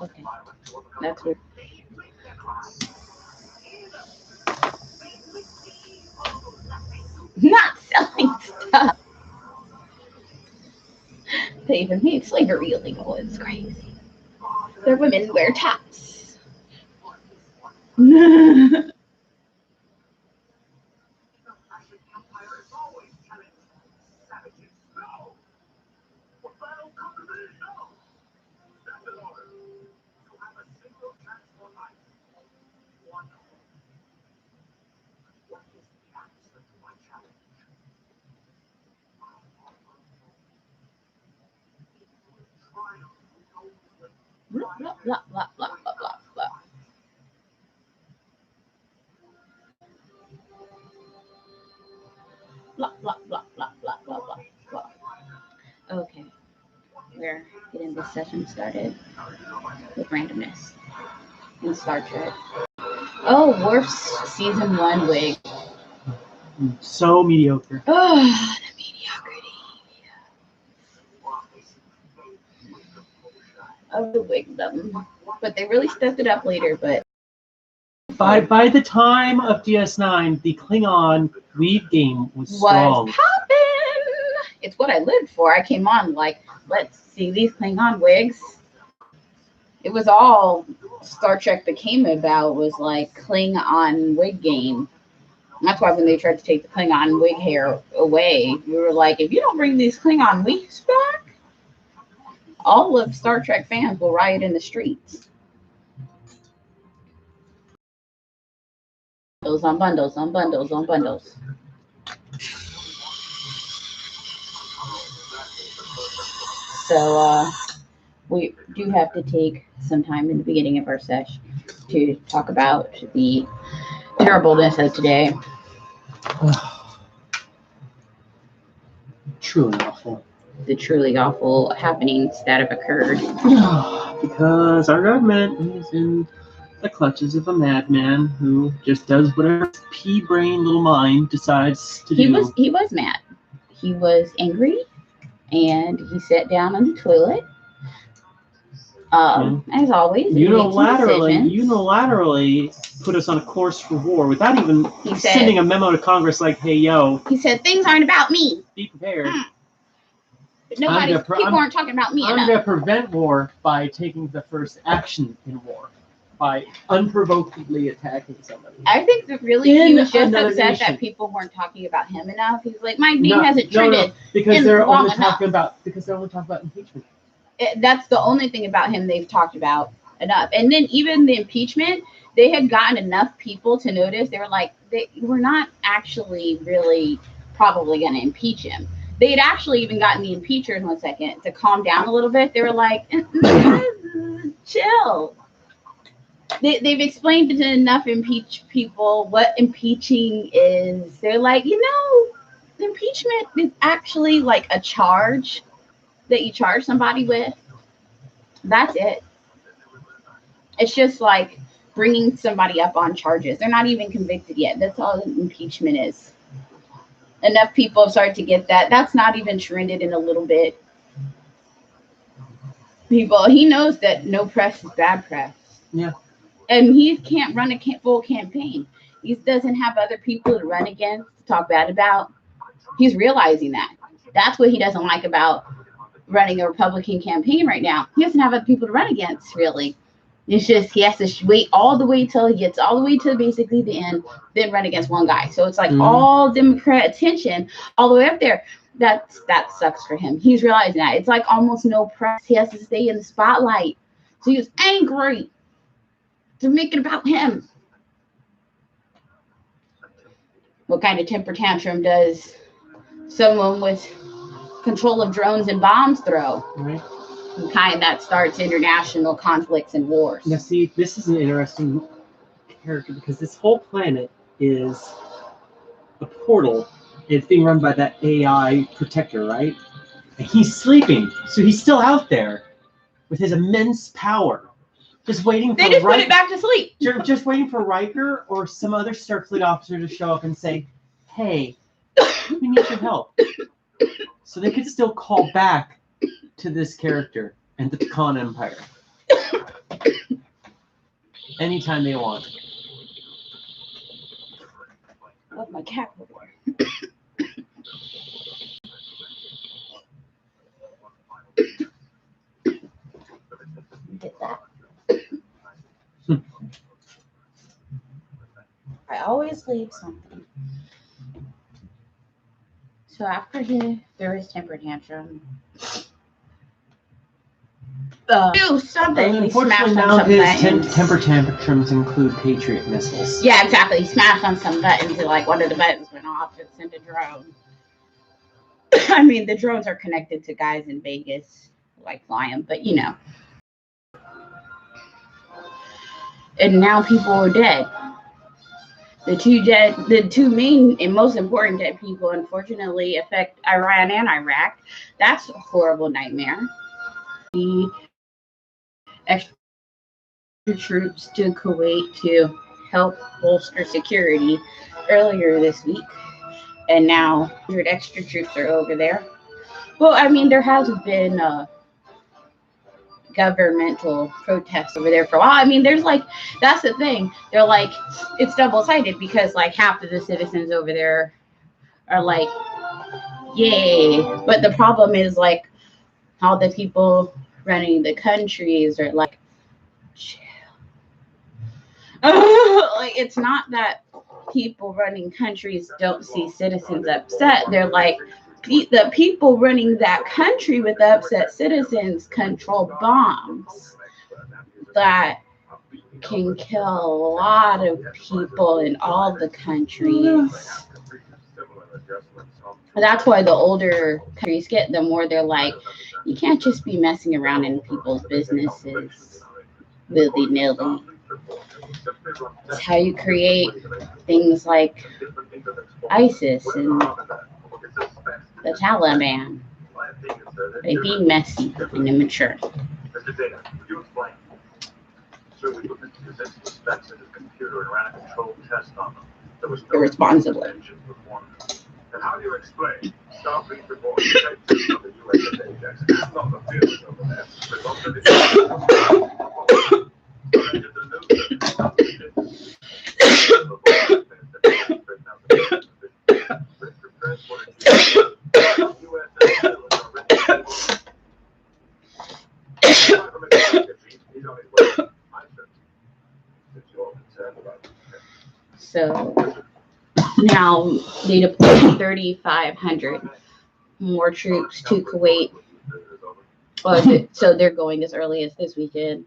Okay, that's weird. Not selling stuff. They even made slavery illegal. It's crazy. Their women wear tops. Blah, blah, blah, blah, blah, blah, blah, blah. Blah, blah, blah, blah, blah, blah, blah, blah. Okay, we're getting this session started with randomness in Star Trek. Oh, Worf's season 1 wig. So mediocre. Oh, the mediocrity of the wigdom. But they really stepped it up later, but By the time of DS9, the Klingon weave game was strong. was poppin'. It's what I lived for. I came on like, let's see these Klingon wigs. It was all Star Trek became about, was like Klingon wig game. And that's why when they tried to take the Klingon wig hair away, we were like, if you don't bring these Klingon wigs back, all of Star Trek fans will riot in the streets. Bundles on bundles on bundles on bundles. So we do have to take some time in the beginning of our session to talk about the terribleness of today. Truly awful. The truly awful happenings that have occurred. Because our government is in the clutches of a madman who just does whatever his pea-brain little mind decides to do. He was mad. He was angry, and he sat down on the toilet. As always, unilaterally put us on a course for war without even sending a memo to Congress like, "Hey, yo." He said, "Things aren't about me. Be prepared." People aren't talking about me I'm enough. going to prevent war by taking the first action in war, by unprovokedly attacking somebody. I think that really he was just upset that people weren't talking about him enough. He's like, my name hasn't trended because they're only enough. talking about impeachment. That's the only thing about him they've talked about enough. And then even the impeachment, they had gotten enough people to notice. They were like, they were not actually really probably going to impeach him. They had actually even gotten the impeachers, one second, to calm down a little bit. They were like, chill. They've explained to enough impeach people what impeaching is. They're like, impeachment is actually like a charge that you charge somebody with. That's it. It's just like bringing somebody up on charges. They're not even convicted yet. That's all impeachment is. Enough people have started to get that. That's not even trended in a little bit. He knows that no press is bad press. Yeah. And he can't run a full campaign. He doesn't have other people to run against, to talk bad about. He's realizing that. That's what he doesn't like about running a Republican campaign right now. He doesn't have other people to run against, really. It's just he has to wait all the way till he gets all the way to basically the end, then run against one guy. So it's like all Democrat attention all the way up there. That sucks for him. He's realizing that. It's like almost no press. He has to stay in the spotlight. So he was angry to make it about him. What kind of temper tantrum does someone with control of drones and bombs throw? Right. The kind that starts international conflicts and wars. Now, see, this is an interesting character because this whole planet is a portal. It's being run by that AI protector, right? And he's sleeping, so he's still out there with his immense power, just waiting for They just put it back to sleep. Just waiting for Riker or some other Starfleet officer to show up and say, "Hey, We need your help. So they could still call back to this character and the Khan Empire anytime they want. I love my cat before. Get that. I always leave something. So after he threw his temper tantrum, do something. He Unfortunately, smashed now on some his buttons. temper tantrums include Patriot missiles. Yeah, exactly. He smashed on some buttons, and like one of the buttons went off and sent a drone. I mean, the drones are connected to guys in Vegas, like flying, but you know. And now people are dead. The two main and most important dead people, unfortunately, affect Iran and Iraq. That's a horrible nightmare. The extra troops to Kuwait to help bolster security earlier this week, and now 100 extra troops are over there. Well, I mean, there has been governmental protests over there for a while. I mean, there's like, that's the thing. They're like, it's double-sided because like half of the citizens over there are like, yay. But the problem is like all the people running the countries are like, chill. Like, it's not that people running countries don't see citizens upset. They're like, the people running that country with the upset citizens control bombs that can kill a lot of people in all the countries. That's why the older countries get, the more they're like, you can't just be messing around in people's businesses willy-nilly. It's how you create things like ISIS and the Taliban. They be messy and immature. Irresponsibly. And how do you explain Starfleet report of the USS Ajax is not the field over there, but also So now they deployed 3,500 more troops to Kuwait. So they're going as early as this weekend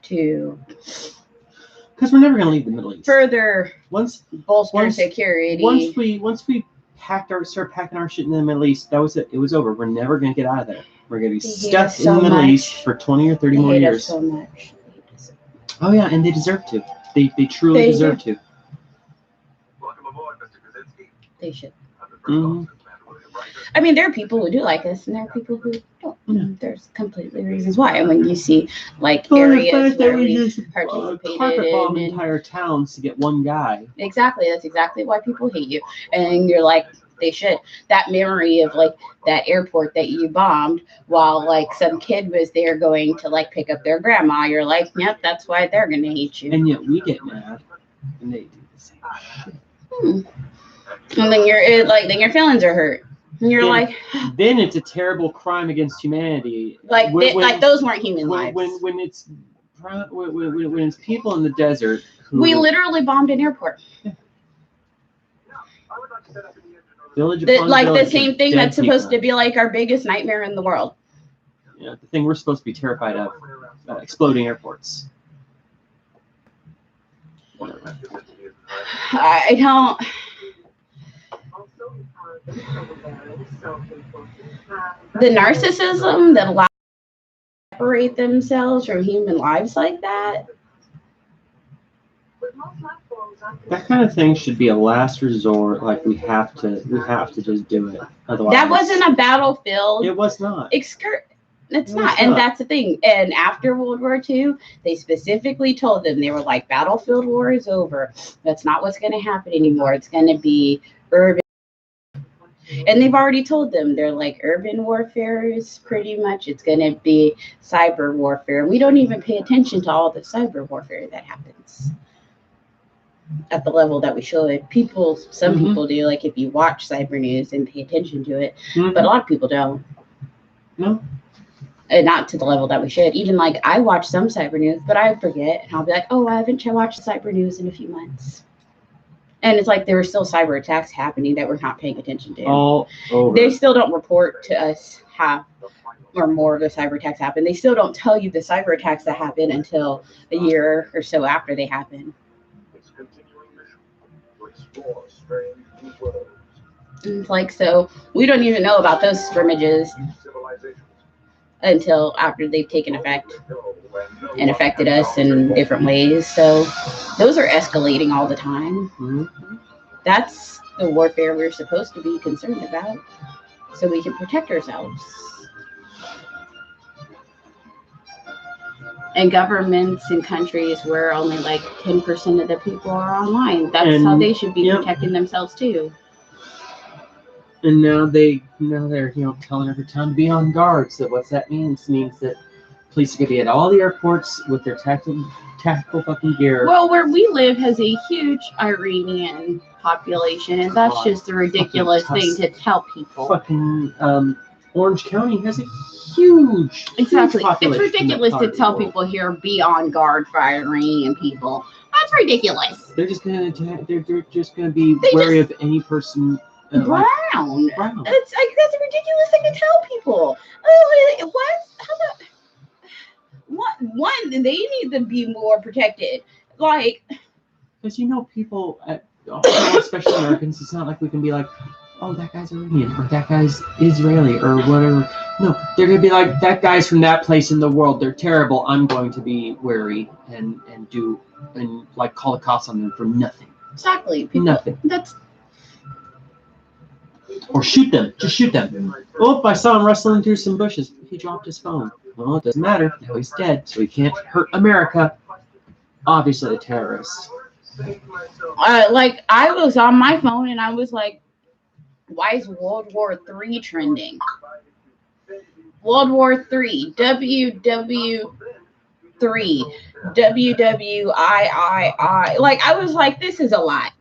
to, because we're never going to leave the Middle East. Further bolster security. Once we start packing our shit in the Middle East, that was it. It was over. We're never going to get out of there. We're going to be stuck in the Middle East for 20 or 30 more years. So much. Oh yeah, and they deserve to. They truly deserve to. They should. Mm-hmm. I mean, there are people who do like us, and there are people who don't. There's completely reasons why. And when you see like areas where we participated bomb in entire towns to get one guy. Exactly, that's exactly why people hate you. And you're like, they should. That memory of like that airport that you bombed while like some kid was there going to like pick up their grandma. You're like, yep, that's why they're gonna hate you. And yet we get mad, and they do the same shit. And then then your feelings are hurt. And you're like, then it's a terrible crime against humanity. Like like those weren't human lives. When it's people in the desert. We literally bombed an airport. Village like village the same thing that's supposed to be like our biggest nightmare in the world. Yeah, the thing we're supposed to be terrified of, exploding airports. I don't. The narcissism that allows them to separate themselves from human lives like that. That kind of thing should be a last resort. Like we have to just do it. Otherwise, that wasn't a battlefield. It was not. It's No, not. it's And not. that's the thing. And after World War II, they specifically told them, they were like, battlefield war is over. That's not what's going to happen anymore. It's going to be urban. And they've already told them, they're like, urban warfare is pretty much, it's going to be cyber warfare. We don't even pay attention to all the cyber warfare that happens at the level that we should. Some Mhm. people do, like if you watch cyber news and pay attention to it, Mhm. but a lot of people don't. No. And not to the level that we should. Even like I watch some cyber news, but I forget, and I'll be like, oh, I haven't watched cyber news in a few months. And it's like there were still cyber attacks happening that we're not paying attention to. All over. They still don't report to us half or more of the cyber attacks happen. They still don't tell you the cyber attacks that happen until a year or so after they happen. Its continuing mission to explore strange new worlds, It's like, so we don't even know about those scrimmages new civilizations, until after they've taken effect where no and one affected has us gone in before. different ways. So those are escalating all the time. Mhm. That's the warfare we're supposed to be concerned about, so we can protect ourselves. And governments and countries where only like 10% of the people are online, that's how And- they should be yep. protecting themselves too. And now they're telling every time to be on guard. So what's that means? Means that police are gonna be at all the airports with their tactical fucking gear. Well, where we live has a huge Iranian population, and that's just a ridiculous thing to tell people. Fucking Orange County has a huge Exactly. huge It's population ridiculous in that to part tell of the world. people here, be on guard for Iranian people. That's ridiculous. They're just gonna attack. They're just gonna be They wary of any person. Brown. Brown. It's like that's a ridiculous thing to tell people. Oh, what? How about one? They need to be more protected. Like, Because people, especially Americans, it's not like we can be like, oh, that guy's Iranian or that guy's Israeli or whatever. No, they're gonna be like, that guy's from that place in the world. They're terrible. I'm going to be wary and like call the cops on them for nothing. exactly. People, Nothing. That's Or shoot them. Just shoot them. Oh, I saw him rustling through some bushes. He dropped his phone. Well, it doesn't matter. Now he's dead, so he can't hurt America. Obviously, a terrorist. like I was on my phone and I was like, why is World War III trending? World War III, WW3, WWIII. Like I was like, this is a lot.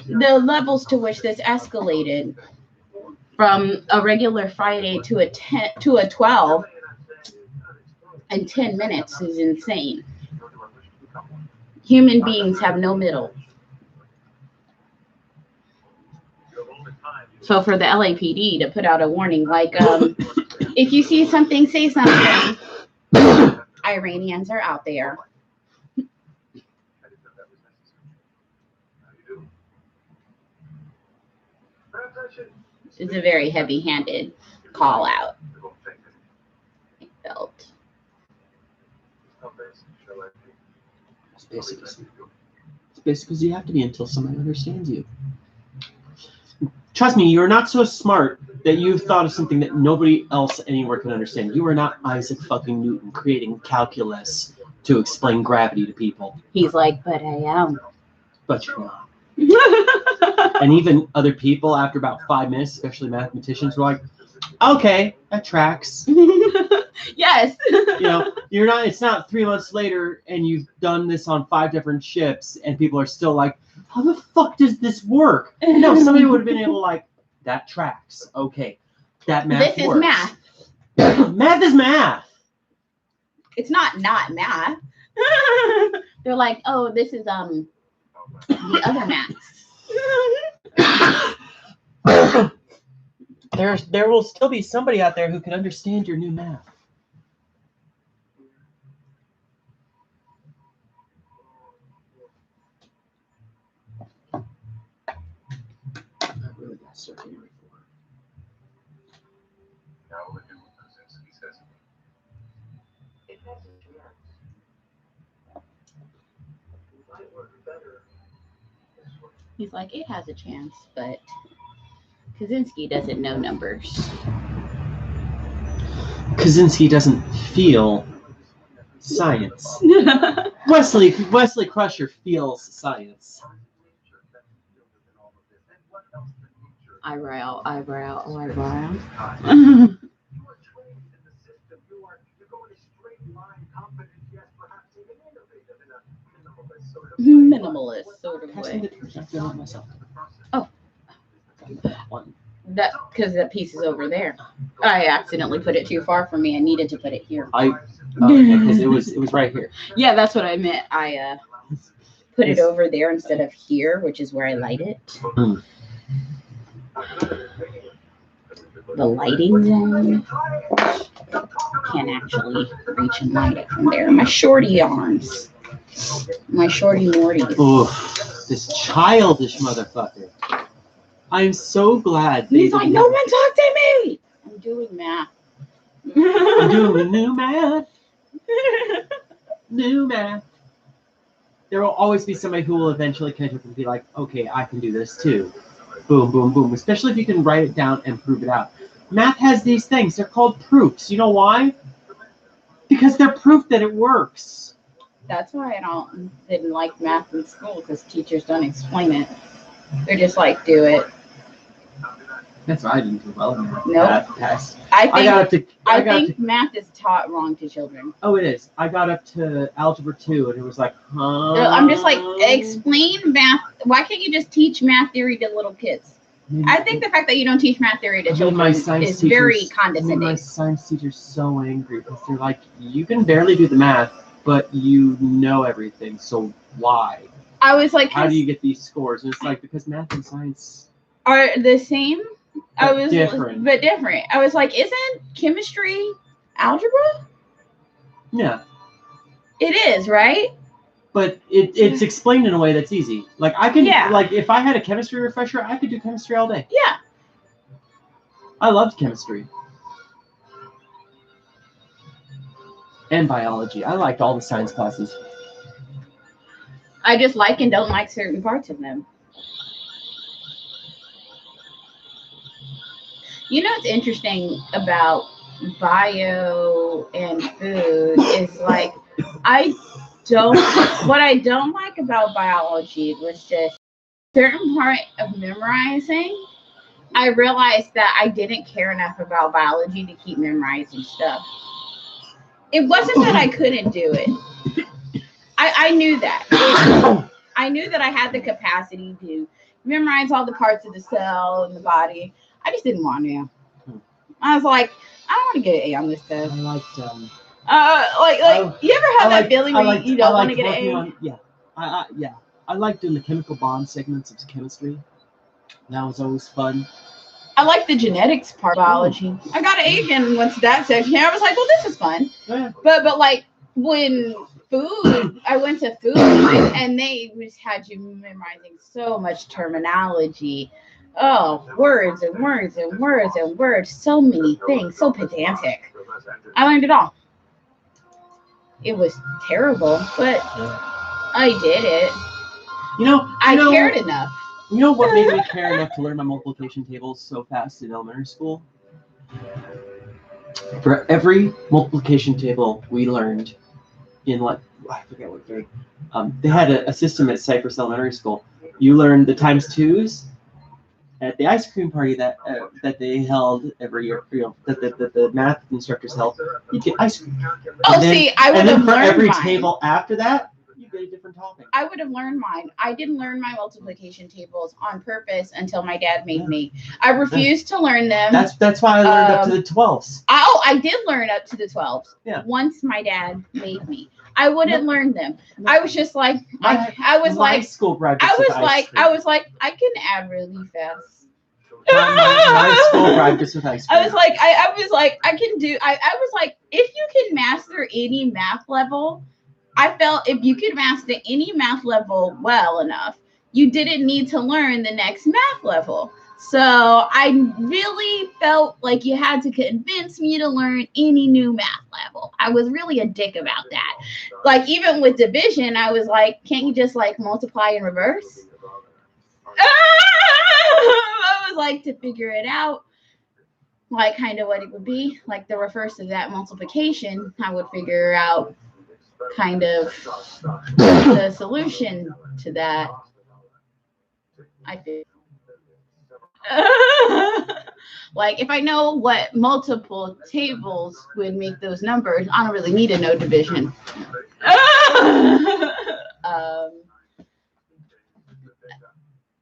The levels to which this escalated from a regular Friday to a 12 in 10 minutes is insane. Human beings have no middle. So for the LAPD to put out a warning, like, if you see something, say something. Iranians are out there. It's a very heavy-handed call out. It felt. It's basically because you have to be until somebody understands you. Trust me, you're not so smart that you've thought of something that nobody else anywhere can understand. You are not Isaac fucking Newton creating calculus to explain gravity to people. He's like, but I am. But you're not. And even other people, after about 5 minutes, especially mathematicians, were like, okay, that tracks. Yes. You're not, it's not 3 months later and you've done this on 5 different ships and people are still like, how the fuck does this work? No, somebody would have been able to like, that tracks. Okay. That math This works. is math. Math is math. It's not math. They're like, oh, this is the other math. There will still be somebody out there who can understand your new math. I really got to start getting ready for it. Now we'll do what Krasinski says. It has a chance. It might work better this way. He's like, it has a chance, but Kaczynski doesn't know numbers. Kaczynski doesn't feel science. Wesley Crusher feels science. Eyebrow. Minimalist sort of way. Oh. That because the piece is over there. I accidentally put it too far from me. I needed to put it here. Because it was right here. Yeah, that's what I meant. I put it over there instead of here, which is where I light it. Mm. The lighting zone. Can't actually reach and light it from there. My shorty arms. My shorty Morty. Oof, this childish motherfucker. I'm so glad. He's like, no one talk to me. I'm doing math. I'm doing new math. New math. There will always be somebody who will eventually catch up and be like, okay, I can do this too. Boom, boom, boom. Especially if you can write it down and prove it out. Math has these things. They're called proofs. You know why? Because they're proof that it works. That's why I didn't like math in school, because teachers don't explain it. They're just like, do it. That's why I didn't do well in Nope. math test. I think math is taught wrong to children. Oh, it is. I got up to algebra 2, and it was like, huh? I'm just like, explain math. Why can't you just teach math theory to little kids? I think the fact that you don't teach math theory to children is very condescending. My science teacher's so angry because they're like, you can barely do the math, but you know everything, so why? I was like, how do you get these scores? And it's like, because math and science are the same. But different. I was like, isn't chemistry algebra? Yeah. It is, right? But it's explained in a way that's easy. Like I can, like if I had a chemistry refresher, I could do chemistry all day. Yeah. I loved chemistry. And biology. I liked all the science classes. I just like and don't like certain parts of them. You know what's interesting about bio and food is like what I don't like about biology was just certain part of memorizing. I realized that I didn't care enough about biology to keep memorizing stuff. It wasn't that I couldn't do it. I knew that. I knew that I had the capacity to memorize all the parts of the cell and the body. I just didn't want to. I was like, I don't want to get an A on this test. I liked you ever have that feeling where you don't want to get an A? I like doing the chemical bond segments of chemistry. That was always fun. I like the genetics part of biology. I got an A and went to that section. I was like, well, this is fun. Yeah. But like when food, I went to food and they just had you memorizing so much terminology. Oh, words and words and words and words. So many things. So pedantic. I learned it all. It was terrible, but I did it. I cared enough. You know what made me care enough to learn my multiplication tables so fast in elementary school? For every multiplication table we learned in I forget what grade. They had a system at Cypress Elementary School. You learned the times twos at the ice cream party that they held every year. That the math instructors held. You get ice cream. I would have learned mine. And then for every table after that, you get a different topic. I would have learned mine. I didn't learn my multiplication tables on purpose until my dad made me. I refused to learn them. That's why I learned up to the 12s. I did learn up to the 12s. Yeah. Once my dad made me. I wouldn't learn them. I was just like, I was like, I can add really fast. My school practice with ice cream. I was like, I can do. I was like, if you can master any math level, I felt if you could master any math level well enough, you didn't need to learn the next math level. So I really felt like you had to convince me to learn any new math level. I was really a dick about that. Like even with division, I was like, can't you just like multiply in reverse? I would like to figure it out, like kind of what it would be. Like the reverse of that multiplication, I would figure out kind of the solution to that. I think. Like if I know what multiple tables would make those numbers, I don't really need to know division.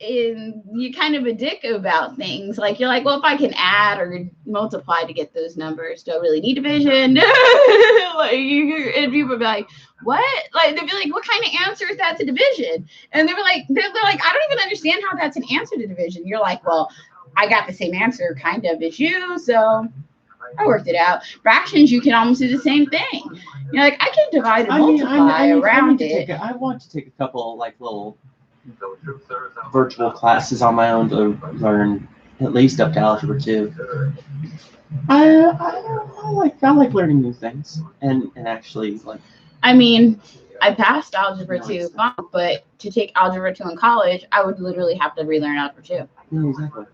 And you're kind of a dick about things. Like you're like, well, if I can add or multiply to get those numbers, do I really need division? Like and people be like, what? Like they'd be like, what kind of answer is that to division? And they're like, I don't even understand how that's an answer to division. You're like, well, I got the same answer kind of as you, so I worked it out. Fractions, you can almost do the same thing. You're like, I can divide and multiply around it. I want to take a couple like little virtual classes on my own to learn at least up to Algebra 2. I like learning new things and actually like. I mean, I passed Algebra 2, but to take Algebra 2 in college, I would literally have to relearn Algebra 2. Yeah, exactly.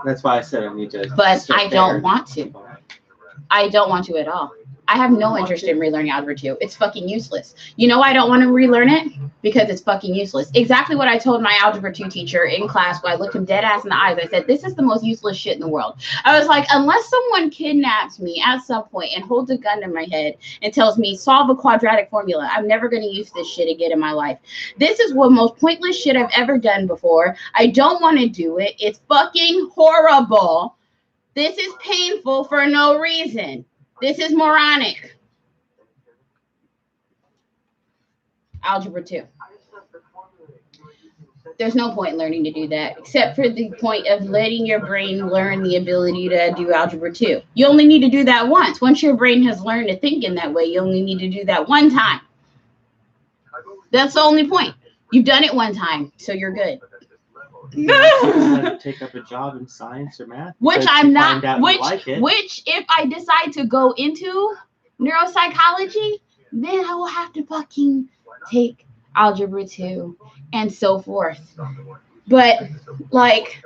That's why I said I need to. But I don't want to. I don't want to at all. I have no interest in relearning Algebra 2. It's fucking useless. You know why I don't want to relearn it? Because it's fucking useless. Exactly what I told my Algebra 2 teacher in class when I looked him dead ass in the eyes. I said, this is the most useless shit in the world. I was like, unless someone kidnaps me at some point and holds a gun to my head and tells me, solve a quadratic formula, I'm never going to use this shit again in my life. This is the most pointless shit I've ever done before. I don't want to do it. It's fucking horrible. This is painful for no reason. This is moronic. Algebra 2. There's no point in learning to do that, except for the point of letting your brain learn the ability to do Algebra 2. You only need to do that once. Once your brain has learned to think in that way, you only need to do that one time. That's the only point. You've done it one time, so you're good. Take up a job in science or math, which I'm not. Which if I decide to go into neuropsychology, then I will have to fucking take Algebra 2 and so forth. But like,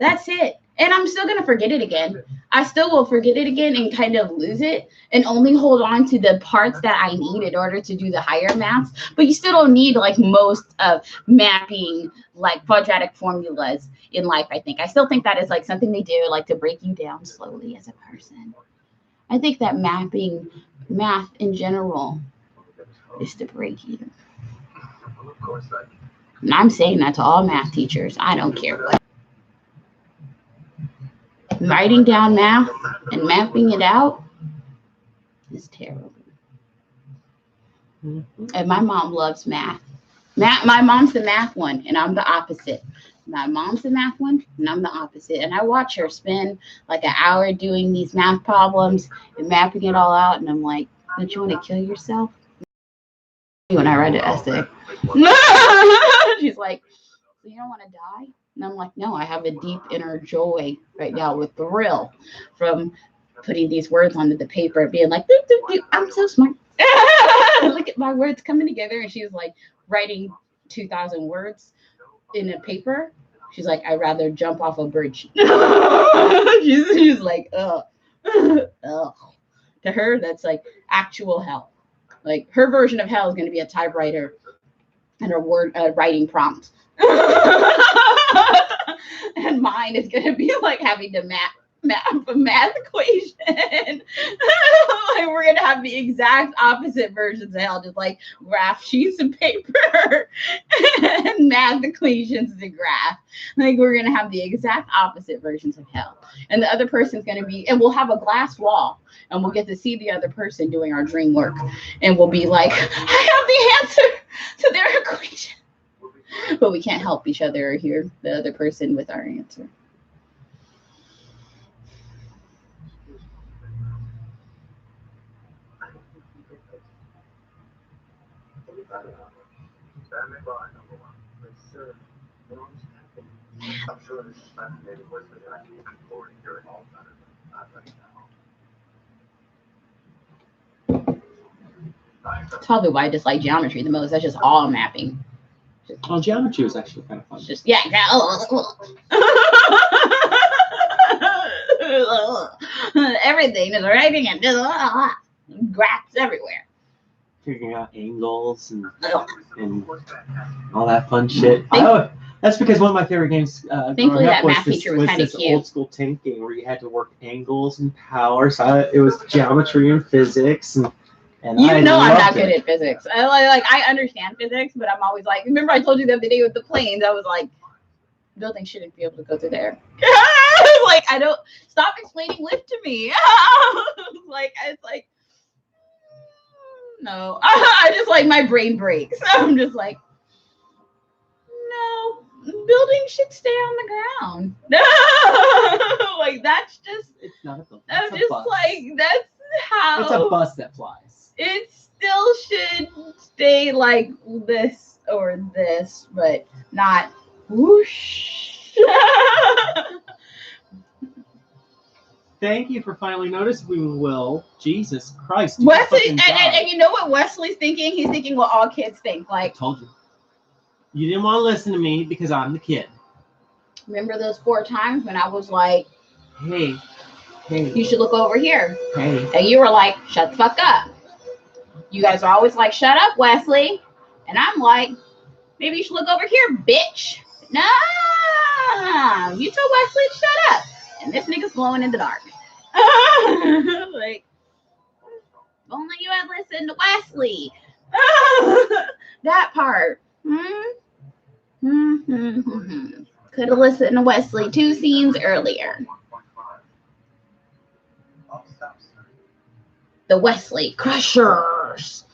that's it. And I'm still gonna forget it again. I still will forget it again and kind of lose it and only hold on to the parts that I need in order to do the higher maths. But you still don't need like most of mapping, like quadratic formulas in life, I think. I still think that is like something they do like to break you down slowly as a person. I think that mapping, math in general, is to break you. And I'm saying that to all math teachers. I don't care what. Writing down math and mapping it out is terrible. And my mom loves math. My mom's the math one, and I'm the opposite. My mom's the math one, and I'm the opposite. And I watch her spend like an hour doing these math problems and mapping it all out, and I'm like, don't you want to kill yourself? When I read an essay. She's like, so you don't want to die? And I'm like, no, I have a deep inner joy right now with thrill from putting these words onto the paper and being like, doop, doop, doop, I'm so smart. Look at my words coming together. And she's like writing 2,000 words in a paper. She's like, I'd rather jump off a bridge. she's like, ugh. Ugh. To her, that's like actual hell. Like her version of hell is going to be a typewriter and a writing prompt. And mine is going to be like having to map a math equation. Like we're going to have the exact opposite versions of hell, just like graph sheets of paper and math equations to graph. Like we're going to have the exact opposite versions of hell. And the other person's going to be, and we'll have a glass wall and we'll get to see the other person doing our dream work. And we'll be like, I have the answer to their equation. But we can't help each other or hear the other person with our answer. That's probably why I dislike geometry the most. That's just all mapping. Just Well, geometry was actually kind of fun. Just yeah. Everything is writing and just graphs everywhere. Figuring out angles and all that fun shit. That's because one of my favorite games Thankfully, growing that up was math teacher was kinda this cute. old school tank game where you had to work angles and power. So it was geometry and physics, and You I know I'm loved not good it. at physics. I understand physics, but I'm always like, remember I told you the other day with the planes? I was like, buildings shouldn't be able to go through there. Like, I don't stop explaining lift to me. It's like no. I just like my brain breaks. I'm just like, no, buildings should stay on the ground. Like that's just It's not a building. I'm It's a just bus. like that's how It's a bus that flies. it still should stay like this or this, but not whoosh. Thank you for finally noticing, Will. Jesus Christ. You Wesley, fucking died. and you know what Wesley's thinking? He's thinking what all kids think. I Like, told you. You didn't want to listen to me because I'm the kid. remember those 4 times when I was like, Hey. you should look over here. Hey. And you were like, shut the fuck up. You guys are always like, shut up, Wesley. And I'm like, maybe you should look over here, bitch. No, you told Wesley to shut up. And this nigga's glowing in the dark. Like, if only you had listened to Wesley. That part. Could have listened to Wesley 2 scenes earlier. The Wesley Crushers.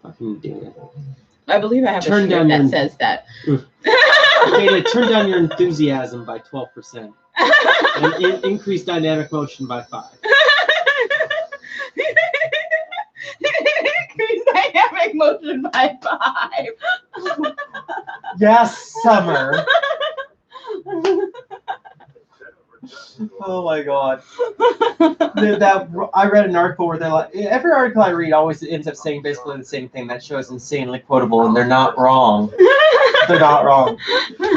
Fucking damn it. I believe I have Turn a down shirt that your- says that. Dana, turn down your enthusiasm by 12%. And increase dynamic motion by 5. Increase dynamic motion by 5. Yes, Summer. Oh my god. I read an article where they're like, every article I read always ends up saying basically the same thing. That show is insanely quotable, and they're not wrong. They're not wrong.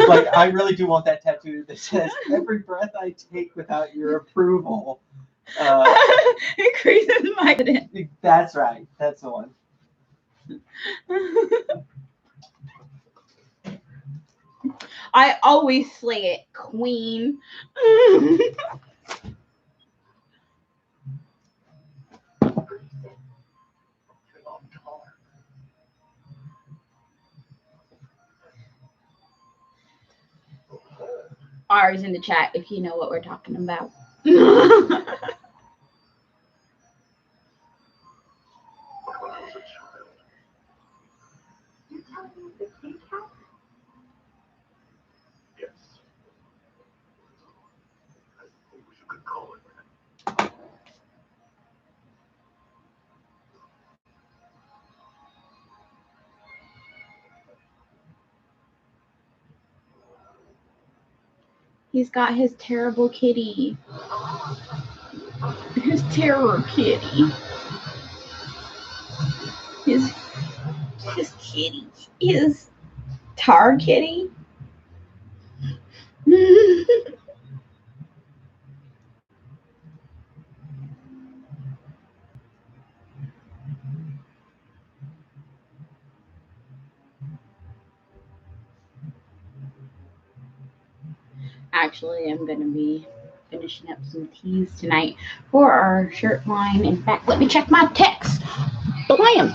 Like, I really do want that tattoo that says, every breath I take without your approval. Increases my confidence. That's right. That's the one. I always slay it, queen. R's in the chat if you know what we're talking about. Yes. I suppose you could call it that. He's got his terrible kitty. His terror kitty. His kitty. His tar kitty. Actually, I'm going to be finishing up some teas tonight for our shirt line. In fact, let me check my text. Blam!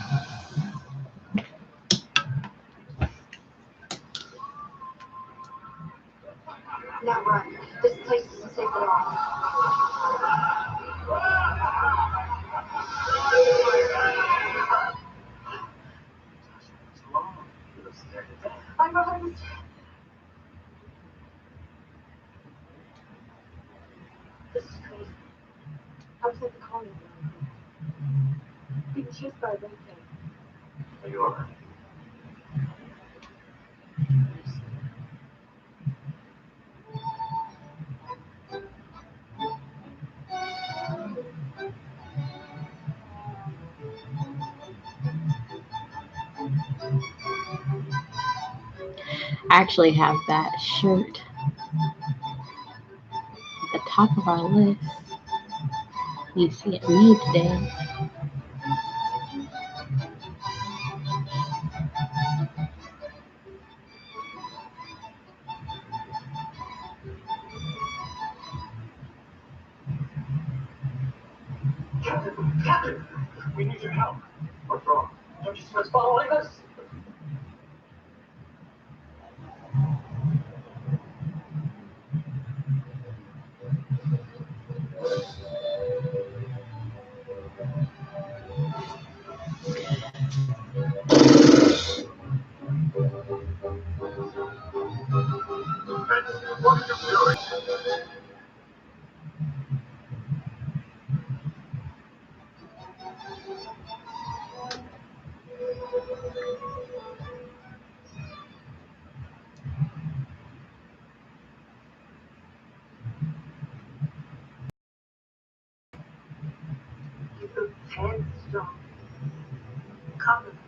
Now run. This place isn't safe at all. I'm behind. This is crazy. I was at the colony. Being chased by a red thing. Are you alright? actually have that shirt at the top of our list. You see it made today. Captain, we need your help. What's wrong? Don't you see what's following us? What are you doing? Keep those hands strong. Cover them.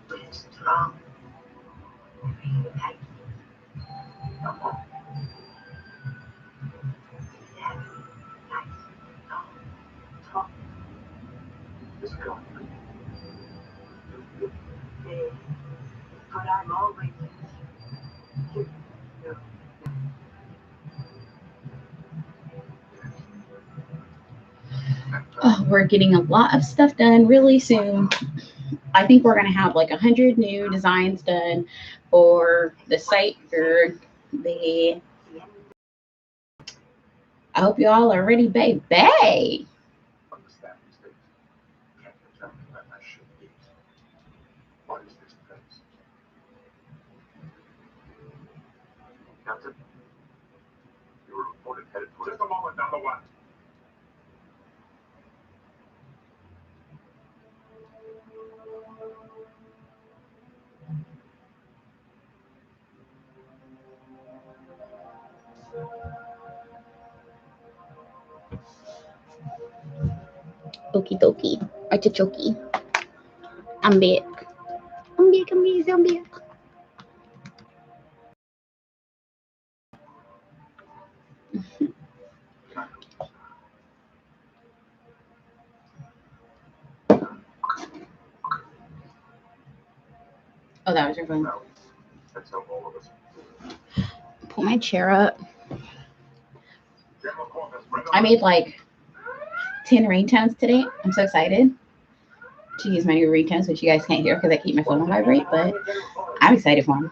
We're strong. Breathe tight. Come on. Relax. Nice. Long. Talk. It's going. Hey. But I'm always here. No. Oh, we're getting a lot of stuff done really soon. I think we're going to have like 100 new designs done for the site for the. I hope you all are ready, baby. Understand these things. Can't you tell me when I should eat? What is this place? Captain? You were reported headed for just a moment, number one. Okie dokie. Artichoke. I'm back. I'm back. Oh, that was your phone. No. That's how all of us. Pull my chair up. General quarters, red I alert. made like 10 ringtones today. I'm so excited to use my new ringtones, which you guys can't hear because I keep my phone on vibrate, but I'm excited for them.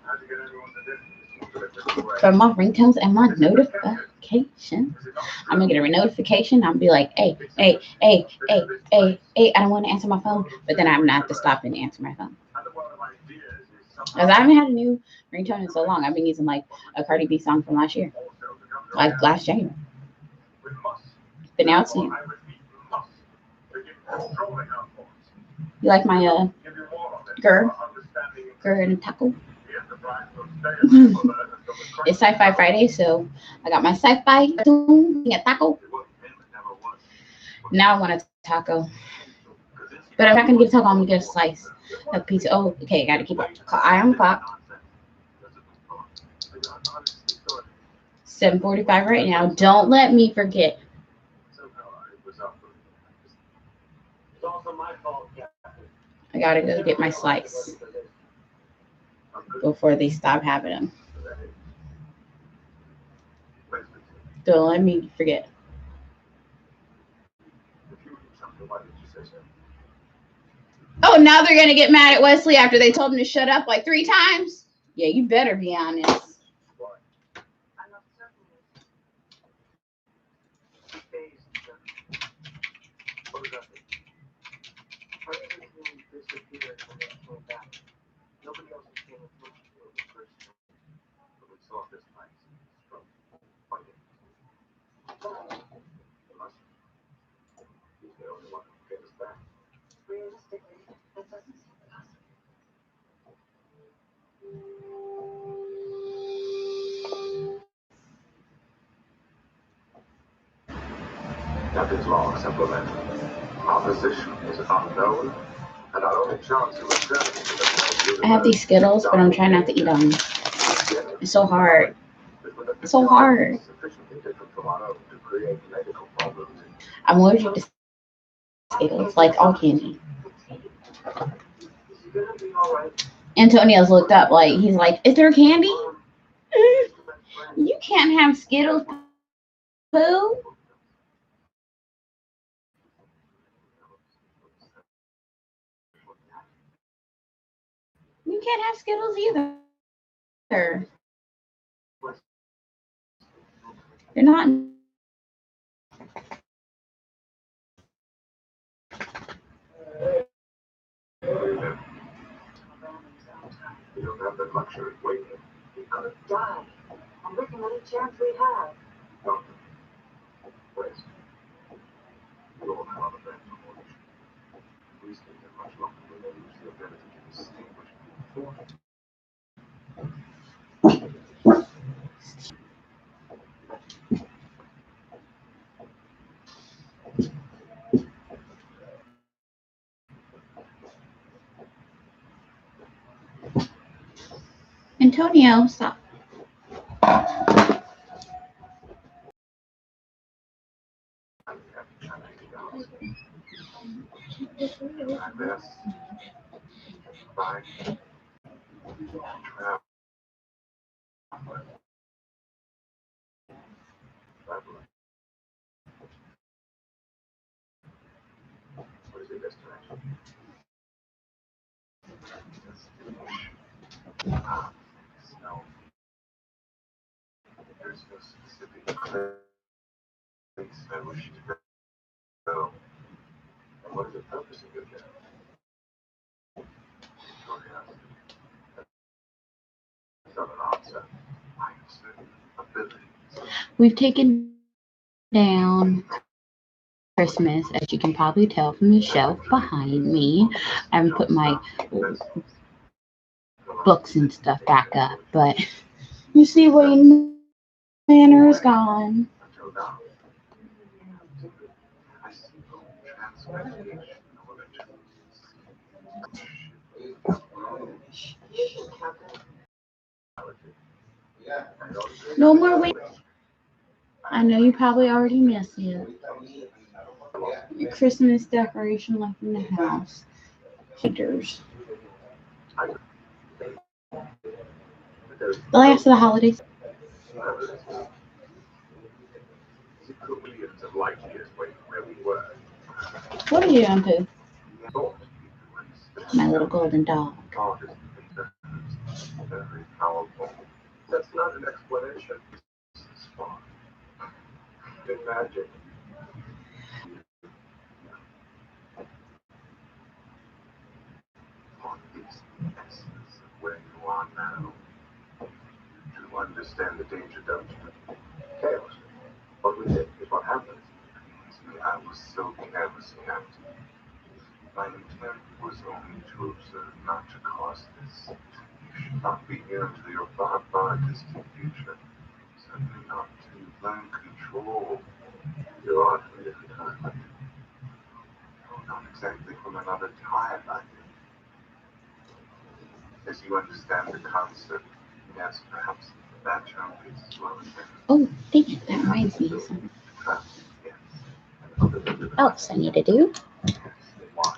How'd you get everyone to this? For my ringtones and my notifications. I'm gonna get a notification. I'll be like, hey, I don't want to answer my phone, but then I'm not to stop and answer my phone. Because I haven't had a new ringtone in so long. I've been using like a Cardi B song from last year, like last January. But now it's new. You like my Gur and taco? It's Sci-Fi Friday, so I got my sci-fi a taco. Now I want a taco. But I'm not gonna get a taco, I'm gonna get a slice of pizza. Oh, okay, gotta keep an eye on the clock. 7:45 right now. Don't let me forget. It's also my fault, I gotta go get my slice before they stop having them. Don't let me forget. Oh, now they're gonna get mad at Wesley after they told him to shut up like 3 times? Yeah, you better be honest. I'm not certain. What does that mean? Person who disappeared and then came back. Nobody else is paying attention to it. But we saw this night. From fighting. He's the only one who can get us back. Realistically, that doesn't seem possible. Nothing's wrong, simple man. Our position is unknown, and our only chance of returning to the I have these Skittles, but I'm trying not to eat them. It's so hard. It's so hard. Sufficiently different from our own to create medical problems. I'm allergic to Skittles, like all candy. You're gonna be all right. Antonio's looked up, like, he's like, is there candy? You can't have Skittles, Pooh. You can't have Skittles either. They're not. We don't have the luxury of waiting. We could die. I'm looking at any chance we have. Doctor, wait. You all have other men to watch. If we stay here much longer, we may lose the ability to distinguish thought. Antonio, stop. Like this. Fine. Travel. What is your destination? Snow. There's no specific place I wish to go. And what is the purpose of your journey? Curiosity. That's not an answer. I have certain abilities. We've taken down Christmas, as you can probably tell from the shelf behind me. I haven't put my books and stuff back up, but you see Wayne Manor is gone. Until now. I see no transformation of No more Wayne. I know you probably already missed it. The Christmas decoration left in the house. Pictures. The last of the holidays. Millions of light years away from where we were. What are you doing, Pooh? Thought My little golden dog. God is very powerful. That's not an explanation. It's fun. Imagine. On this essence of where you are now. You understand the danger, don't you? Chaos. What we did is what happened. I was so careless, Captain. My intent was only to observe, not to cause this. You should not be near to your far, far distant future. Certainly not to learn control. You're on from a different time, I think. No, not exactly from another time, I think. As you understand the concept, yes, perhaps that jump is slow. Oh, thank you. That reminds me of something else I need to do. Why?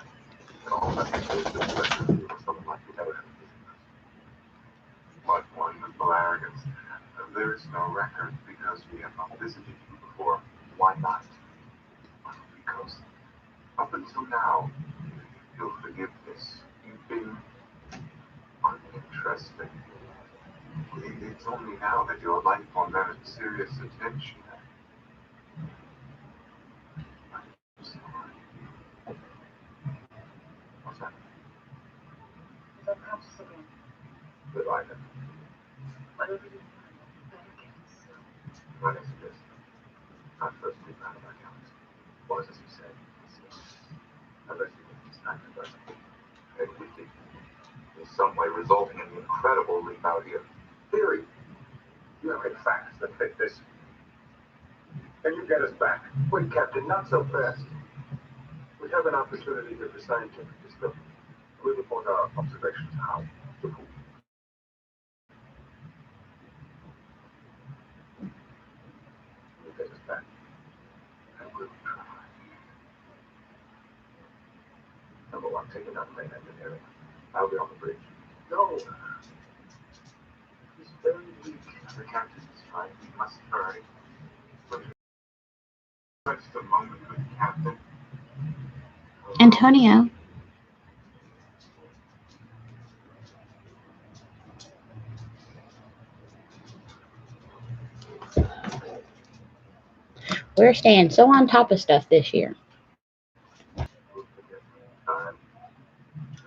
But one with arrogance. There is no record because we have not visited you before. Why not? Because up until now, you'll forgive this. You've been uninteresting. It's only now that your life will merit serious attention. I'm sorry. What's that? Don't conscious again. Good item. Whatever you want, better get this soon. My next guest. Not first week out of my galaxy. Was, as you said, unless you think it's time to go. And we did. In some way resulting in the incredible leap out here. Theory. You have any facts that fit this? Can you get us back? Wait, Captain, not so fast. We have an opportunity to do scientific discovery. We report our observations how to prove. You take us back. And we'll try. Number one, take it out of main engineering. I'll be on the bridge. No. He's very weak. The captain is right. We must hurry. But just a moment with the captain. Antonio. We're staying so on top of stuff this year.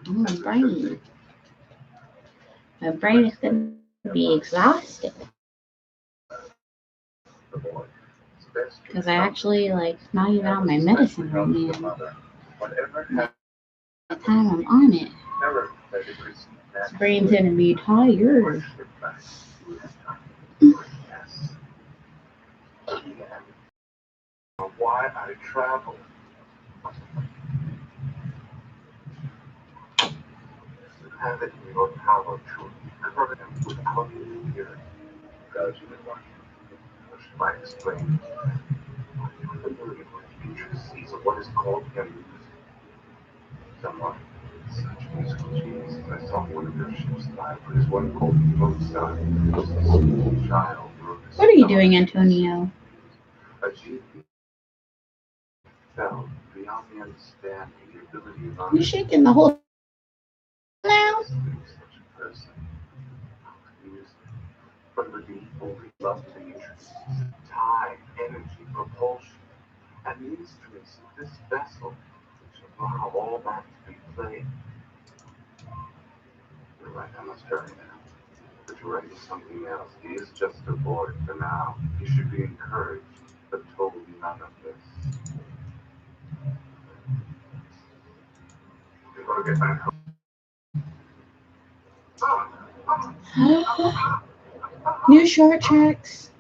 My brain is going to be exhausted. Because I actually, not even on my medicine right now. By the time I'm on it, my brain's going to be tired. Why I travel. You have it in your power to cover them without interfering. Because you know what? Which might explain the million intricacies of what is called enemies. Someone such musical genius as I saw one of your ships live, but is one called Mozart. Child. What are you doing, Antonio? A genius fell beyond the understanding, the ability of You're shaking the whole now? such a person. From the deep, only love the intricacies, time, energy, propulsion, and the instruments of this vessel, which allow all that to be played. You're right, I must hurry now. But you're right, it's something else. He is just a boy for now. He should be encouraged, but told none of this. You're going to get back home. New short tracks.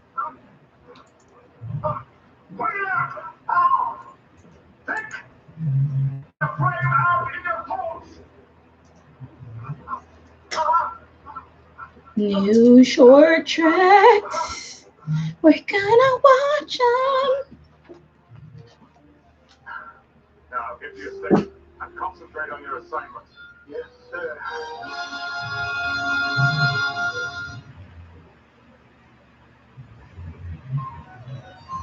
New short tracks. We're gonna watch them. Now, give me a second and concentrate on your assignment. Yes, sir.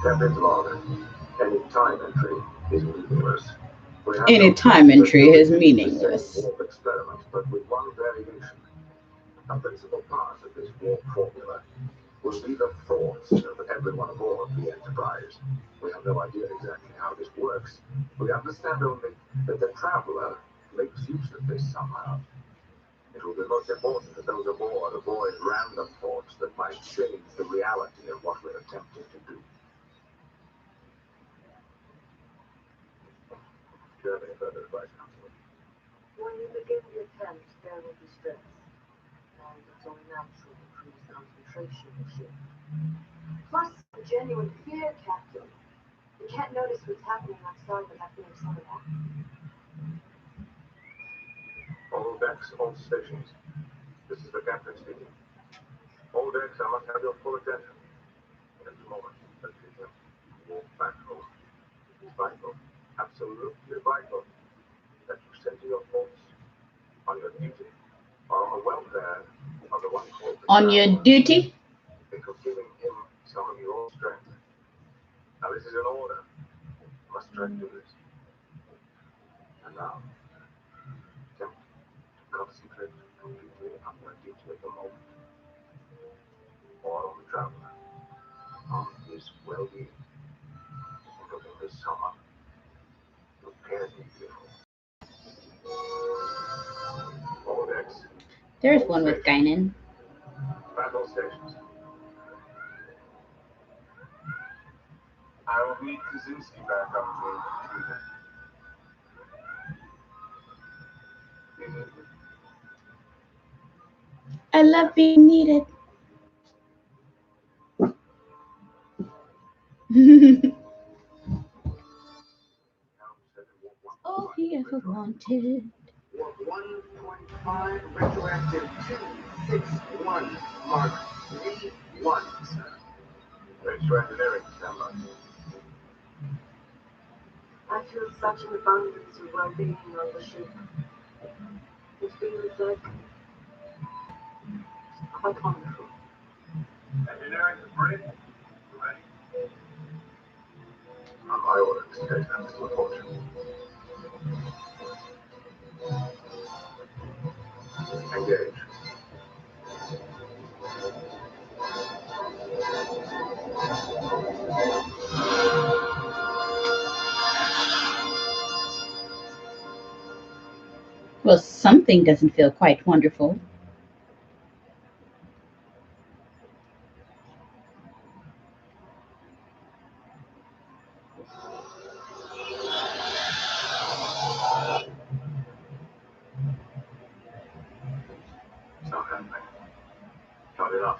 Captain's log. Any time entry is meaningless. Any time entry is meaningless. Warp experiment, but with one variation. A principal part of this warp formula will be the thoughts of everyone aboard the Enterprise. We have no idea exactly how this works. We understand only that the traveler makes use of this somehow. It will be most important that those aboard avoid random thoughts that might change the reality of what we're attempting to do. Do you have any further advice, Counselor? When you begin the attempt, there will be stress. And it's only natural to increase concentration issue. Plus, a genuine fear, Captain. You can't notice what's happening outside without being some of that. All decks, all stations. This is the captain speaking. All decks, I must have your full attention. In a moment, let's begin. Walk back home. It's vital, absolutely vital, that you center your thoughts on your duty, or on the welfare of the one called Picard. On your duty? Think of giving him some of your strength. Now, this is an order. You must try to do this. And now, attempt to concentrate completely on your duty at the moment. Or on the traveler, on his well-being. Think of him as someone who cares deeply for. All decks. There's one with Guinan. Battle stations. I will need Kaczynski back on board the computer. I love being needed. Oh, haunted. Warp 1.5 retroactive 261 Mark 31, sir. Extraordinary, standby. I feel such an abundance of well-being on the ship. It's been like quite wonderful. Engineering is ready. Ready. On my order, take them to report. Engage. Well, something doesn't feel quite wonderful. It's not happening. Not enough.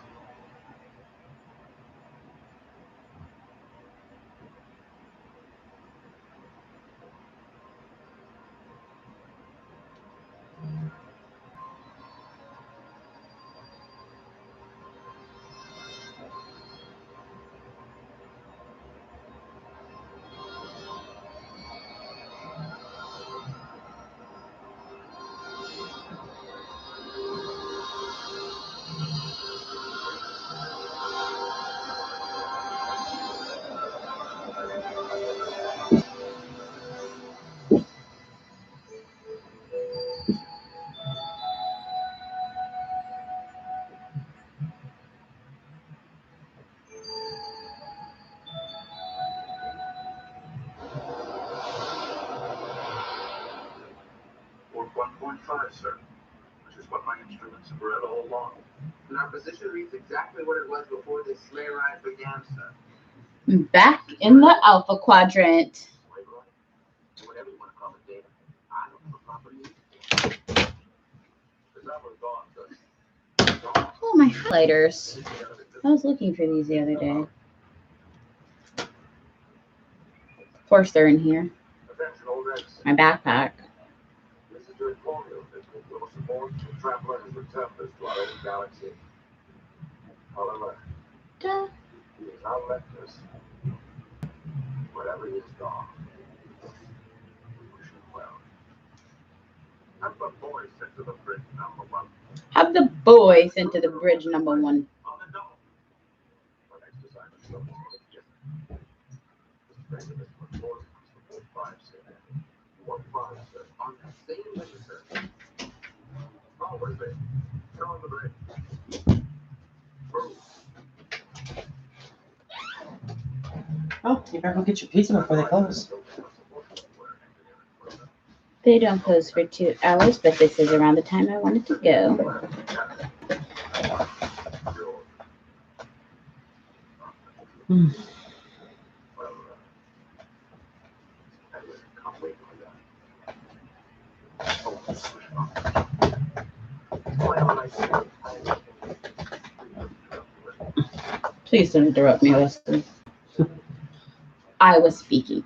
Warp 1.5, sir. Which is what my instruments have read all along. And our position reads exactly what it was before this sleigh ride began, sir. Back in the Alpha Quadrant. Whatever you want to call it, Data. I don't know properly. Because I was gone, sir. Gone. Oh, my highlighters. I was looking for these the other day. Of course, they're in here. Attention, all Reds. My backpack. This is to inform you that the little support traveler has returned us to our own galaxy. However, Duh. he has not left us. Wherever he is gone, we wish him well. Have the boys sent to the bridge #1. Have the boys into the bridge #1. On the double. Our next assignment is on Gettin. This is what Borg Warp 5 said. Warp 5 said. On that same mission, sir. Always there. Go on the bridge. Move. Oh, you better go get your pizza before they close. They don't close for 2 hours, but this is around the time I wanted to go. Hmm. Please don't interrupt me, Wesley. I was speaking.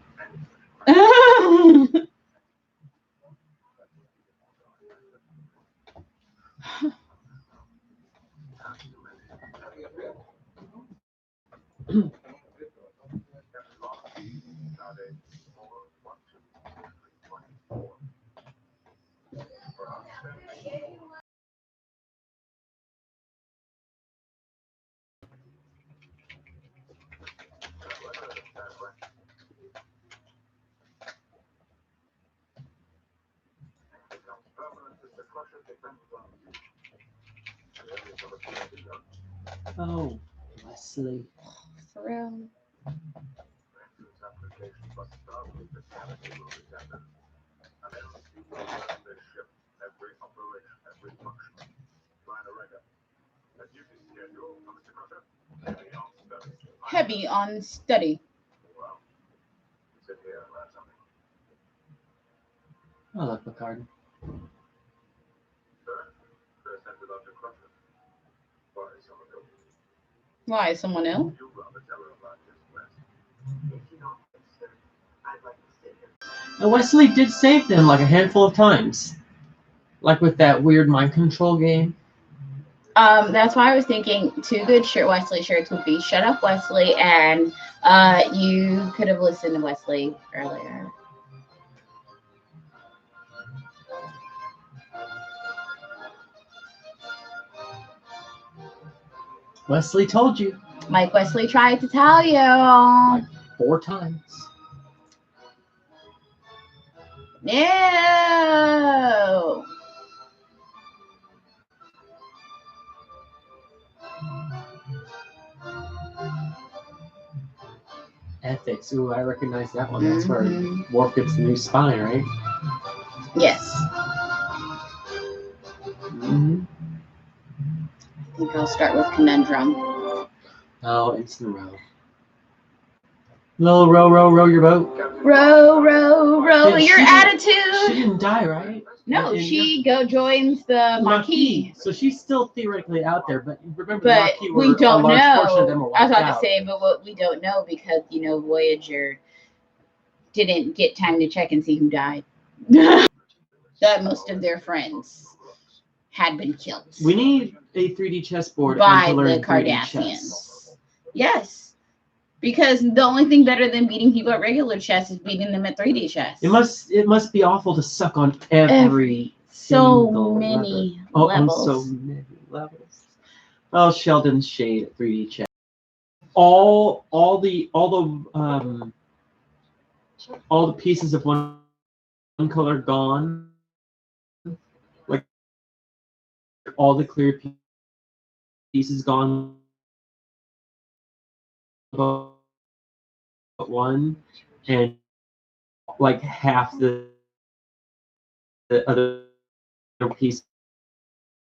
Oh, Wesley. For real. Heavy on study. I love Picard. Why? Is someone ill? If you don't, sir, I'd like to sit here. And Wesley did save them like a handful of times. Like with that weird mind control game. That's why I was thinking 2 good Wesley shirts would be "Shut Up, Wesley" and "You Could Have Listened to Wesley Earlier." Wesley told you. Like Wesley tried to tell you. Like 4 times. No. Ethics. Ooh, I recognize that one. That's where Worf gets the new spine, right? Yes. Mm-hmm. I think I'll start with Conundrum. Oh, instant row. Little row your boat. Row, row, row Yeah, your attitude. She didn't die, right? No, she joins the Maquis. So she's still theoretically out there, but remember But the Maquis we don't a large know. portion of them were I was wiped about out. to say, but what we don't know because Voyager didn't get time to check and see who died. That most of their friends had been killed. We need a 3D chessboard by and to learn the 3D chess. Cardassians. Yes. Because the only thing better than beating people at regular chess is beating them at 3D chess. It must be awful to suck on every so single many level. levels. On so many levels. Well, Sheldon's shade at 3D chess. All the pieces of one color gone. Like all the clear pieces gone. But one, and like half the other piece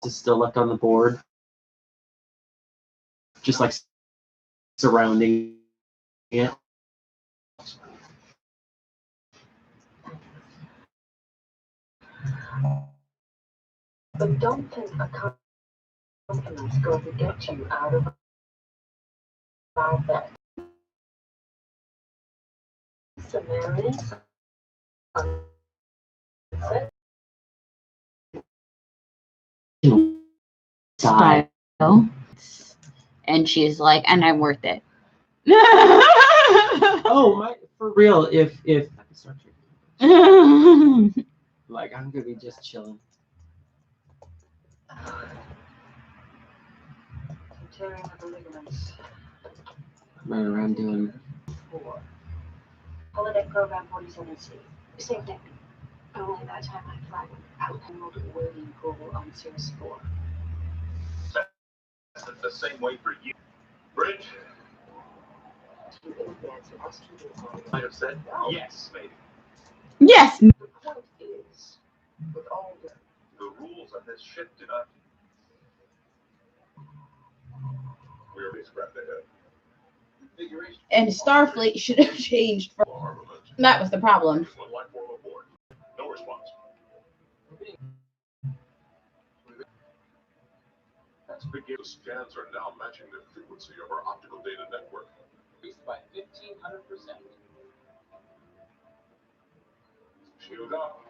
is still left on the board, just like surrounding it. But don't think a compliment's going to get you out of our bed. So there is sunset. Style. And she's like, and I'm worth it. Oh, for real, if like I'm gonna be just chilling. Tearing of the ligaments. Running around doing 4. Holodeck program 47C. Same thing. Only that time I flagged out and rolled a waiting pool on Cirrus 4. That's the same way for you. Bridge, To advance in SQD. might have said yes, maybe. Yes. The point is, with all the rules on this ship do not. We are scrapped ahead. Configuration. And Starfleet should have changed. That was the problem. One life form aboard. No response. The scans are now matching the frequency of our optical data network. Increased by 1,500%. Shield up.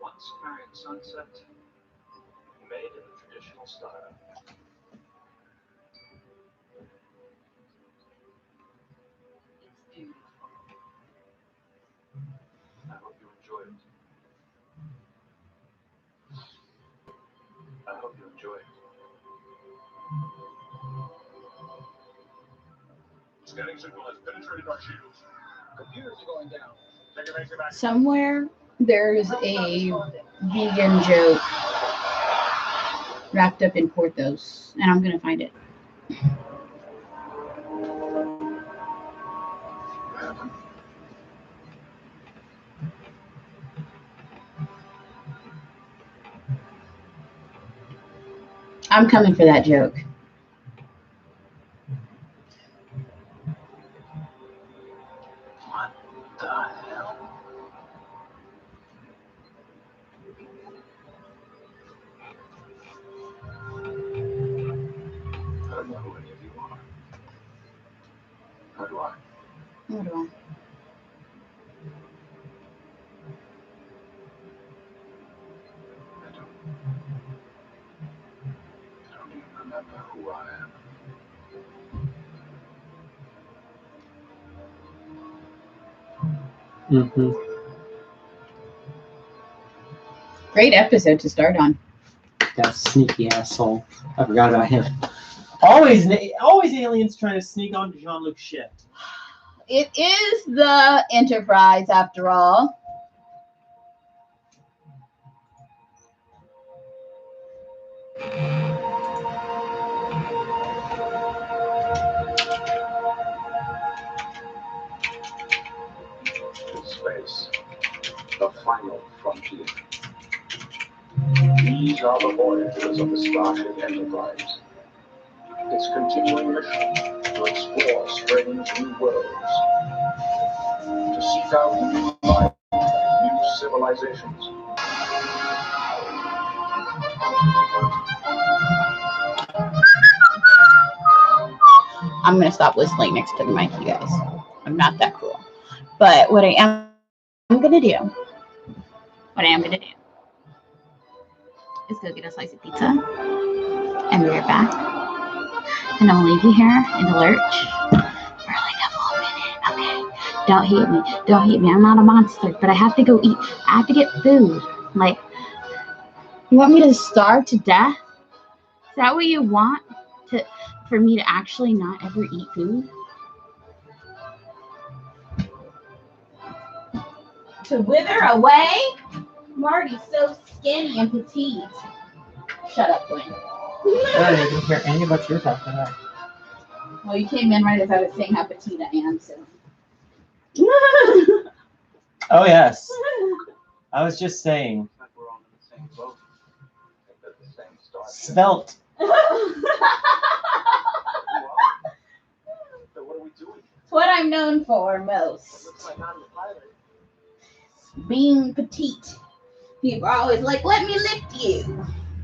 Once Sumerian sunset, made in the traditional style. it's beautiful. I hope you enjoy it. I hope you enjoy it. Scanning signal has penetrated our shields. Computers are going down. Take evasive action. Somewhere there's a vegan joke wrapped up in Porthos, and I'm gonna find it. I'm coming for that joke. What the hell? I don't know who any of you are. How do I? What do I? who I am. Mm-hmm. Great episode to start on. That sneaky asshole. I forgot about him. Always aliens trying to sneak onto Jean-Luc's ship. It is the Enterprise, after all. Space, the final frontier. These are the voyages of the Starship Enterprise. Its continuing mission to explore strange new worlds, to seek out new life, new civilizations. I'm going to stop whistling next to the mic, you guys. I'm not that cool. But what I am going to do is go get a slice of pizza and be right back. And I'll leave you here in the lurch for like a full minute. Okay. Don't hate me. I'm not a monster, but I have to go eat. I have to get food. Like, you want me to starve to death? Is that what you want? For me to actually not ever eat food? To wither away? I'm already so skinny and petite. Shut up, Glenn. I didn't hear any of what you were talking about. Well, you came in right as I was saying how petite I am, so. Oh, yes. I was just saying. It's like we're all in the same boat. At the same start. Svelte. So what are we doing? It's what I'm known for most. Looks like I'm the pilot. Being petite. People are always like, let me lift you.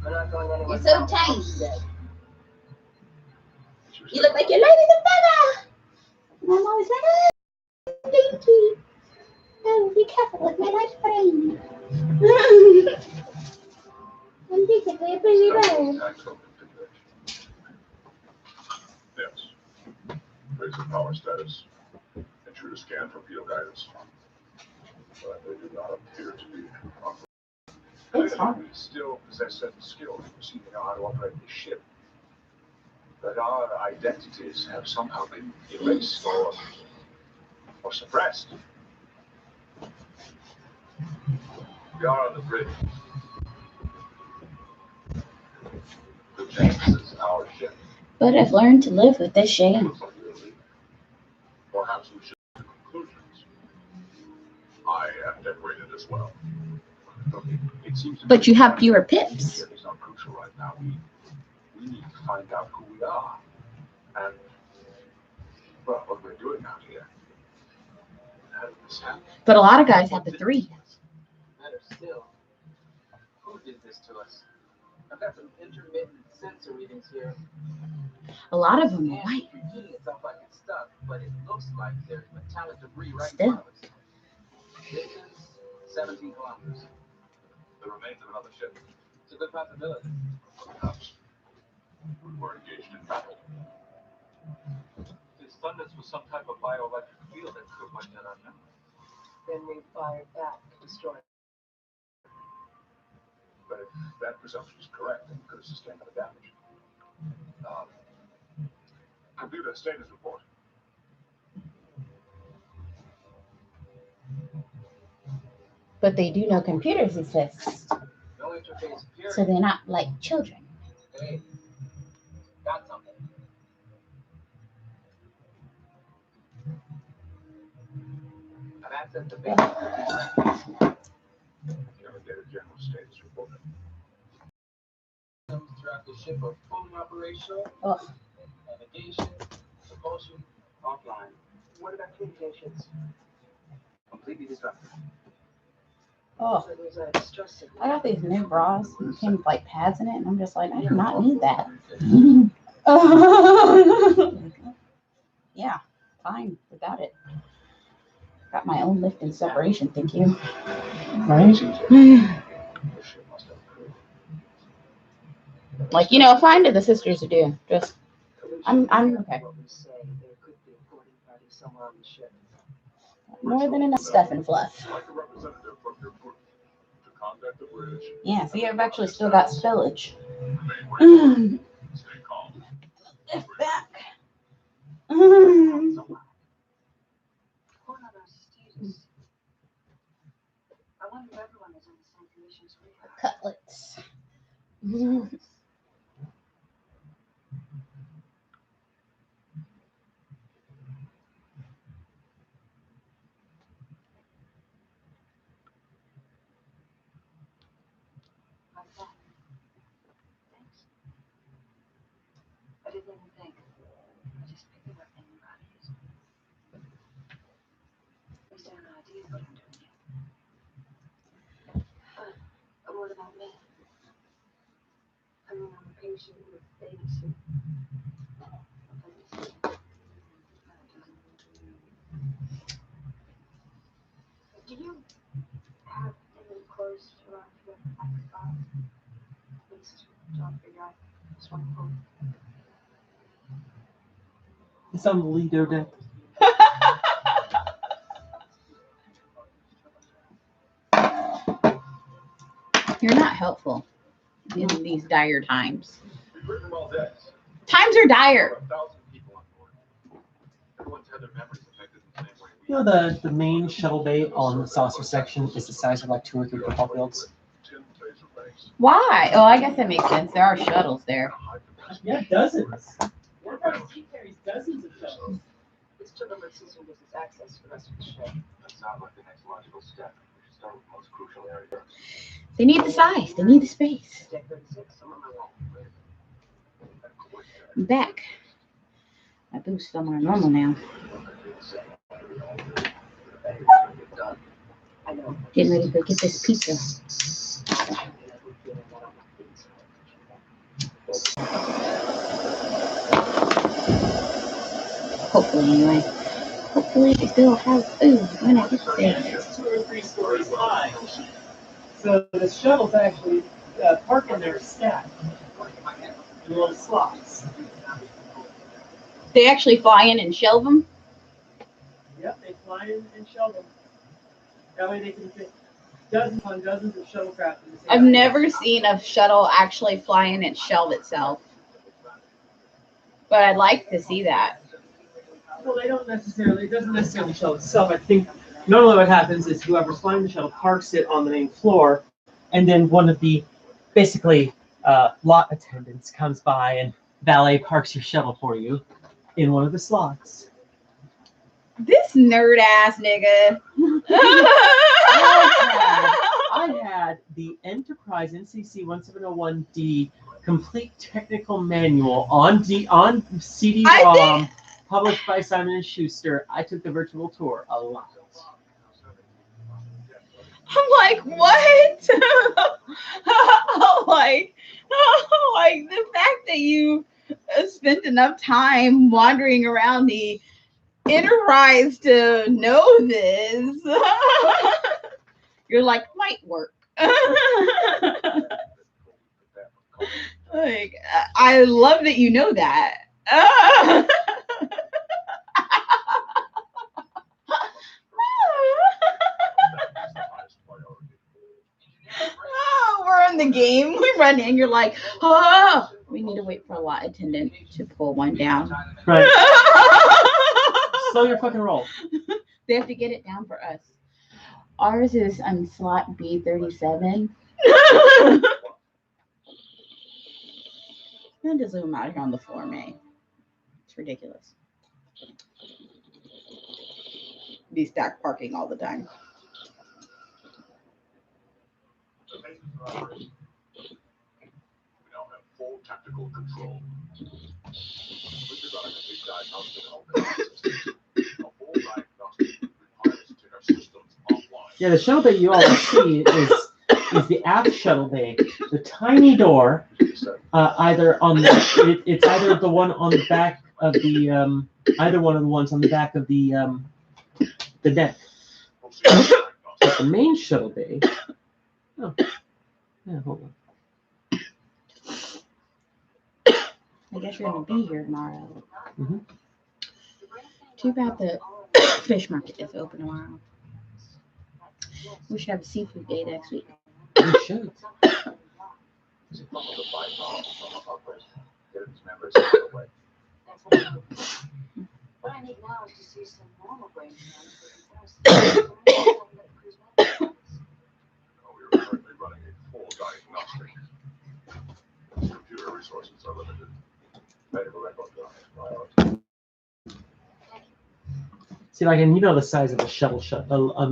We're not going anywhere. You're so tiny. You look like your lady's a feather. And I'm always like, oh, dainty. Oh, be careful with my nice brain. I'm basically a busy bird. Yes. Raise the power status. Intruder scan for field guidance. But they do not appear to be It's hard. we still possess certain skills. We seem to know how to operate the ship. But our identities have somehow been erased or suppressed. We are on the bridge. The chances our ship. But I've learned to live with this shame. Perhaps we should draw conclusions. I am decorated as well. It seems to me But you have fewer that pips. leadership is not crucial right now. We need to find out who we are and well, what we're doing out here. How did this happen? But a lot of guys have the 3. Better still, who did this to us? I've got some intermittent sensor readings here. A lot of them are And white. it's repeating itself like it's stuck, but it looks like there's metallic debris right Still. in front of us. Distance, 17 kilometers. The remains of another ship. It's a good possibility. Perhaps we were engaged in battle. This thunders was some type of bioelectric field that could have wiped out our memory. Then we fired back to destroy it. But if that presumption is correct, then we could have sustained other damage. Computer status report. But they do know computers exist. No interface period. So they're not like children. Hey, got something. I've accessed the basic Navigator general status report. systems throughout the ship are fully operational. Ugh. Navigation, propulsion, offline. What about communications? Completely disrupted. Oh, So there's a stress signal. I got these new bras and came with like pads in it, and I'm just like, I do not need that. Yeah, fine without it. Got my own lift and separation, thank you. Right? The ship must have crew. Like, find it the sisters to do. Just, I'm okay. What we say, there could be a boarding party somewhere on the ship. More than enough stuff and fluff. Like a representative from your group to contact the bridge. Yeah, see, I've actually still got spillage. Stay calm. Lift back. What about status? I wonder if everyone is in the same conditions we are. Cutlets. Like that. Thanks. I didn't even think. I just picked it up and you got it. At least I have an idea of what I'm doing here. But what about me? I mean, I'm a patient with babysit. Do you have any clothes around here? I could buy at least until I figure out this one home. It's on the leader deck. You're not helpful in these dire times. We've written them all dead. Times are dire. 1,000 people on board. Everyone's had their memories affected in the same way we The main shuttle bay on the saucer section is the size of like 2 or 3 football fields. 10 laser banks. Why? Oh, I guess that makes sense. There are shuttles there. Yeah, dozens. He carries dozens of shuttles. This tournament system gives us access to the rest of the ship. That sounds like the next logical step. We should start with the most crucial area first. They need the size. They need the space. Deck 36, I'm on my wall. I'm back. My boob's somewhere normal now. I know. Getting ready to go get this pizza. Hopefully, anyway. Hopefully, they still have food when I get there. It's 2 or 3 stories high. So the shuttles actually park in their stack in little slots. They actually fly in and shelve them. Yep, they fly in and shuttle them. That way they can fit dozens on dozens of shuttlecraft. In the same I've area. never seen a shuttle actually fly in and shelve itself. But I'd like to see that. Well, it doesn't necessarily shuttle itself. I think normally what happens is whoever's flying the shuttle parks it on the main floor, and then one of the basically lot attendants comes by and valet parks your shuttle for you in one of the slots. This nerd ass nigga. I had the Enterprise NCC 1701D complete technical manual on CD-ROM published by Simon & Schuster. I took the virtual tour a lot. I'm like, what? like the fact that you spent enough time wandering around the Enterprise to know this, you're like, might work. Like, I love that you know that. Oh, we're in the game. We run in. You're like, oh, we need to wait for a lot attendant to pull one down. Right. Slow your fucking roll. They have to get it down for us. Ours is on slot B37. And to zoom out here on the floor, May. It's ridiculous. Be stacked parking all the time. We now have full tactical control. We've designed a big diagnostic system. A full diagnostic requires to take our systems offline. Yeah, the shuttle bay you all see is the aft shuttle bay. The tiny door, either on the it's either the one on the back of the either one of the ones on the back of the deck. But the main shuttle bay. Oh, yeah, hold on. I guess you're gonna be here tomorrow. Mhm. Too bad the fish market is open tomorrow. We should have a seafood day next week. You should. Is it possible to bypass some operation? Gettin's members out of the way. That's what I hope. What I need now is to see some normal brain scans for comparison. Oh, we are currently running a full diagnostic. Computer resources are limited. Medical record priority. See, like, and you know the size of a shuttle,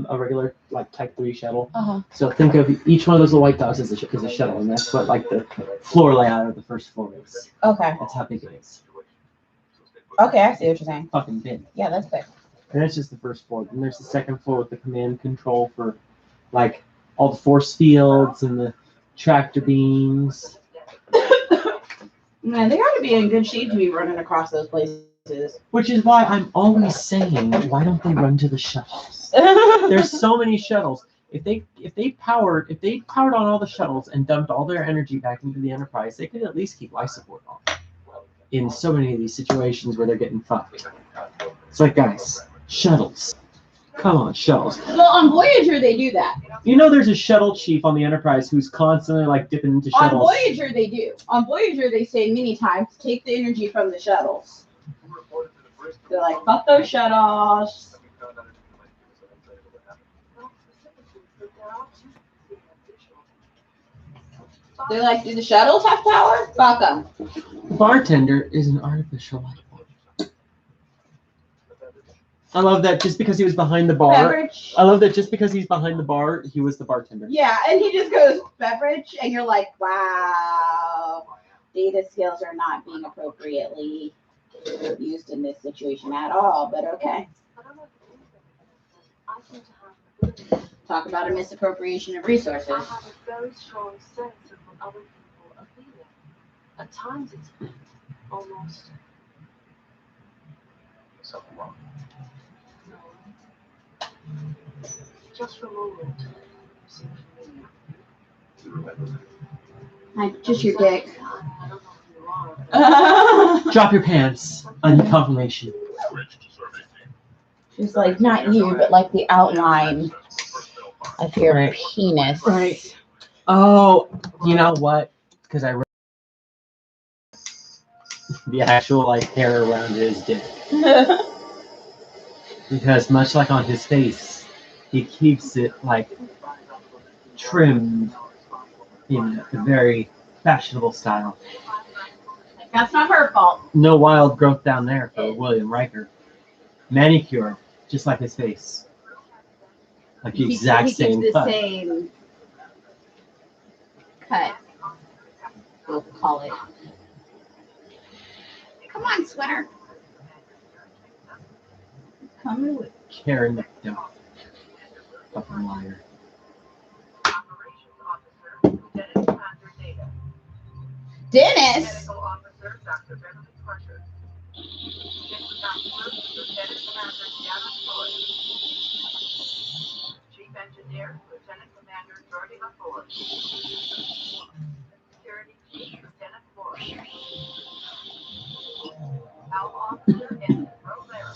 a regular like Type 3 shuttle. Uh-huh. So think of each one of those little white dots as a shuttle, and that's what like the floor layout of the first floor is. Okay. That's how big it is. Okay, I see what you're saying. Fucking big. Yeah, that's big. And that's just the first floor. Then there's the second floor with the command control for like all the force fields and the tractor beams. Man, they ought to be in good shape to be running across those places. Which is why I'm always saying, why don't they run to the shuttles? There's so many shuttles. If they powered on all the shuttles and dumped all their energy back into the Enterprise, they could at least keep life support on. In so many of these situations where they're getting fucked. It's like, guys, shuttles. Come on, shuttles. Well, on Voyager they do that. You know there's a shuttle chief on the Enterprise who's constantly like dipping into On shuttles. Voyager they do. On Voyager they say many times, take the energy from the shuttles. They're like, fuck those shuttles. They're like, do the shuttles have power? Fuck them. Bartender is an artificial life form. I love that just because he was behind the bar. Beverage. I love that just because he's behind the bar, he was the bartender. Yeah, and he just goes, beverage, and you're like, wow. Data skills are not being appropriately used in this situation at all, but okay. Talk about a misappropriation of resources. I have a very strong sense of what other people are feeling. At times it's almost Something wrong. no. Just for a moment, you seem familiar. You remember me? Like, just your dick. I don't know who you are. Drop your pants on confirmation. Switch to serve 18. She's like, not you, but like the outline of your Right. penis. Right. Oh, you know what? Because I read the actual like hair around his dick. Because much like on his face, he keeps it like trimmed in a very fashionable style. That's not her fault. No wild growth down there for William Riker. Manicured, just like his face. Like the exact he same keeps the cut. same cut. We'll call it. Come on, sweater. Come with. Karen McDuff. Fucking liar. Operations Officer, Lieutenant Commander Data. Dennis. Medical Officer, Dr. Beverly Crusher. Chief Counselor, Lieutenant Commander Deanna Floyd. Chief Engineer, Lieutenant Commander Jordy LaFord. Security Chief, Lieutenant Ford. Health Officer, Ensign Rovera.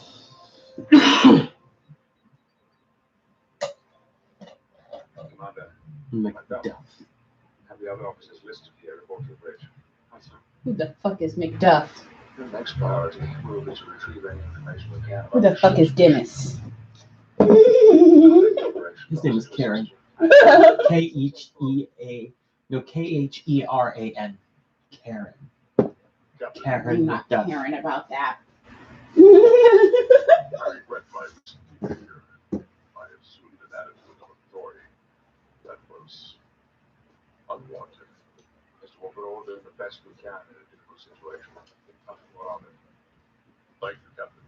Commander, McDuff. have the other officers listed here report to the bridge. Who the fuck is McDuff? Your next priority will be to retrieve any information we can. Who the fuck is Dennis? His name is Karen. K-H-E-A. No, K-H-E-R-A-N. Karen. Captain, Karen I'm not McDuff. caring about that. I regret my recent behavior. I assumed an attitude of authority that was unwanted. Mr. Wolford, we're all doing the best we can in a difficult situation. Nothing more of it. Thank you, Captain.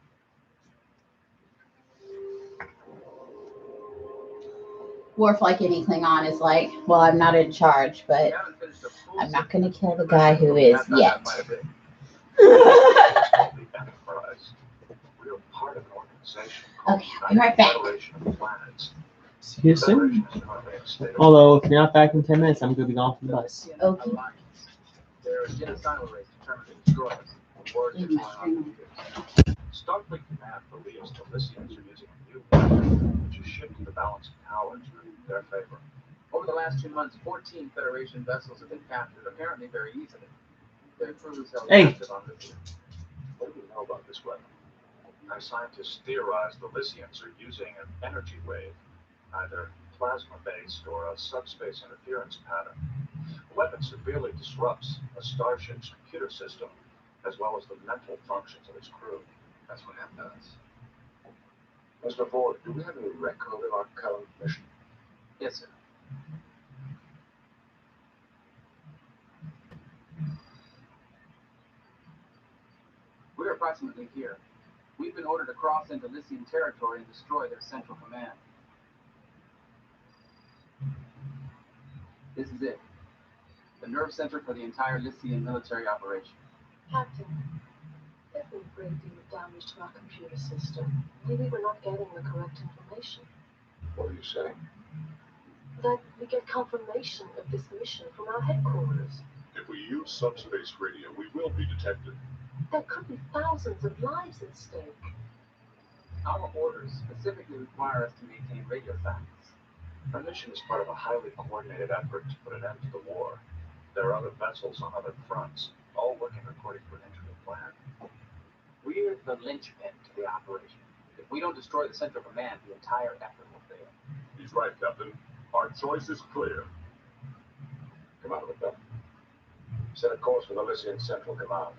Worf, like any Klingon, is like, well, I'm not in charge, but I'm not going to kill the guy who is yet. Enterprise. We're part of an organization. Okay, I'll be right back. Federation of Planets. See you soon. Federation is currently in a state of- Although, if you're not back in 10 minutes, I'm going to be gone from the bus. Okay. There are genocidal races determined to destroy us. Words are Leave my going on screen computers. Starfleet Command believes the Lysians are using a new weapon, which has shifted the balance of power to their favor. Over the last 2 months, 14 Federation vessels have been captured, apparently very easily. Their crews held captive on Lithium. What do we know about this weapon? Our scientists theorize the Lysians are using an energy wave, either plasma-based or a subspace interference pattern. The weapon severely disrupts a starship's computer system, as well as the mental functions of its crew. That's what it does. Mr. Borg, do we have any record of our current mission? Yes, sir. We're approximately here. We've been ordered to cross into Lysian territory and destroy their central command. This is it. The nerve center for the entire Lysian military operation. Captain, there's been a great deal of damage to our computer system. Maybe we're not getting the correct information. What are you saying? That we get confirmation of this mission from our headquarters. If we use subspace radio, we will be detected. There could be thousands of lives at stake. Our orders specifically require us to maintain radio silence. Our mission is part of a highly coordinated effort to put an end to the war. There are other vessels on other fronts, all working according to an intricate plan. We're the linchpin to the operation. If we don't destroy the central command, the entire effort will fail. He's right, Captain. Our choice is clear. Come on, Macbeth. Set a course for the Lysian Central Command.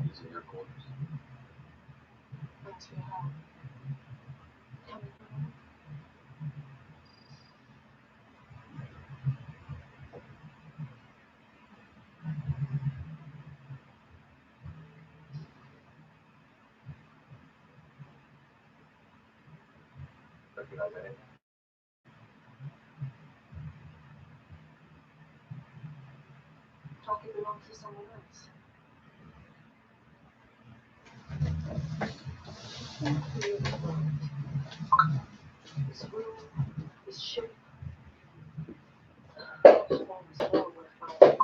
These are your quarters. Thanks for your help. Come with me. Recognize anything? Thought it belonged to someone else. This room, this ship. This one was all worth fighting.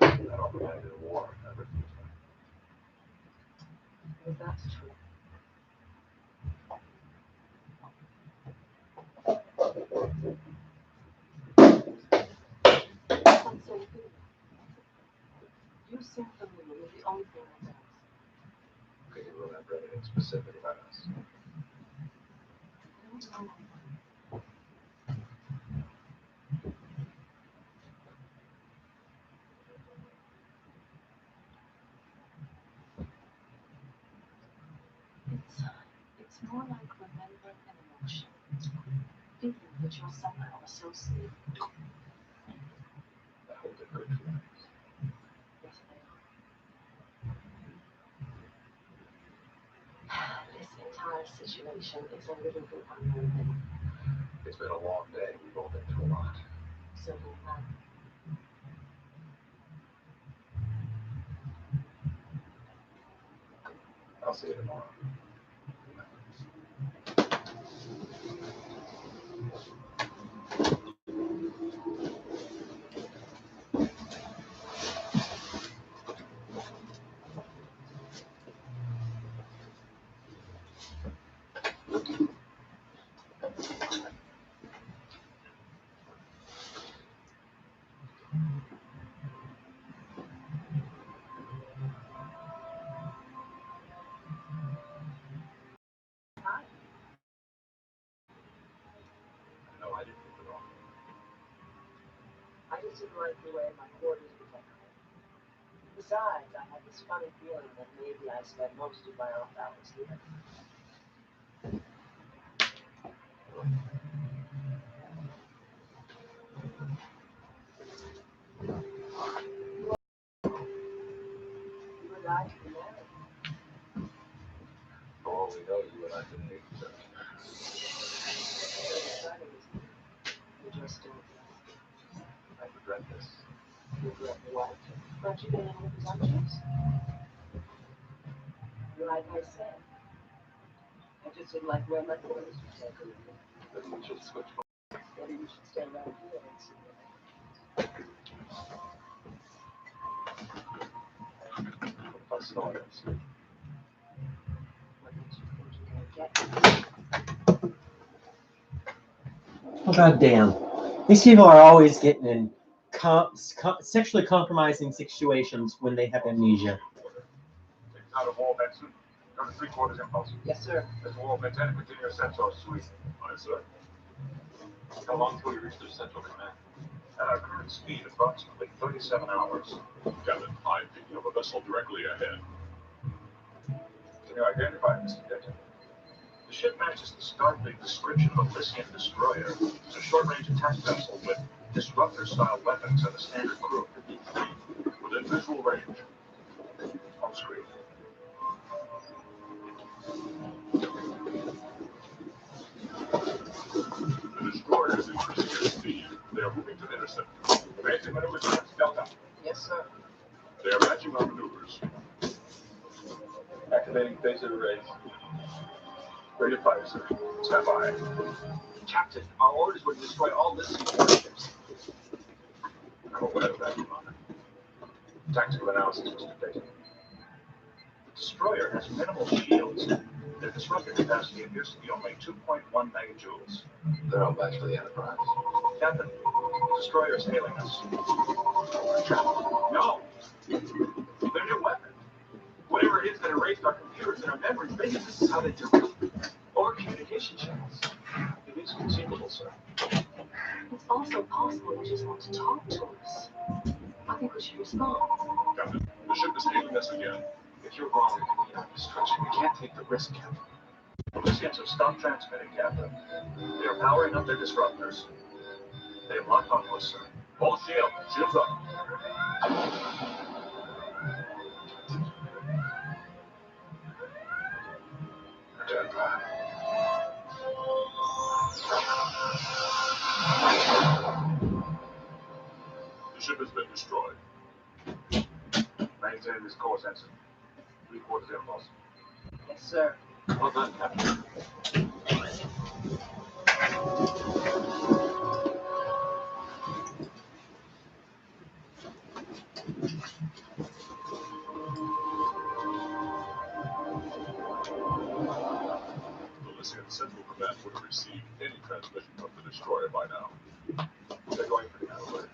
I don't think I did a war. I refuse that. If that's true. That's so good. You seem familiar with the only thing I know. Okay, you remember anything specific about us? It's more like remembering an emotion. Feeling that you're somehow associated. I hope they're good feelings. Yes, they are. This entire situation is a little bit unnerving. It's been a long day. We've all been through a lot. So do I. I'll see you tomorrow. No, I didn't do it wrong. I just didn't like the way my quarters were decorated. Besides, I had this funny feeling that maybe I spent most of my off hours here. You and I to be married. For all we know, you and I can hate each other. So exciting, isn't it? But you're still with us. I regret this. Regret me. What? Aren't you getting any presumptions? Like I said, I just didn't like where my quarters were taken. Maybe we should switch. Maybe we should stay around here and see What if I saw this? what makes you think you're gonna get. Oh, God damn. These people are always getting in sexually compromising situations when they have amnesia. Out of war, Benson. Go to 3/4 impulse. Yes, sir. This war, Lieutenant, continue your sensor suite. Aye, sir. How long till you reach the central command? At our current speed, approximately 37 hours. Captain, I'm picking up a vessel directly ahead. Can you identify it, Mr. Gettin? The ship matches the Starfleet description of a Lysian destroyer. It's a short-range attack vessel with disruptor-style weapons and a standard crew. Within visual range. On screen. The destroyer is increasing its speed. They are moving to intercept. Basic maneuver chance, Delta. Yes, sir. They are matching our maneuvers. Activating phaser arrays. Ready to fire, sir. Stand by. Captain, our orders were to destroy all Lysian warships. I'm aware of that, Commander. Tactical analysis, Mr. Gettin. The destroyer has minimal shields. Their disruptor capacity appears to be only 2.1 megajoules. They're all back for the Enterprise. Captain, the destroyer is hailing us. No! Their new weapon. Whatever it is that erased our computers and our memories, maybe this is how they do it. Or communication channels. It is conceivable, sir. It's also possible you just want to talk to us. I think we should respond. Captain, the ship is hailing us again. If you're wrong, it can mean our destruction. We can't take the risk, Captain. The Lysians have stopped transmitting, Captain. They are powering up their disruptors. They have locked onto us, sir. Full shield. Shields up. Stand by. The ship has been destroyed. Maintain this course, Ensign. 3/4 impulse. Yes, sir. Well done, Captain. The Lysian Central Command would have received any transmission from the destroyer by now. They're going for the maneuver.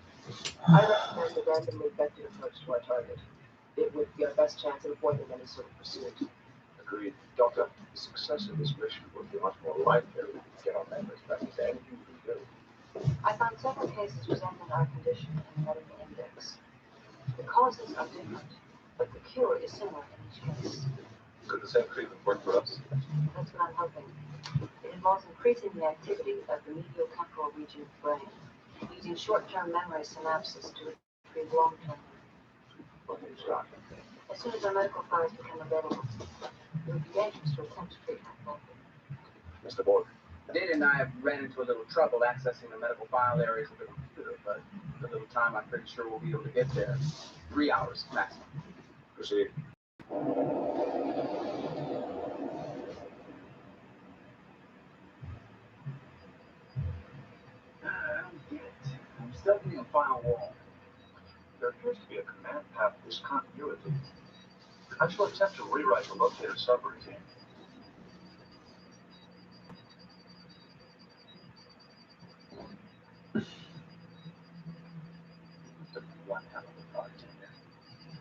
I recommend a randomly vectored approach to our target. It would be our best chance of avoiding any sort of pursuit. Agreed. Doctor, the success of this mission would be much more likely if we could get our memories back. Is there anything we can do? I found several cases resembling our condition in the medical index. The causes are different, but the cure is similar in each case. Could the same treatment work for us? That's what I'm hoping. It involves increasing the activity of the medial temporal region of the brain, using short-term memory synapses to retrieve long-term. When you start. As soon as our medical files become available, it would be dangerous to attempt to treat my family. Mr. Borg. Data and I ran into a little trouble accessing the medical file areas of the computer, but the little time I'm pretty sure we'll be able to get there. 3 hours maximum. Proceed. I don't get it. I'm studying a file wall. There appears to be a command path discontinuity. I shall attempt to rewrite the locator subroutine. One hell of a bartender.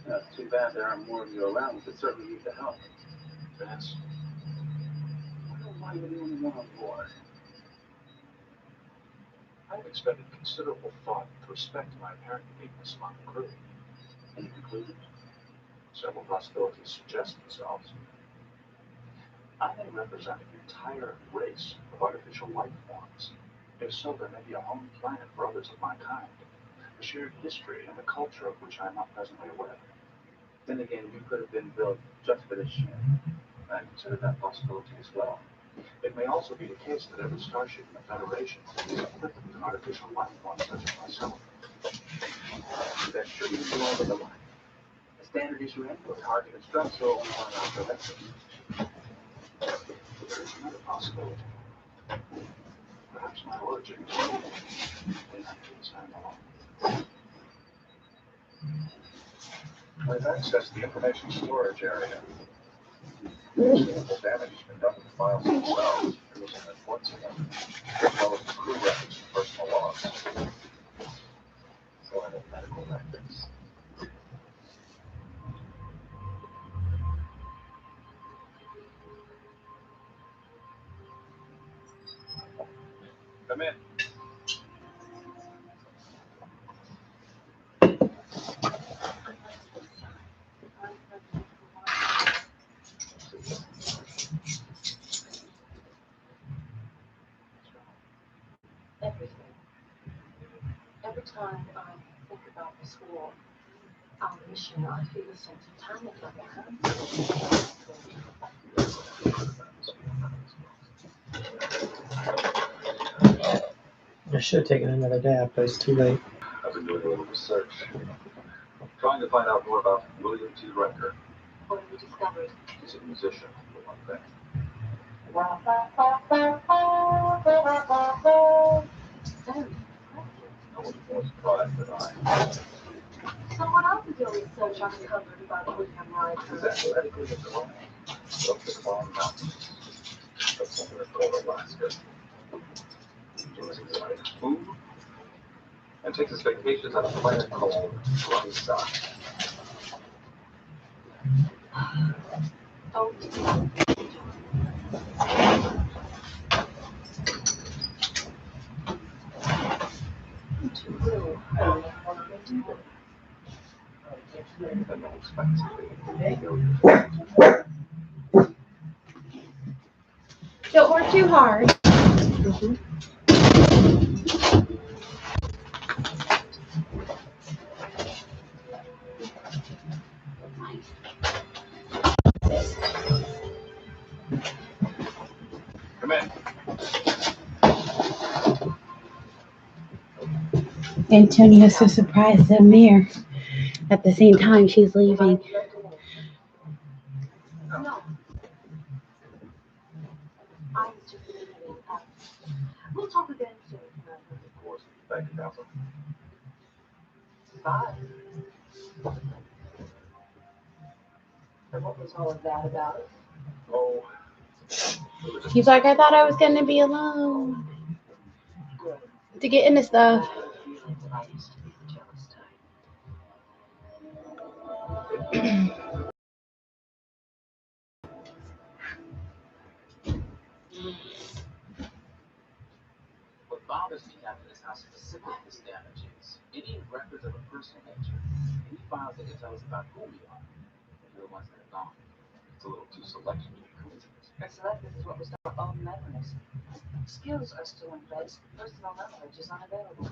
It's too bad there aren't more of you around. We could certainly use the help. Vince, I wonder why you're the only one on board. I've expended considerable thought with respect to my apparent weakness among the crew. Any conclusions? Several possibilities suggest themselves. I may represent an entire race of artificial life forms. If so, there may be a home planet for others of my kind, a shared history and a culture of which I am not presently aware. Then again, you could have been built just for this ship. I consider that possibility as well. It may also be the case that every starship in the Federation is equipped with an artificial life form such as myself. That should be all over the line. A standard issue handbook is hard to construct, so we want to select it. There is another possibility. Perhaps my origin is I've accessed the information storage area. Considerable damage has been done to the files themselves. There was an reports of them, as well as the crew records and personal logs. So I have medical records. Come in. Everything. Every time I think about this war, our mission, I feel a sense of panic like a I should have taken another nap, but it's too late. I've been doing a little research, trying to find out more about William T. Riker. What have you discovered? He's a musician, for one thing. Very No one's more surprised than I. So what else is your research uncovered about William Riker? He's athletically inclined. Loves the Long Mountains. That's somewhere called Alaska. Enjoys exotic food. And takes his vacations on a planet called Rumsat. Oh, to will. And unexpectedly, Don't work too hard. Come in. Antonio's so surprised at Amir. At the same time, she's leaving. No. I was just thinking, we'll talk again soon. Of course. Thank you, Counsel. Bye. And what was all of that about? Oh. He's like, I thought I was going to be alone to get into stuff. I used to be the jealous type. What bothers me, Captain, is how specific this damage is. Any records of a personal nature, any files that can tell us about who we are, and the ones that are gone. It's a little too selective to be coincidence. Selective is what was our own memories. Skills are still in place, personal knowledge is unavailable.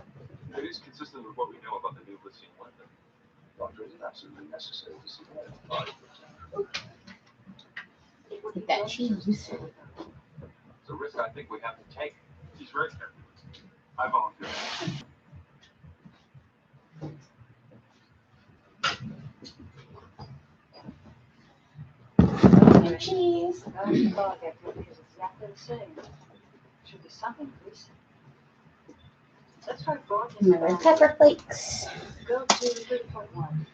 It is consistent with what we know about the new lithium weapon. Doctor, is it absolutely necessary to see that body? With that cheese. It's a risk I think we have to take. He's very careful. I volunteer. Cheese. The Borg activity is exactly the same. Should be something recent. Let's try Borg. Remember pepper flakes. Go to 3.1.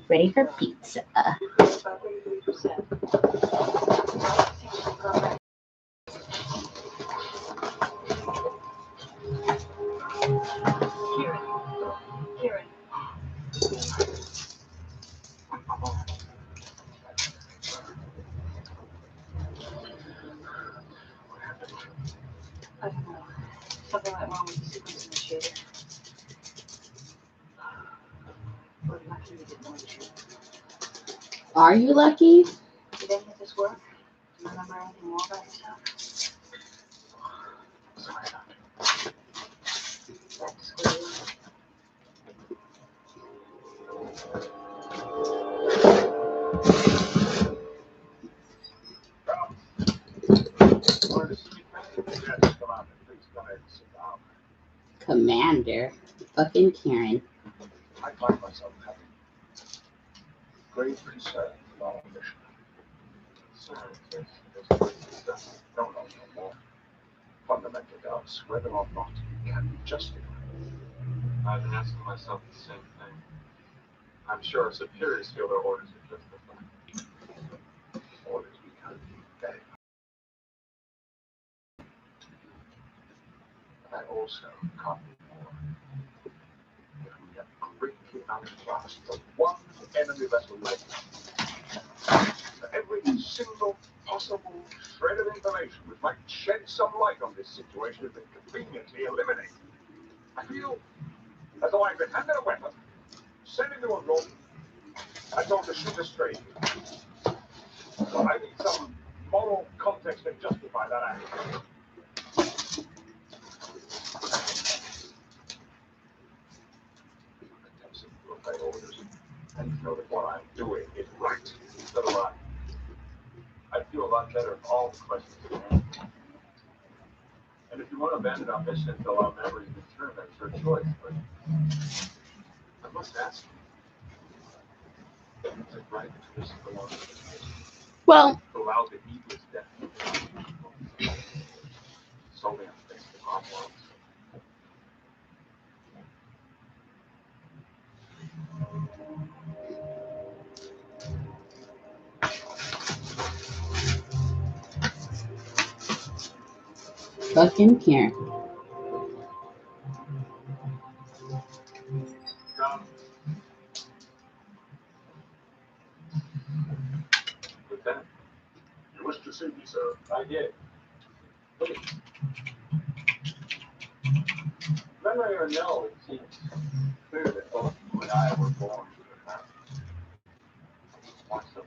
Ready for pizza. About 33%. Kieran. I don't know. Something went wrong with the sequence initiator. We're lucky we didn't know each other. Are you lucky? Did any of this work? Do you remember anything more about yourself? Sorry, Doctor. Back to square one. Wanted to see you, Captain? Yes, come on. Please come in and sit down. Commander. Fucking Karen. I find myself having grave concern about our mission. Concern is no more. Fundamental doubts whether or not it can be justified. I've been asking myself the same thing. I'm sure our superiors feel their orders are justified. Orders we can't obey. I also can't be more. If we have greatly outclassed the one enemy vessel left, every single possible shred of information which might shed some light on this situation has been conveniently eliminated. I feel as though I've been handed a weapon, sent into a room, and told to shoot a stranger. I need some moral context to justify that action. Attempts to obey orders and know that what I'm doing is right. So do I. I'd feel a lot better if all the questions were answered. And if you want to abandon our mission until our memories return, that's your choice. But I must ask you, is it right to risk the loss of the mission? Well, To allow the needless death of solely on the basis of our morals? fucking care. Come. Lieutenant, You wish to see me, sir? I did. Please. Memory or no, it seems clear that both you and I were born to the fact. Once of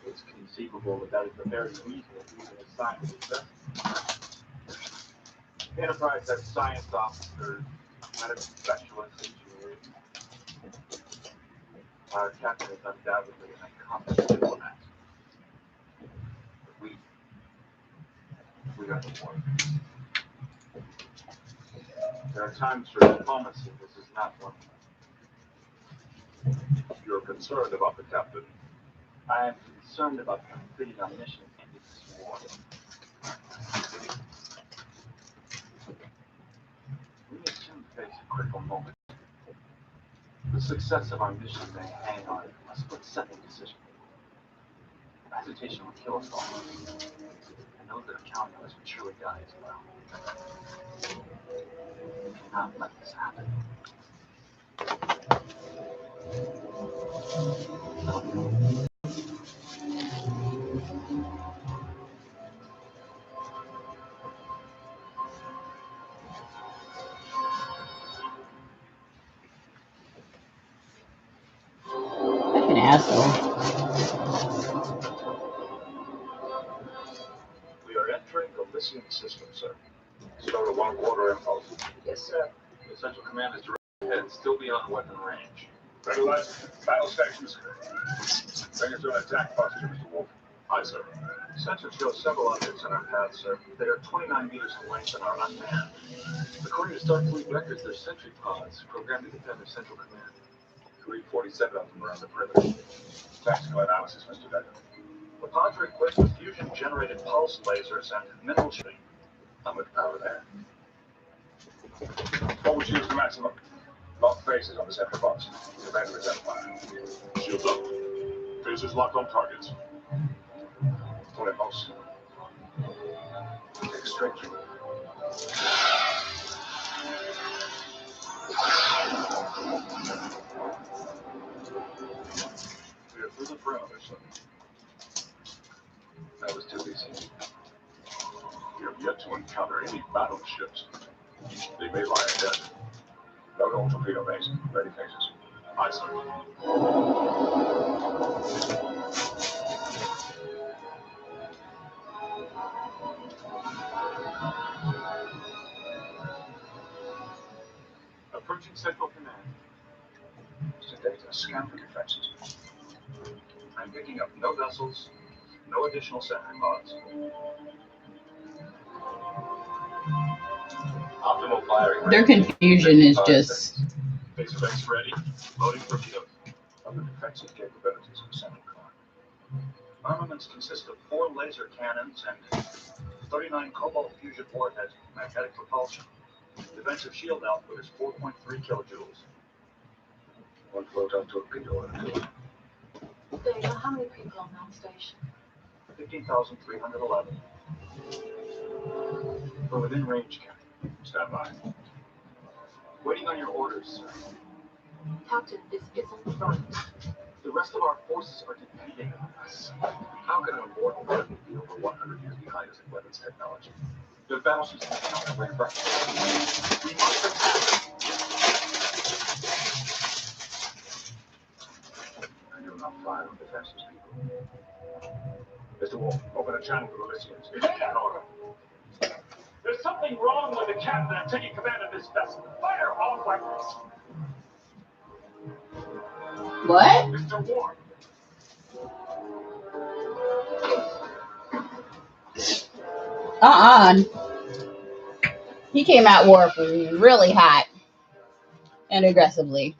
it's conceivable that that is the very reason that we have assigned success. The Enterprise has science officers, medical specialists, engineers. Our captain is undoubtedly an accomplished diplomat. But we are the one. There are times for diplomacy. This is not one. You're concerned about the captain. I am concerned about completing our mission in this war. We may soon face a critical moment. The success of our mission may hang on a split-second decision. Hesitation will kill us all. And those that are counting on us will surely die as well. We cannot let this happen. Fucking asshole. We are entering the listening system, sir. Start a 1/4 impulse. Yes, sir. The Central Command is directly ahead, still beyond weapon range. Regularize battle stations. Bring us to an attack posture, Mr. Wolf. Aye, sir. Sensors show several objects on our path, sir. They are 29 meters in length and are unmanned. According to Starfleet records, they're sentry pods programmed to defend the Central Command. 347 of them around the perimeter. Tactical analysis, Mr. Gettin. The pods are equipped with fusion-generated pulse lasers and mineral shooting. How much power there? What would you use the maximum? Lock faces on the central box. Prevent reserve fire. Shields up. Faces locked on targets. Full impulse. Take straight through. We are through the perimeter, sir. That was too easy. We have yet to encounter any battleships. They may lie ahead. Load on torpedo base. Ready faces. Aye, sir. Approaching Central Command. Mr. Data, scan for defenses. I'm picking up no vessels, no additional sentry pods. Operator Optimal firing Their range. confusion is just. Base effects ready. Loading for field. Other defensive capabilities of Semicon. Armaments consist of 4 laser cannons and 39 cobalt fusion warheads with magnetic propulsion. Defensive shield output is 4.3 kilojoules. 1 photon torpedo and a kill. Dave, how many people on that station? 15,311. We're within range, Captain. Stand by. Waiting on your orders, sir. Captain, this isn't right. The rest of our forces are depending on us. How can an immortal weapon be over 100 years behind us in weapons technology? Their battleships can be on their way back. We must attack. I do not fire on defenseless people. Mr. Wolf, open a channel for the Lycians. Immediate order. There's something wrong with the captain and taking command of this vessel. Fire all weapons. What? Mr. Ward. He came at Worf really hot and aggressively.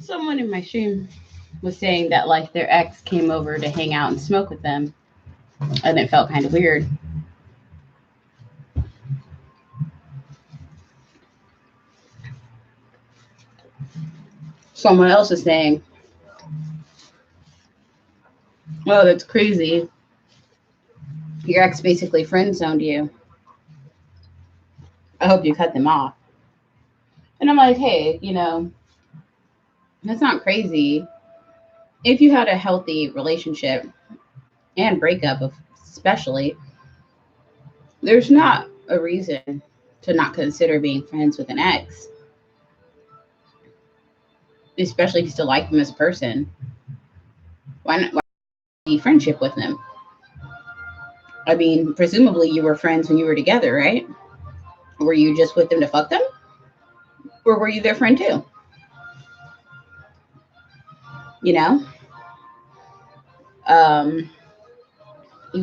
Someone in my stream was saying that like their ex came over to hang out and smoke with them, and it felt kind of weird. Someone else is saying, "Oh, that's crazy. Your ex basically friend zoned you. I hope you cut them off." And I'm like, hey, that's not crazy. If you had a healthy relationship and breakup, especially, there's not a reason to not consider being friends with an ex, especially if you still like them as a person. Why not be friendship with them? I mean, presumably you were friends when you were together, right? Were you just with them to fuck them? Or were you their friend too? You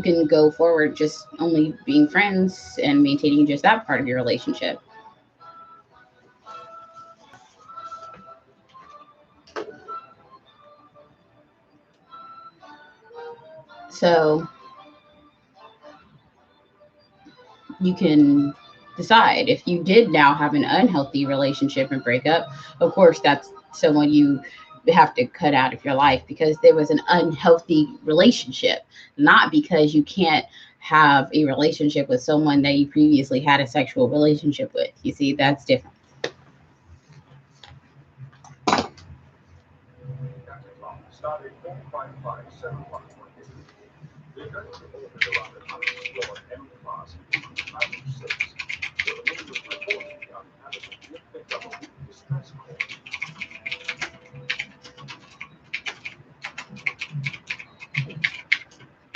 can go forward just only being friends and maintaining just that part of your relationship. So you can decide. If you did now have an unhealthy relationship and break up, of course, that's someone you have to cut out of your life because there was an unhealthy relationship, not because you can't have a relationship with someone that you previously had a sexual relationship with. You see, that's different. Starting 4557118. They're going to orbit around an unexplored M-class in 2006, where the moon was reportedly uninhabitable. It picked up a weak distress call.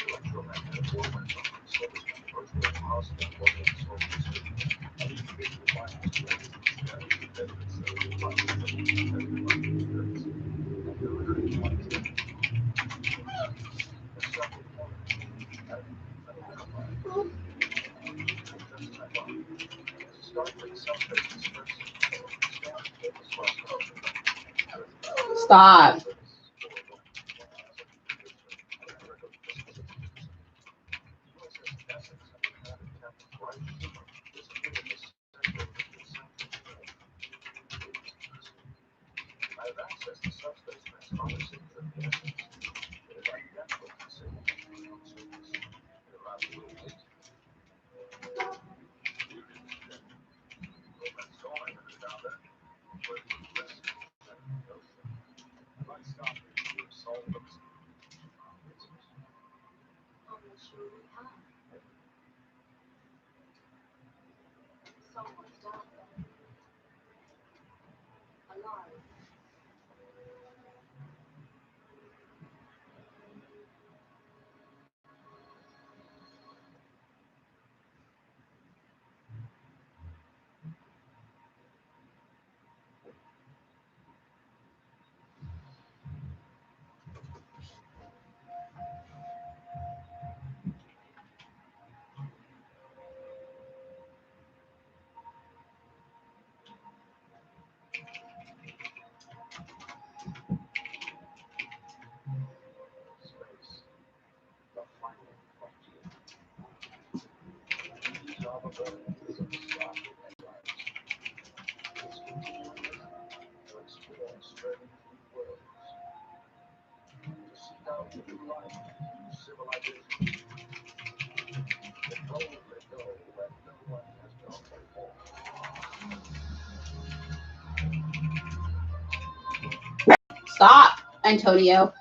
Electromagnetic wavelengths on the surface can approach 1 miles from what is solar system. And individual minds created these areas embedded itself in light experience. And the recruiting minds there. A separate point. And Stop. I have access to subspace transformers of the essence. It is identical to the signal on the surface. It allows you to wait. That's all I ever found there. But it was less than the ocean. I might stop here to solve them. I'm not sure we have. Someone's down there. Alive. Space. The final frontier. These are the bones of starship empires. It's continuing to explore strange new worlds. To seek out new life, new civilizations. To boldly go where no one has gone before. Stop, Antonio.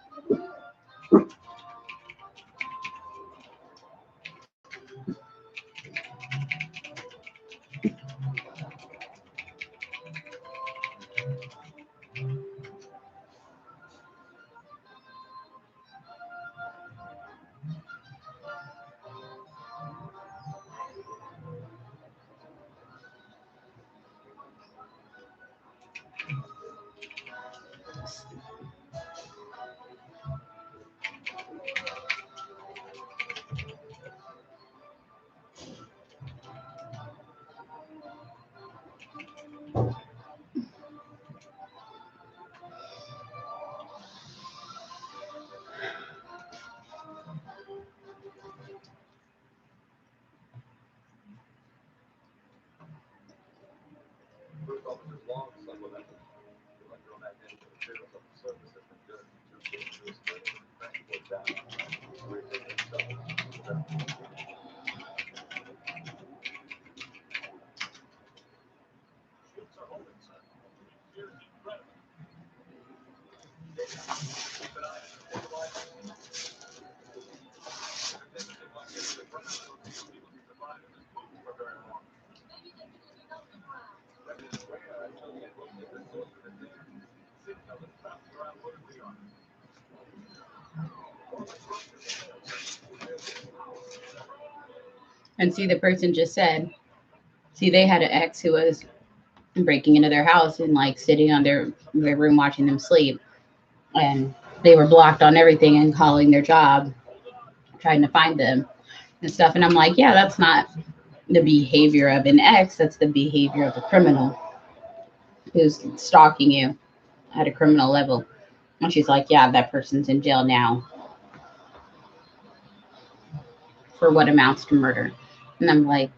Rudolph's long supplemental. The electromagnetic materials on the surface have been dirty, too dangerous for anyone to transport down. We're taking some. Ships are holding, sir. Here's incredible. Keep an eye on the stabilizers. If there's anything like this in the ground, those people keep the fire in this booth for very long. Maybe they can dig up the ground. That is where I told you most of the sources are there. Sitting on the traps around where we are. And see, the person just said, see, they had an ex who was breaking into their house and like sitting on their room watching them sleep. And they were blocked on everything and calling their job, trying to find them and stuff. And I'm like, yeah, that's not the behavior of an ex. That's the behavior of a criminal who's stalking you at a criminal level. And she's like, yeah, that person's in jail now for what amounts to murder. And I'm like,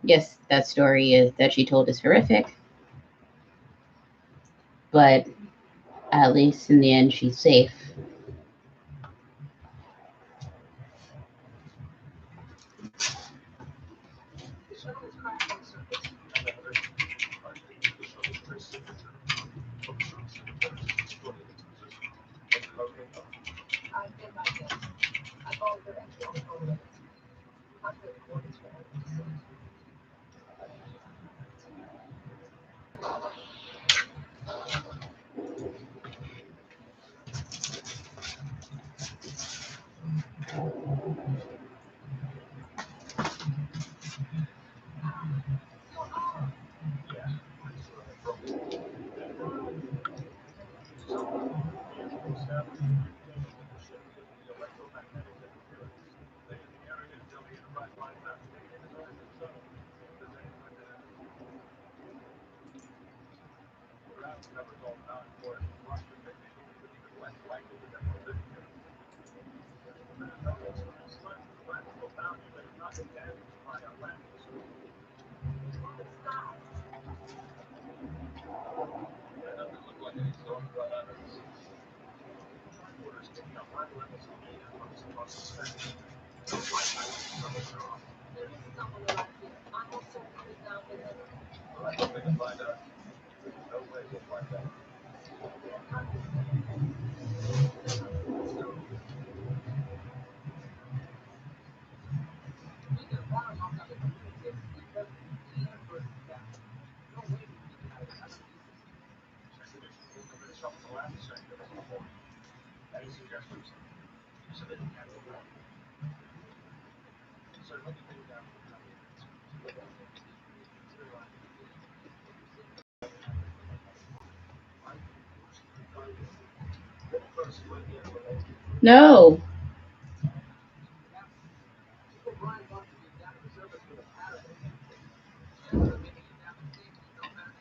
Yes, that story is that she told is horrific, but at least in the end, she's safe. The shuttle is crashed on the surface. The shuttle's trace signature from the shuttle signature is destroyed in its position. Can you locate them? I did my best. I followed their entry on the coordinates. Calculated coordinates for every descent. Yeah. I still have trouble. So, you established communication with the ship given the electromagnetic interference. They in the area until the Enterprise finds out. They can design the shuttle. Does anyone have ground covers all non-core roster technicians, but even less likely to get position. Slight practical value that has not been damaged by a landing school. That doesn't look like any storm brought out of the sea. Tripoders picking up high levels of data from across the spectrum. No flight patterns coming off. There is someone alive here. I'm also coming down with them. All right, what we can find out. No way we'll find out. They're coming. So, we can run on the communications because the Emperor is down. No way we can get out of the Expedition will come in some of the last sector of the morning. Any suggestions? So they can cancel that. Sir, let me bring down the No. People Brian wants to get down to the surface with a parrot. Making it down the stage with no parrot.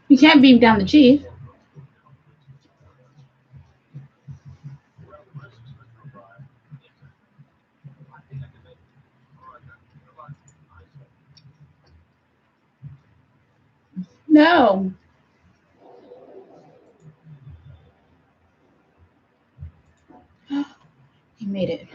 You can't beam down the chief. No. He made it.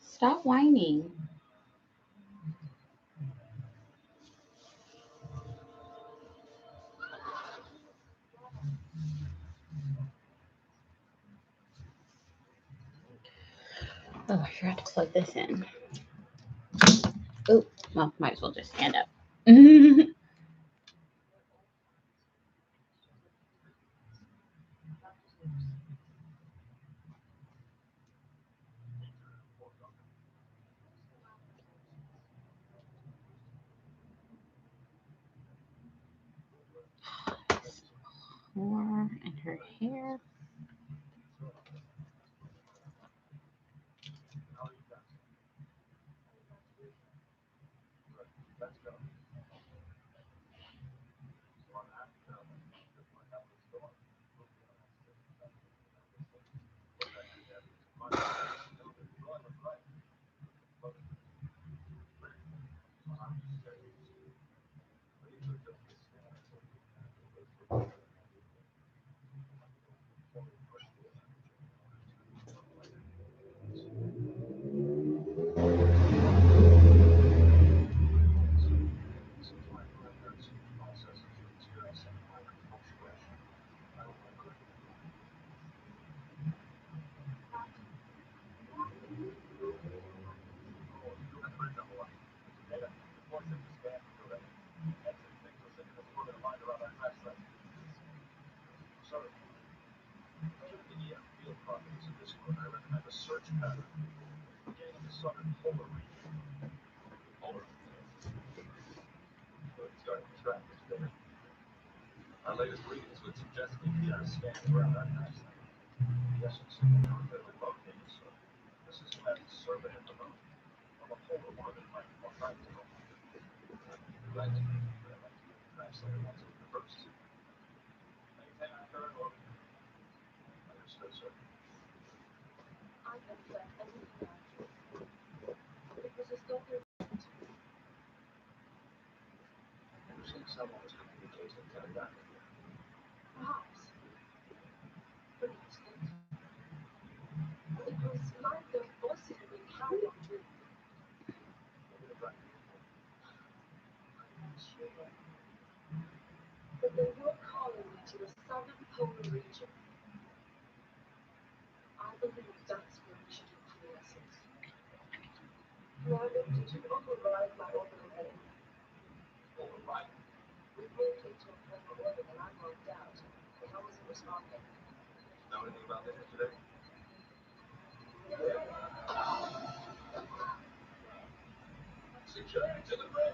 Stop whining. Oh, I forgot to plug this in. Oh, well, might as well just stand up. More in her hair. field properties of this one, I recommend a search pattern. Beginning in the southern polar region. Polar. Good, starting to track this today. Our latest readings would suggest that we are scanning around that nice thing. Yes, it's a bit of a volcano, so this is a survey of the moon. Of a polar one that might be more practical. Right. Translator wants it first. Maintain our current orbit. Understood, sir. I have read everything I could. It was as though there You think someone was communicating telepathically? perhaps. Perhaps not. It was like their voices had been carried on to Maybe the right people. I'm not sure. But they were calling me to the southern polar region. I believe that's where we should look for the essence. Commander, did you override my orbital heading? Override. We moved into a plane orbit and I logged out. The helm isn't responding. Know anything about that today? Secure to the bridge.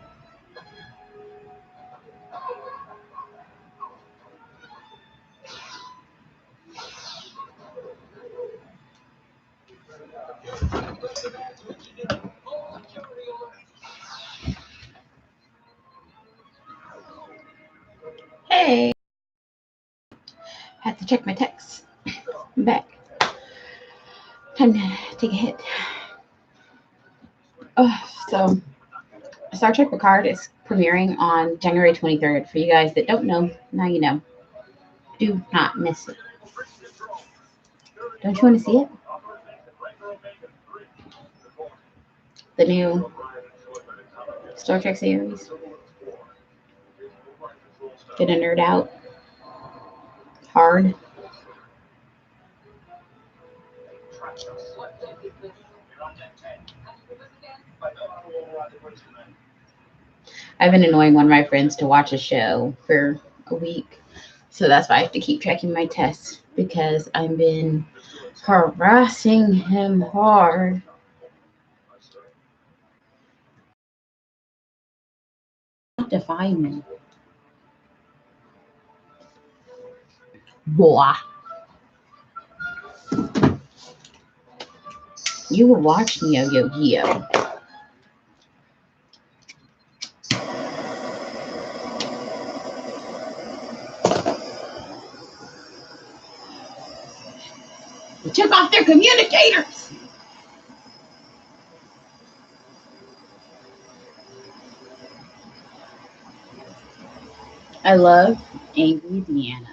Hey, had to check my texts. I'm back. Time to take a hit. So Star Trek Picard is premiering on January 23rd. For you guys that don't know, now you know. Do not miss it. Don't you want to see it? The new Star Trek series. Gonna nerd out hard. I've been annoying one of my friends to watch a show for a week. So that's why I have to keep tracking my tests because I've been harassing him hard. Defy me. Boah. You will watch Neo Yo. They took off their communicators. I love Angry Deanna.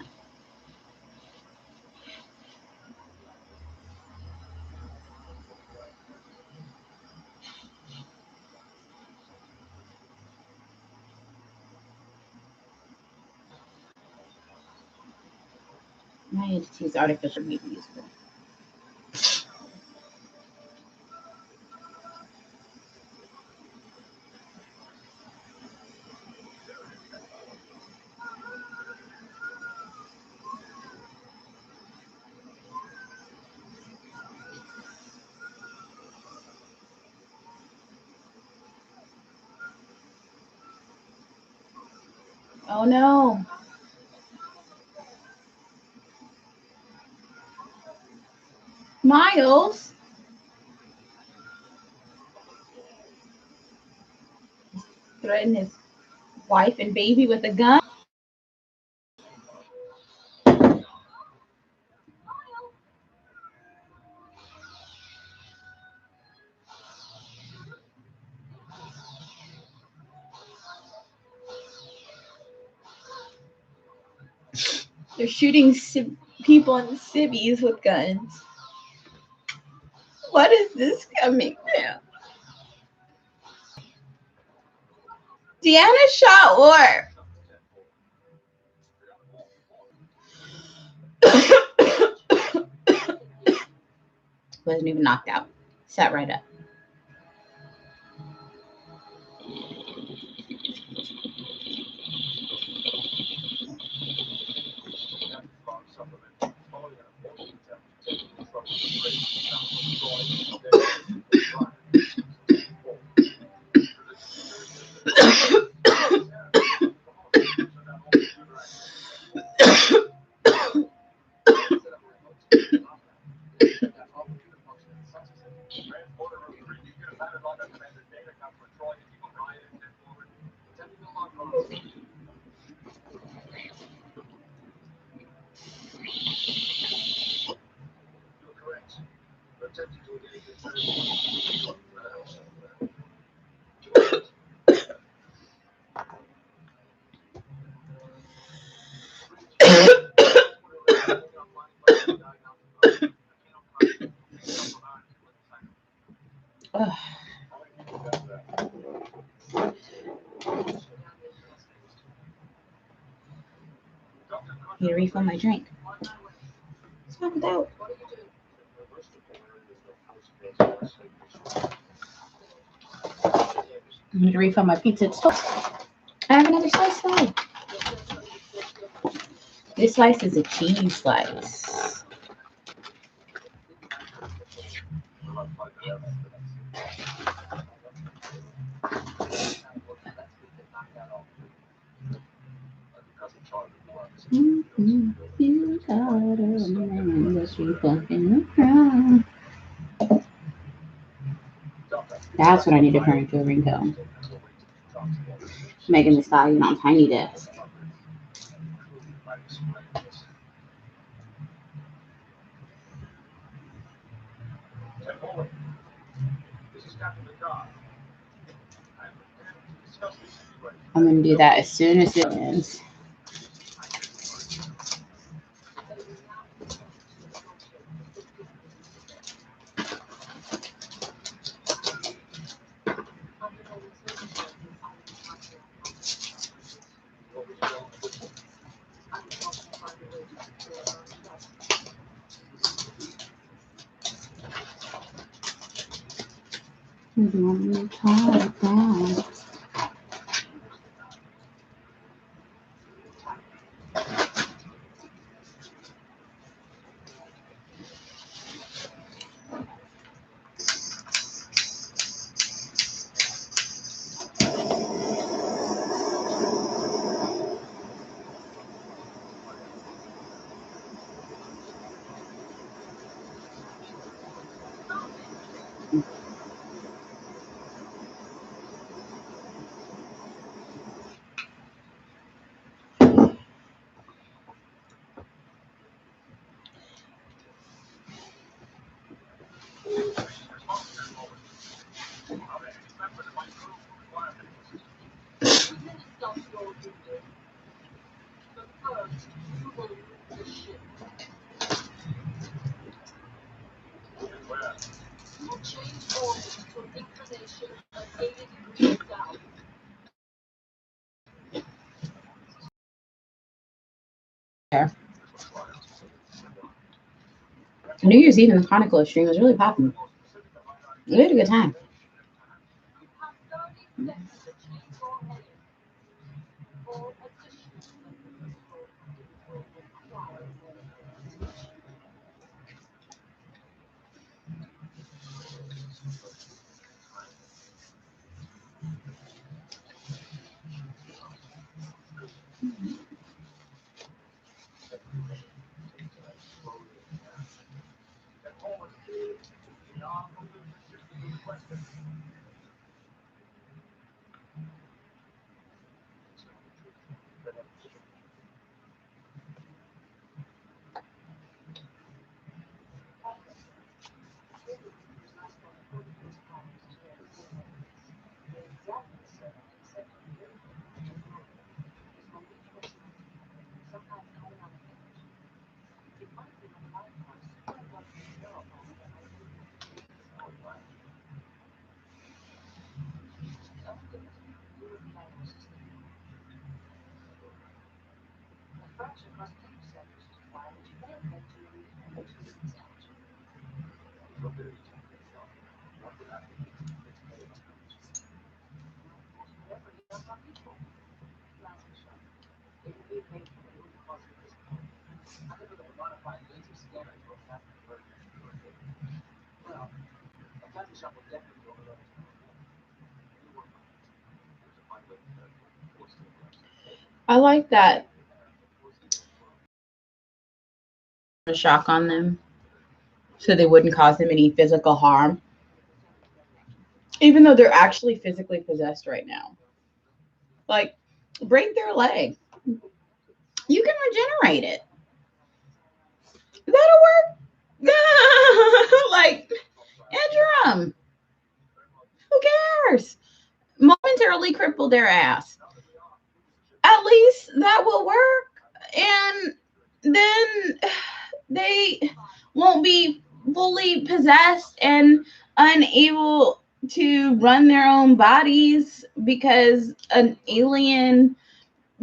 My entity's artificial beauty. Oh no. Miles. Threatened his wife and baby with a gun. They're shooting people in civvies with guns. What is this coming from? Deanna shot Orb. Wasn't even knocked out. Sat right up. Ugh. Need to refill my drink. It's not without. I need to refill my pizza. It's still. I have another slice though. This slice is a cheese slice. You got a man that you fucking around. That's what I need to turn into a ringtone. Megan Thee Stallion on Tiny Desk. I'm going to do that as soon as it ends. New Year's Eve in the Chronicle stream was really popping. We had a good time. I like that shock on them so they wouldn't cause them any physical harm, even though they're actually physically possessed right now. Like, break their leg. You can regenerate it. That'll work. Like, interim. Who cares? Momentarily cripple their ass. At least that will work. And then they won't be fully possessed and unable to run their own bodies because an alien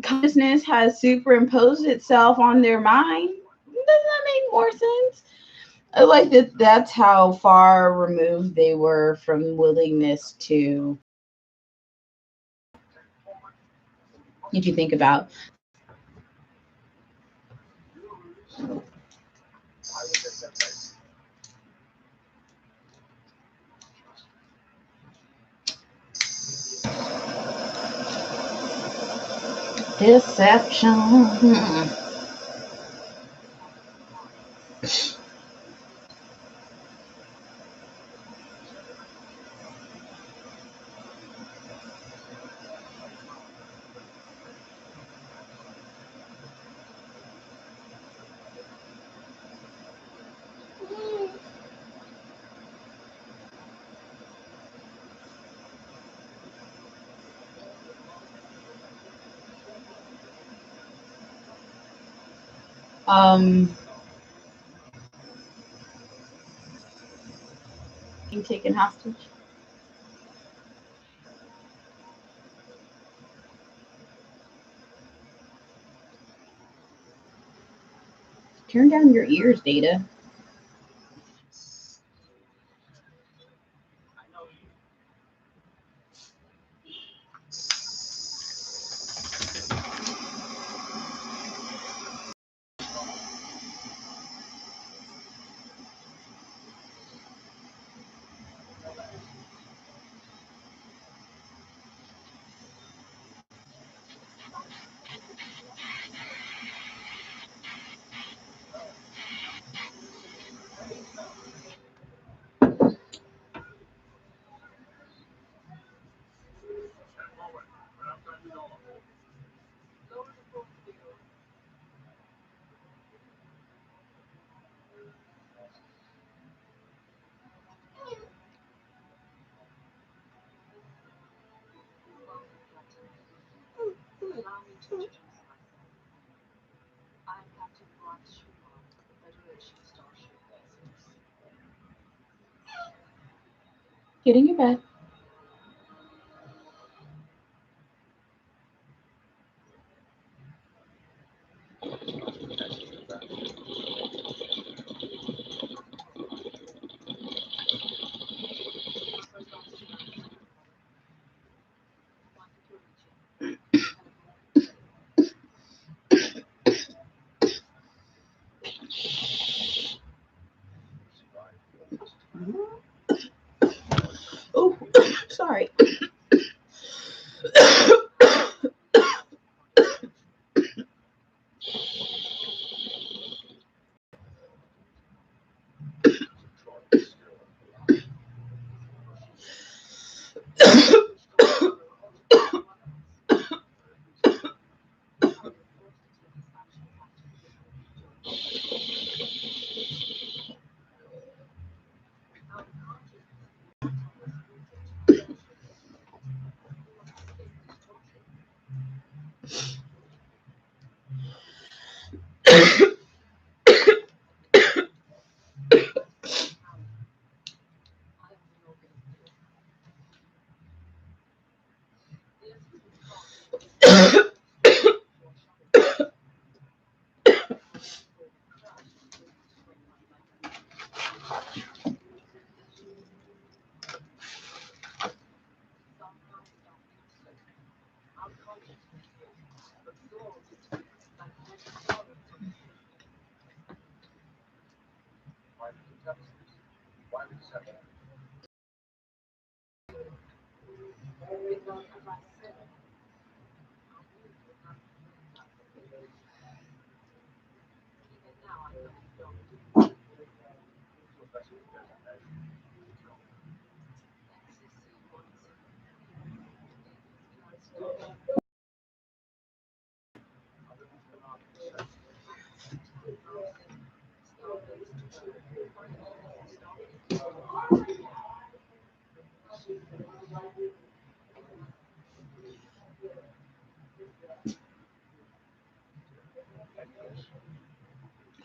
consciousness has superimposed itself on their mind. Doesn't that make more sense? I like that that's how far removed they were from willingness to. Did you think about? Deception. Being taken hostage. Turn down your ears, Data. Allow me to introduce myself. I'm Captain Borg, Federation Starship Vessels. Get in your bed. Oh, sorry.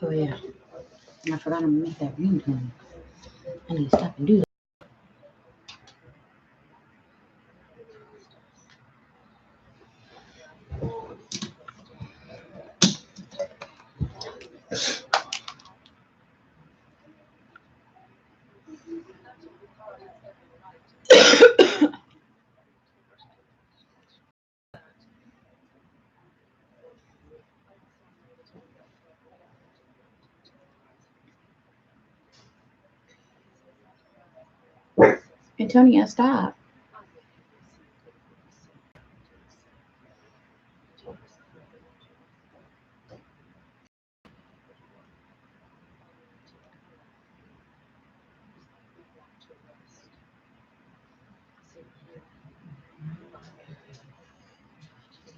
Oh yeah, I forgot to make that ringtone. I need to stop and do that. Antonio, stop.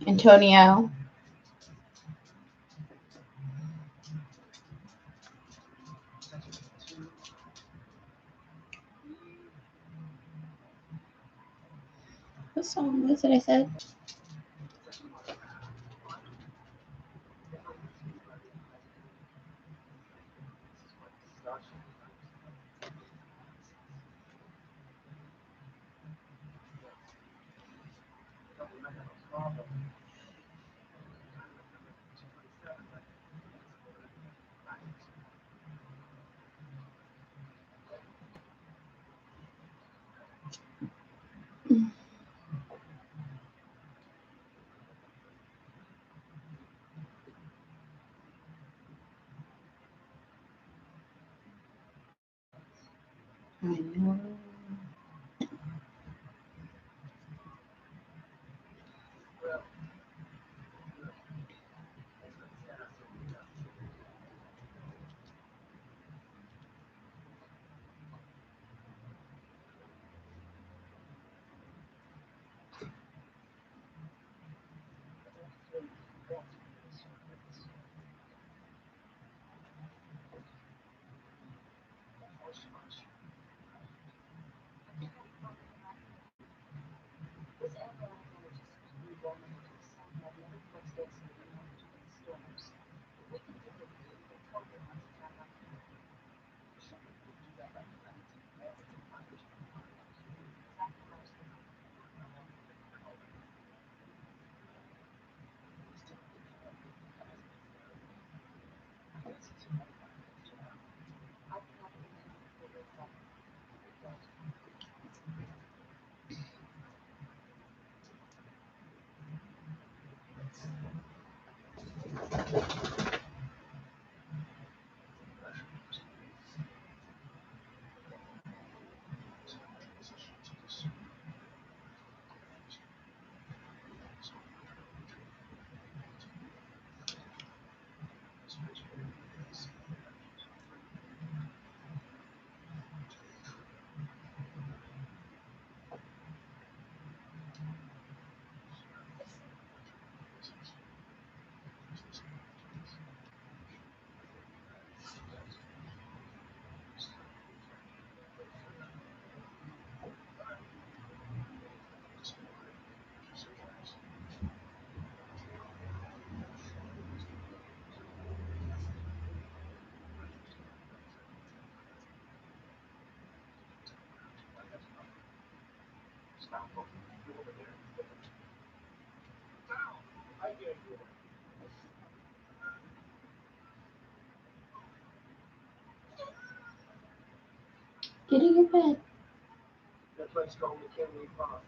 Antonio. What song was it I said? I know. Get in your bed. That place called McKinley Farms.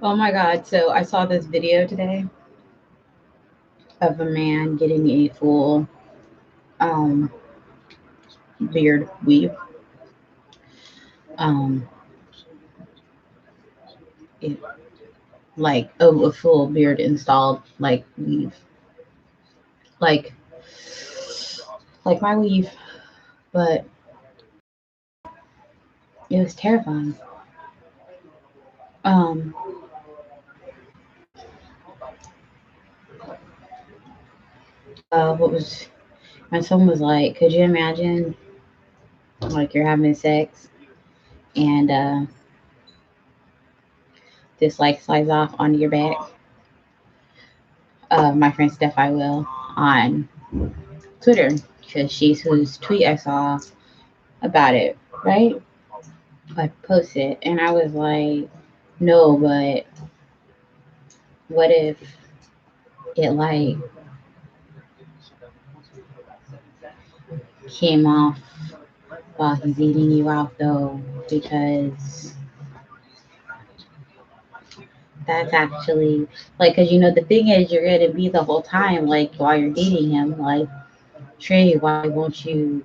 Oh my God. So I saw this video today of a man getting a full beard weave. Um, it, like a full beard installed, like weave, like my weave, but it was terrifying. Um, what was my son was like? Could you imagine, like you're having sex and this like slides off onto your back? My friend Steph, I will on Twitter because she's whose tweet I saw about it, right? I posted and I was like, no, but what if it like came off while he's eating you out though? Because that's actually like, because the thing is, you're gonna be the whole time like while you're dating him, like, Trey, why won't you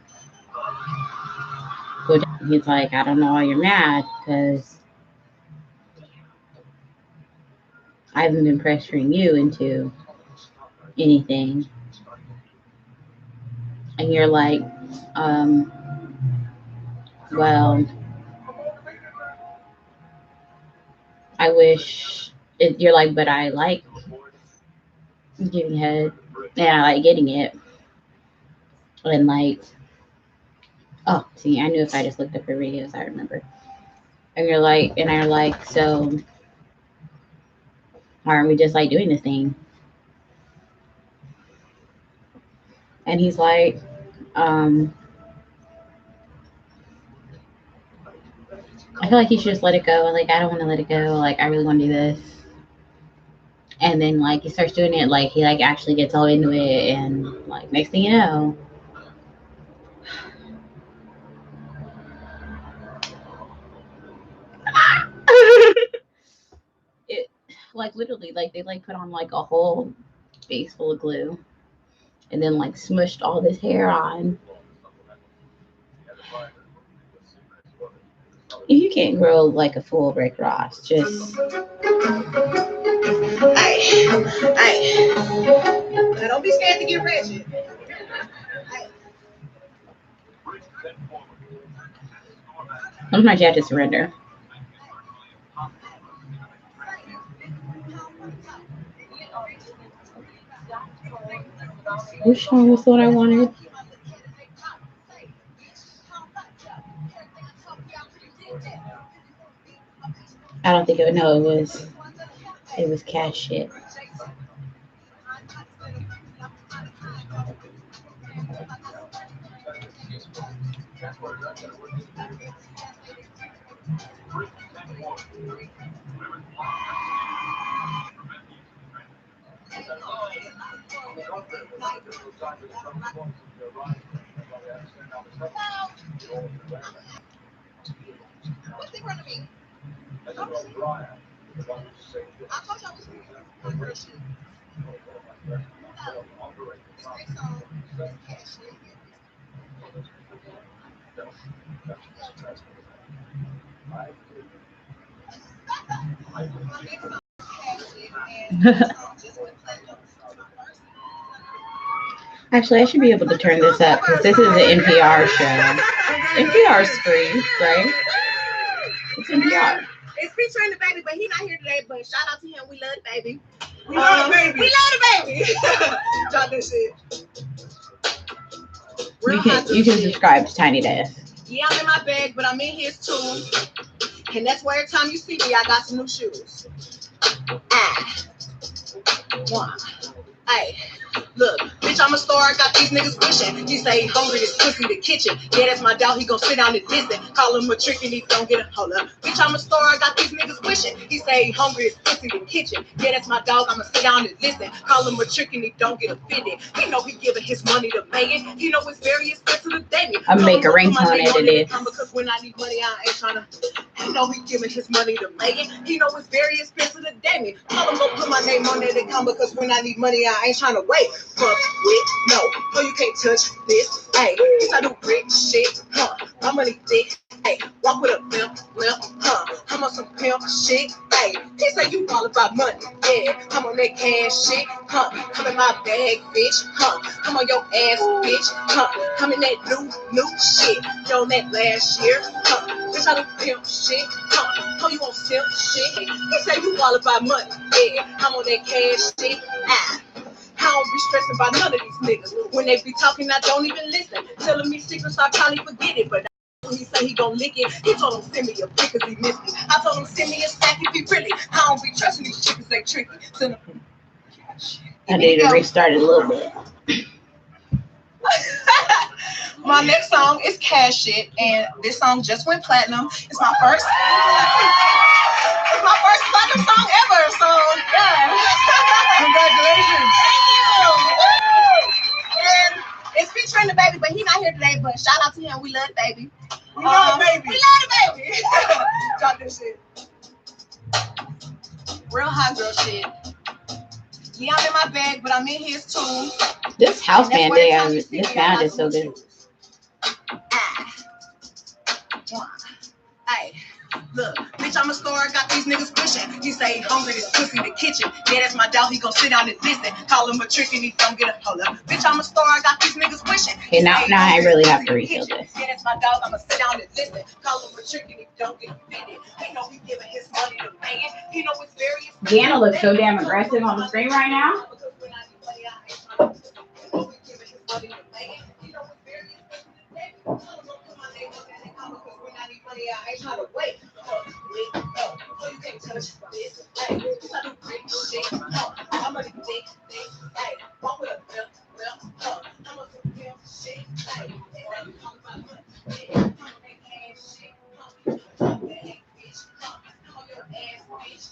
go down? He's like, I don't know why you're mad because I haven't been pressuring you into anything. And you're like, well, I wish you're like, but I like giving head and I like getting it. And like, oh, see, I knew if I just looked up her videos, I remember. And you're like, and I'm like, so why aren't we just like doing this thing? And he's like, I feel like he should just let it go. Like, I don't want to let it go. Like, I really want to do this. And then like he starts doing it, like he like actually gets all into it, and like next thing you know, it like literally like they like put on like a whole face full of glue and then like smushed all this hair on. If you can't grow like a full Rick Ross, just Hey, now don't be scared to get ratchet. sometimes you have to surrender. Which one was what I wanted? I don't think it would. No, it was cat shit. What's in front of me? I told you I was Actually, I should be able to turn this up because this is an NPR show. NPR is free, right? It's NPR. It's featuring the baby, but he's not here today. But shout out to him. We love the baby. We love the baby. We love the baby. Talk this shit. You can subscribe to Tiny Desk. Yeah, I'm in my bag, but I'm in his too. And that's why every time you see me, I got some new shoes. One. Hey, look, bitch, Bitch, I'm a star, I got these niggas wishing. He say he hungry, this pussy the kitchen. Yeah, that's my dog, he gon' sit down and listen. Call him a trick and he don't get a hold up. Bitch, I'm a star, I got these niggas wishing. He say he hungry, this pussy the kitchen. Yeah, that's my dog, I'ma sit down and listen. Call him a trick and he don't get offended. He know he giving his money to Megan. He know it's very expensive to Damien. I'll make a ringtone out of this. Because when I need money, I ain't tryna. He know he giving his money to Megan. He know it's very expensive to Damien. Tell him go put my name on that account because when I need money, I ain't trying to wait. Fuck with no, no, you can't touch this. Hey, bitch, I do brick shit, huh? My money thick. Hey, walk with a pimp, huh? I'm on some pimp shit. Hey, he say you all about money. Yeah, I'm on that cash shit, huh? I'm in my bag, bitch, huh? I'm on your ass, bitch, huh? I'm in that new shit. You on that last year, huh? Bitch, I do pimp shit, huh? Oh, you on simp shit? He say you all about money. Yeah, I'm on that cash shit. I don't be stressing about none of these niggas. When they be talking, I don't even listen. Telling me secrets, I probably forget it. But he say he gon' lick it. He told him send me a pic cause he missed me. I told him send me a stack if he really. I don't be trusting these chickens, they tricky. Send them. I need to restart it a little bit. My next song is Cash Shit, and this song just went platinum. It's my first platinum song ever, so yeah. Congratulations. Thank you. And it's featuring the baby, but he not here today, but shout out to him. We love the baby. We love the baby. We love the baby. Drop this shit. Real hot girl shit. Yeah, I'm in my bag, but I'm in his too. This house band this band is so good. Hey, look, bitch, I'm a star, I got these niggas wishing. He say he hungry, this pussy the kitchen. Yeah, that's my dog, he gon' sit down and listen. Call him a trick and he don't get a hold up. Bitch, I'm a star, I got these niggas wishing. Okay, now I really have to refill this. Yeah, that's my dog, I'ma sit down and listen. Call him a trick and he don't get offended. He know he giving his money to Megan. He know it's very Deanna looks so damn aggressive on the screen right now. I ain't trying to wait. No, you can't touch this. Hey, I do great shit. I'm a dick. Hey, walk with a pimp. I'm a some pimp shit. Hey, you talk about money. I'm on that cash shit. I'm on that bitch. I'm on your ass, bitch.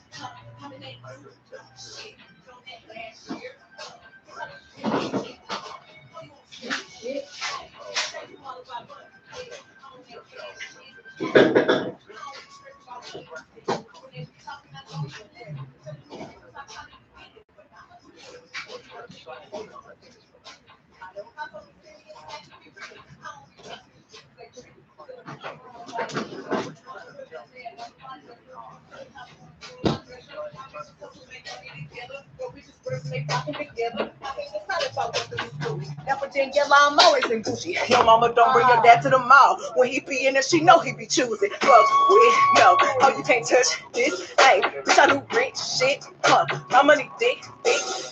I'm in that new shit. From that last year. You all about money. I'm on that cash shit. Your mom always in Gucci. Your mama don't bring your dad to the mall. When he be in there, she know he be choosing. Well, we know how you can't touch this. Hey, bitch, I do rich shit. My money thick.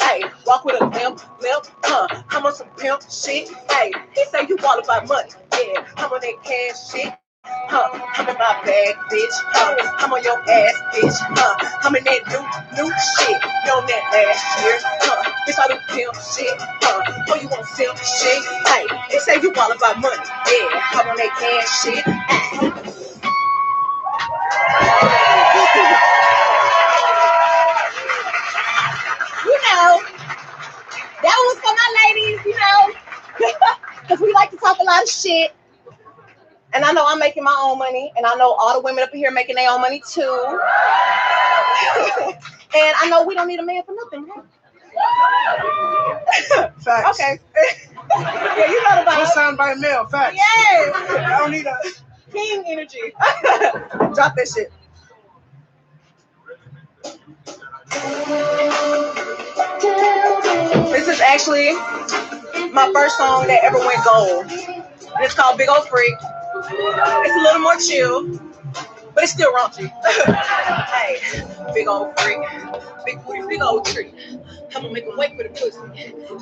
Hey, walk with a limp. I'm on some pimp shit. Hey, he say you all about money. Yeah, I'm on that cash shit. I'm in my bag, bitch. I'm on your ass, bitch. I'm in that new shit. You on that last year. Bitch, I do pimp shit. Oh, you want simp shit? Hey, they say you all about money. Yeah, I'm on that cash shit. You know, that was for my ladies, you know. Because we like to talk a lot of shit. And I know I'm making my own money. And I know all the women up here making their own money too. And I know we don't need a man for nothing, right? Facts. Okay. Yeah, you know the vibe. First time by mail, facts. Yes. I don't need a King energy. Drop that shit. This is actually my first song that ever went gold. It's called Big Old Freak. It's a little more chill, but it's still raunchy. Hey, big old freak, big booty, big old tree. I'ma make him wait for the pussy.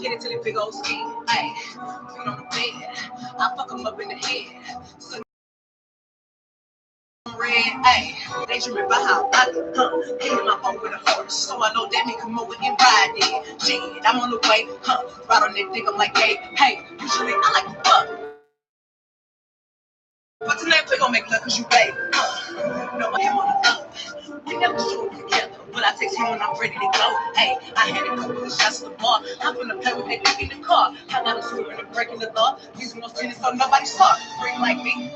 Get into the big old ski. Hey, feet on the bed. I fuck him up in the head. So red, hey, daydreaming about how I could, hitting my phone with a horse. So I know that me come over and ride it. Shit, I'm on the way, right on that dick, I'm like, hey, usually I like to fuck. But tonight we gon' make love cause you babe. No, I am on the up. We never show up together, but I text him when I'm ready to go. Hey, I had a couple of shots at the bar. I'm gonna play with that dick in the car. I got a super and breaking the law. Using those tennis so nobody saw. Bring like me,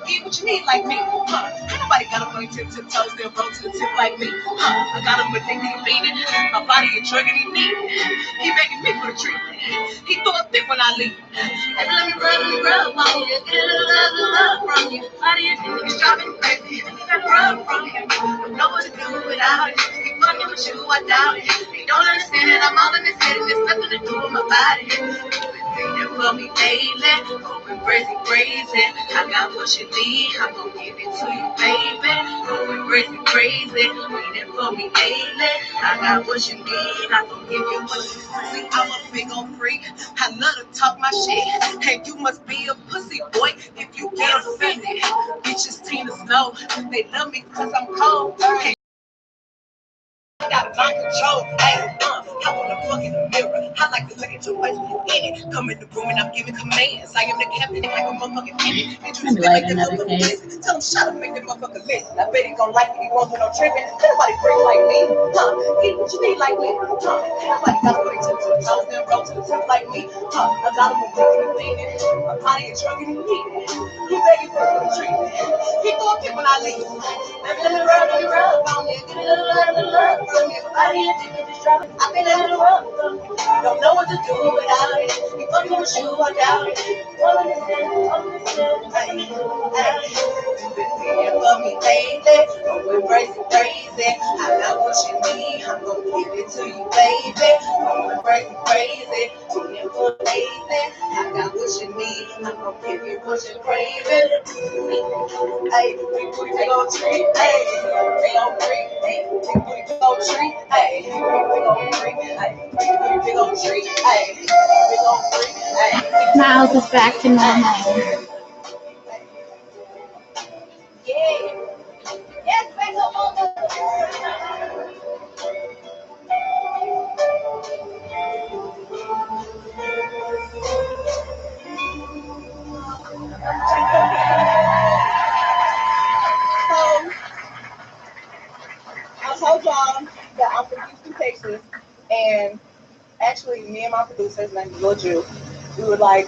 get what you need like me, Ain't nobody got a funny tip to toes, they'll roll to the tip like me, I got him addicted, he leaning. My body a drug and he need it. He begging me for the treatment. He throw a fit when I leave. Hey, let me rub on you. Get a little love from you. Body addicted, it's driving crazy. That rub from you. Don't know what to do without it. He fucking with you, I doubt it. He don't understand it, I'm all in his head. There's nothing to do with my body. Waiting for me daily, going crazy, crazy. I got what you need, I'm gonna give it to you, baby. Going crazy, crazy, waiting for me daily. I got what you need, I'm gonna give you what you need. I'm a big old freak, I love to talk my shit. And you must be a pussy boy if you get offended. Bitches Tina Snow, they love me cause I'm cold. Hey, I got mind control, hey, I wanna fuck in the mirror. I like to look at your face when you in it. Come in the room and I'm giving commands. I am the captain like a motherfucking penny. I'd like another cake. Tell him shut up, make the motherfucker listen. I bet he gon' like it, he won't do no tripping. Nobody freak like me, Get what you need like me, Nobody got a way to the toes, then roll to the tip like me, I got him addicted and leaning. My body is drunk and he need it. He begging for the treatment. He throw a kick when I leave. Let me rub on you. Get a little love from you. Body addicted, it's driving. I feel a little rub from you. Don't know what to do without it. He fucking with you, I doubt it. All in his head, hey, you've been being for me lately. Going crazy, crazy. I got what you need, I'm gonna give it to you, baby. Going crazy, crazy. Being for lately. I got what you need, I'm gonna give you what you're craving. Hey, we gon' treat, hey, we gon' treat, hey, we gon' treat, hey, we gon' treat, hey, we gon' treat, hey, we gon' treat, hey. Miles is back to normal. Yeah. Yes, back up on the. So, I told y'all that I'm from Houston, Texas, and actually, me and my producer, his name is Lil Ju, we would like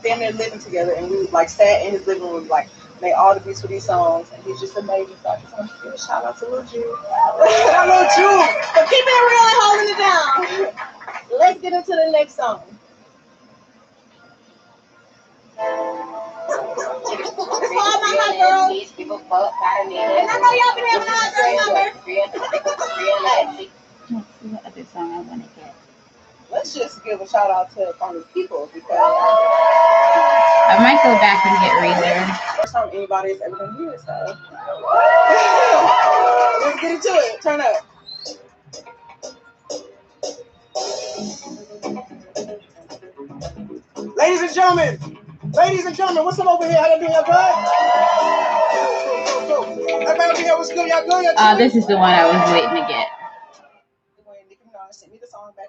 damn near living together, and we would like sat in his living room, like made all the beats for these songs, and he's just amazing. So I just want to give a shout out to Lil Ju. Lil Ju, for keeping it real and holding it down. Let's get into the next song. It's all about my girls. And I know y'all been having a hard time. Let's see what other song I want to get. Let's just give a shout out to Funny People because I might go back and get Reeler. first time anybody's ever been here, so let's get into it. Turn up. Ladies and gentlemen, what's up over here? How y'all doing? Y'all good? Everybody over here, what's good? Y'all good? Y'all This is the one I was waiting to get. When Nicki Minaj sent me the song back,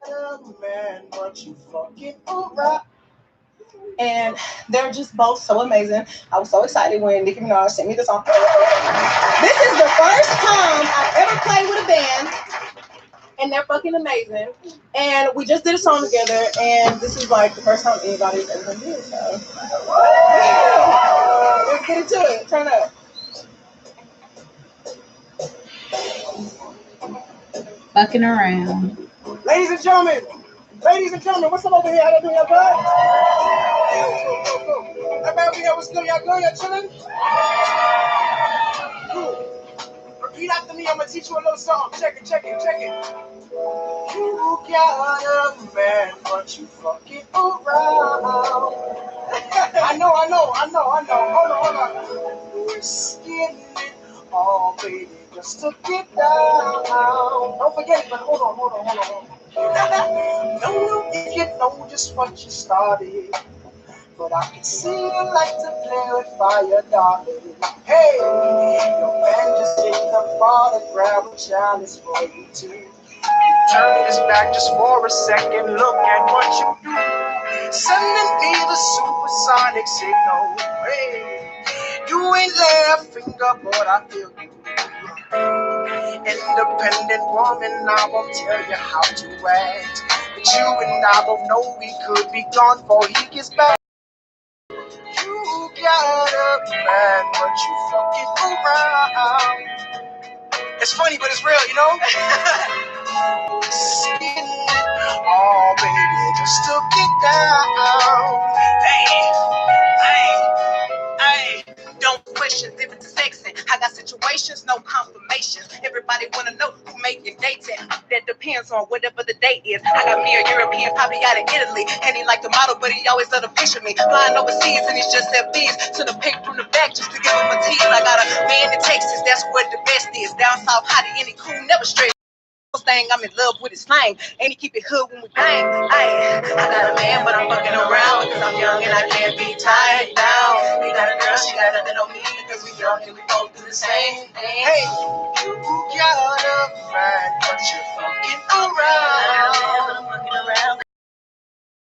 oh, man, but you fucking alright. and they're just both so amazing. I was so excited when Nicki Minaj sent me the song. This is the first time I've ever played with a band, and they're fucking amazing. And we just did a song together, and this is like the first time anybody's ever done this. So let's get into it. Turn up. Fucking around. Ladies and gentlemen, what's up over here? How y'all doing? Y'all good? Everybody over here, what's good? Y'all good? Y'all chilling? Cool. Repeat after me. I'm gonna teach you a little song. Check it. You got a man, but you fucking around. I know. Hold on. We're skinning it all, baby, just to get down. Don't forget it, but hold on. No, if you know just what you started, but I can see you like to play with fire, darling. Hey. Hey, your man just picked up autograph with chalice for you too. Turn his back just for a second, look at what you do. Sending me the supersonic signal. Hey, you ain't laughing up, but I feel you. Independent woman, I won't tell you how to act. But you and I both know we could be gone before he gets back. You got a man, but you fucking around. It's funny, but it's real, you know? Oh, baby, just to get down. Hey, don't question if it's sexy. I got situations, no confirmations. Everybody wanna know who making dating. That depends on whatever the date is. I got me a European, probably out of Italy, and he like the model, but he always let a picture me. Flying overseas, and he's just that bees to the pink from the back just to give him a tease. I got a man in Texas, that's where the best is. Down south, hottie, any cool, never straight. Thing, I'm in love with his slang, and he keep it hood when we bang. Ay, I got a man, but I'm fucking around because I'm young and I can't be tied down. He got a girl, she got nothing on me because we young and we both do the same thing. Hey, you got a man, but you're fucking around. I'm fucking around.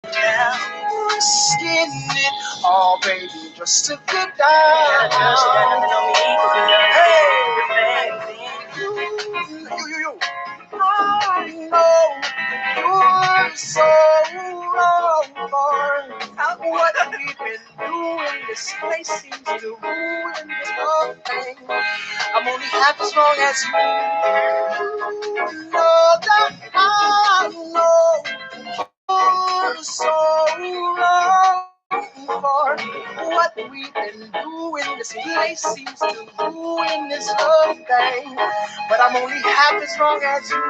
Risking it all, baby, just to get down. Got a girl, she got nothing on me because we young and we both do the same thing. You. I know you're so wrong for what we've been doing. This place seems to ruin this whole thing. I'm only half as long as you know that I know you're so wrong for what we've been doing. This place seems to ruin this whole thing. But I'm only half as strong as you.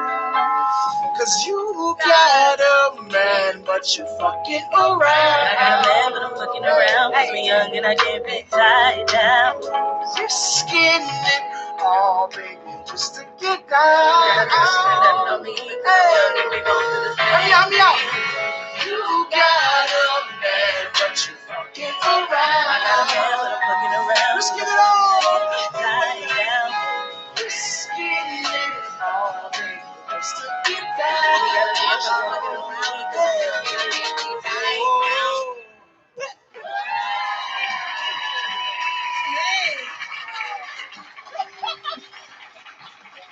Cause you got a man, but you fucking around. I got a man, but I'm fucking around. Cause we young and I can't be tied down. You're skinning it all, baby, just to get down. Got me, I'm young. You got a man, but you fucking around. I got a man, but I'm fucking around. Let's get it on. Tied down. You're skinning it all, baby, just to get down.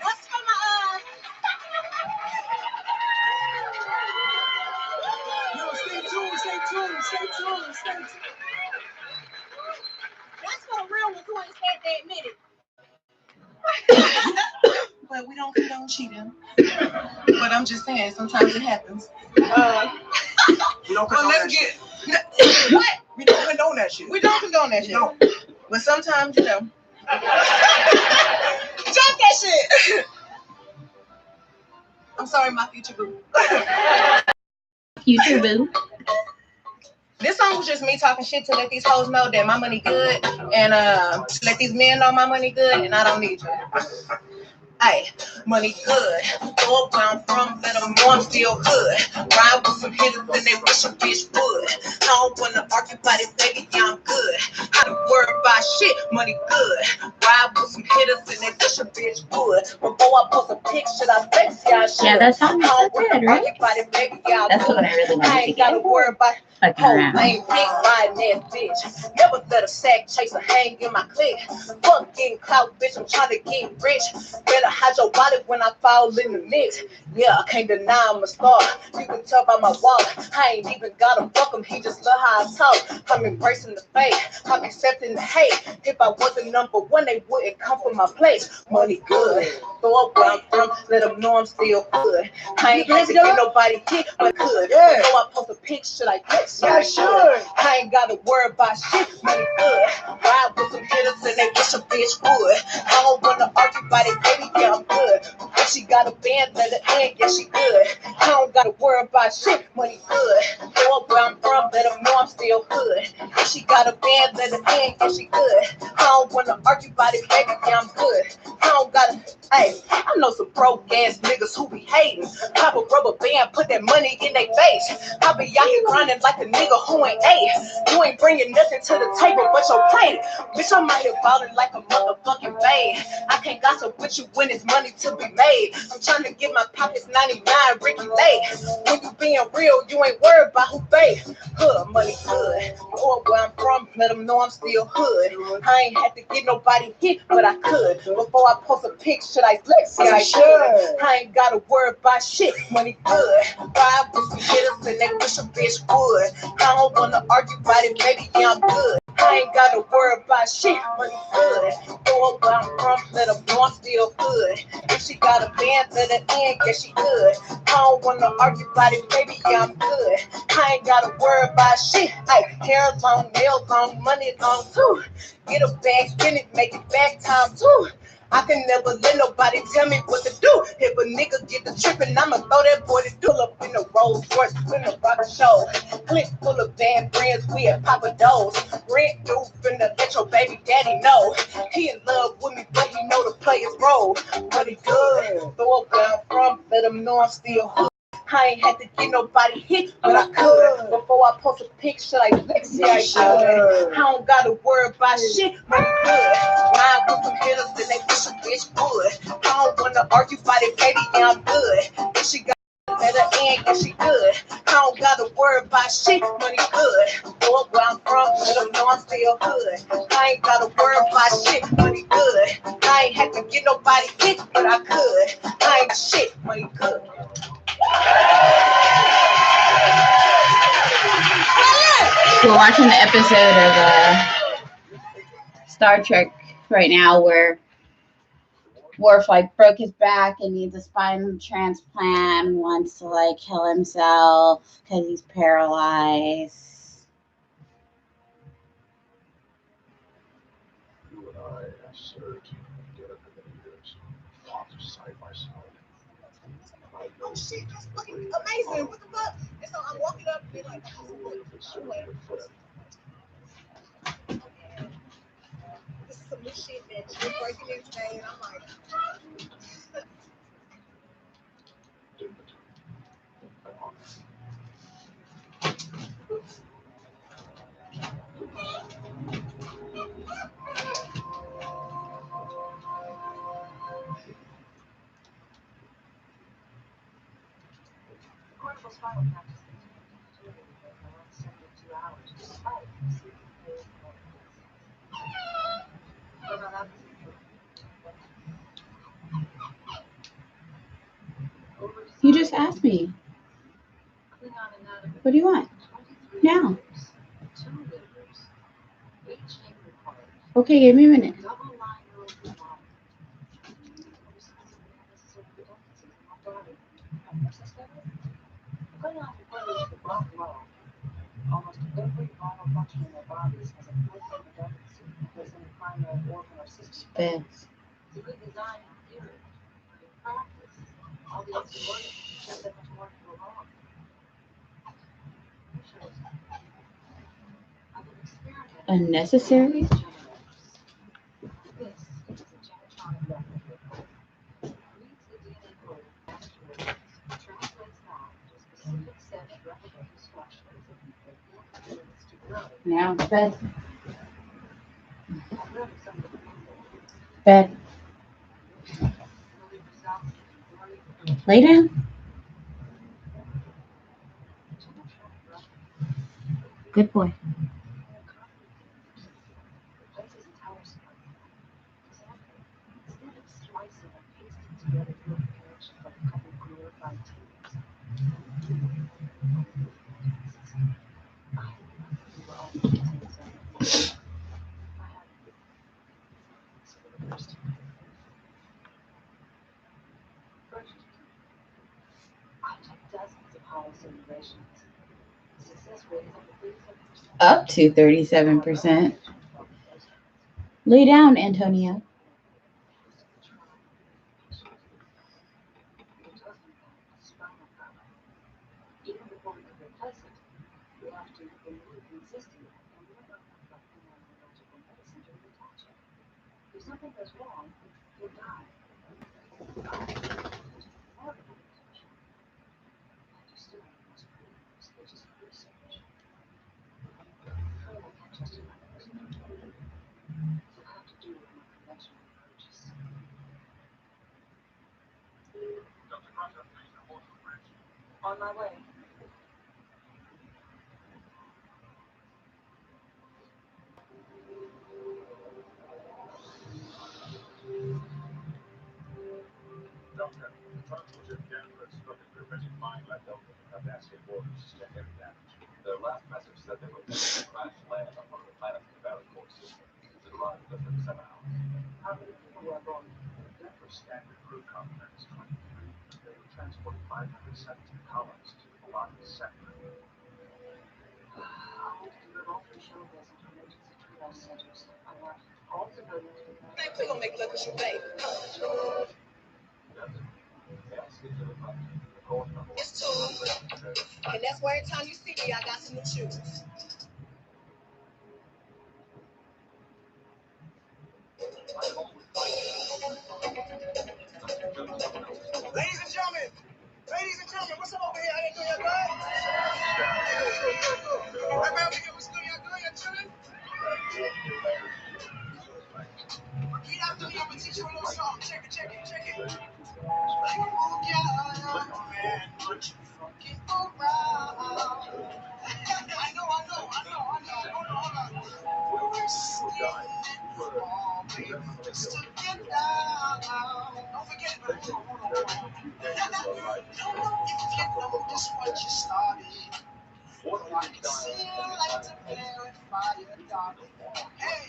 What's for my Yo, stay tuned. That's for the real ones who ain't said they admit it. But we don't condone cheating. But I'm just saying, sometimes it happens. We don't condone that shit. What? We don't condone that shit. We don't condone that shit. No. But sometimes, you know. Jump that shit. I'm sorry, my future boo. Future boo. This song was just me talking shit to let these hoes know that my money good, and to let these men know my money good, and I don't need you. Ay, money good. Go up where I'm from, let them know I'm still good. Ride with some hitters and they wish a bitch would. I don't wanna argue about it, baby, yeah, I'm good. I don't worry about shit, money good. Ride with some hitters and they wish a bitch would. Before I post a picture, I face y'all shit. Yeah, that song is so good, right? That's what I really want I ain't gotta worry about fucking oh, around. I ain't big riding that bitch. Never let a sack chaser hang in my clique. Fuck getting clout, bitch, I'm trying to get rich. Better hide your body when I fall in the mix. Yeah, I can't deny I'm a star. You can tell by my walk. I ain't even gotta fuck him, he just love how I talk. I'm embracing the fate, I'm accepting the hate. If I wasn't number one, they wouldn't come from my place. Money good, throw up where I'm from, let them know I'm still good. I ain't had to get nobody hit, but could. Yeah. So I post a picture like this. Yeah, sure. I ain't gotta worry about shit, money good. Ride with some hitters and they wish a bitch would. I don't wanna argue about it, baby, yeah, I'm good. If she got a band, let her in, yeah, she good. I don't gotta worry about shit, money good. Go up where I'm from, let them know I'm still good. If she got a band, let her in, yeah, she good. I don't wanna argue about it, baby, yeah, I'm I'm good. I don't gotta, hey, I know some broke ass niggas who be hating. Pop a rubber band, put that money in their face. I be out here grinding like a nigga who ain't ate. You ain't bringing nothing to the table but your plate. Bitch, I'm out here ballin' like a motherfucking babe. I can't gossip with you when it's money to be made. I'm trying to get my pockets 99, Ricky Lake. When you being real, you ain't worried about who paid. Hood money good. Or where I'm from, let them know I'm still hood. I ain't had to get nobody hit, but I could. Before I post a pic, should I flex? Yeah, I should. I ain't gotta worry about shit, money good. Ride with some hitters and they wish a bitch would. I don't wanna argue about it, baby, yeah, I'm good. I ain't gotta worry about shit, money good. Or where I'm from, let them know I'm still hood. If she got a band, let her in, yeah, she good. I don't wanna argue about it, baby, yeah, I'm good. I ain't gotta worry about shit. Ay, hair long, nails long, money long too. Get a bag, spin it, make it back time too. I can never let nobody tell me what to do. If a nigga get the trippin', I'ma throw that boy to do up in the Rolls Royce, finna rock a show. Clip full of bad friends, we at Papa Do's. Rent due, finna let your baby daddy know. He in love with me, but he know the player's role. But he good. Throw up where I'm from, let him know I'm still hood. I ain't had to get nobody hit, but I could. Before I post a pic, should I flex? Yeah, I should. I don't gotta worry about shit, money good. Ride with some hitters, then they push a bitch would. I don't wanna argue about it, baby, yeah, I'm good. If she got let her in, yeah, she good. I don't gotta worry about shit, money good. Or where I'm from, let them know I'm still hood. I ain't gotta worry about shit, money good. I ain't had to get nobody hit, but I could. I ain't shit, money good. We're watching the episode of Star Trek right now where Worf like broke his back and needs a spinal transplant, wants to like kill himself because he's paralyzed. You and I have served together for many years, fought side by side. I know Oh shit, that's fucking amazing. What the fuck? And so I'm walking up and be like, this is some new shit that you're breaking in today. And I'm like, Cortical spinal practice continues for the last 72 hours despite severe pain and what about You just asked me. Klingon anatomy. What do you want? 23 Now. ribs, 2 livers, 8 chamber parts, Okay, give me a minute. double line rows of water. Besides the unnecessary redundancies in my body. And what's this level? Klingon reported the block law. Almost every vital function in their bodies has a built-in redundancy in case any primary organ or system fails. Beds. It's a good design in theory, but in practice, all the extra organs just that much more to go wrong. I've been experimenting Unnecessary? with generators. This is a genotronic replicator. It reads the DNA code of master organs, translates that into specific Sesh replicating structures that can take units to grow. Now, bed. I've read of some of the things that Bed. really results in very Lay down. genotronic replicator. Good boy. Replaces entire spine. Exactly. Instead of slicing and pasting together little connections like a couple of glorified teams. Up to 37%. Lay down, Antonio. Even before we can replace it, we have to remove the existing and we don't know about the neurological medicine to reattach it. You something goes wrong, you'll die. Dr. Crusher, please report to the bridge. On my way. Doctor, the transporter Gettin has struck a prevented mine left over from Cardassian Borg to sustain heavy damage. Their last message said they were making a crash land on one of the planets in the Valley Core system. It arrived in less than 7 hours. How many people were aboard? Denver's standard crew complement is 23. They were transporting 517 colonists to the Galactic sector. I'll activate all 3 shuttle vessels to emergency triage centers. I want all civilians to Think we gonna make love with you, babe. It's two. And that's why every time you see me, I got some new shoes. Ladies and gentlemen, what's up over here? How you doing? You good? Hey, man, what's good? You good? You chilling? Repeat after me. I'm gonna teach you a little song. Check it. Oh, God, man, but you fucking around. I know. Hold on. We're still all baby, just to get down. Don't forget it, but hold on. If you know just what you started, I can see you like to play with fire, darling. Hey,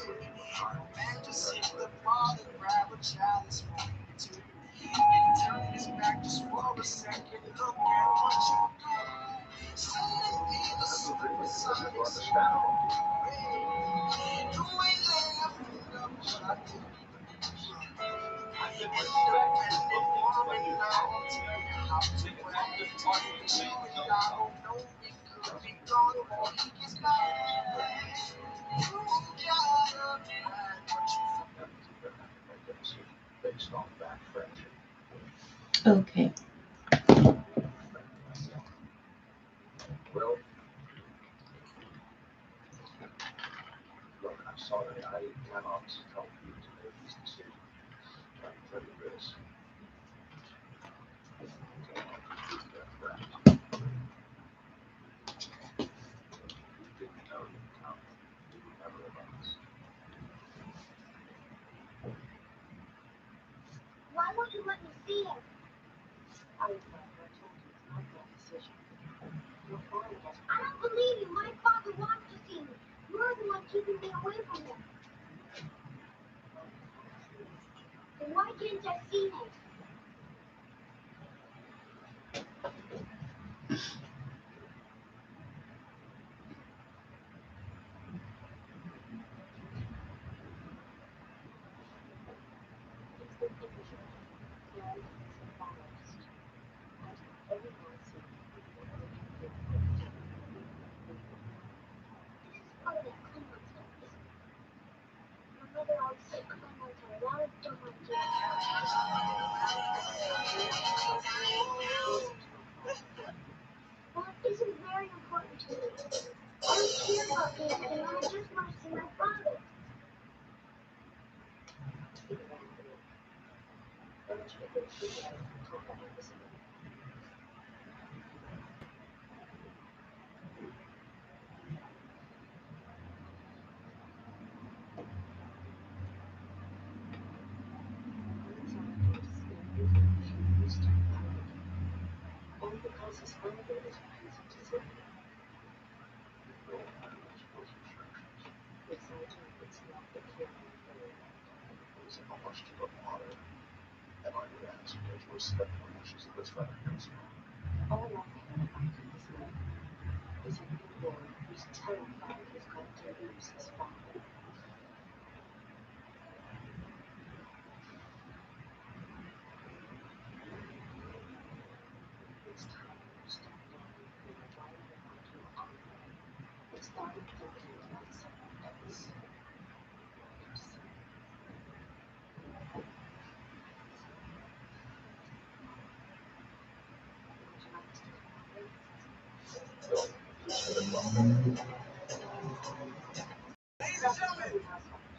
man, just hit the ball and grab a chalice for me too. And turn his back just for a second. Look at what you do. Sending me the supersonic sound. Hey, you ain't laughing up what I do. I get my back and the woman now I'll tell you how to act. You and I don't know, it could be gone before he gets back. You gotta plan what you Based on that friendship. Okay. Well, look, I'm sorry, I cannot help you to make this decision. I can tell you this. Didn't know you would come. You would never have us. Why won't you let me see him? I told you it's not that decision. Your father has I don't believe you. My father wants to see me. You're the one keeping me away from him. Then why can't I see him? It's the illusion. Fred is a forest. Everyone sees This is part of that Klingon stuff, isn't it? My mother always said Klingons are a lot of dumber kids. That isn't very important to me. I don't care about anything. I just want to see my father. Only because his father is refusing to see him. Besides, it's not the care of the It's a question of honor. And I would ask that you respect the wishes of this letter comes from. all I care about in this life is a new boy who's terrified he's going to lose his father. It's time you stop looking for the light about your honor and started thinking about someone else. Yourself. Ladies and gentlemen,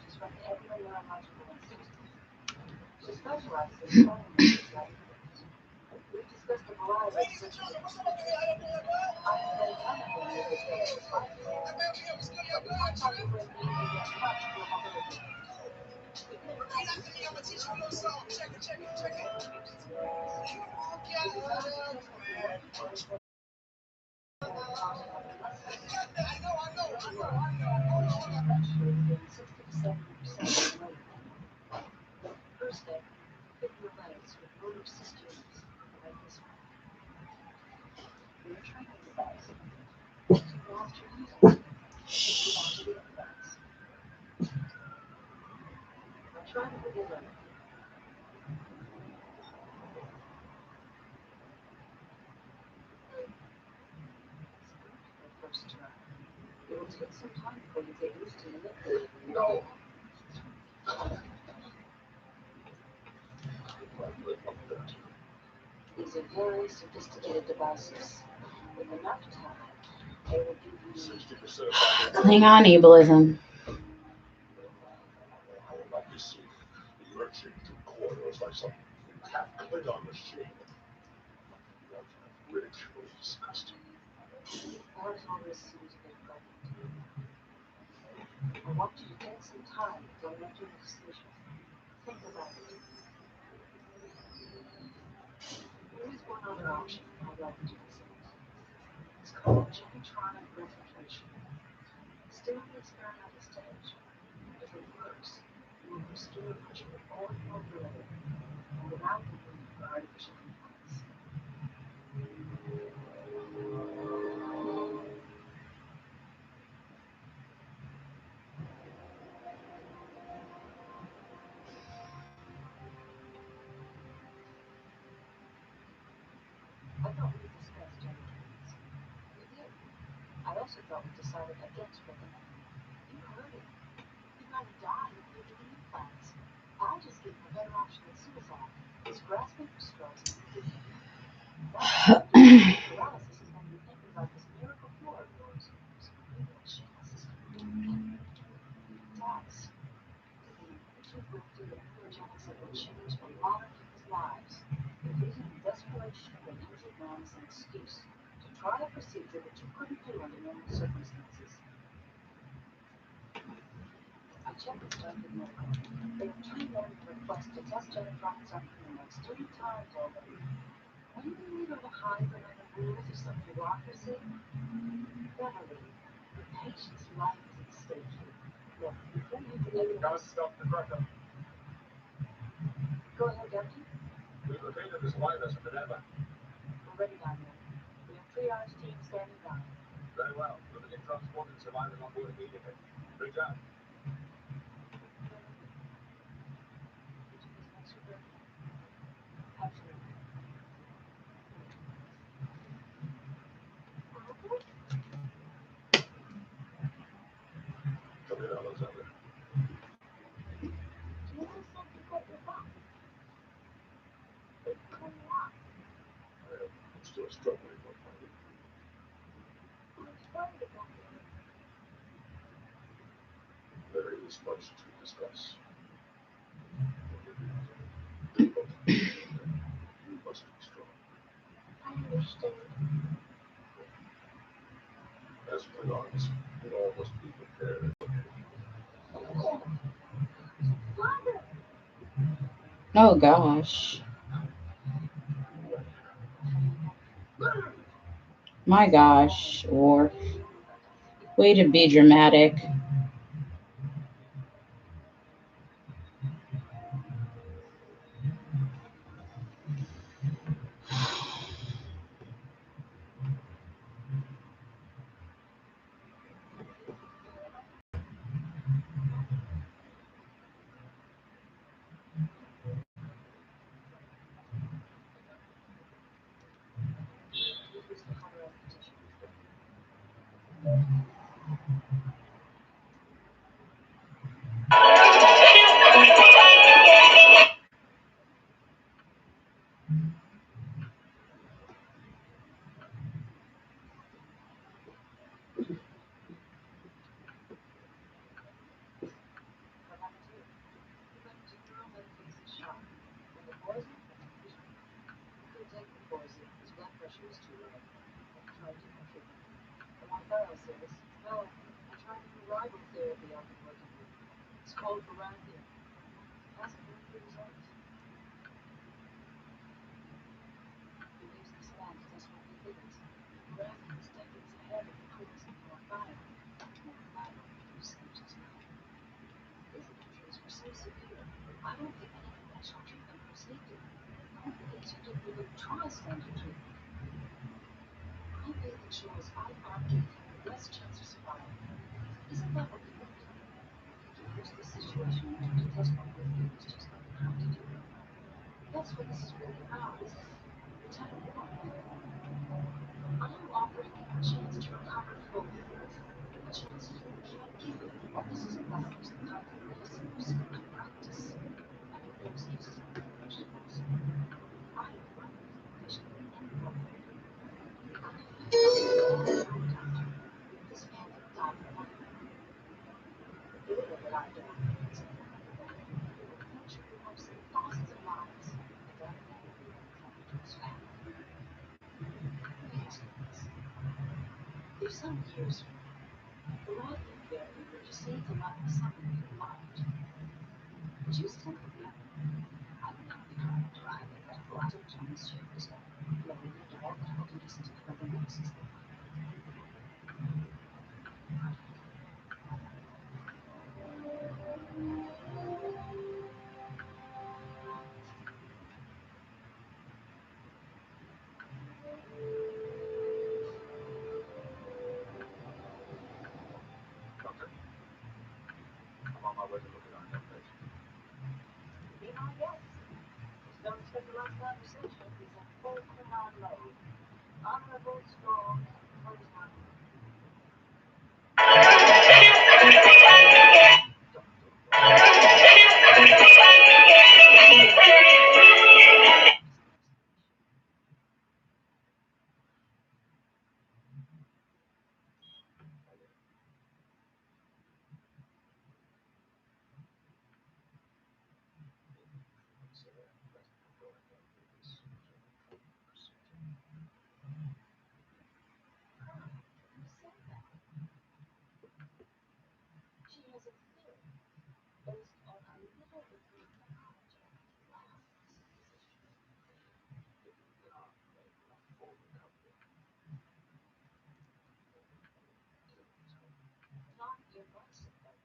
She's from every neurological institute. She specializes in spinal injuries like hers. We've discussed a variety of ladies and gentlemen, what's up with the item there, man? I have been coming with this very spinal. That man here was good, your blood, Sometimes man. when needed as much for mobility. Repeat after me, I'm gonna teach you a little song. Check it, check it, check it. You got a man. I know. Hold on. Actually, 60 to 70% of the first step, fit your legs with motor systems like this one. You're training your legs. Once you master using them, you launch the legs. Now try to begin learning. The first try. It will take some time before you get used to manipulating. No. These are very sophisticated devices. With enough time, they will give you 60% of that Klingon ableism. I will not be seen lurching through corridors like some cat Klingon machine. That ridicule is disgusting. ours always seems a bit frightened. I want you to take some time to make your decision. Think about it. There is one other option I'd like to consider. It's called genetronic replication. Still in the experimental stage. If it works, you will restore virtually all your mobility and without the need for artificial implants. I thought we discussed genitals. We did. I also thought we decided against recommending it. You heard it. You'd rather die than put in implants. I just gave him a better option than suicide. He's grasping for straws and ridiculous. Paralysis is when you're thinking about this miracle cure of yours. So maybe a chance. Does. The truth will do the neurogenics that will change a lot of people's lives. They're using the desperation of an injured man as an excuse to try a procedure that you couldn't do under normal circumstances. I checked with Stanford Medical. They've trained them to request to test genetronics on humans 3 times already. Are you really going to hide behind the rules of some bureaucracy? Beverly, the patient's life is at stake here. Look, before you can make Gotta stop the record. Go ahead, Deputy. We've located this virus in the network. We're ready down here. We have triage team standing by. Very well. Limiting transport and surviving on board immediately. Good job. Did you discuss your birthday? Absolutely. Come in, Alexander. Do you want something to put your back? It's coming up. I'm still struggling with my I'm worried about you. There is much to discuss. You must be strong. I understand. As Klingons, we all must be prepared. Father! Oh gosh. My gosh, Worf. Way to be dramatic. says, no, I tried new rival therapy I've been working with. It's called Varandia. It hasn't been good results. He leaves this man to desperately figures. Varandia is decades ahead of the course of Morfire. Morfire, who saves his life. His injuries were so severe, I don't think any conventional treatment was needed. At least you didn't even try standard treatment. I feel that shows I are giving him the best chance of survival. Isn't that what you want? To use this situation to test what we feel is just like how to do it. That's what this is really about, isn't it? Time war. I'm offering him a chance to recover fully. A chance he can't give you. What this is about is the kind of medicine you seem to practice. And it knows he's first of all. I am one of the conditions in any problem. This man didn't die for nothing. The data that I've done is that adventure will have saved thousands of lives. And that man will be returned to his family. Let me ask you this. If some years from now, the right therapy were to say to love someone you loved, would you still be there? I don't know if you're going to hypothetical opportunities here, is that knowing your developmental conditions to cover medicines that Doctor, I'm on my way to look at our young patient. be my guest. Just don't expect the last conversation. He's a full Picard load. Honorable, strong, and charismatic. She has a theory based on a little bit of knowledge of last position. Not your medicine, though.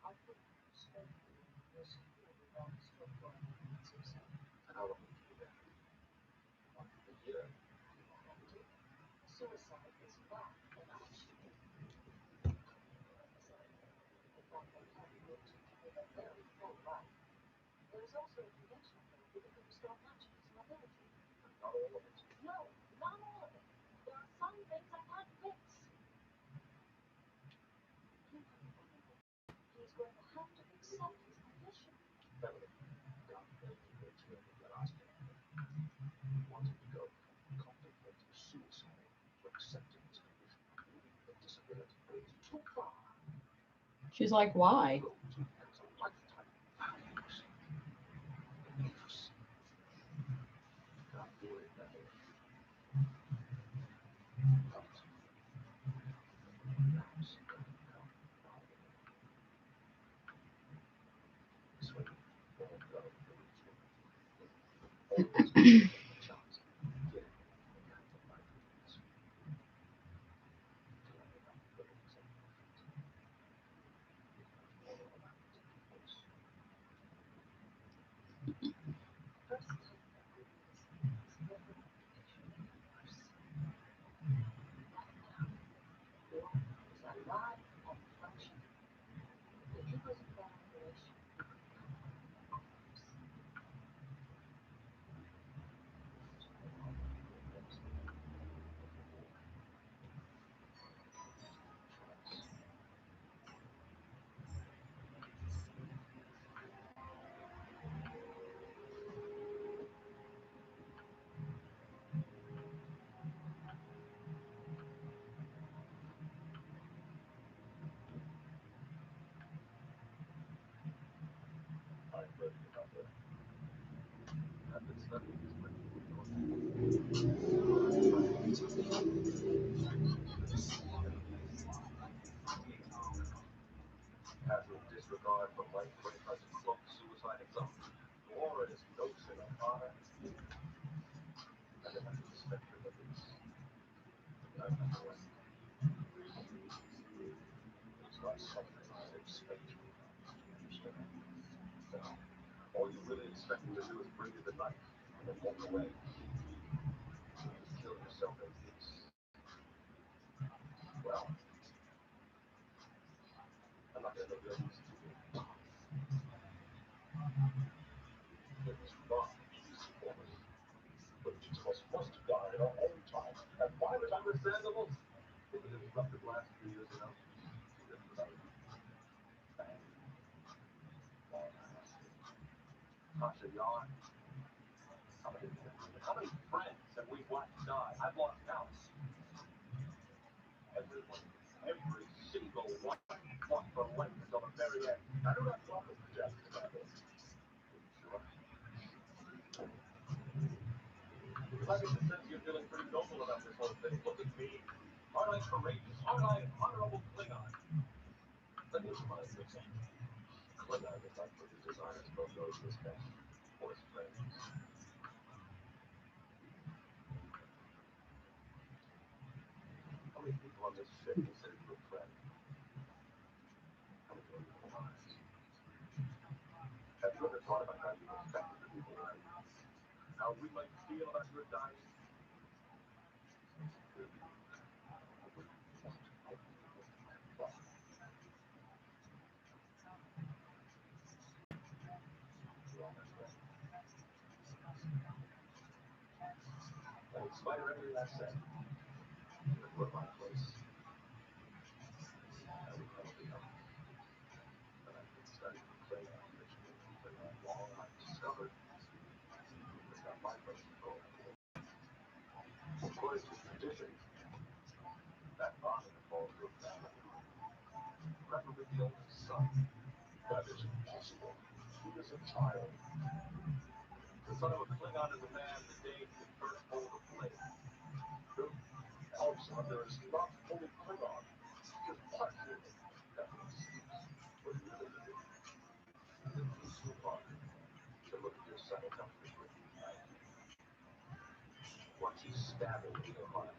I put straight through your school without a stroke or anything suicide. And how long will you be there? A year? Suicide is not an option. In fact, they tell people to live a very full life. There is also a conventional therapy that can restore much of his mobility. Not all of it. No, not all of it. There are some things I can't fix. He's going to have to accept his condition. Beverly, God made you wait till the last minute. You wanted to go from contemplating suicide to accepting his condition. The disability goes too far. She's like, why? Goes becomes a lifetime values. Beliefs. Can't do it, Beverly. Not. Perhaps you can become part of it. This way, all go for each other. Always give a chance of getting the kind of life it is. To let it up, but it's a all around it, of course. First take that we need is different picture of worse. Right now, Borg is alive and functioning. If he goes into that operation, he could come out of the arms. I'm ready about that. I've been studying this way. disregard for life when it tries to cloak suicide in some glorious notion of honor. And then I suspect that it's not something I expect you to understand. So, all you really expect me to do is bring you the knife and then walk away. You kill yourself in peace. Well, I'm not going to make it easy for you. It was not easy for me. But each of us must die in our own time. And why was understandable? It was disrupted last few years ago. Tasha, yawn. How many friends have we watched die? I've lost count. Everyone, every single one fought for life until the very end. I do not talk with Jeff about this. Sure. I get the sense you're feeling pretty noble about this whole thing. Look at me. Aren't I courageous? Aren't I an honorable Klingon? Let me remind you of something. Klingon is not for the desires of those who respect or his friends. How many people on this ship consider you a friend? How many of you are lies? Have you ever thought about how you affected the people around you? How we might feel about your dying? And in spite of everything I said, you put my place. I would probably know. But I've been studying the Klingon ritual for that long. I've discovered it's not my place to go. According to tradition, that body falls to a family, preferably the oldest son. That is impossible. He is a child. The son of a Klingon is a man the day he can first hold a flame. True. Alexander is not fully Klingon. He is partially. That means what you really do. It means you are to look at your son and not be with you. Watch you stab him in your heart.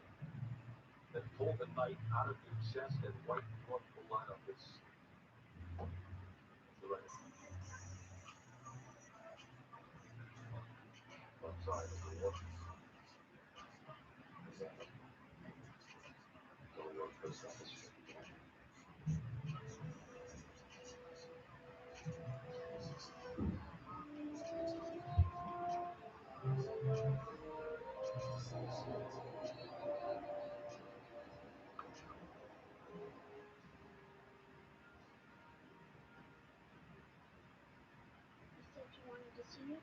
Then pull the knife out of your chest and wipe your blood off his right. I'm sorry, Mr. Ward. Don't work for selfish. You said you wanted to see me?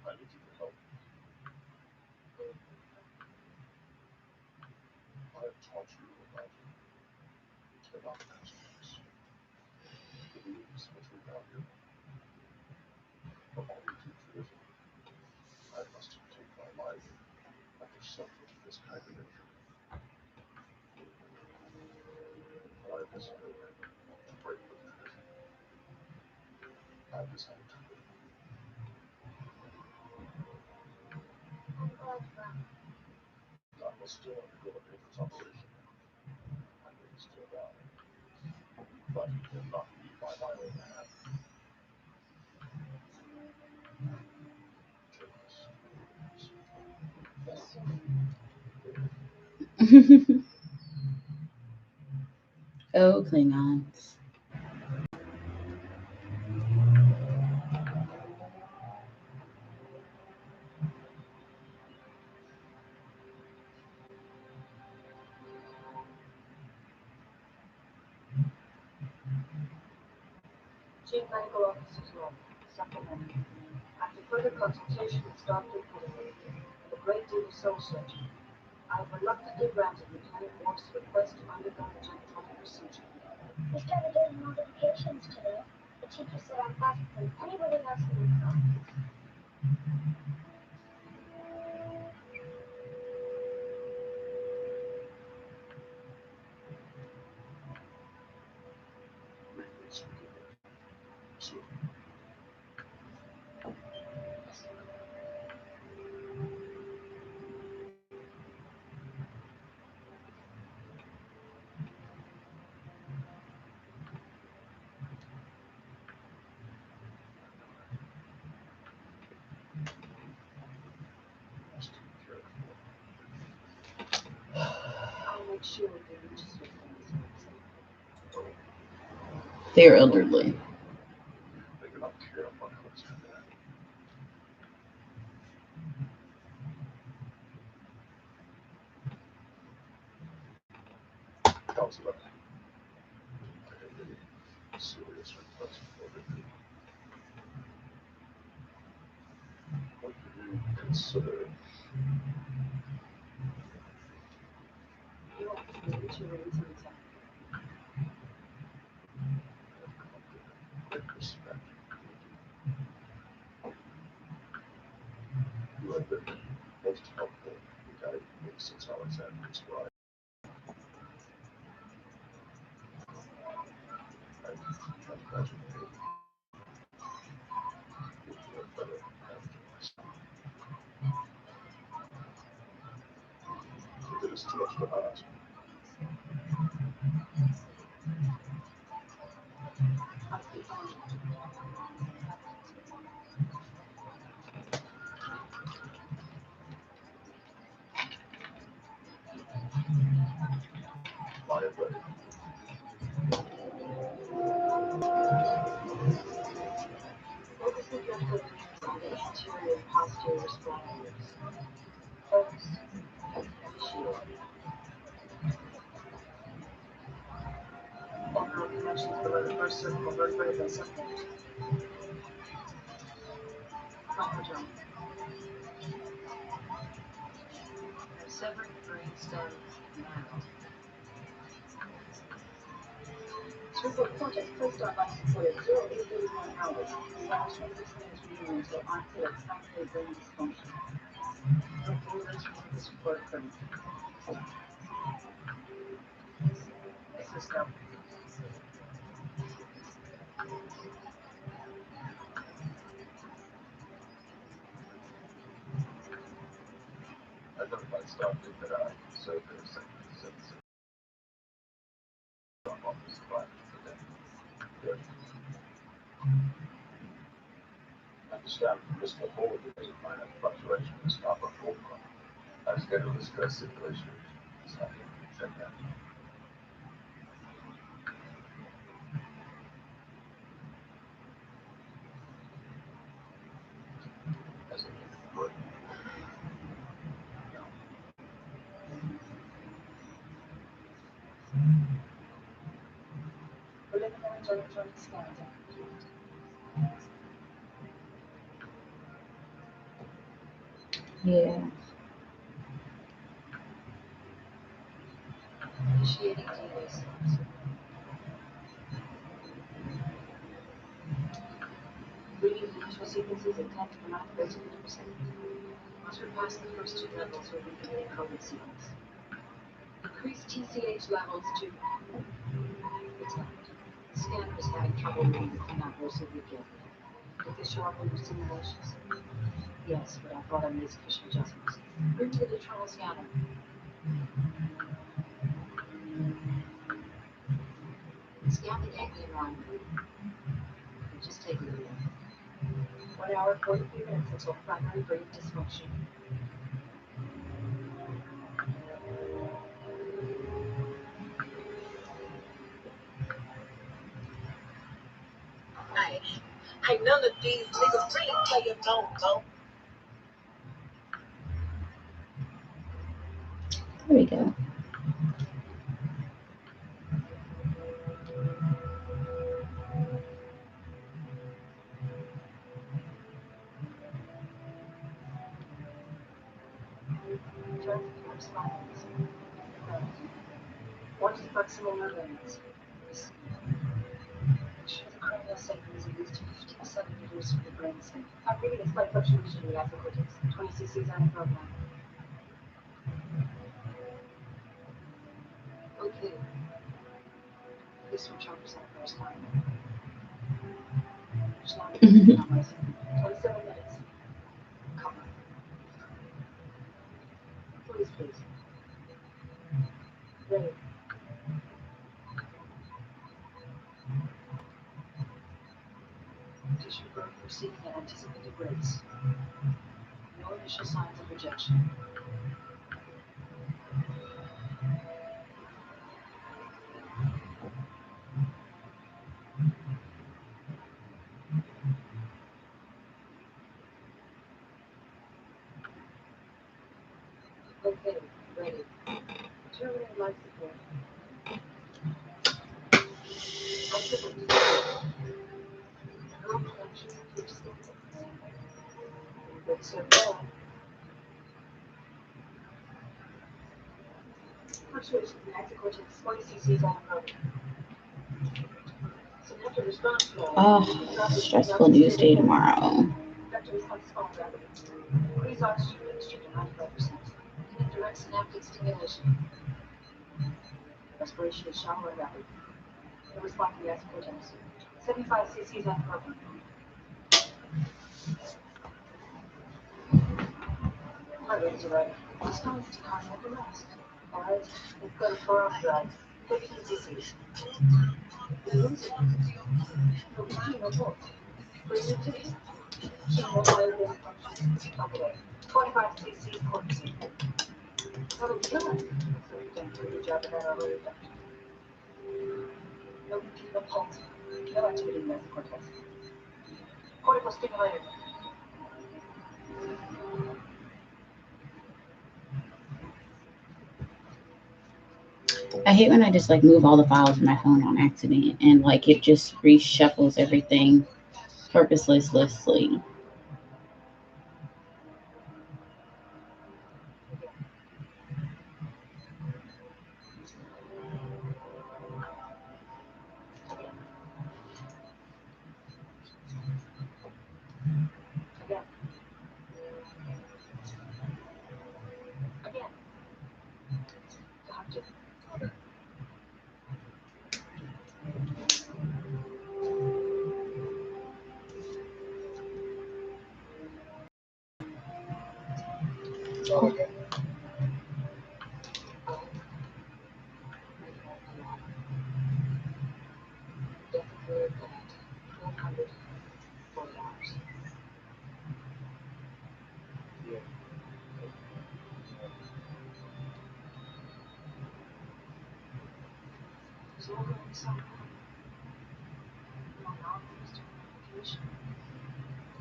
I need you to help. I have taught you about masters, the beliefs which we value. According to tradition, I must take my life after suffering this kind of injury. But I have decided to break with tradition. I have decided to live. I'm glad you got me. I must still undergo a dangerous operation. I may still die. But it will not be by my own hand. Take this. Oh, Klingons. Chief Medical Officer's Note, supplemental. After further consultation with Starfleet Pedigree and a great deal of soul searching, I have reluctantly granted Lieutenant Worf's request to undergo the genital procedure. We started getting notifications today. The teacher said I'm faster than anybody else in the class. soon. Must be careful. I'll make sure they reach us with things. They're elderly. They cannot care about what's in there. Counselor, I have a serious request for review. What do you consider You want me to reach some time. great respect? You have been most helpful in guiding me since Alexander's bride. And imagine me would do it better after myself. If it is too much to ask, I'll speak on it. I am ready. Focus the drug filters on the anterior and posterior spinal. Focus. Shield. Overall connections below the first cervical vertebrae by subject. Microdome. Severing brainstem now. Cerebral cortex placed on life support at 0 to 31 hours. Slash resistance renal until onset of primary brain dysfunction. No fluids from the support equipment. System. Identified starting that I so there's since on this planet today. Good. Understand from this forward that there's a minor fluctuation in copper fulcrum. I schedule this stress circulation. Check that. As a good. Preliminary electronic scans are complete. Yeah. Initiating DNA cells. Reading initial sequences at 10 to the 9th base 50%. Once we pass the first two levels, we'll be beginning coding sequence. Increase TCH levels to detect. The scanner is having trouble reading the numbers of the given. Did they show up in your simulations? Yes, but I thought I made sufficient adjustments. Bring me the internal scanner. Scan the ganglion line. Just take a minute. 1 hour, 43 minutes until primary brain dysfunction. Ain't none of these niggas really playing no. There we go. Watch the proximal nerve endings. The cranial segment is at least 50 centimeters from the brainstem. I'm reading a slight fluctuation in the after cortex. 20 cc's on the program. Okay. This switch offers our first line. Cameras. 27 minutes. Come on. Please, please. Ready. Tissue growth proceeding at anticipated rates. No initial signs of rejection. Okay, ready. Terminate life support. Activity. Neural connections restored. Good so far. Fluctuation in active cortex 40 cc's on approach. Synaptic response flow. Oh, stressful news day tomorrow. Vector response small rapidly. Increase oxygen mixture to 95%. Connect direct synaptic stimulation. Respiration is shallow and rapid. The response to the active cortex. 75 cc's on program. Heart rate is erratic. Response to cardiac arrest. Alright, let's go to 4 off drive. 15 cc's. Okay, 25 cc's cortisone. That'll kill it. So you've done a pretty good job of that already. No deep pulse. No activity in the cortex. Cortical stimulator. I hate when I just like move all the files in my phone on accident and like it just reshuffles everything purposelessly. Again. Again. Doctor. Okay. Definitely connect. 1240 hours. Yeah. There's all going some non-used communication.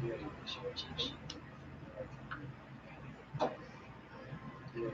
Yeah. Initial rejection. Yeah. Yeah.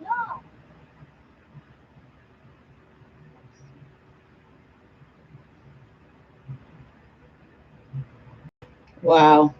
No. Wow.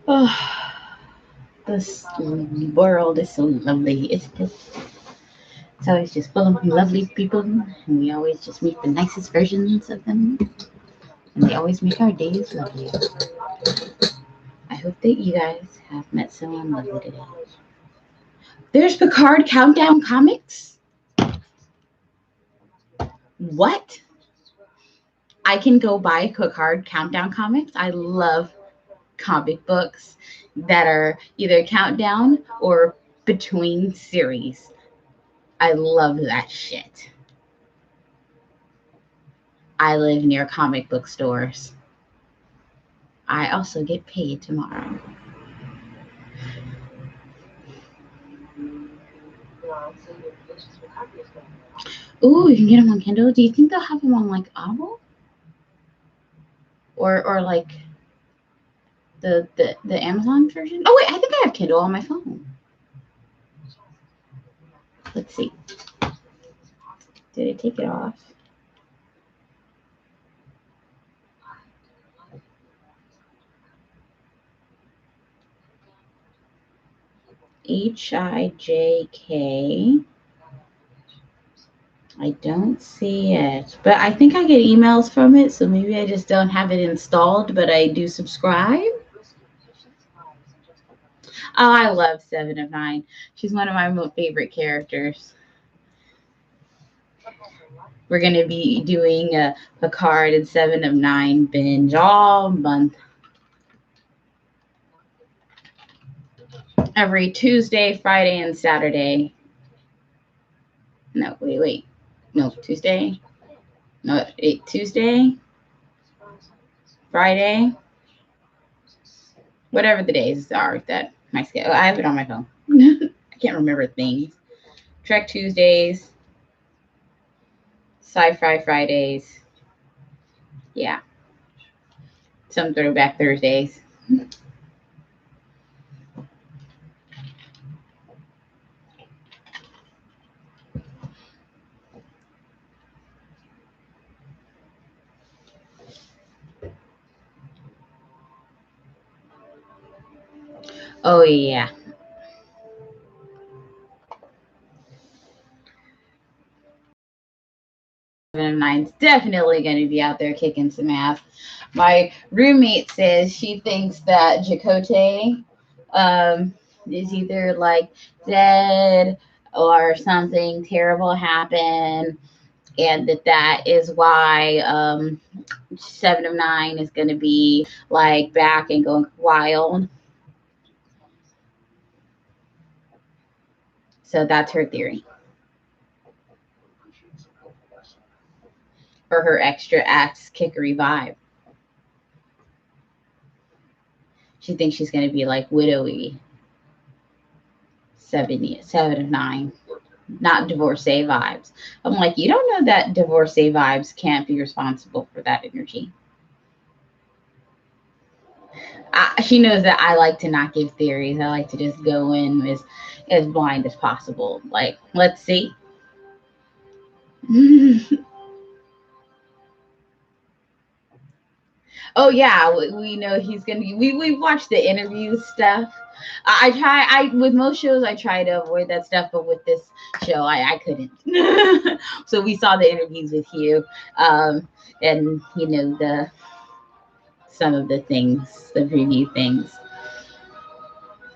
Oh, this world is so lovely. It's always just full of lovely people, and we always just meet the nicest versions of them, and they always make our days lovely. I hope that you guys have met someone lovely today. There's Picard Countdown Comics. What? I can go buy Picard Countdown Comics. I love comic books that are either countdown or between series. I love that shit. I live near comic book stores. I also get paid tomorrow. Ooh, you can get them on Kindle. Do you think they'll have them on like Audible? Or like the Amazon version? Oh wait, I think I have Kindle on my phone. Let's see. Did it take it off? HIJK. I don't see it, but I think I get emails from it, so maybe I just don't have it installed, but I do subscribe. Oh, I love 7 of 9. She's one of my favorite characters. We're going to be doing a Picard and 7 of 9 binge all month. Every Tuesday, Friday, and Saturday. No, wait. No, Tuesday. No, Tuesday, Friday, whatever the days are that my schedule. I have it on my phone. I can't remember things. Trek Tuesdays, Sci-Fi Fridays. Yeah. Some Throwback Thursdays. Oh, yeah. Nine's definitely going to be out there kicking some ass. My roommate says she thinks that Chakotay is either like dead or something terrible happened, and that is why 7 of 9 is going to be like back and going wild. So that's her theory. For her extra axe kickery vibe. She thinks she's going to be like widowy. 7 of 9. Not divorcee vibes. I'm like, you don't know that divorcee vibes can't be responsible for that energy. She knows that I like to not give theories. I like to just go in as blind as possible. Like, let's see. Oh yeah, we know he's gonna be. We watched the interview stuff. With most shows I try to avoid that stuff, but with this show I couldn't. So we saw the interviews with Hugh, and you know some of the things, the preview things.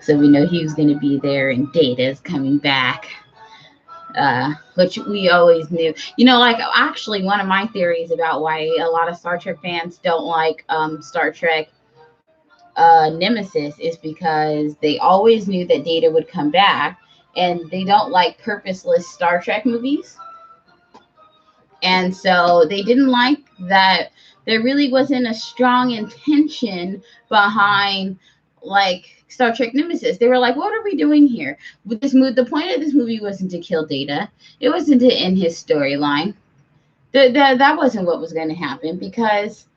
So we know Hugh's gonna be there and Data's coming back. Which we always knew. You know, like actually one of my theories about why a lot of Star Trek fans don't like Star Trek Nemesis is because they always knew that Data would come back, and they don't like purposeless Star Trek movies. And so they didn't like that there really wasn't a strong intention behind like Star Trek Nemesis. They were like, what are we doing here? With this movie, the point of this movie wasn't to kill Data. It wasn't to end his storyline. That wasn't what was going to happen, because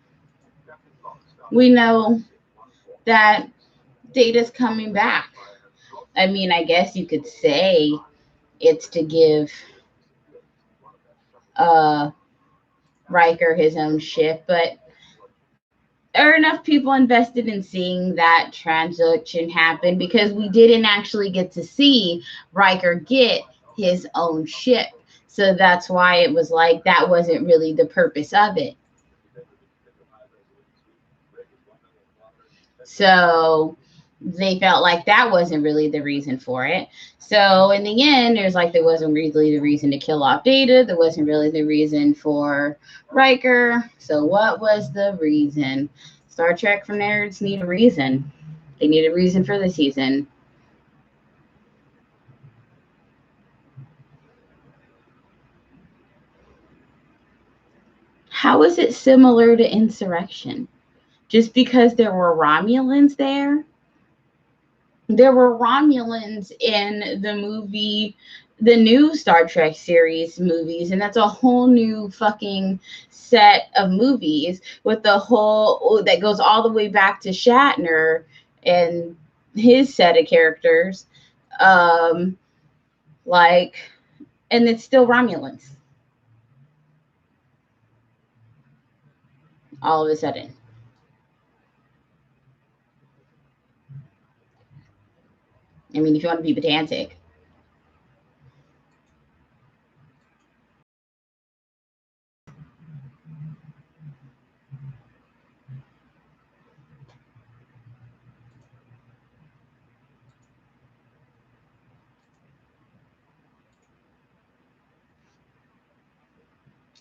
we know that Data's coming back. I mean, I guess you could say it's to give Riker his own ship, but there are enough people invested in seeing that transaction happen, because we didn't actually get to see Riker get his own ship. So that's why it was like that wasn't really the purpose of it. So they felt like that wasn't really the reason for it. So in the end, there's like there wasn't really the reason to kill off Data. There wasn't really the reason for Riker. So what was the reason? Star Trek for nerds need a reason. They need a reason for the season. How is it similar to Insurrection? Just because there were Romulans there? There were Romulans in the movie, the new Star Trek series movies, and that's a whole new fucking set of movies with the whole that goes all the way back to Shatner and his set of characters. Like, and it's still Romulans all of a sudden. I mean, if you want to be pedantic.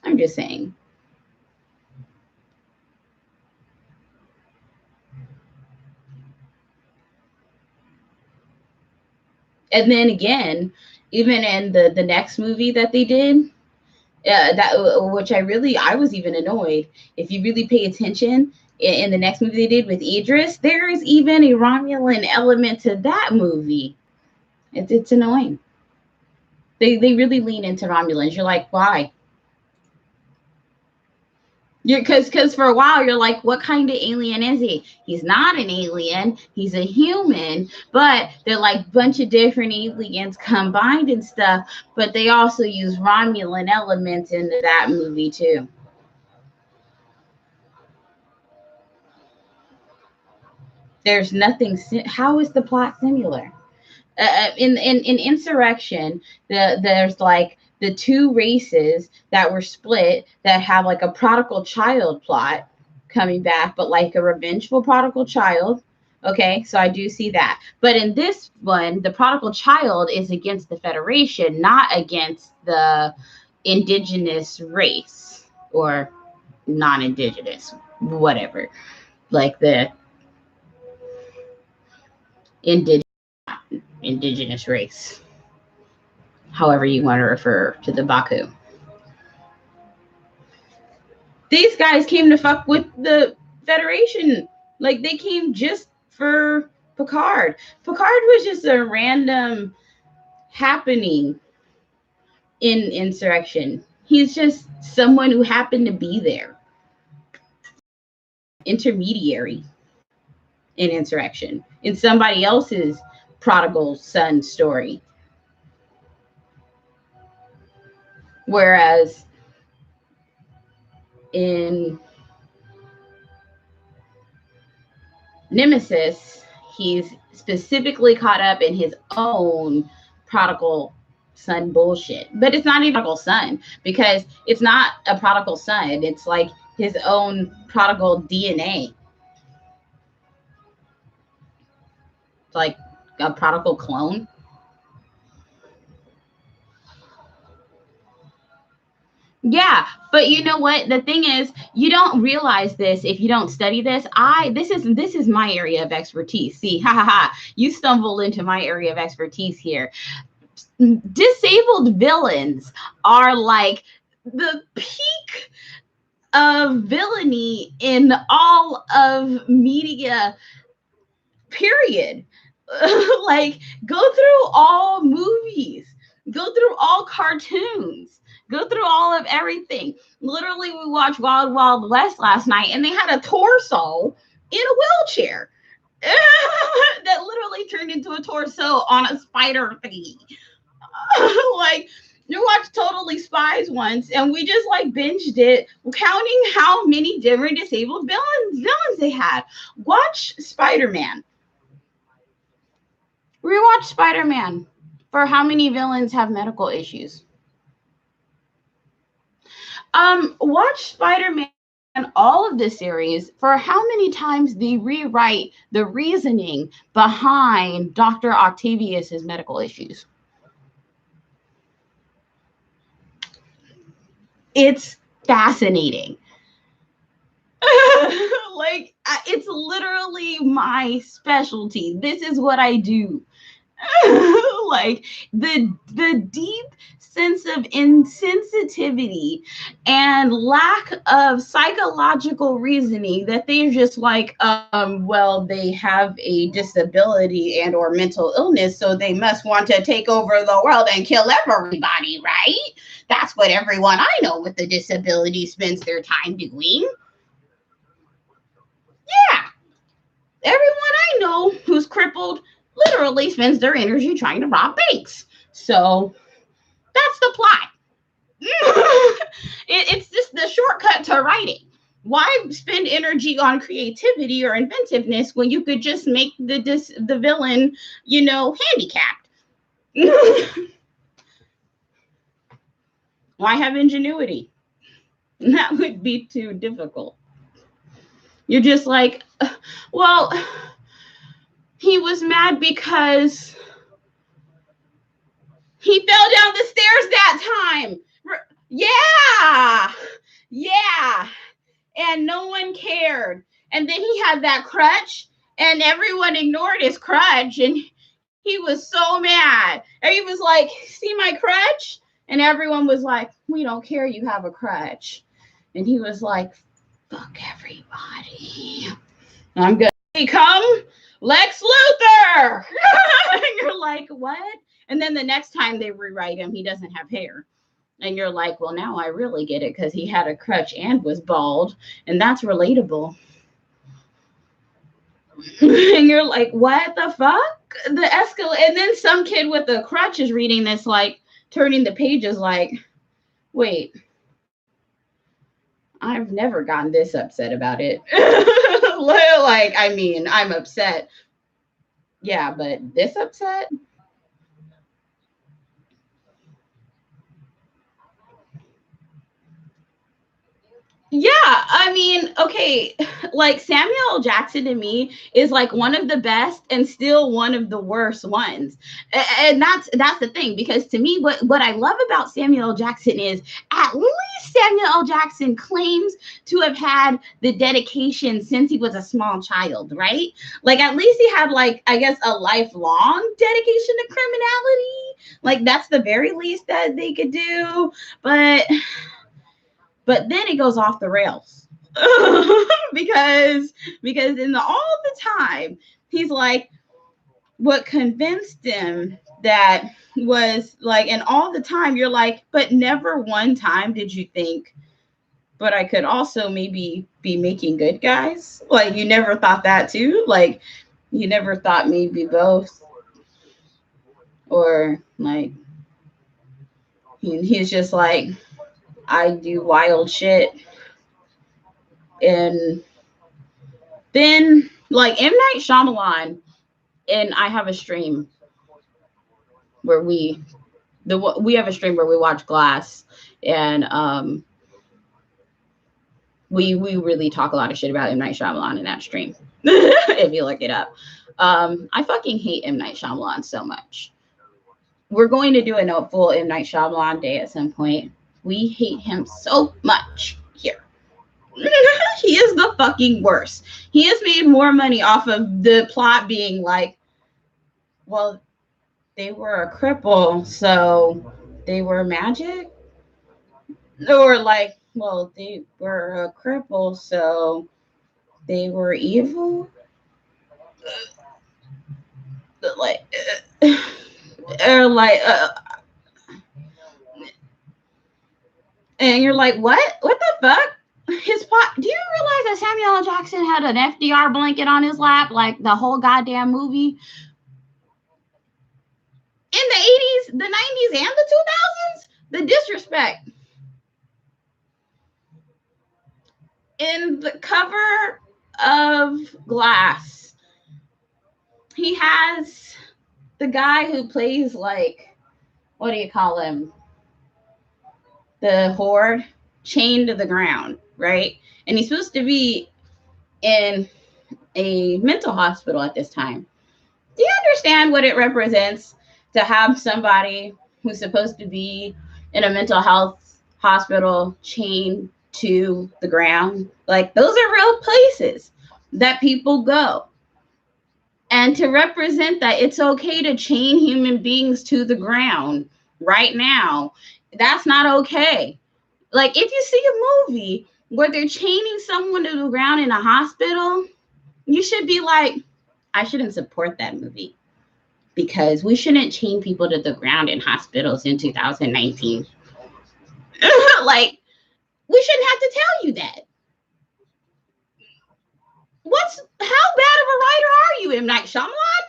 I'm just saying. And then again, even in the next movie that they did, that which I was even annoyed. If you really pay attention in the next movie they did with Idris, there is even a Romulan element to that movie. It's annoying. They really lean into Romulans. You're like, why? Because for a while you're like, what kind of alien is he? He's not an alien. He's a human, but they're like a bunch of different aliens combined and stuff. But they also use Romulan elements into that movie too. There's nothing. How is the plot similar? In Insurrection, there's like the two races that were split that have like a prodigal child plot coming back, but like a revengeful prodigal child. Okay, so I do see that. But in this one, the prodigal child is against the Federation, not against the indigenous race or non-indigenous, whatever. Like the indigenous race, however you want to refer to the Baku. These guys came to fuck with the Federation. Like, they came just for Picard. Picard was just a random happening in Insurrection. He's just someone who happened to be there. Intermediary in Insurrection. In somebody else's prodigal son story. Whereas in Nemesis, he's specifically caught up in his own prodigal son bullshit. But it's not even prodigal son, because it's not a prodigal son. It's like his own prodigal DNA. It's like a prodigal clone. Yeah, but you know what? The thing is, you don't realize this if you don't study this. This is my area of expertise. See, ha ha ha. You stumbled into my area of expertise here. Disabled villains are like the peak of villainy in all of media, period. Like, go through all movies, go through all cartoons, go through all of everything. Literally, we watched Wild Wild West last night, and they had a torso in a wheelchair that literally turned into a torso on a spider thingy. Like, you watched Totally Spies once, and we just like binged it, counting how many different disabled villains they had. Watch Spider-Man. Rewatch Spider-Man for how many villains have medical issues. Watch Spider-Man all of this series for how many times they rewrite the reasoning behind Dr. Octavius's medical issues. It's fascinating. Like, it's literally my specialty. This is what I do. Like the deep sense of insensitivity and lack of psychological reasoning that they're just like, well, they have a disability and or mental illness, so they must want to take over the world and kill everybody, right? That's what everyone I know with a disability spends their time doing. Yeah, everyone I know who's crippled literally spends their energy trying to rob banks. So that's the plot. It's just the shortcut to writing. Why spend energy on creativity or inventiveness when you could just make the villain, handicapped? Why have ingenuity? That would be too difficult. You're just like, well, he was mad because he fell down the stairs that time. Yeah. And no one cared. And then he had that crutch and everyone ignored his crutch and he was so mad. And he was like, see my crutch? And everyone was like, we don't care you have a crutch. And he was like, fuck everybody. I'm going to become Lex Luthor. And you're like, what? And then the next time they rewrite him, he doesn't have hair. And you're like, well, now I really get it because he had a crutch and was bald. And that's relatable. And you're like, what the fuck? The escalate. And then some kid with a crutch is reading this, like, turning the pages like, wait, I've never gotten this upset about it. Like, I mean, I'm upset. Yeah, but this upset? Yeah, I mean, okay, like Samuel L. Jackson to me is like one of the best and still one of the worst ones. And that's the thing, because to me, what I love about Samuel L. Jackson is at least Samuel L. Jackson claims to have had the dedication since he was a small child, right? Like at least he had, like, I guess, a lifelong dedication to criminality. Like that's the very least that they could do. But then it goes off the rails because in all the time he's like, what convinced him that was like, and all the time you're like, but never one time did you think, but I could also maybe be making good guys. Like you never thought that too. Like you never thought maybe both, or like he's just like, I do wild shit. And then like M. Night Shyamalan, and I have a stream where we have a stream where we watch Glass, and we really talk a lot of shit about M. Night Shyamalan in that stream. If you look it up. I fucking hate M. Night Shyamalan so much. We're going to do a full M. Night Shyamalan day at some point. We hate him so much here. He is the fucking worst. He has made more money off of the plot being like, well, they were a cripple, so they were magic. Or like, well, they were a cripple, so they were evil. Like, or like, and you're like, what? What the fuck? His plot. Do you realize that Samuel L. Jackson had an FDR blanket on his lap, like the whole goddamn movie? In the 80s, the 90s, and the 2000s? The disrespect. In the cover of Glass, he has the guy who plays, like, what do you call him? The Horde, chained to the ground. right? And he's supposed to be in a mental hospital at this time. Do you understand what it represents to have somebody who's supposed to be in a mental health hospital chained to the ground? Like, those are real places that people go. And to represent that it's okay to chain human beings to the ground right now, that's not okay. Like, if you see a movie where they're chaining someone to the ground in a hospital, you should be like, I shouldn't support that movie, because we shouldn't chain people to the ground in hospitals in 2019. Like, we shouldn't have to tell you that. How bad of a writer are you, M. Night Shyamalan?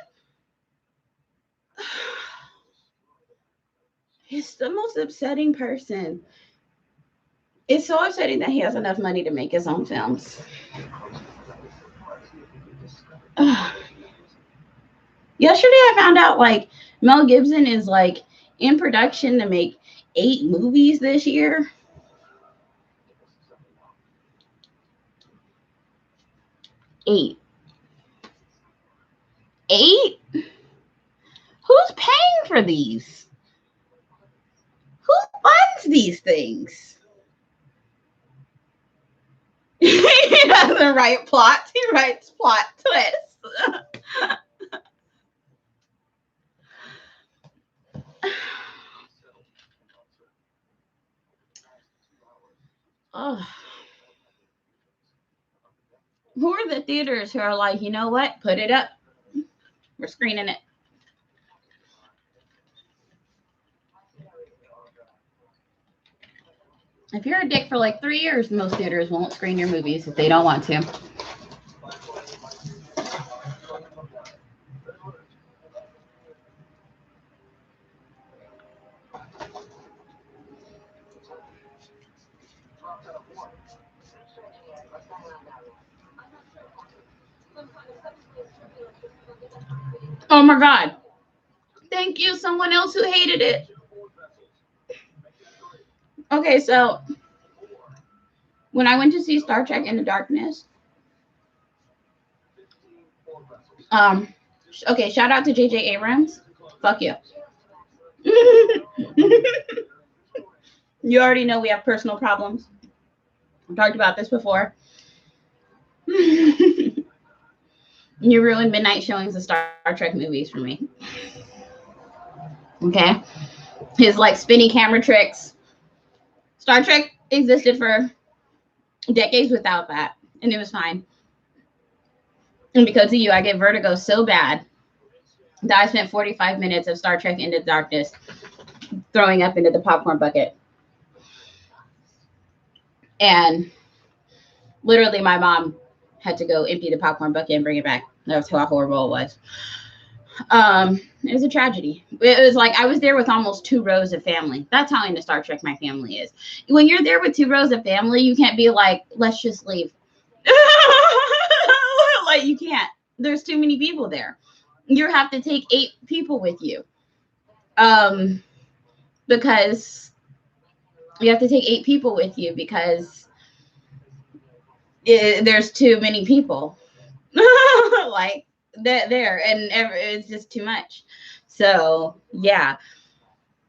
He's the most upsetting person. It's so upsetting that he has enough money to make his own films. Yesterday I found out, like, Mel Gibson is, like, in production to make 8 movies this year. 8. Who's paying for these? Who funds these things? He doesn't write plots. He writes plot twists. Oh. Who are the theaters who are like, you know what? Put it up. We're screening it. If you're a dick for like 3 years, most theaters won't screen your movies if they don't want to. Oh my God. Thank you, someone else who hated it. Okay, so when I went to see Star Trek Into Darkness, okay, shout out to J.J. Abrams. Fuck you. You already know we have personal problems. I've talked about this before. You ruined midnight showings of Star Trek movies for me. Okay? His, like, spinning camera tricks. Star Trek existed for decades without that, and it was fine. And because of you, I get vertigo so bad that I spent 45 minutes of Star Trek Into Darkness throwing up into the popcorn bucket. And literally my mom had to go empty the popcorn bucket and bring it back. That's how horrible it was. It was a tragedy. It was like I was there with almost 2 rows of family. That's how into Star Trek my family is. When you're there with 2 rows of family, you can't be like, let's just leave. Like, you can't. There's too many people there. You have to take 8 people with you. Because you have to take 8 people with you because there's too many people. Like, there, and it's just too much. So yeah,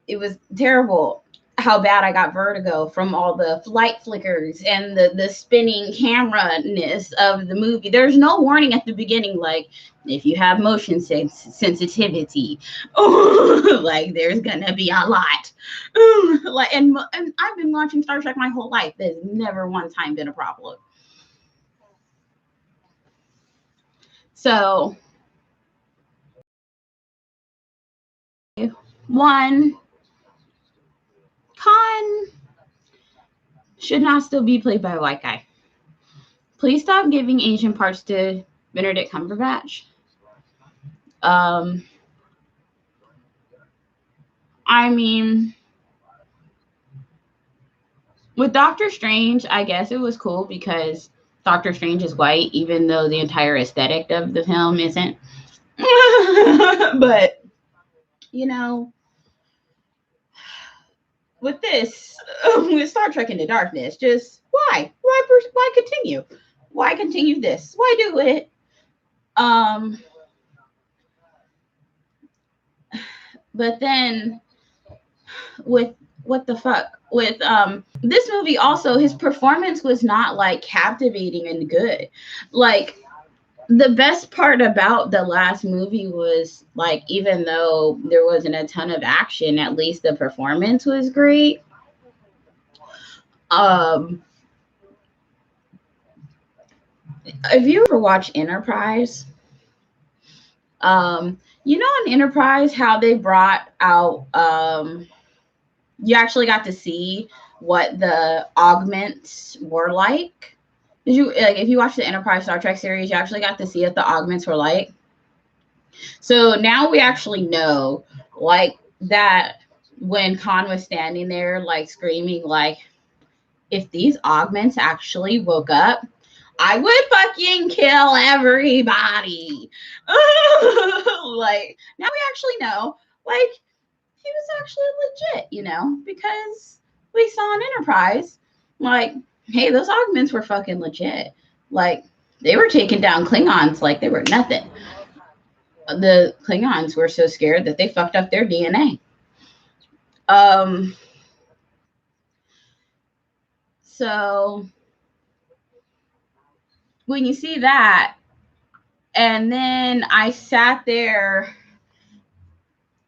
it was terrible how bad I got vertigo from all the light flickers and the spinning camera-ness of the movie. There's no warning at the beginning, like, if you have motion sensitivity, like, there's gonna be a lot. Like, and I've been watching Star Trek my whole life. There's never one time been a problem. So, one, Khan should not still be played by a white guy. Please stop giving Asian parts to Benedict Cumberbatch. I mean, with Doctor Strange, I guess it was cool because Doctor Strange is white, even though the entire aesthetic of the film isn't. But, you know, with this, with Star Trek Into Darkness, just Why? Why continue? Why continue this? Why do it? But then with what the fuck with this movie also, his performance was not like captivating and good. Like the best part about the last movie was like, even though there wasn't a ton of action, at least the performance was great. If you ever watch Enterprise, you know, on Enterprise how they brought out you actually got to see what the augments were like. Did you like, if you watch the Enterprise Star Trek series, you actually got to see what the augments were like? So now we actually know, like, that when Khan was standing there, like, screaming, like, if these augments actually woke up, I would fucking kill everybody. Like, now we actually know, like, he was actually legit, you know, because we saw on Enterprise, like, hey, those augments were fucking legit. Like, they were taking down Klingons like they were nothing. The Klingons were so scared that they fucked up their DNA. So when you see that, and then I sat there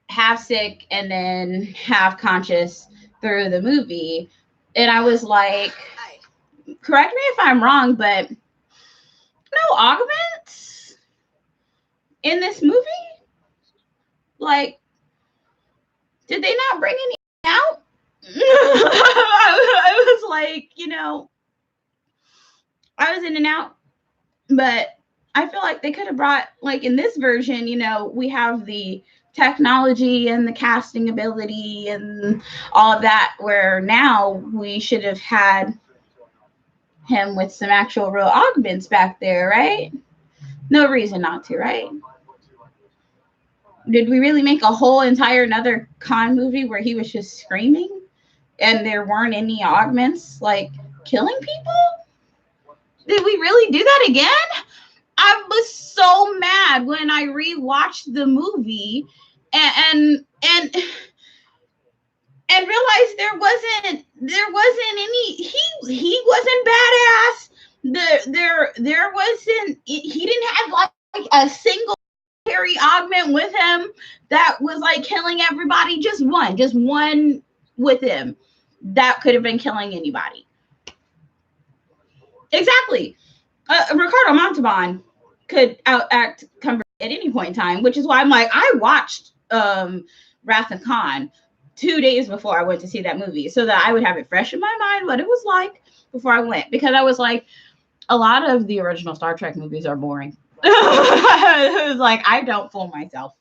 half sick and then half conscious through the movie, and I was like, correct me if I'm wrong, but no augments in this movie? Like, did they not bring any out? I was like, you know, I was in and out, but I feel like they could have brought, like, in this version, you know, we have the technology and the casting ability and all of that, where now we should have had him with some actual real augments back there, right? No reason not to, right? Did we really make a whole entire another Khan movie where he was just screaming and there weren't any augments, like, killing people? Did we really do that again? I was so mad when I rewatched the movie and realized there wasn't any, he wasn't badass. There wasn't, he didn't have like a single carry augment with him that was like killing everybody. Just one with him that could have been killing anybody. Exactly. Ricardo Montalban could outact Cumberbatch at any point in time, which is why I'm like, I watched Wrath of Khan 2 days before I went to see that movie so that I would have it fresh in my mind what it was like before I went, because I was like, a lot of the original Star Trek movies are boring. It was like, I don't fool myself.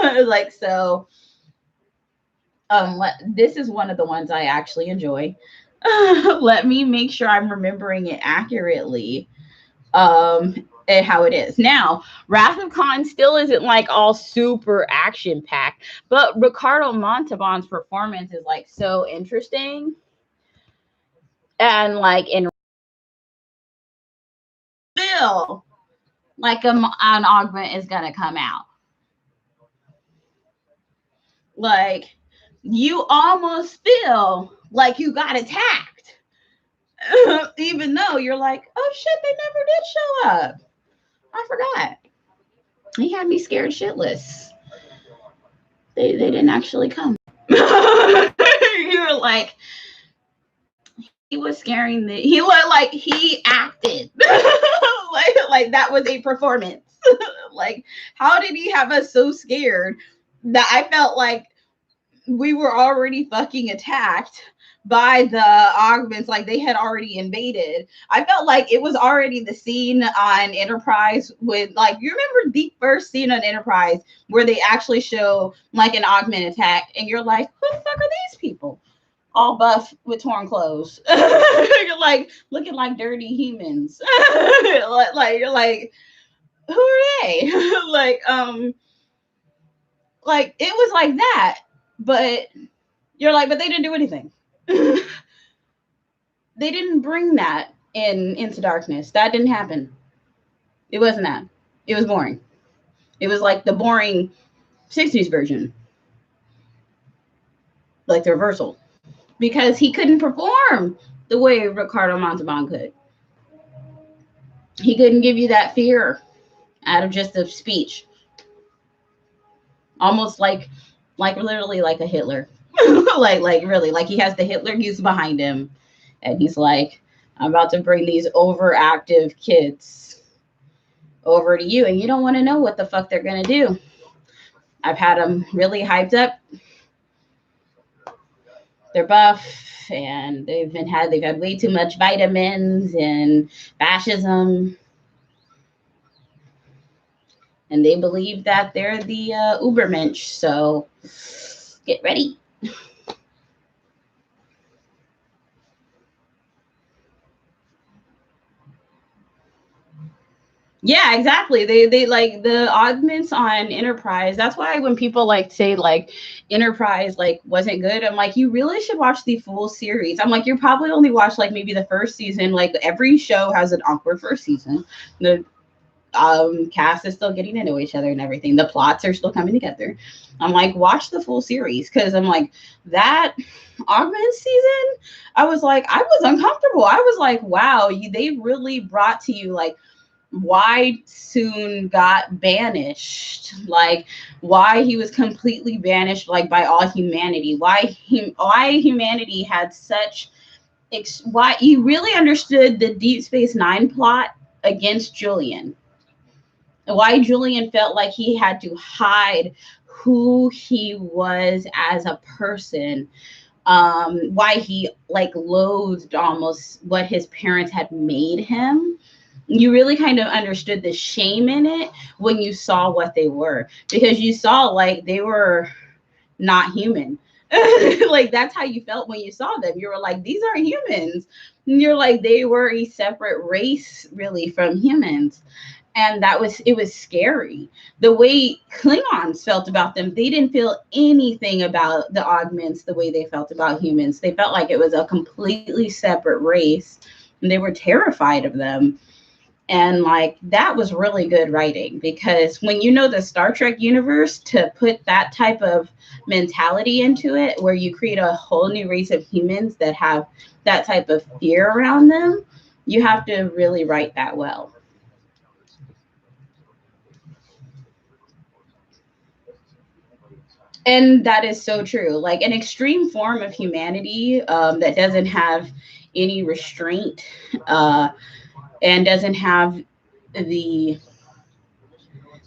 Like, so this is one of the ones I actually enjoy. Let me make sure I'm remembering it accurately. And how it is now. Wrath of Khan still isn't like all super action packed, but Ricardo Montalban's performance is like so interesting, and like in feel like an augment is gonna come out. Like, you almost feel like you got attacked, even though you're like, oh shit, they never did show up. I forgot. He had me scared shitless. They didn't actually come. You were like, he was scaring he looked like he acted. like that was a performance. Like, how did he have us so scared that I felt like we were already fucking attacked by the augments, like they had already invaded. I felt like it was already the scene on Enterprise with, like, you remember the first scene on Enterprise where they actually show like an augment attack and you're like, who the fuck are these people? All buff with torn clothes. You're like looking like dirty humans. Like, you're like, who are they? Like it was like that, but you're like, but they didn't do anything. They didn't bring that in Into Darkness. That didn't happen. It wasn't that. It was boring. It was like the boring 60s version, like the reversal, because he couldn't perform the way Ricardo Montalban could. He couldn't give you that fear out of just a speech, almost like literally like a Hitler, like really, like he has the Hitler youth behind him, and he's like, I'm about to bring these overactive kids over to you, and you don't want to know what the fuck they're gonna do. I've had them really hyped up. They're buff, and they've had way too much vitamins and fascism, and they believe that they're the Ubermensch. So get ready. Yeah, exactly. They like the augments on Enterprise. That's why when people like say like Enterprise like wasn't good, I'm like, you really should watch the full series. I'm like, you're probably only watched like maybe the first season. Like every show has an awkward first season. The cast is still getting to know each other and everything. The plots are still coming together. I'm like, watch the full series, because I'm like, that augment season, I was uncomfortable. I was like, wow, they really brought to you like why Soon got banished, like why he was completely banished, like by all humanity, why humanity had such why you really understood the Deep Space Nine plot against Julian, why Julian felt like he had to hide who he was as a person, why he like loathed almost what his parents had made him. You really kind of understood the shame in it when you saw what they were, because you saw like they were not human. Like that's how you felt when you saw them. You were like, these aren't humans. And you're like, they were a separate race really from humans. And it was scary. The way Klingons felt about them, they didn't feel anything about the augments the way they felt about humans. They felt like it was a completely separate race, and they were terrified of them. And like that was really good writing, because when you know the Star Trek universe, to put that type of mentality into it, where you create a whole new race of humans that have that type of fear around them, you have to really write that well. And that is so true. Like an extreme form of humanity that doesn't have any restraint, and doesn't have the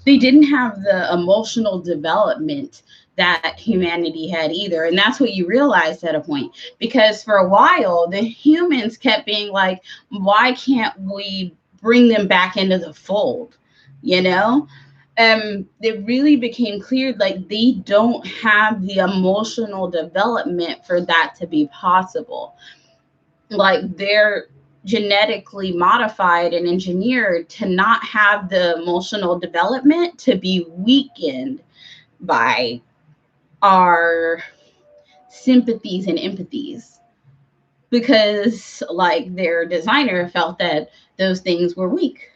they didn't have the emotional development that humanity had either. And that's what you realized at a point, because for a while the humans kept being like, why can't we bring them back into the fold, you know? It really became clear like they don't have the emotional development for that to be possible. Like they're genetically modified and engineered to not have the emotional development, to be weakened by our sympathies and empathies, because like their designer felt that those things were weak.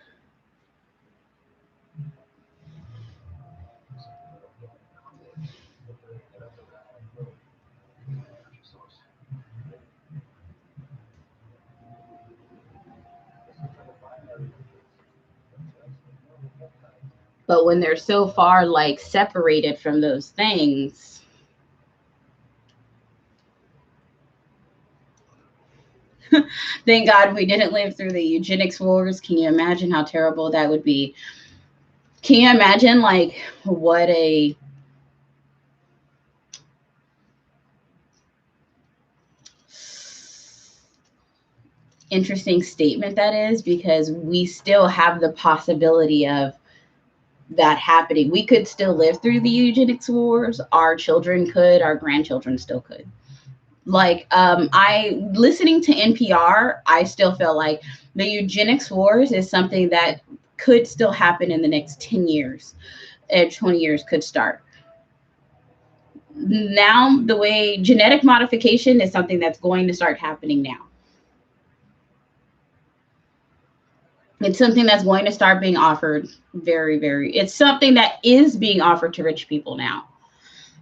But when they're so far like separated from those things, thank God we didn't live through the eugenics wars. Can you imagine how terrible that would be? Can you imagine like what a interesting statement that is, because we still have the possibility of that happening. We could still live through the eugenics wars. Our children could, our grandchildren still could. Like I listening to NPR, I still feel like the eugenics wars is something that could still happen in the next 10 years. 20 years could start. Now the way genetic modification is something that's going to start happening now. It's something that's going to start being offered it's something that is being offered to rich people now,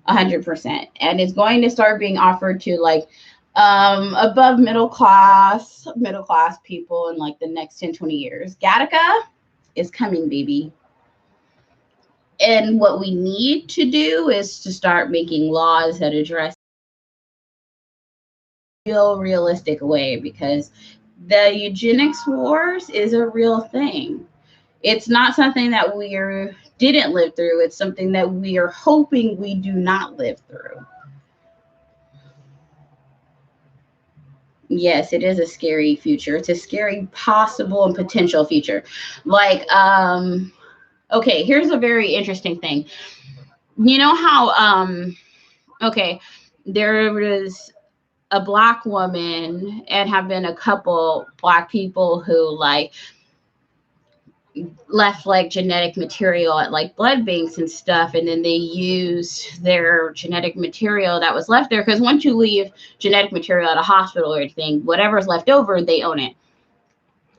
100%. And it's going to start being offered to like above middle class people in like the next 10, 20 years. Gattaca is coming, baby. And what we need to do is to start making laws that address realistic way, because the eugenics wars is a real thing. It's not something that we didn't live through. It's something that we are hoping we do not live through. Yes, it is a scary future. It's a scary possible and potential future. Like, okay, here's a very interesting thing. You know how, okay, there was a Black woman and have been a couple Black people who like left like genetic material at like blood banks and stuff, and then they used their genetic material that was left there, because once you leave genetic material at a hospital or anything, whatever's left over, they own it.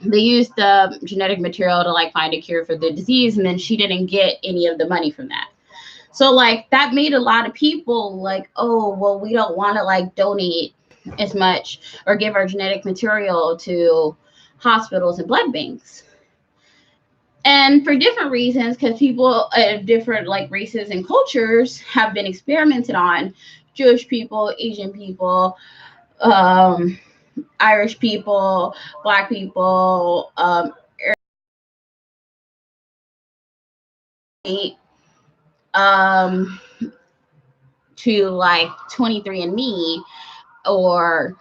They used the genetic material to like find a cure for the disease, and then she didn't get any of the money from that. So like that made a lot of people like, oh well, we don't want to like donate as much or give our genetic material to hospitals and blood banks. And for different reasons, because people of different like races and cultures have been experimented on. Jewish people, Asian people, Irish people, Black people, to like 23andMe or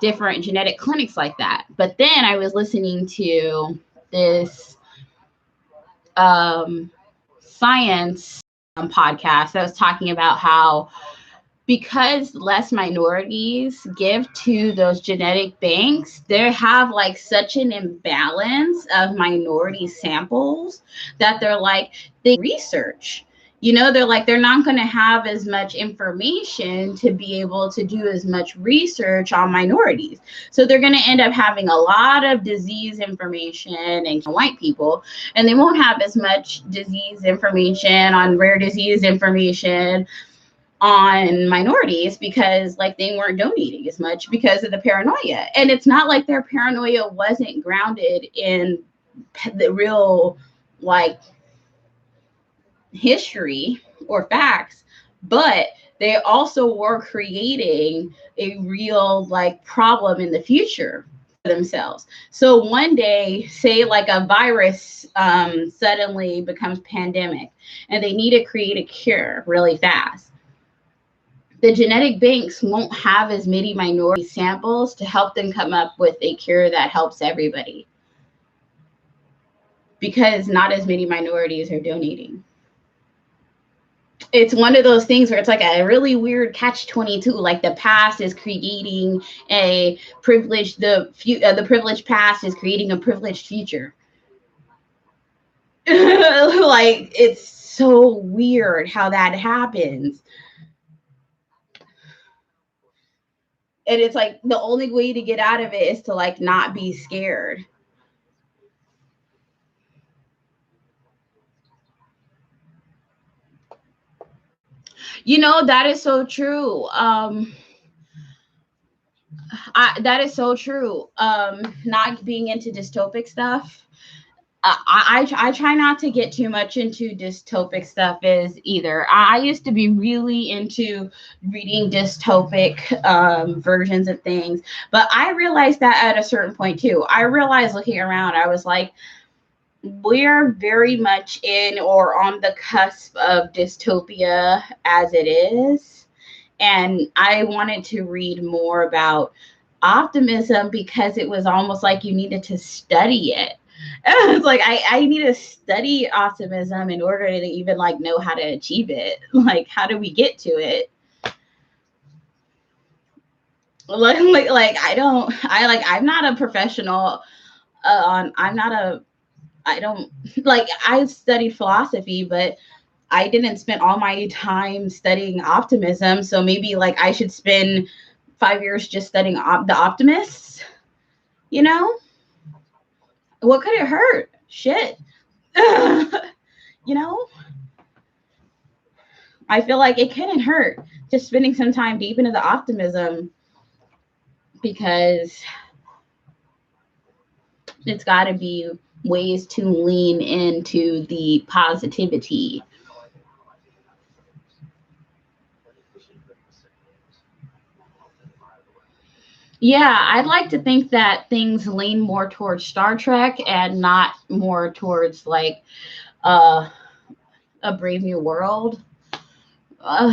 different genetic clinics like that. But then I was listening to this science podcast that was talking about how because less minorities give to those genetic banks, they have like such an imbalance of minority samples that they're like, they research. You know, they're like, they're not going to have as much information to be able to do as much research on minorities. So they're going to end up having a lot of disease information and white people, and they won't have as much disease information on rare disease information on minorities, because like they weren't donating as much because of the paranoia. And it's not like their paranoia wasn't grounded in the real like history or facts, but they also were creating a real like problem in the future for themselves. So one day, say like a virus suddenly becomes pandemic and they need to create a cure really fast. The genetic banks won't have as many minority samples to help them come up with a cure that helps everybody, because not as many minorities are donating. It's one of those things where it's like a really weird catch-22. Like the past is creating a privileged, the privileged past is creating a privileged future. Like it's so weird how that happens. And it's like the only way to get out of it is to like not be scared. You know, that is so true. That is so true. Not being into dystopic stuff. I try not to get too much into dystopic stuff either. I used to be really into reading dystopic versions of things, but I realized that at a certain point too. I realized looking around, I was like, we're very much in or on the cusp of dystopia as it is. And I wanted to read more about optimism because it was almost like you needed to study it. It's like I need to study optimism in order to even like know how to achieve it. Like, how do we get to it? I'm not a professional I studied philosophy, but I didn't spend all my time studying optimism. So maybe like I should spend 5 years just studying the optimists, you know? What could it hurt? Shit. You know, I feel like it couldn't hurt just spending some time deep into the optimism, because it's got to be ways to lean into the positivity. Yeah, I'd like to think that things lean more towards Star Trek and not more towards like uh, a Brave New World. Uh,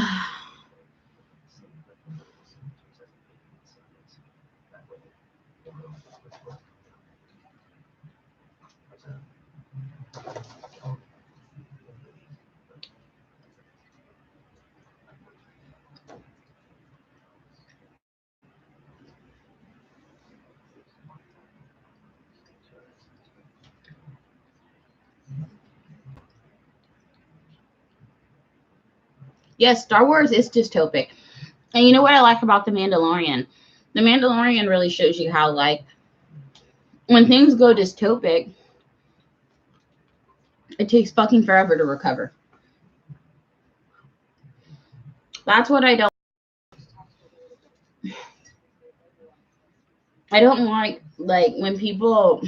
yes, Star Wars is dystopic. And you know what I like about The Mandalorian? The Mandalorian really shows you how, like, when things go dystopic, it takes fucking forever to recover. That's what I don't. I don't like when people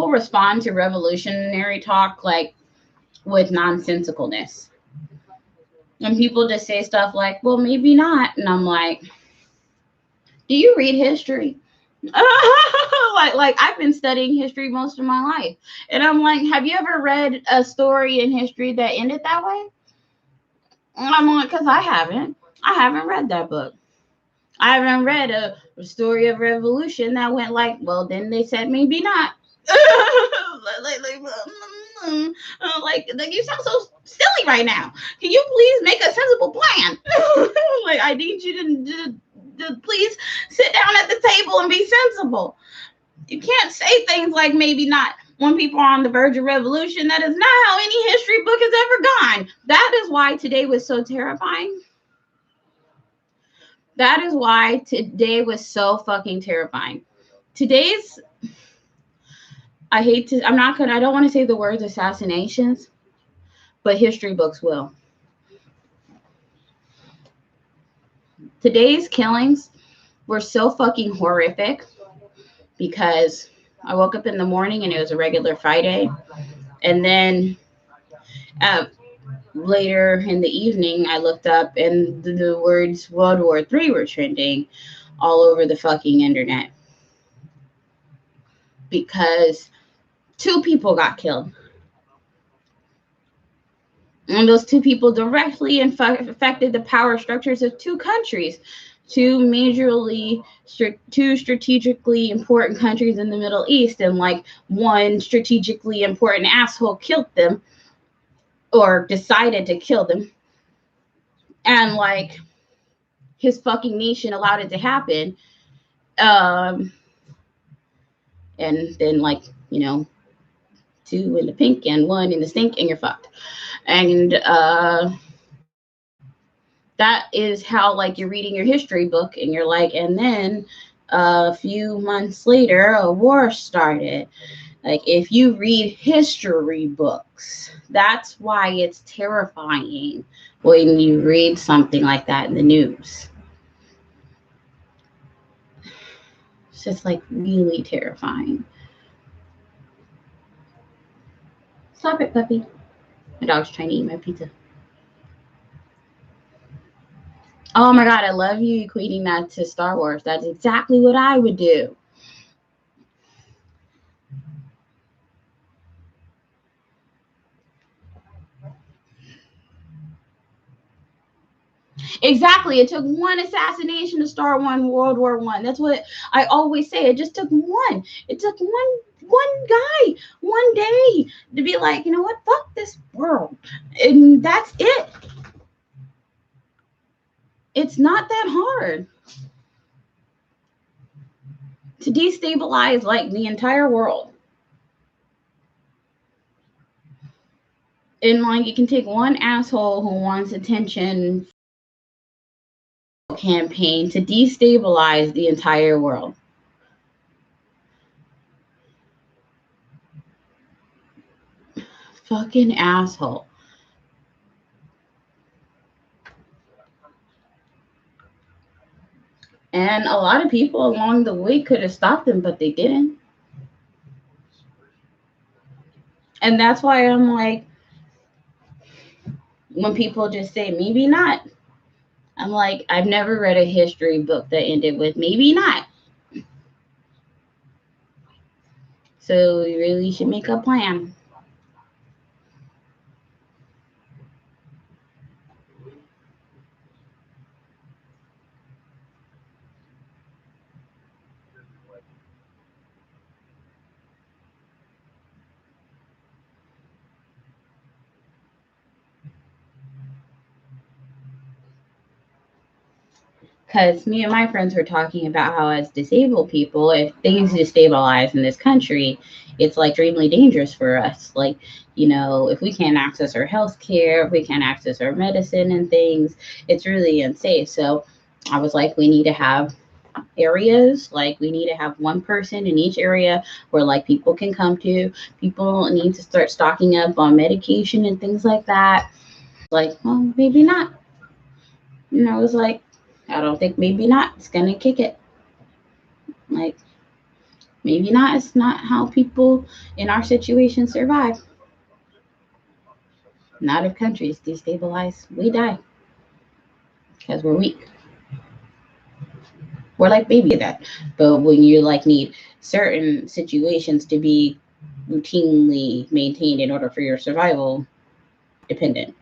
respond to revolutionary talk like with nonsensicalness. When people just say stuff like, "Well, maybe not," and I'm like, "Do you read history?" like I've been studying history most of my life, and I'm like, "Have you ever read a story in history that ended that way?" And I'm like, "Because I haven't. I haven't read that book. I haven't read a story of revolution that went like, well, then they said maybe not." like you sound so silly right now. Can you please make a sensible plan? Like I need you to please sit down at the table and be sensible. You can't say things like maybe not when people are on the verge of revolution. That is not how any history book has ever gone. That is why today was so terrifying. That is why today was so fucking terrifying. Today's, I don't want to say the words assassinations, but history books will. Today's killings were so fucking horrific because I woke up in the morning and it was a regular Friday. And then later in the evening, I looked up and the words World War III were trending all over the fucking internet. Because 2 people got killed. And those 2 people directly affected the power structures of 2 countries, 2 strategically important countries in the Middle East, and like one strategically important asshole killed them or decided to kill them. And like his fucking nation allowed it to happen. And then like, 2 in the pink and 1 in the stink and you're fucked. And that is how like you're reading your history book and you're like, and then a few months later a war started. Like if you read history books, that's why it's terrifying when you read something like that in the news. It's just like really terrifying. Stop it, puppy. My dog's trying to eat my pizza. Oh my God, I love you equating that to Star Wars. That's exactly what I would do. Exactly. It took one assassination to start World War I. That's what I always say. It just took one. It took one guy, one day to be like, you know what? Fuck this world. And that's it. It's not that hard to destabilize like the entire world. And like it can take one asshole who wants attention campaign to destabilize the entire world. fucking asshole. And a lot of people along the way could have stopped him, but they didn't. And that's why I'm like, when people just say, maybe not, I'm like, I've never read a history book that ended with maybe not. So you really should make a plan. Because me and my friends were talking about how, as disabled people, if things destabilize in this country, it's like extremely dangerous for us. Like, you know, if we can't access our health care, if we can't access our medicine and things, it's really unsafe. So I was like, we need to have areas, like we need to have one person in each area where like people can come to. People need to start stocking up on medication and things like that. Like, well, maybe not. And I was like, I don't think maybe not. It's gonna kick it. Like, maybe not. It's not how people in our situation survive. Not if countries destabilize. We die because we're weak. We're like baby that. But when you like need certain situations to be routinely maintained in order for your survival, dependent.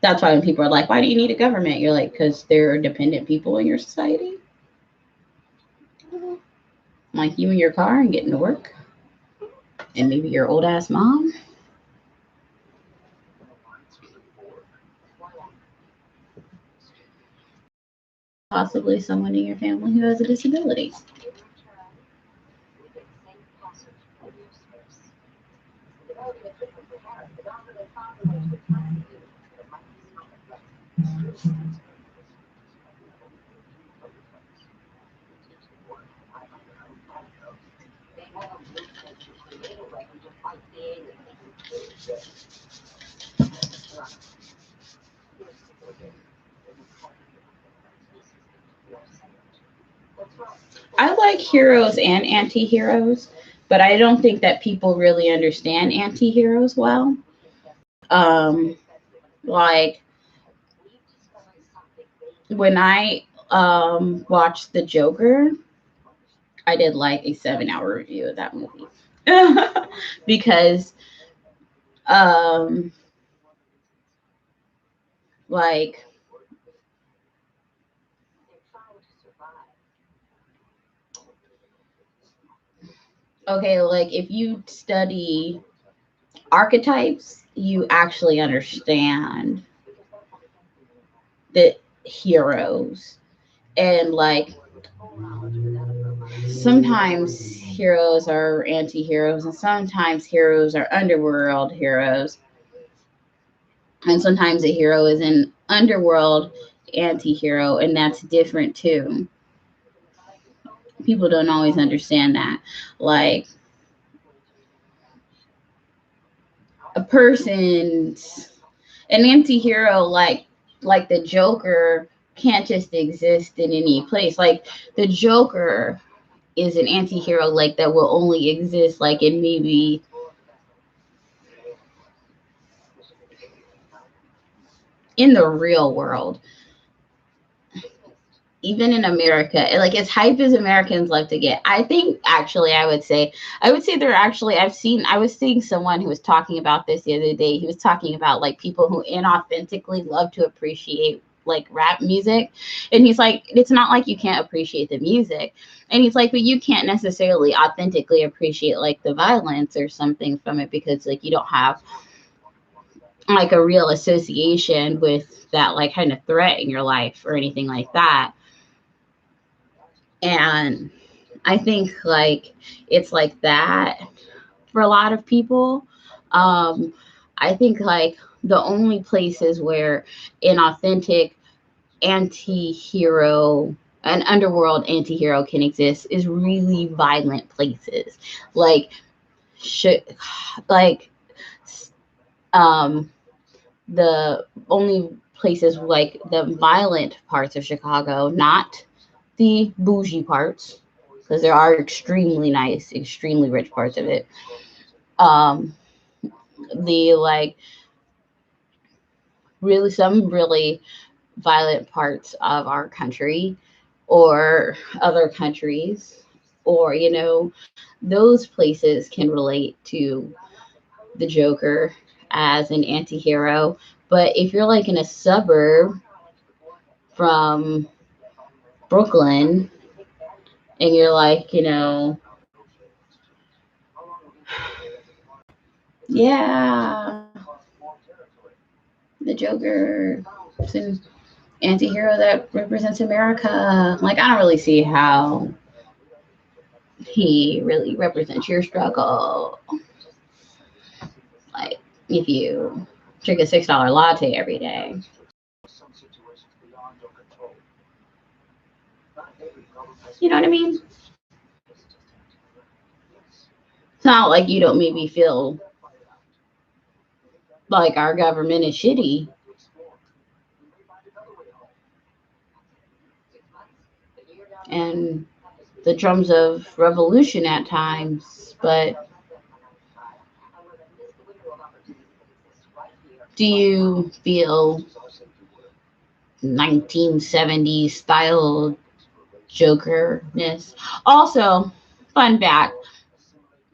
That's why when people are like, why do you need a government? You're like, because there are dependent people in your society. Like you in your car and getting to work. And maybe your old ass mom. Possibly someone in your family who has a disability. I like heroes and anti-heroes, but I don't think that people really understand anti-heroes well. Um, like when I watched The Joker, I did like a 7-hour review of that movie. Because um like okay, like if you study archetypes, you actually understand the heroes. And like sometimes heroes are anti-heroes and sometimes heroes are underworld heroes. And sometimes a hero is an underworld anti-hero, and that's different too. People don't always understand that. Like a person's an anti-hero, like the Joker can't just exist in any place. Like the Joker is an anti-hero like that will only exist like in maybe in the real world. Even in America, like as hype as Americans love to get, I think actually I would say they're actually I was seeing someone who was talking about this the other day. He was talking about like people who inauthentically love to appreciate like rap music. And he's like, it's not like you can't appreciate the music. And he's like, but you can't necessarily authentically appreciate like the violence or something from it because like you don't have like a real association with that like kind of threat in your life or anything like that. And I think like it's like that for a lot of people. I think like the only places where an authentic anti-hero an underworld anti-hero can exist is really violent places, like like the only places like the violent parts of Chicago, not the bougie parts, because there are extremely nice, extremely rich parts of it. Um, the like really some really violent parts of our country or other countries, or those places can relate to the Joker as an anti-hero. But if you're like in a suburb from Brooklyn and you're like, yeah, the Joker is an anti-hero that represents America. Like, I don't really see how he really represents your struggle. Like, if you drink a $6 latte every day. You know what I mean? It's not like you don't maybe feel like our government is shitty. And the drums of revolution at times, but do you feel 1970s style Jokerness? Also, fun fact,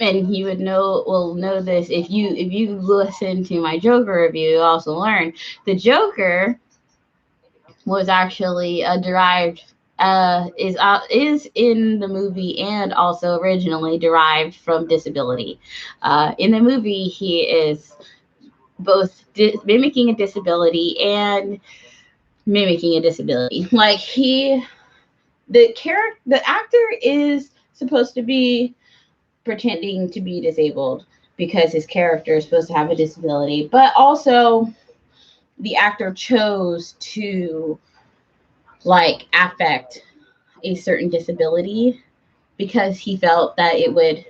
and you will know this if you listen to my Joker review. You also learn the Joker was actually derived is in the movie and also originally derived from disability. In the movie, he is both mimicking a disability and mimicking a disability. Like the actor is supposed to be pretending to be disabled because his character is supposed to have a disability, but also the actor chose to like affect a certain disability because he felt that it would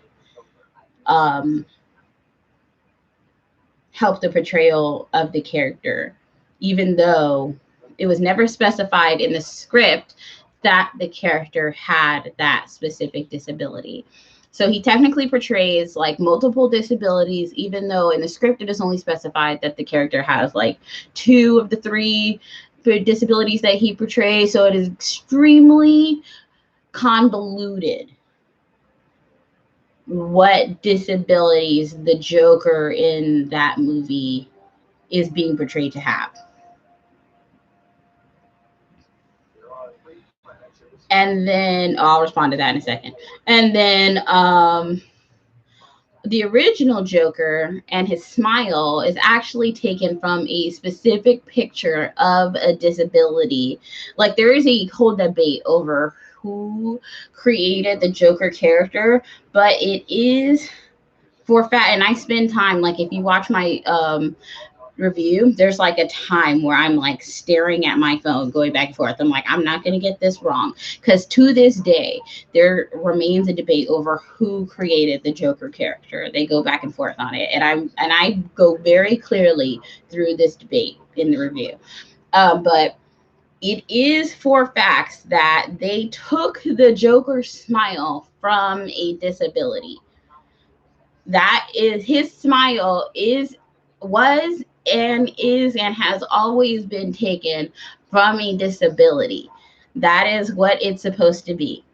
help the portrayal of the character, even though it was never specified in the script that the character had that specific disability. So he technically portrays like multiple disabilities, even though in the script it is only specified that the character has like 2 of the 3 disabilities that he portrays. So it is extremely convoluted what disabilities the Joker in that movie is being portrayed to have. And then I'll respond to that in a second. And then the original Joker and his smile is actually taken from a specific picture of a disability. Like, there is a whole debate over who created the Joker character, but it is for fact, and I spend time, like, if you watch my review, there's like a time where I'm like staring at my phone going back and forth. I'm like, I'm not going to get this wrong, because to this day there remains a debate over who created the Joker character. They go back and forth on it, and I go very clearly through this debate in the review. But it is for facts that they took the Joker smile from a disability. That is, his smile was and is and has always been taken from a disability. That is what it's supposed to be.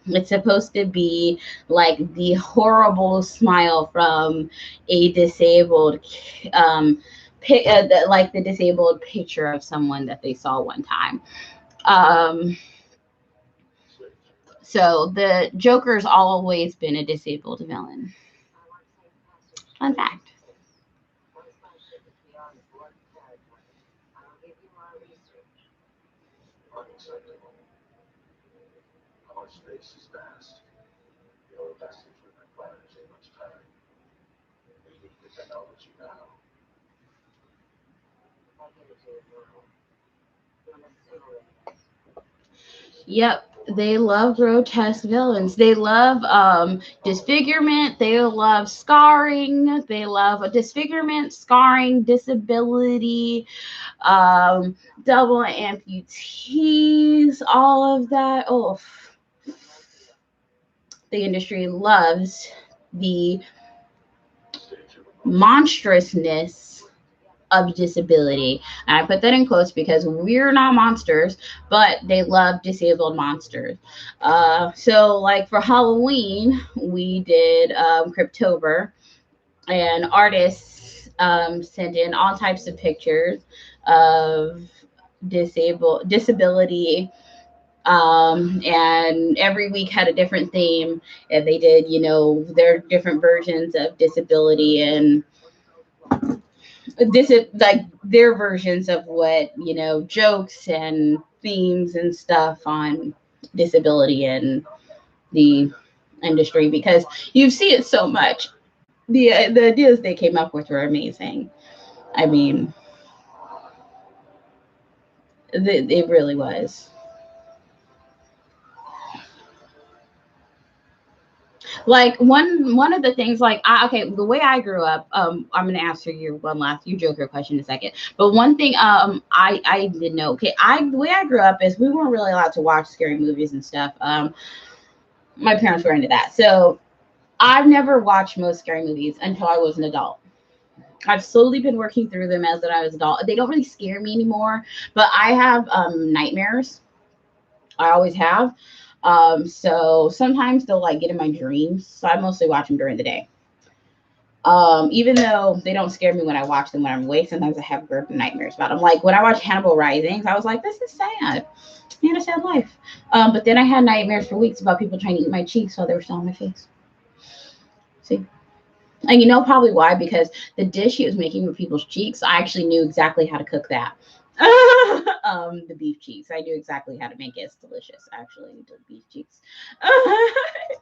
It's supposed to be like the horrible smile from a disabled, like the disabled picture of someone that they saw one time. So the Joker's always been a disabled villain. Fun fact. Unacceptable. Our space is vast. Your passage requires a much time. We need the technology now. Yep. They love grotesque villains. They love disfigurement. They love scarring. They love disfigurement, scarring, disability, um, double amputees, all of that. Oh, the industry loves the monstrousness of disability. And I put that in quotes because we're not monsters, but they love disabled monsters. So, like for Halloween, we did Cryptober, and artists sent in all types of pictures of disability, and every week had a different theme, and they did, you know, their different versions of disability, and this is like their versions of what, you know, jokes and themes and stuff on disability in the industry, because you see it so much. The ideas they came up with were amazing. I mean, it really was. Like one of the things, like okay, the way I grew up, I'm gonna answer your one last your Joker question in a second. But one thing I didn't know, okay, I the way I grew up is we weren't really allowed to watch scary movies and stuff. My parents were into that. So I've never watched most scary movies until I was an adult. I've slowly been working through them as that I was an adult. They don't really scare me anymore, but I have nightmares. I always have. So sometimes they'll like get in my dreams. So I mostly watch them during the day. Even though they don't scare me when I watch them when I'm awake, sometimes I have nightmares about them. Like when I watched Hannibal Rising, I was like, this is sad. He had a sad life. But then I had nightmares for weeks about people trying to eat my cheeks while they were still on my face. See? And you know probably why, because the dish he was making with people's cheeks, I actually knew exactly how to cook that. The beef cheeks. I knew exactly how to make it. It's delicious, actually, the beef cheeks.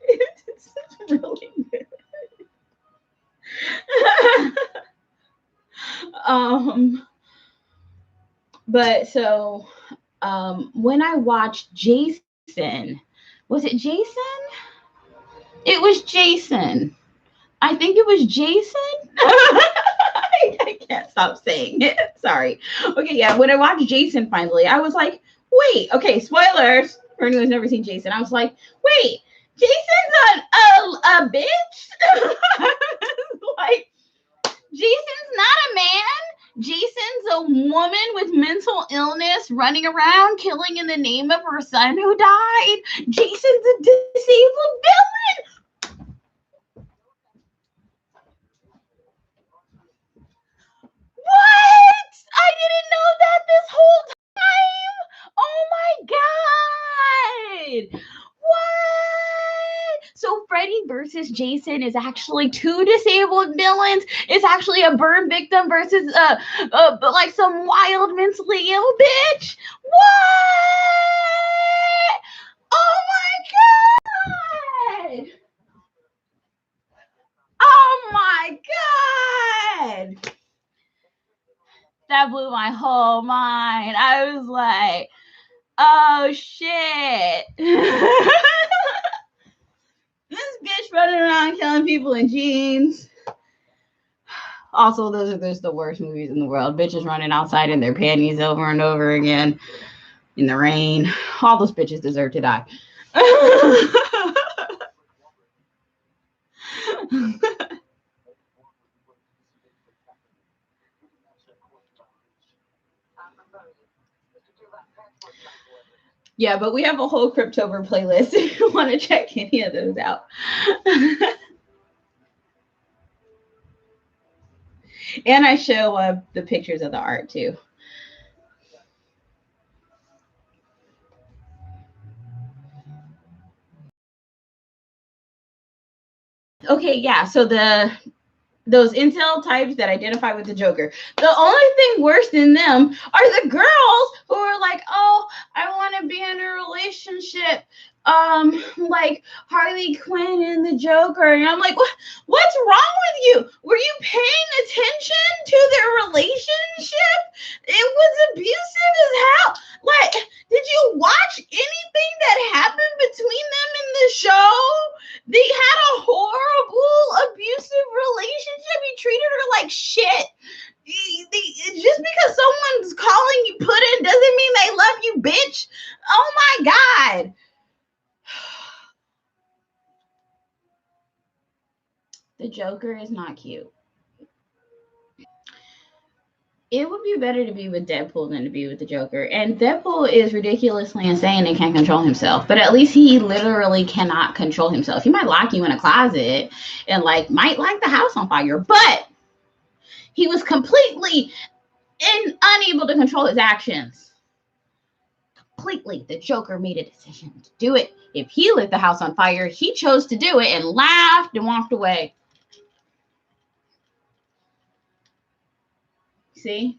It's really good. um, but so when I watched Jason, was it Jason? It was Jason. I think it was Jason. I can't stop saying it. Sorry. Okay, yeah. When I watched Jason finally, I was like, wait, okay, spoilers for anyone who's never seen Jason. I was like, wait, Jason's a bitch? Like, Jason's not a man. Jason's a woman with mental illness running around killing in the name of her son who died. Jason's a disabled villain. What? I didn't know that this whole time. Oh my god. What? So Freddy versus Jason is actually two disabled villains. It's actually a burn victim versus like some wild mentally ill bitch. What? Oh my god. Oh my god. That blew my whole mind. I was like, oh shit. This bitch running around killing people in jeans. Also, those are just the worst movies in the world. Bitches running outside in their panties over and over again in the rain. All those bitches deserve to die. Yeah, but we have a whole Cryptober playlist if you want to check any of those out. And I show the pictures of the art too. Okay, yeah. So those incel types that identify with the Joker, the only thing worse than them are the girls who are like, oh, I want to be in a relationship. like Harley Quinn and the Joker, and I'm like, what's wrong with you? Were you paying attention to their relationship? It was abusive as hell. Like, did you watch anything that happened between them in the show? They had a horrible abusive relationship. He treated her like shit. Just because someone's calling you pudding doesn't mean they love you, bitch. Oh my God. The Joker is not cute. It would be better to be with Deadpool than to be with the Joker. And Deadpool is ridiculously insane and can't control himself. But at least he literally cannot control himself. He might lock you in a closet and like might light the house on fire. But he was completely unable to control his actions. Completely. The Joker made a decision to do it. If he lit the house on fire, he chose to do it and laughed and walked away. See?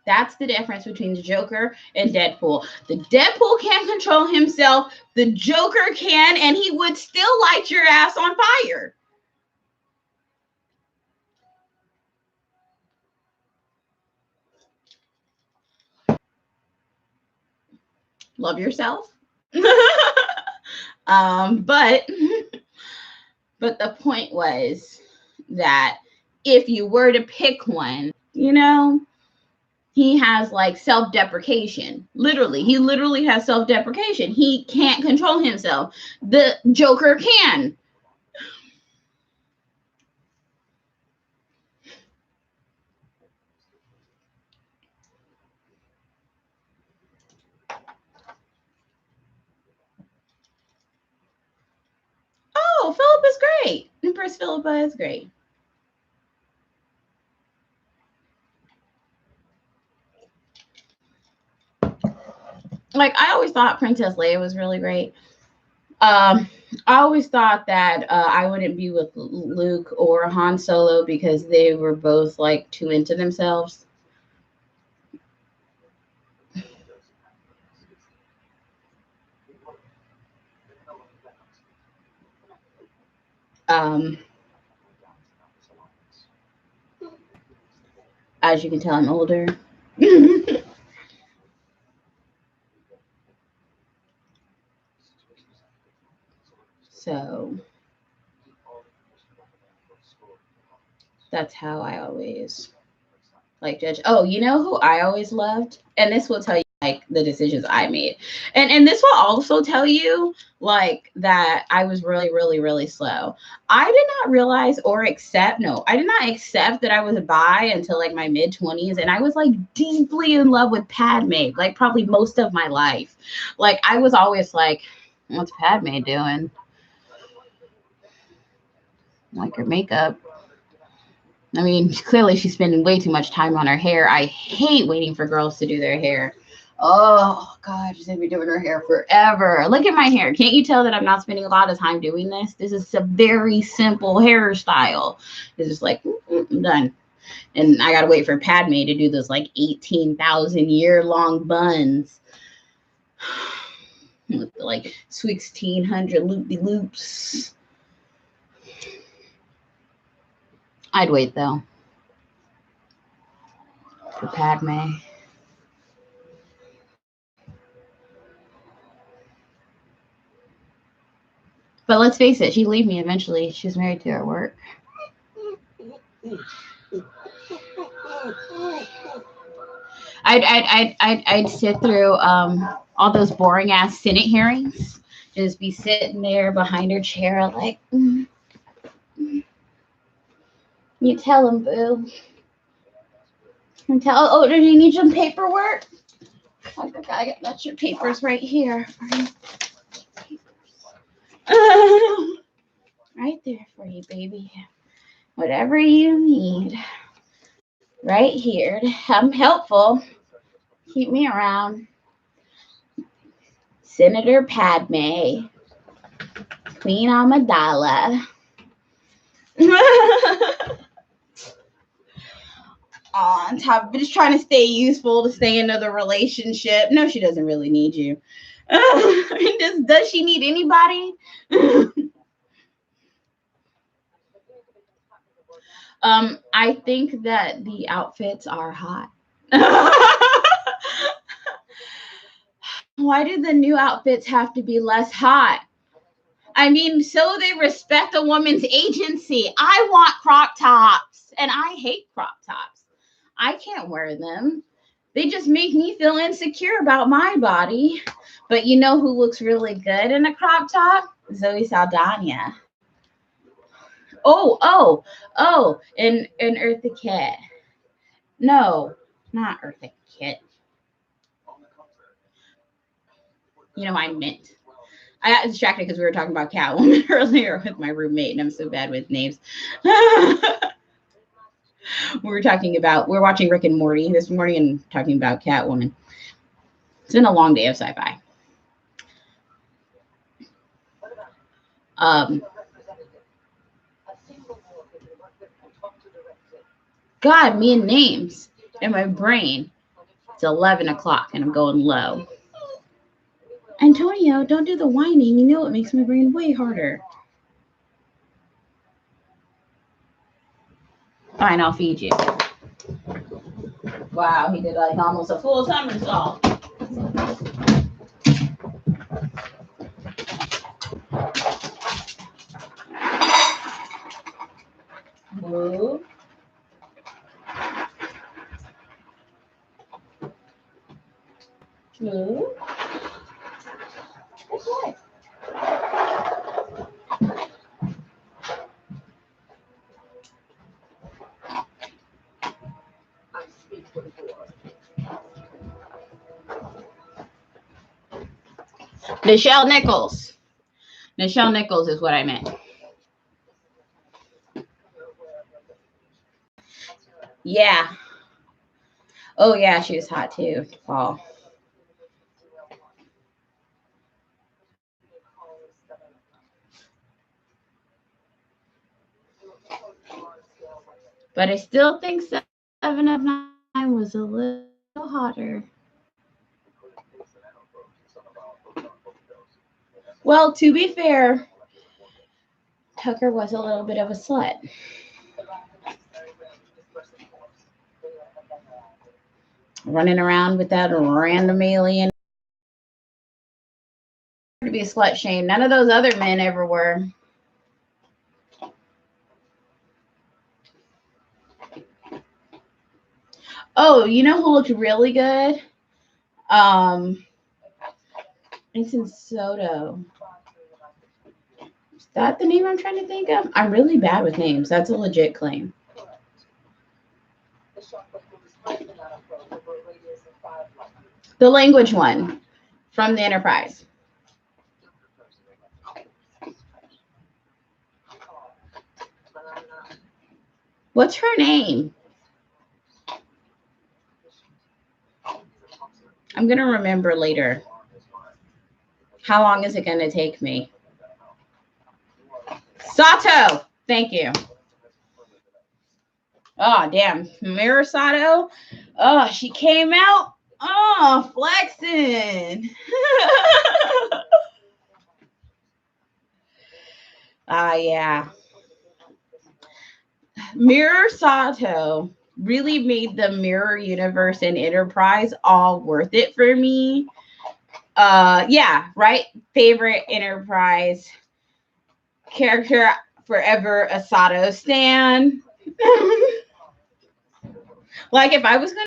That's the difference between the Joker and Deadpool. The Deadpool can't control himself. The Joker can, and he would still light your ass on fire. Love yourself. But the point was that if you were to pick one, you know, he has like self-deprecation. He literally has self-deprecation. He can't control himself. The Joker can. Oh, Philip is great. Empress Philippa is great. Like, I always thought Princess Leia was really great. I always thought that I wouldn't be with Luke or Han Solo because they were both like too into themselves. As you can tell, I'm older. So that's how I always like judge. Oh, you know who I always loved? And this will tell you like the decisions I made. And this will also tell you like that I was really, really, really slow. I did not realize or accept, I did not accept that I was bi until like my mid-20s. And I was like deeply in love with Padme, like probably most of my life. Like I was always like, what's Padme doing? Like her makeup. I mean, clearly she's spending way too much time on her hair. I hate waiting for girls to do their hair. Oh, God, she's going to be doing her hair forever. Look at my hair. Can't you tell that I'm not spending a lot of time doing this? This is a very simple hairstyle. It's just like, I'm done. And I got to wait for Padme to do those like 18,000 year long buns. With like 1,600 loop-de-loops. I'd wait though for Padme. But let's face it, she'd leave me eventually. She's married to her work. I'd sit through all those boring ass Senate hearings. Just be sitting there behind her chair like. You tell him, boo. And do you need some paperwork? I got your papers right here. Right there for you, baby. Whatever you need. Right here. I'm helpful. Keep me around. Senator Padme. Queen Amidala. On top of just trying to stay useful to stay in another relationship. No, she doesn't really need you. Does she need anybody? I think that the outfits are hot. Why do the new outfits have to be less hot? I mean, so they respect a woman's agency. I want crop tops, and I hate crop tops. I can't wear them. They just make me feel insecure about my body. But you know who looks really good in a crop top? Zoe Saldana. And Eartha Kitt. No, not Eartha Kitt. You know, I meant. I got distracted because we were talking about Catwoman earlier with my roommate, and I'm so bad with names. We're watching Rick and Morty this morning and talking about Catwoman. It's been a long day of sci-fi. God, me and names in my brain. It's 11 o'clock and I'm going low. Antonio, don't do the whining. You know it makes my brain way harder. Fine, I'll feed you. Wow, he did like almost a full somersault. Move. Move. Good boy. Nichelle Nichols. Nichelle Nichols is what I meant. Yeah. Oh, yeah, she was hot too. Paul. But I still think 7 of 9 was a little hotter. Well, to be fair, Tucker was a little bit of a slut. Running around with that random alien. To be a slut shame. None of those other men ever were. Oh, you know who looked really good? Vincent Soto. Is that the name I'm trying to think of? I'm really bad with names. That's a legit claim. The language one from the Enterprise. What's her name? I'm going to remember later. How long is it going to take me? Sato. Thank you. Oh, damn. Mira Sato. Oh, she came out. Oh, flexing. Yeah. Mira Sato really made the Mirror Universe and Enterprise all worth it for me. Yeah, right. Favorite Enterprise character forever, a Sato stan. Like if I was gonna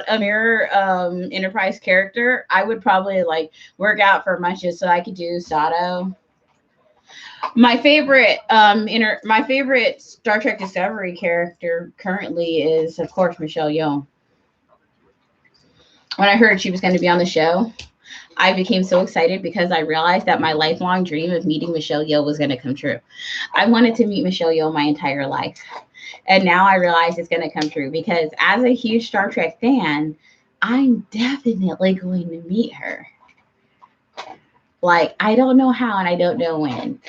a Mirror Enterprise character, I would probably like work out for much just so I could do Sato. My favorite my favorite Star Trek Discovery character currently is, of course, Michelle Yeoh. When I heard she was going to be on the show, I became so excited because I realized that my lifelong dream of meeting Michelle Yeoh was going to come true. I wanted to meet Michelle Yeoh my entire life. And now I realize it's going to come true because as a huge Star Trek fan, I'm definitely going to meet her. Like, I don't know how and I don't know when,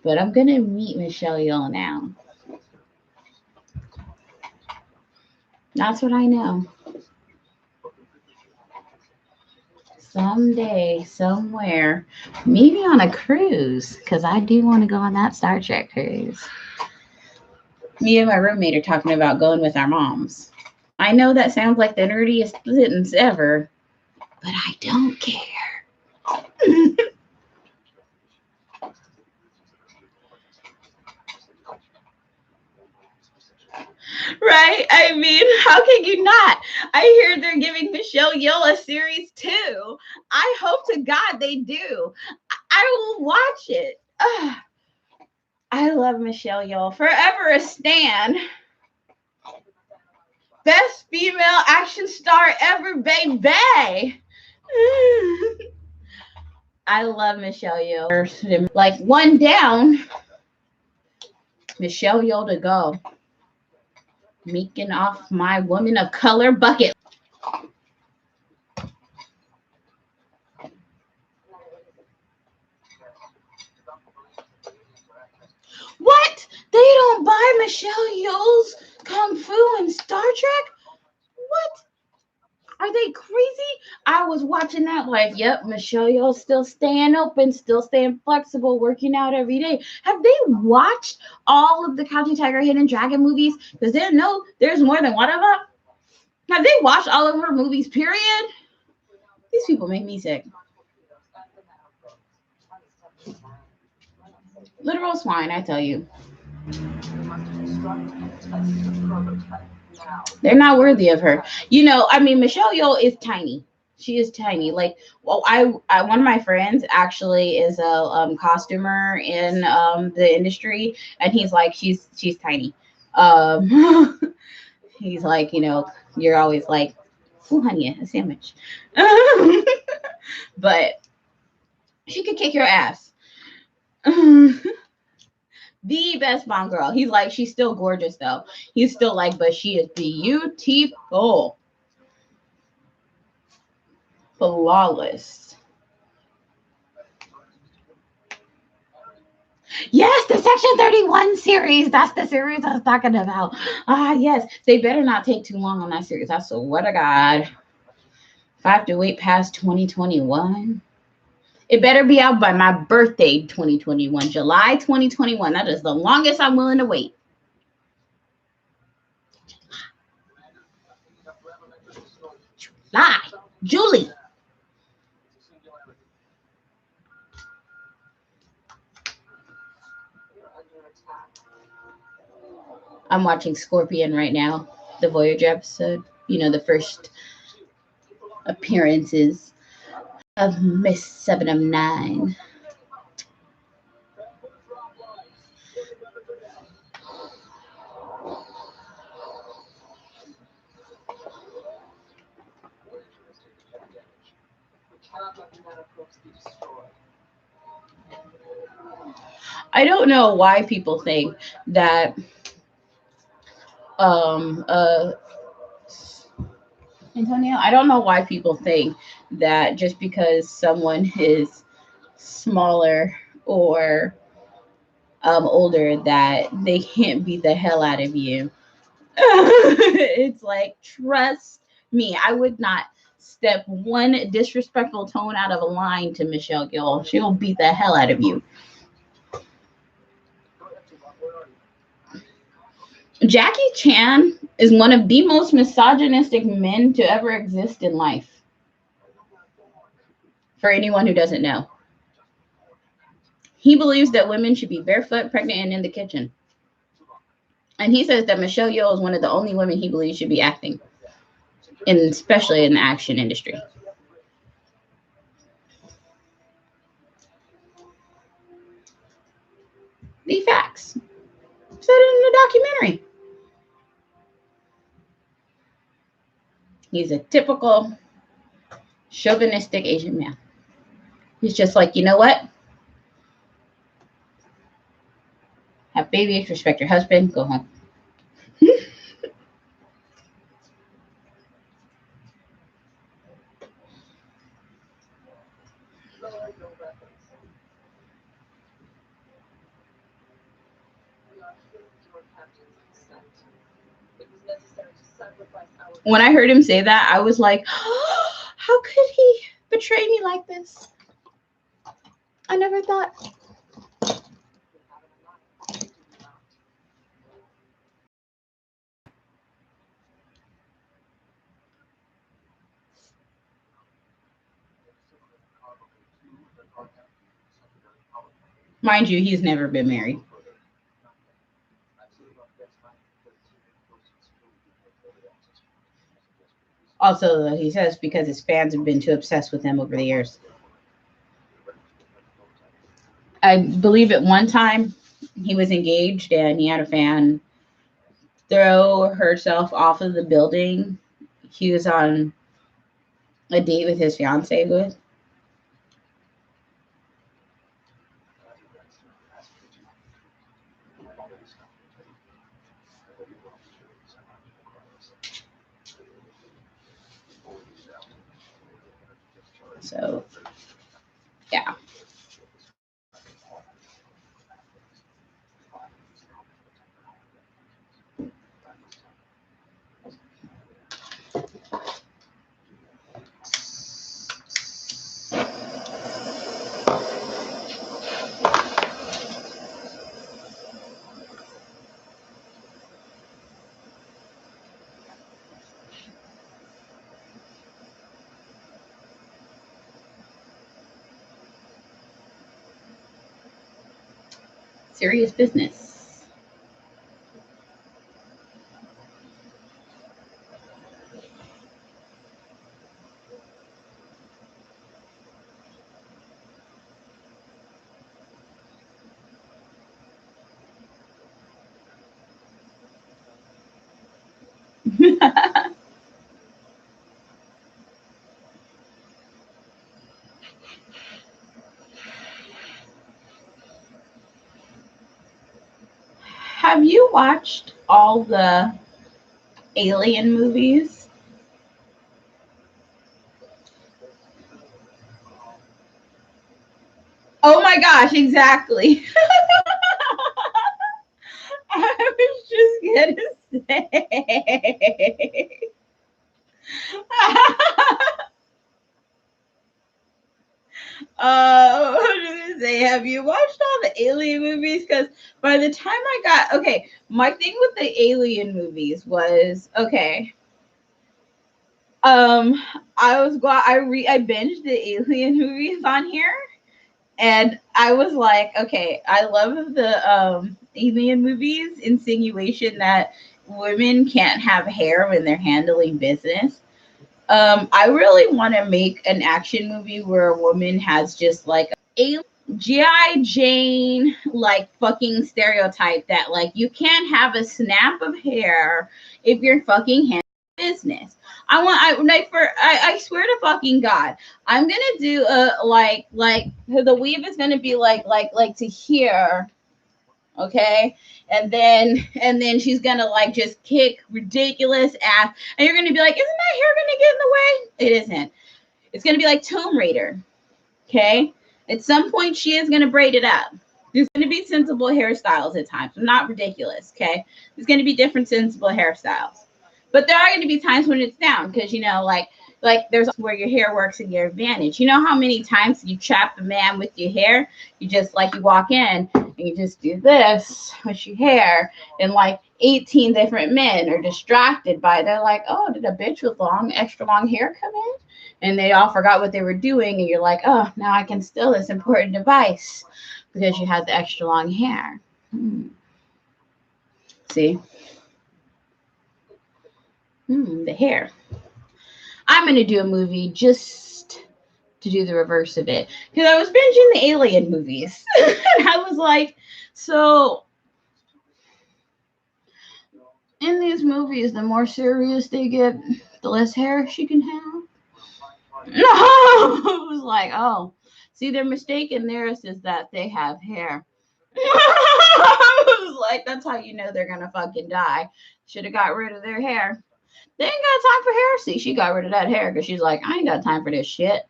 but I'm going to meet Michelle Yeoh now. That's what I know. someday, somewhere, maybe on a cruise, because I do want to go on that Star Trek cruise. Me and my roommate are talking about going with our moms. I know that sounds like the nerdiest sentence ever, but I don't care. Right? I mean, how can you not? I hear they're giving Michelle Yeoh a series 2. I hope to God they do. I will watch it. Ugh. I love Michelle Yeoh. Forever a stan. Best female action star ever, baby. I love Michelle Yeoh. Like one down, Michelle Yeoh to go. Making off my woman of color bucket. What? They don't buy Michelle Yeoh's Kung Fu in Star Trek? What? Are they crazy? I was watching that like, yep, Michelle Yeoh's still staying open, still staying flexible, working out every day. Have they watched all of the Crouching Tiger, Hidden Dragon movies? Because they know there's more than one of them. Have they watched all of her movies, period? These people make me sick. Literal swine, I tell you. They're not worthy of her. You know, I mean, Michelle Yeoh is tiny. She is tiny. Like, well, I one of my friends actually is a costumer in the industry, and he's like, she's tiny. He's like, you know, you're always like, oh, honey, a sandwich. But she could kick your ass. The best Bond girl. He's like, she's still gorgeous though. He's still like, but she is beautiful. Flawless. Yes, the Section 31 series. That's the series I was talking about. Ah, yes. They better not take too long on that series. I swear to God. If I have to wait past 2021, it better be out by my birthday, 2021. July 2021. That is the longest I'm willing to wait. July. Julie. I'm watching Scorpion right now, the Voyager episode. You know, the first appearances of Miss 709. I don't know why people think that Antonio, I don't know why people think that just because someone is smaller or older that they can't beat the hell out of you. It's like, trust me, I would not step one disrespectful tone out of a line to Michelle Yeoh. She'll beat the hell out of you. Jackie Chan is one of the most misogynistic men to ever exist in life. For anyone who doesn't know. He believes that women should be barefoot, pregnant, and in the kitchen. And he says that Michelle Yeoh is one of the only women he believes should be acting, and especially in the action industry. The facts. Said it in the documentary. He's a typical chauvinistic Asian man. He's just like, you know what? Have babies, respect your husband, go home. When I heard him say that, I was like, oh, how could he? betray me like this? I never thought. Mind you, he's never been married. Also, he says because his fans have been too obsessed with him over the years. I believe at one time he was engaged and he had a fan throw herself off of the building he was on a date with his fiance with. So, yeah. Serious business. Have you watched all the Alien movies? Oh my gosh, exactly. I was just gonna say. I was gonna say, have you watched all the Alien movies? Because by the time I got my thing with the Alien movies was okay. I was glad I binged the Alien movies on here, and I was like, okay, I love the Alien movies insinuation that women can't have hair when they're handling business. I really want to make an action movie where a woman has just like a G.I. Jane like fucking stereotype that like you can't have a snap of hair if you're fucking handling business. I swear to fucking God, I'm gonna do a like the weave is gonna be like to here, okay, and then she's gonna like just kick ridiculous ass, and you're gonna be like, isn't that hair gonna get in the way? It isn't. It's gonna be like Tomb Raider, okay. At some point, she is gonna braid it up. There's gonna be sensible hairstyles at times. I'm not ridiculous, okay. There's gonna be different sensible hairstyles, but there are gonna be times when it's down because like there's where your hair works in your advantage. You know how many times you trap a man with your hair? You just like you walk in and you just do this with your hair, and like 18 different men are distracted by they're like, oh, did a bitch with extra long hair come in? And they all forgot what they were doing, and you're like, oh, now I can steal this important device because you had the extra long hair. See? The hair. I'm going to do a movie just to do the reverse of it. Because I was binging the Alien movies. And I was like, so in these movies, the more serious they get, the less hair she can have. No! I was like, oh. See, their mistake in theirs is that they have hair. I was like, that's how you know they're going to fucking die. Should have got rid of their hair. They ain't got time for hair. See, she got rid of that hair because she's like, I ain't got time for this shit.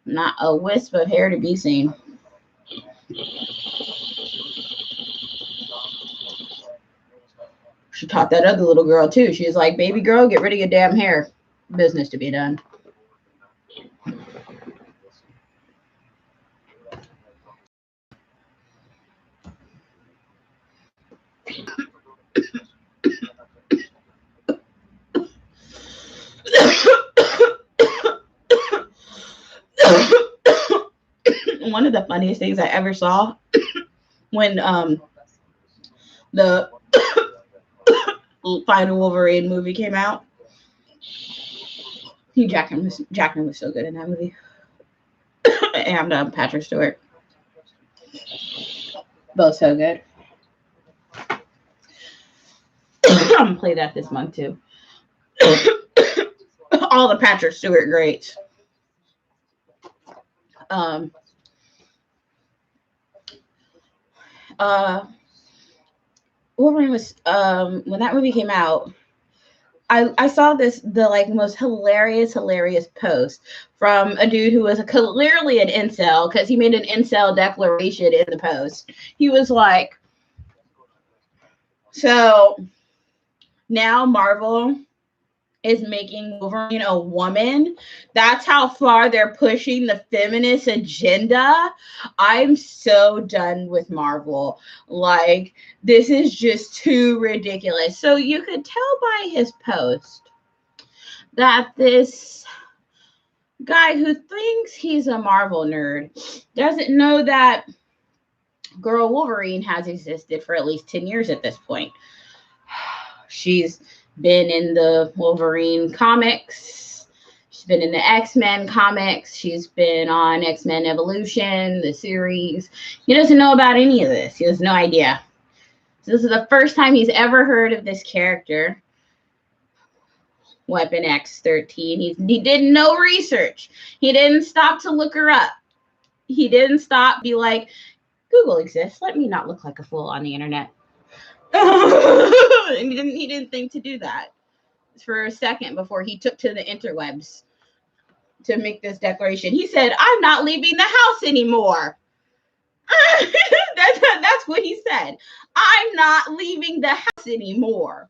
Not a wisp of hair to be seen. She taught that other little girl too. She was like, baby girl, get rid of your damn hair. Business to be done. One of the funniest things I ever saw when the final Wolverine movie came out. Jackman was so good in that movie. And Patrick Stewart. Both so good. I'm gonna play that this month too. All the Patrick Stewart greats. Wolverine was when that movie came out, I saw the most hilarious post from a dude who was clearly an incel, because he made an incel declaration in the post. He was like, so now Marvel is making Wolverine a woman. That's how far they're pushing the feminist agenda. I'm so done with Marvel. Like, this is just too ridiculous. So you could tell by his post that this guy who thinks he's a Marvel nerd doesn't know that Girl Wolverine has existed for at least 10 years at this point. She's been in the Wolverine comics. She's been in the X-Men comics. She's been on X-Men Evolution, the series. He doesn't know about any of this. He has no idea. So this is the first time he's ever heard of this character, Weapon X-13. He did no research. He didn't stop to look her up. He didn't stop, be like, Google exists. Let me not look like a fool on the internet. He didn't think to do that for a second before he took to the interwebs to make this declaration. He said, I'm not leaving the house anymore. That's what he said. I'm not leaving the house anymore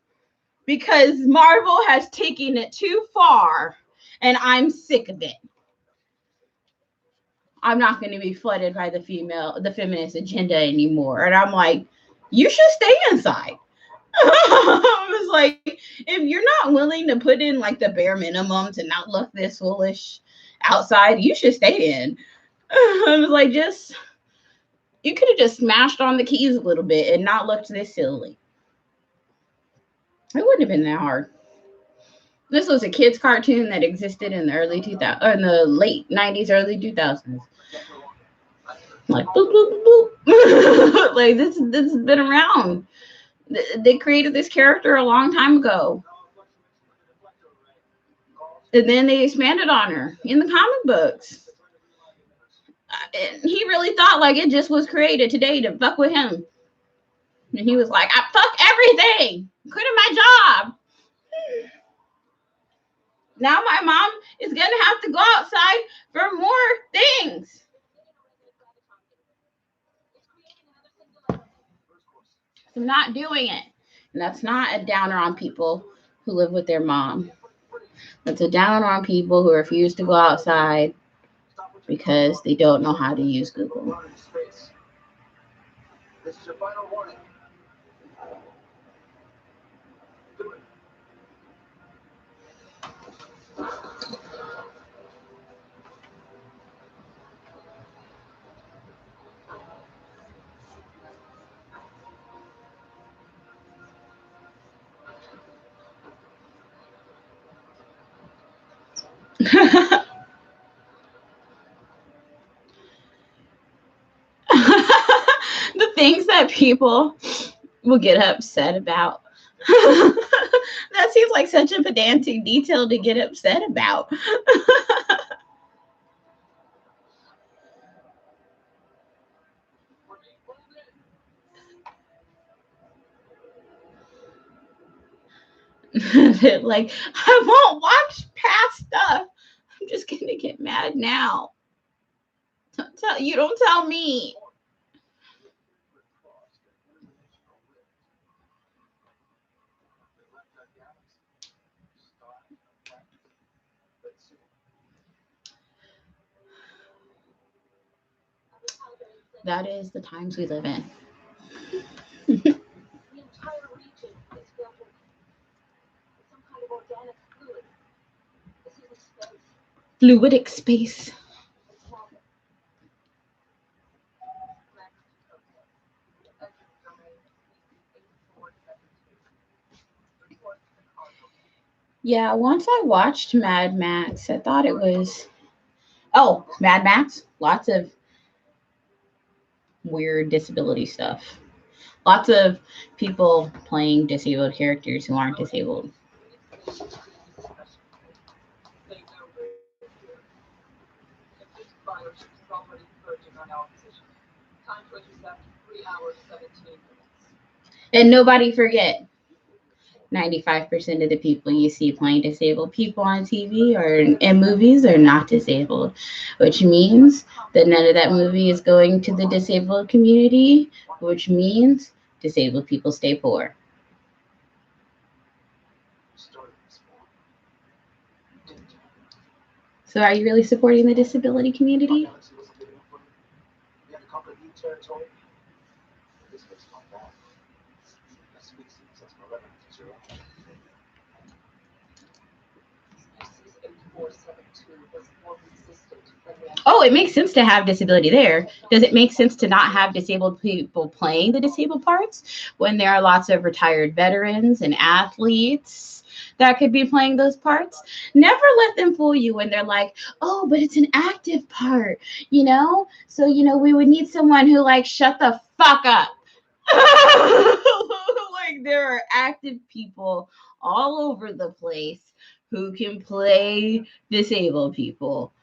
because Marvel has taken it too far and I'm sick of it. I'm not going to be flooded by the feminist agenda anymore. And I'm like, you should stay inside. I was like, if you're not willing to put in like the bare minimum to not look this foolish outside, you should stay in. I was like, you could have just smashed on the keys a little bit and not looked this silly. It wouldn't have been that hard. This was a kid's cartoon that existed in the early 2000s, or in the late 90s, early 2000s. Like, boop, boop, boop, boop. Like, this has been around. They created this character a long time ago. And then they expanded on her in the comic books. And he really thought like it just was created today to fuck with him. And he was like, I fuck everything. Quitting my job. Now my mom is going to have to go outside for more things. I'm not doing it. And that's not a downer on people who live with their mom. That's a downer on people who refuse to go outside because they don't know how to use Google. This is your final warning. Do it. The things that people will get upset about. That seems like such a pedantic detail to get upset about. Like, I won't watch past stuff. I'm just gonna get mad now. Don't tell me. That is the times we live in. fluidic space. Yeah, once I watched Mad Max, I thought it was, oh, Mad Max, lots of weird disability stuff. Lots of people playing disabled characters who aren't disabled. And nobody forget, 95% of the people you see playing disabled people on TV or in movies are not disabled, which means that none of that movie is going to the disabled community, which means disabled people stay poor. So are you really supporting the disability community? Oh, it makes sense to have disability there. Does it make sense to not have disabled people playing the disabled parts when there are lots of retired veterans and athletes that could be playing those parts? Never let them fool you when they're like, oh, but it's an active part, you know? So, you know, we would need someone who like, shut the fuck up. Like there are active people all over the place who can play disabled people.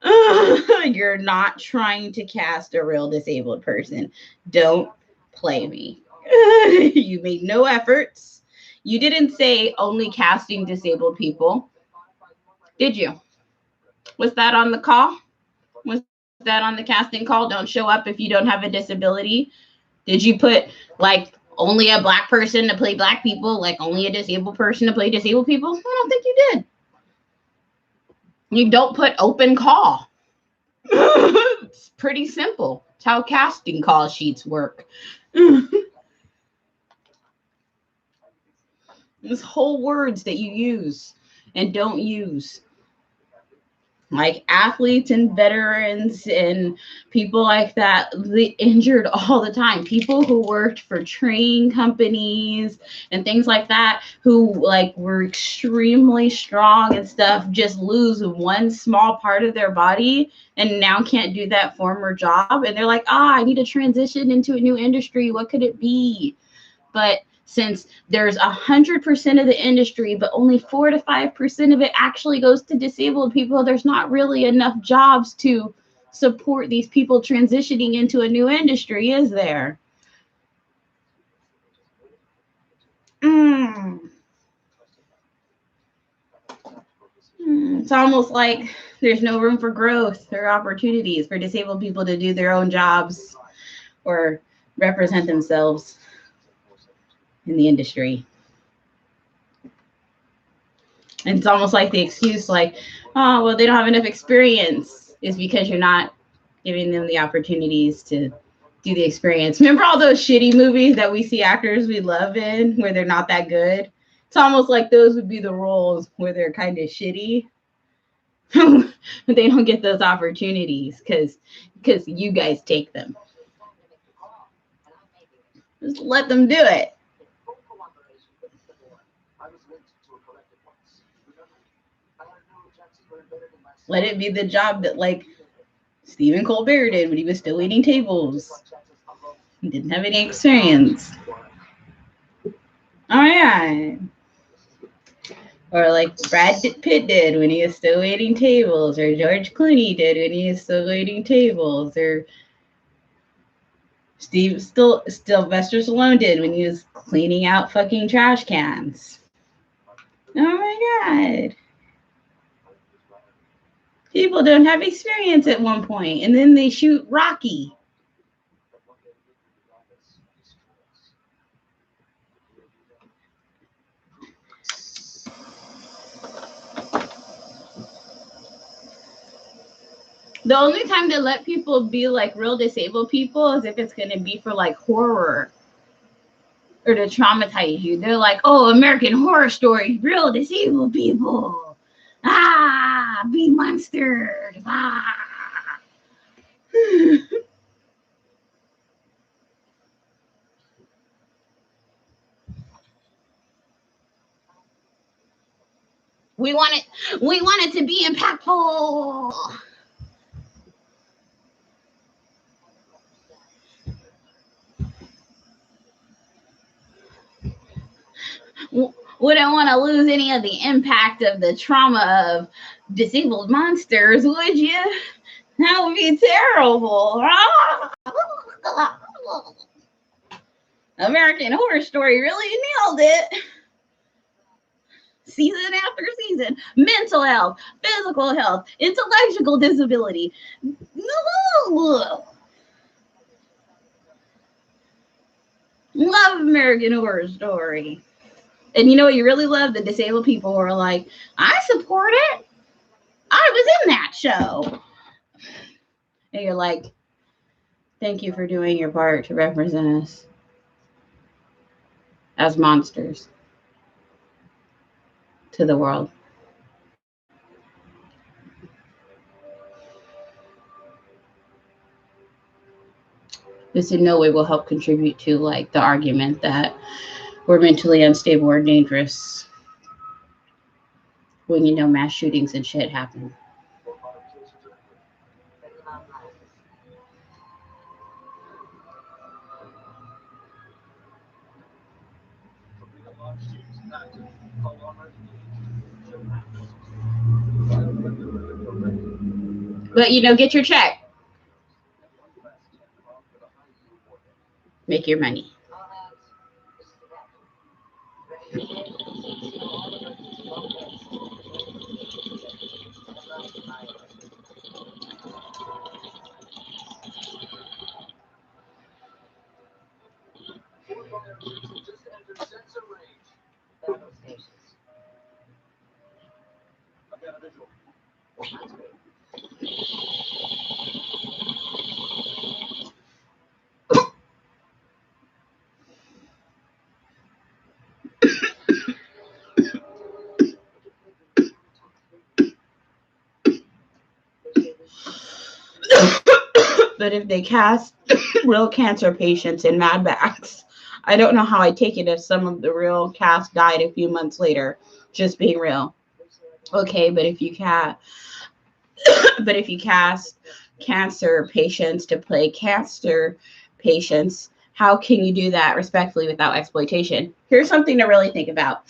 You're not trying to cast a real disabled person. Don't play me. You made no efforts. You didn't say only casting disabled people. Did you? Was that on the call? Was that on the casting call? Don't show up if you don't have a disability. Did you put like only a black person to play black people, like only a disabled person to play disabled people? I don't think you did. You don't put open call. It's pretty simple. It's how casting call sheets work. There's whole words that you use and don't use. Like athletes and veterans and people like that, they injured all the time. People who worked for train companies and things like that, who like were extremely strong and stuff, just lose one small part of their body and now can't do that former job. And they're like, I need to transition into a new industry. What could it be? But since there's 100% of the industry, but only 4 to 5% of it actually goes to disabled people, there's not really enough jobs to support these people transitioning into a new industry, is there? It's almost like there's no room for growth or opportunities for disabled people to do their own jobs or represent themselves in the industry. And it's almost like the excuse like, oh, well, they don't have enough experience is because you're not giving them the opportunities to do the experience. Remember all those shitty movies that we see actors we love in where they're not that good? It's almost like those would be the roles where they're kind of shitty. But they don't get those opportunities because you guys take them. Just let them do it. Let it be the job that like Stephen Colbert did when he was still waiting tables. He didn't have any experience. Oh yeah. Or like Brad Pitt did when he was still waiting tables, or George Clooney did when he was still waiting tables, or Sylvester Stallone did when he was cleaning out fucking trash cans. Oh my god. People don't have experience at one point, and then they shoot Rocky. The only time they let people be like real disabled people is if it's going to be for like horror or to traumatize you. They're like, oh, American Horror Story, real disabled people. Ah, be monsters. Ah. We want it to be impactful. Wouldn't want to lose any of the impact of the trauma of disabled monsters, would you? That would be terrible. American Horror Story really nailed it. Season after season. Mental health, physical health, intellectual disability. Love American Horror Story. And you know what you really love? The disabled people who are like, I support it. I was in that show. And you're like, thank you for doing your part to represent us as monsters to the world. This in no way will help contribute to like the argument that we're mentally unstable or dangerous when you know mass shootings and shit happen. But you know, get your check. Make your money. But if they cast real cancer patients in Mad Max, I don't know how I take it if some of the real cast died a few months later. Just being real. Okay, but if you cast cancer patients to play cancer patients, how can you do that respectfully without exploitation? Here's something to really think about.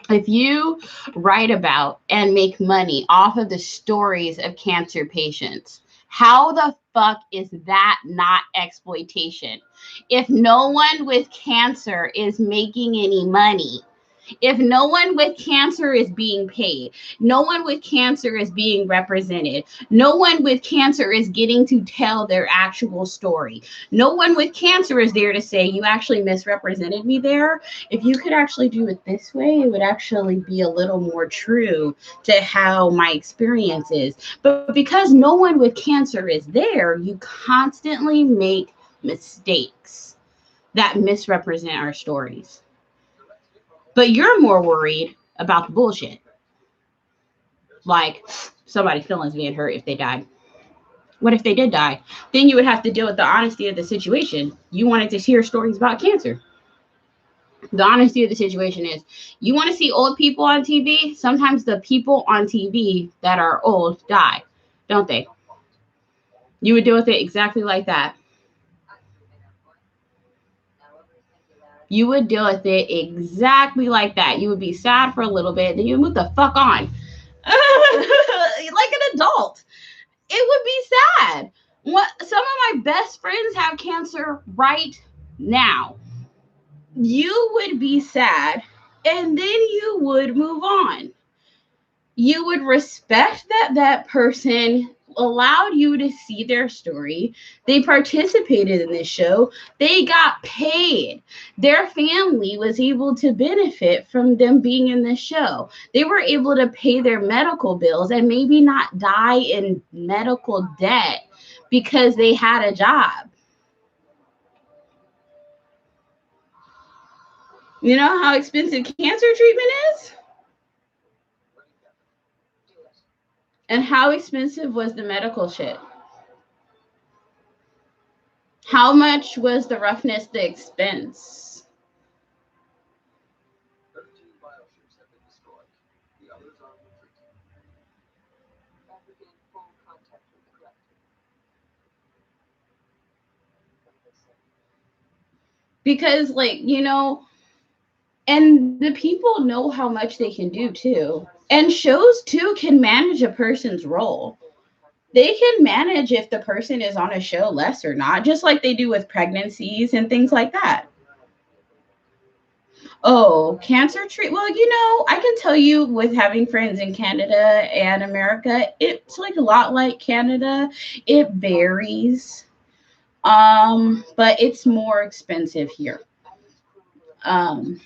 If you write about and make money off of the stories of cancer patients, how the fuck is that not exploitation? If no one with cancer is making any money, if no one with cancer is being paid, no one with cancer is being represented, no one with cancer is getting to tell their actual story, no one with cancer is there to say, you actually misrepresented me there. If you could actually do it this way, it would actually be a little more true to how my experience is. But because no one with cancer is there, you constantly make mistakes that misrepresent our stories. But you're more worried about the bullshit. Like somebody's feelings being hurt if they died. What if they did die? Then you would have to deal with the honesty of the situation. You wanted to hear stories about cancer. The honesty of the situation is, you want to see old people on TV? Sometimes the people on TV that are old die, don't they? You would deal with it exactly like that. You would deal with it exactly like that. You would be sad for a little bit, then you move the fuck on. Like an adult. It would be sad. Some of my best friends have cancer right now. You would be sad, and then you would move on. You would respect that person allowed you to see their story. They participated in this show. They got paid. Their family was able to benefit from them being in this show. They were able to pay their medical bills and maybe not die in medical debt because they had a job. You know how expensive cancer treatment is? And how expensive was the medical shit? How much was the roughness, the expense? 13 bioships have been destroyed. The others are retreating. After getting full contact with the collective. What do they say? Because, like, and the people know how much they can do too. And shows too can manage a person's role. They can manage if the person is on a show less or not, just like they do with pregnancies and things like that. Oh, cancer treat. Well, I can tell you with having friends in Canada and America, it's like a lot like Canada. It varies. But it's more expensive here. Um,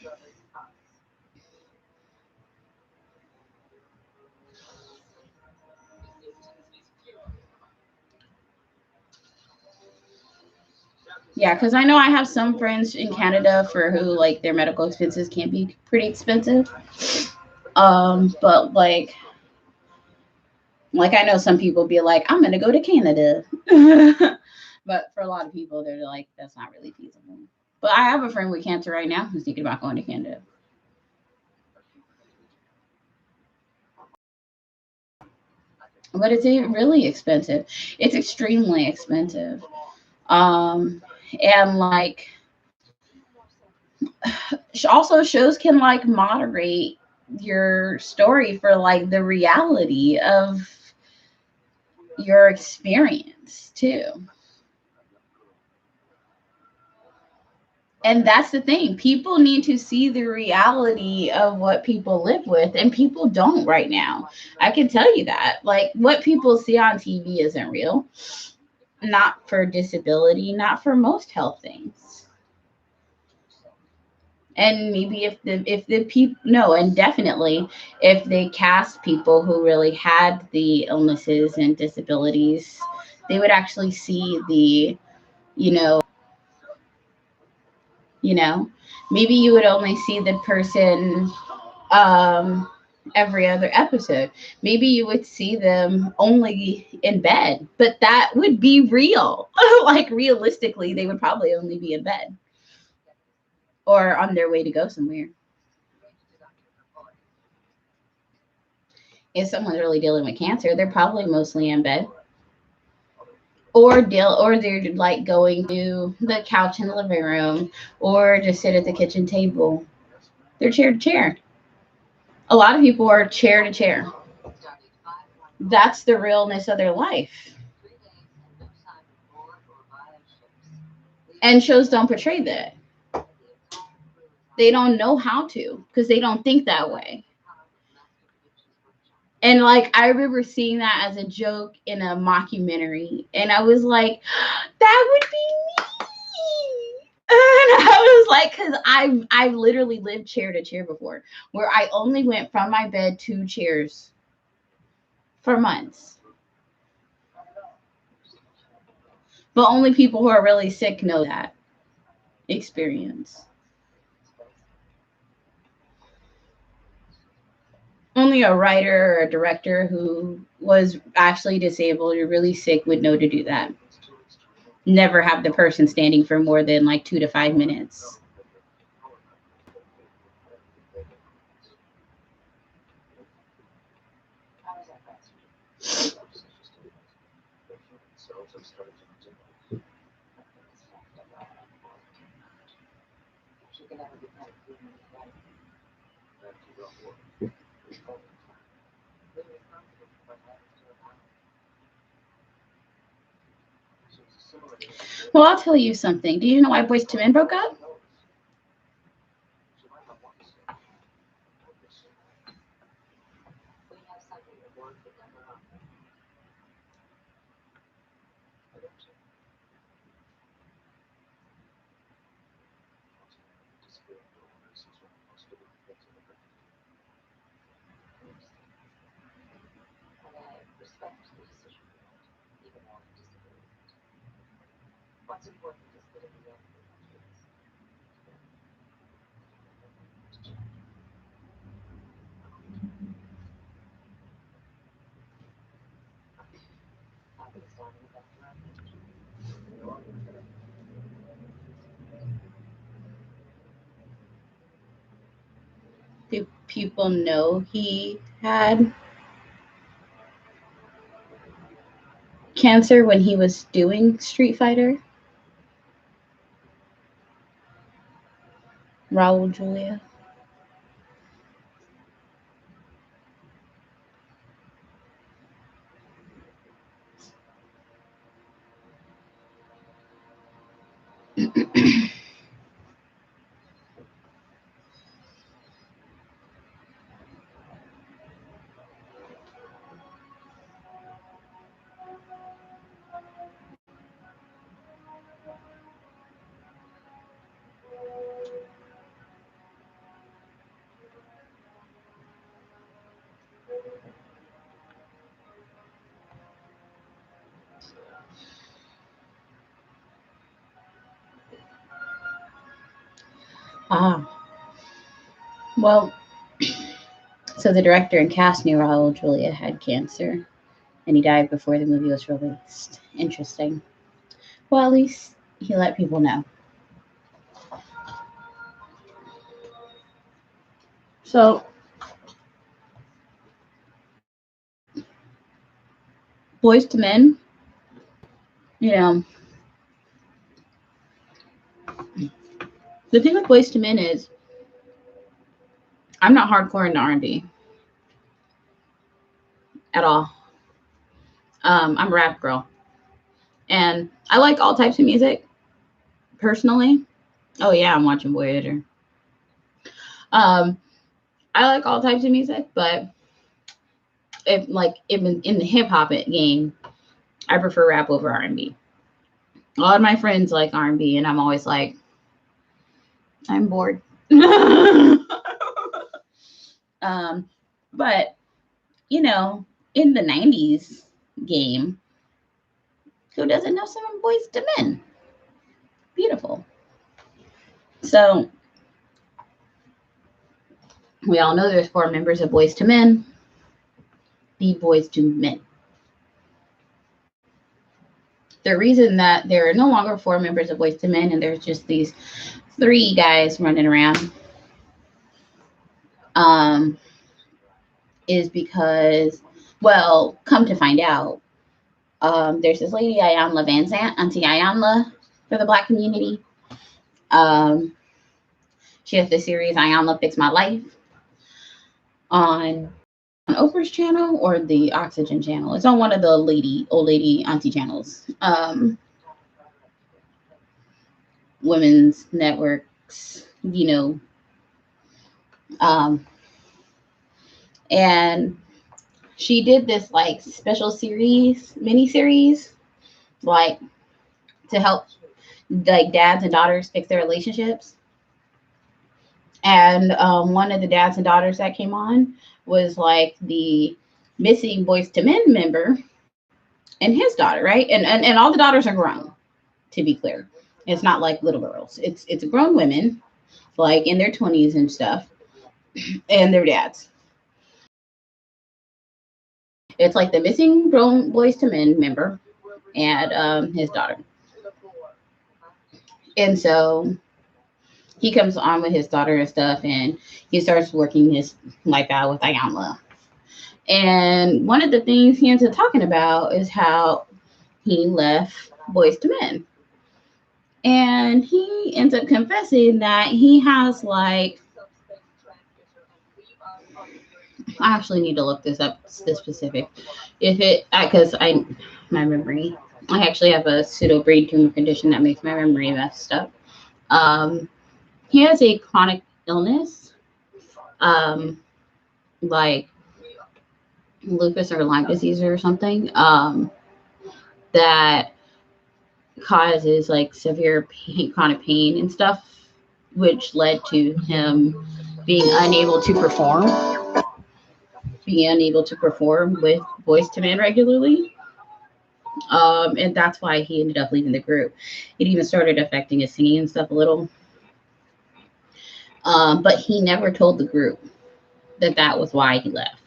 yeah, because I know I have some friends in Canada for who like their medical expenses can be pretty expensive. But like I know some people be like, I'm gonna go to Canada. But for a lot of people, they're like, that's not really feasible. But I have a friend with cancer right now who's thinking about going to Canada. But it's really expensive. It's extremely expensive. And like also shows can like moderate your story for like the reality of your experience too. And that's the thing. People need to see the reality of what people live with, and people don't right now. I can tell you that. Like, what people see on TV isn't real. Not for disability, not for most health things. And maybe if the people no, and definitely if they cast people who really had the illnesses and disabilities, they would actually see the, you know, you know, maybe you would only see the person um every other episode. Maybe you would see them only in bed, but that would be real. Like realistically, they would probably only be in bed or on their way to go somewhere. If someone's really dealing with cancer, they're probably mostly in bed. Or they're like going to the couch in the living room or just sit at the kitchen table. They're chair to chair. A lot of people are chair to chair. That's the realness of their life. And shows don't portray that. They don't know how to because they don't think that way. And like I remember seeing that as a joke in a mockumentary, and I was like, that would be me. And I was like, because I've literally lived chair to chair before, where I only went from my bed to chairs for months. But only people who are really sick know that experience. Only a writer or a director who was actually disabled or really sick would know to do that. Never have the person standing for more than like 2 to 5 minutes. Cells have started to regenerate. She can never be back to being right. Back to your work. Respond. We're responsible for what happens to her now. So it's assimilating into your Well, I'll tell you something. Do you know why Boys to Men broke up? nose. She might not want to say. We have something that Borg could never offer. I don't say. Disappearing donors is one of the most difficult things in the brain. And I respect the decision you made, even though I'm disagreeing. What's important is that in the end, we have kids. people know he had cancer when he was doing Street Fighter? Raul Julia. Ah, well, so the director and cast knew Raul Julia had cancer, and he died before the movie was released. Interesting. Well, at least he let people know. So, Boys to Men, you know, the thing with Boys to Men is I'm not hardcore into R&B at all. I'm a rap girl, and I like all types of music personally. Oh yeah, I'm watching Voyager. I like all types of music, but if like in the hip hop game, I prefer rap over R&B. A lot of my friends like R&B, and I'm always like, I'm bored. But you know, in the '90s game, who doesn't know some Boys to Men? Beautiful. So we all know there's 4 members of Boys to Men. The Boys to Men. The reason that there are no longer 4 members of Boys to Men and there's just these 3 guys running around is because, well, come to find out, there's this lady, Ayanla Van Zant, Auntie Ayanla for the Black community. She has the series Ayanla Fix My Life on Oprah's channel or the Oxygen channel. It's on one of the old lady auntie channels. Women's networks, you know. And she did this like special series, mini series, like to help like dads and daughters fix their relationships. And one of the dads and daughters that came on was like the missing Boys to Men member and his daughter, right? And all the daughters are grown, to be clear. It's not like little girls. It's grown women, like in their 20s and stuff, and their dads. It's like the missing grown Boys to Men member and his daughter. And so he comes on with his daughter and stuff, and he starts working his life out with Ayanla. And one of the things he ends up talking about is how he left Boys to Men. And he ends up confessing that he has like, I actually need to look this up, this specific. If it, because my memory, I actually have a pseudo brain tumor condition that makes my memory messed up. He has a chronic illness, like lupus or Lyme disease or something, that causes like severe chronic pain and stuff, which led to him being unable to perform with Boys to Men regularly. And that's why he ended up leaving the group. It even started affecting his singing and stuff a little. But he never told the group that was why he left.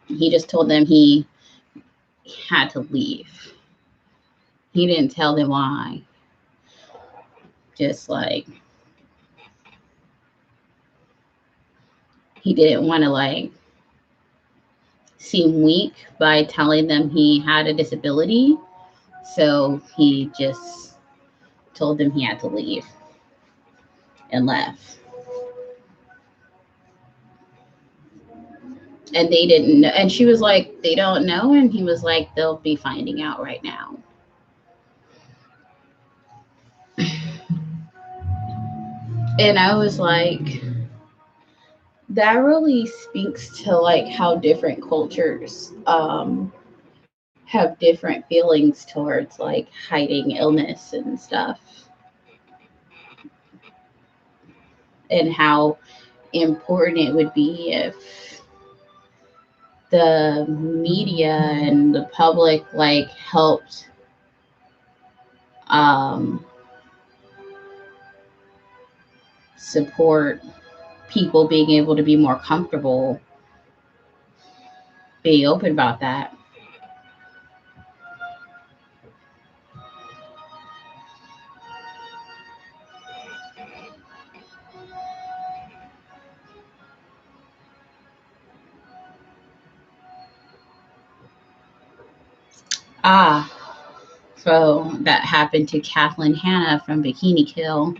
He just told them he had to leave. He didn't tell them why. Just like, he didn't want to like seem weak by telling them he had a disability. So he just told them he had to leave and left. And they didn't know. And she was like, they don't know. And he was like, they'll be finding out right now. And I was like, that really speaks to like how different cultures have different feelings towards like hiding illness and stuff, and how important it would be if the media and the public like helped support people being able to be more comfortable being open about that. Ah, so that happened to Kathleen Hanna from Bikini Kill.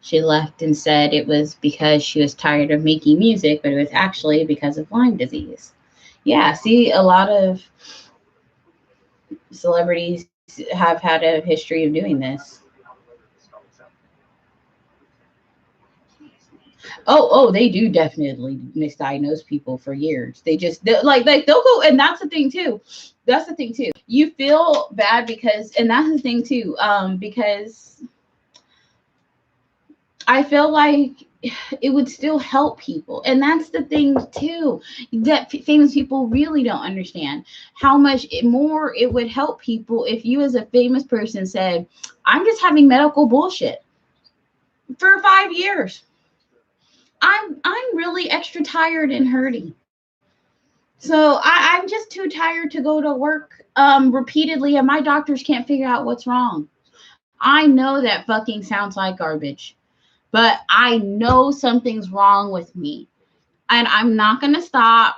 She left and said it was because she was tired of making music, but it was actually because of Lyme disease. Yeah, see, a lot of celebrities have had a history of doing this. Oh, they do definitely misdiagnose people for years. Like they'll go, and that's the thing too. That's the thing too. You feel bad because, and that's the thing too, because I feel like it would still help people. And that's the thing too, that famous people really don't understand how much more it would help people if you as a famous person said, I'm just having medical bullshit for 5 years. I'm really extra tired and hurting. So I'm just too tired to go to work repeatedly, and my doctors can't figure out what's wrong. I know that fucking sounds like garbage, but I know something's wrong with me, and I'm not gonna stop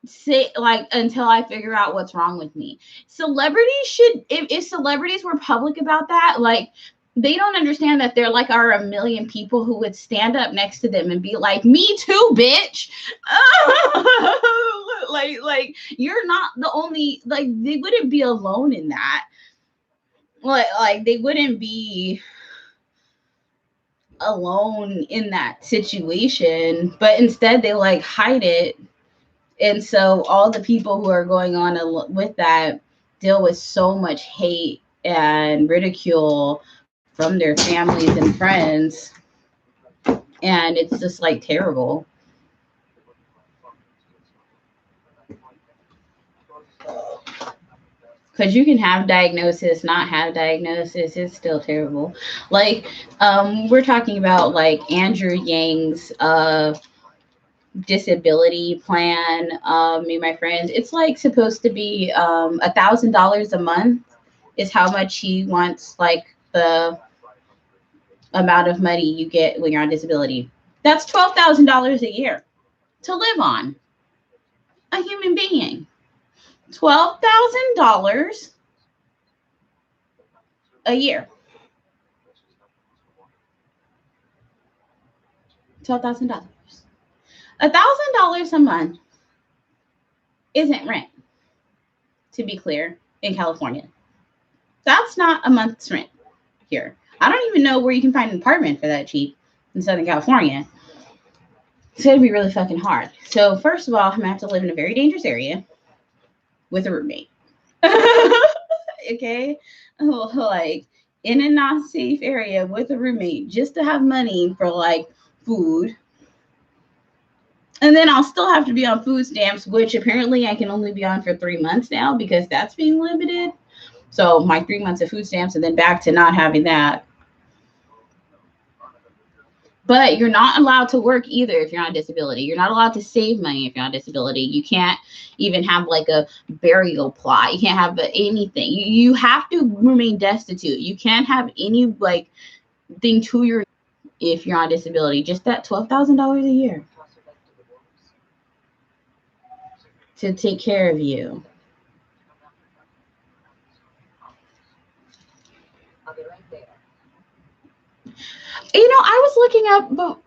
until I figure out what's wrong with me. Celebrities should, if celebrities were public about that, like, they don't understand that there like are a million people who would stand up next to them and be like, me too, bitch. like you're not the only, like, they wouldn't be alone in that. Like they wouldn't be alone in that situation, but instead they like hide it. And so all the people who are going on with that deal with so much hate and ridicule from their families and friends. And it's just like terrible. Because you can have diagnosis, not have diagnosis, it's still terrible. Like, we're talking about like Andrew Yang's disability plan. Me and my friends, it's like supposed to be $1,000 a month is how much he wants, like the amount of money you get when you're on disability. That's $12,000 a year to live on. A human being. $12,000 a year. $12,000. $1,000 a month isn't rent, to be clear, in California. That's not a month's rent here. I don't even know where you can find an apartment for that cheap in Southern California. It's going to be really fucking hard. So first of all, I'm going to have to live in a very dangerous area with a roommate. Okay? Like, in a not safe area with a roommate just to have money for, like, food. And then I'll still have to be on food stamps, which apparently I can only be on for 3 months now because that's being limited. So my 3 months of food stamps and then back to not having that. But you're not allowed to work either if you're on disability. You're not allowed to save money if you're on disability. You can't even have like a burial plot. You can't have anything. You have to remain destitute. You can't have any like thing to your if you're on disability. Just that $12,000 a year. to take care of you. I'll be right there. You know, I was looking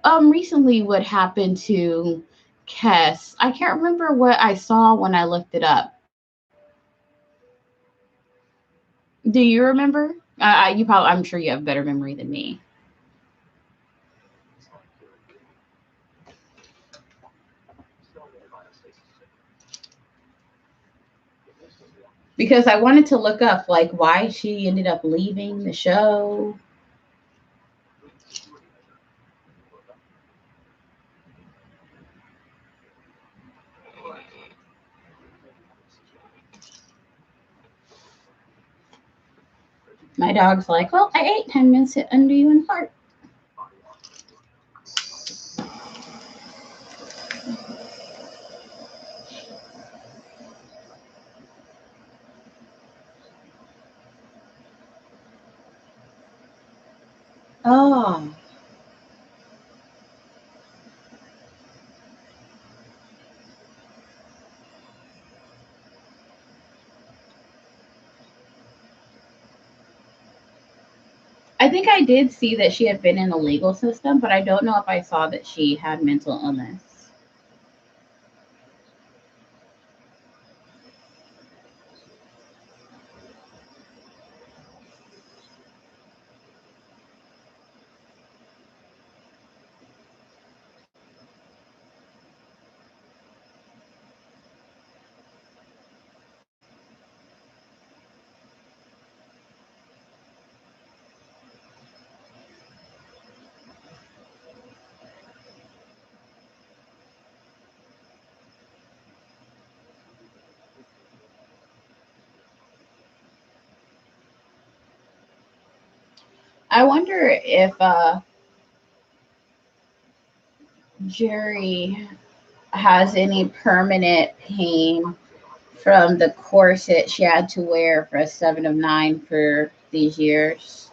up recently what happened to Kess. I can't remember what I saw when I looked it up. Do you remember? You probably, I'm sure you have better memory than me. Because I wanted to look up like why she ended up leaving the show. My dog's like, well, I ate 10 minutes to undo you and fart. Oh. I think I did see that she had been in the legal system, but I don't know if I saw that she had mental illness. I wonder if Jerry has any permanent pain from the corset she had to wear for a 7 of 9 for these years.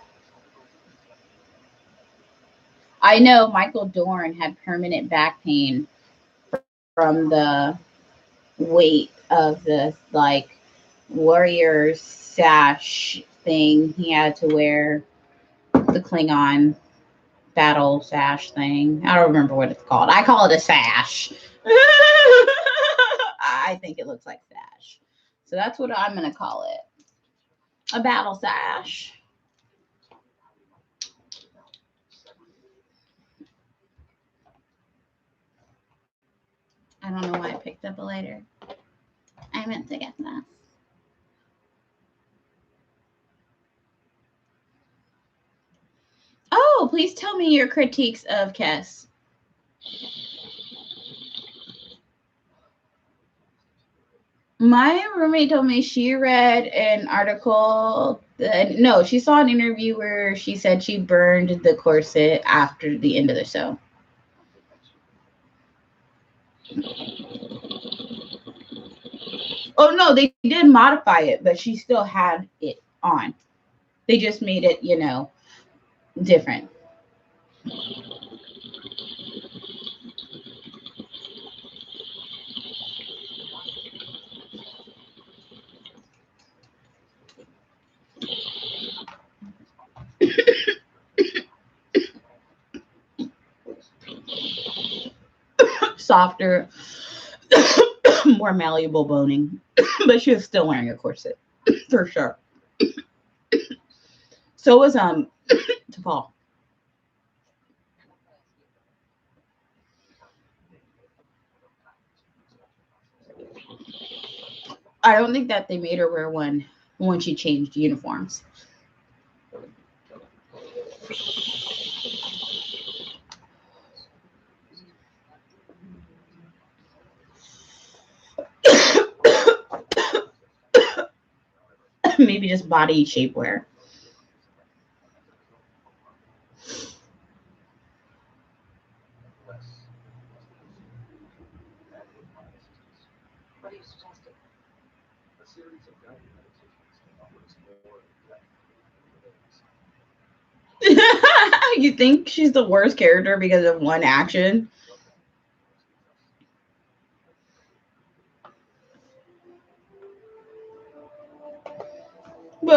I know Michael Dorn had permanent back pain from the weight of the like warrior sash thing he had to wear, the Klingon battle sash thing. I don't remember what it's called. I call it a sash. I think it looks like sash. So that's what I'm going to call it. A battle sash. I don't know why I picked up a lighter. I meant to get that. Oh, please tell me your critiques of Kess. My roommate told me she read an article. No, she saw an interview where she said she burned the corset after the end of the show. Oh, no, they did modify it, but she still had it on. They just made it, you know, different. Softer, more malleable boning, but she was still wearing a corset for sure. So was T'Pol. I don't think that they made her wear one when she changed uniforms. Maybe just body shapewear. What are you suggesting? A series of guided meditations that offers more depth. You think she's the worst character because of one action?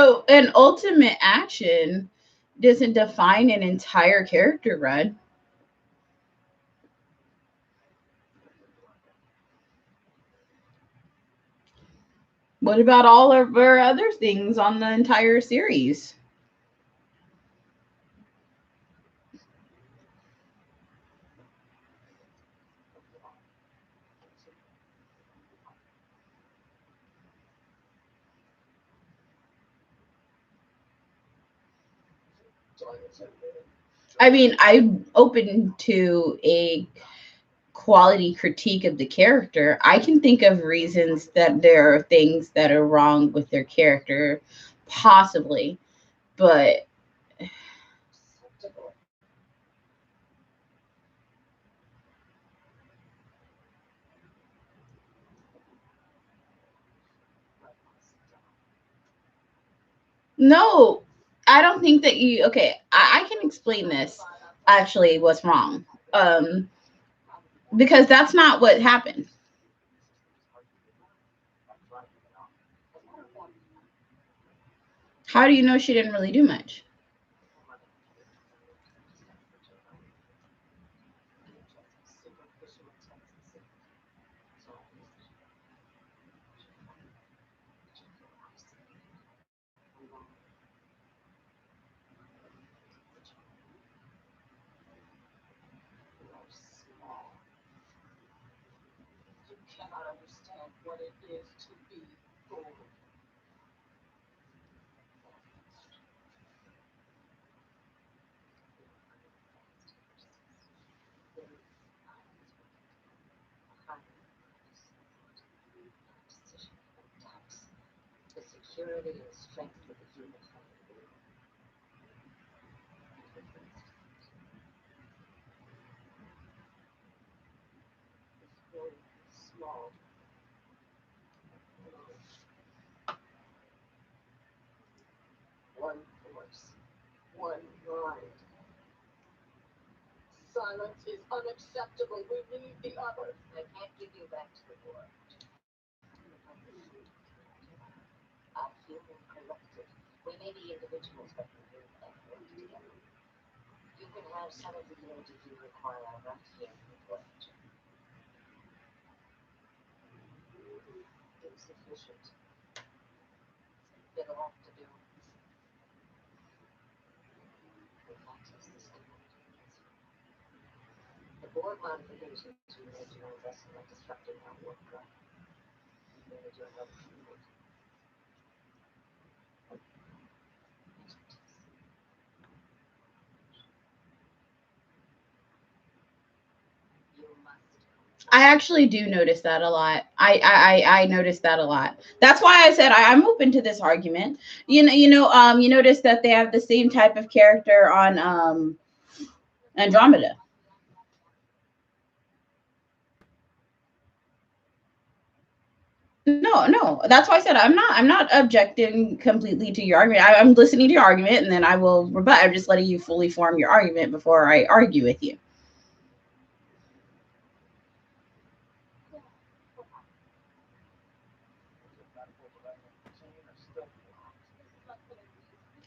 So an ultimate action doesn't define an entire character run. What about all of our other things on the entire series? I mean, I'm open to a quality critique of the character. I can think of reasons that there are things that are wrong with their character, possibly, but no, I don't think that you. Okay, I can explain this. Actually, what's wrong? Um, because that's not what happened. How do you know she didn't really do much? You cannot understand what it is to be Borg. The security and strength of the human family. It's very small. One force, one mind. Silence is unacceptable. We need the other. I can't give you back to the war. Our human collective. We may be individuals, but we live and work together. You can have some of the unity you require right here in the Voyager. Insufficient. It'll have to do. The fact is, this can only do this. The Borg modifications we made during vessel are disrupting our work drive. We need your help to do it. You must. I actually do notice that a lot. I notice that a lot. That's why I said I'm open to this argument. You notice that they have the same type of character on Andromeda. No, no. That's why I said I'm not objecting completely to your argument. I'm listening to your argument and then I will rebut. I'm just letting you fully form your argument before I argue with you.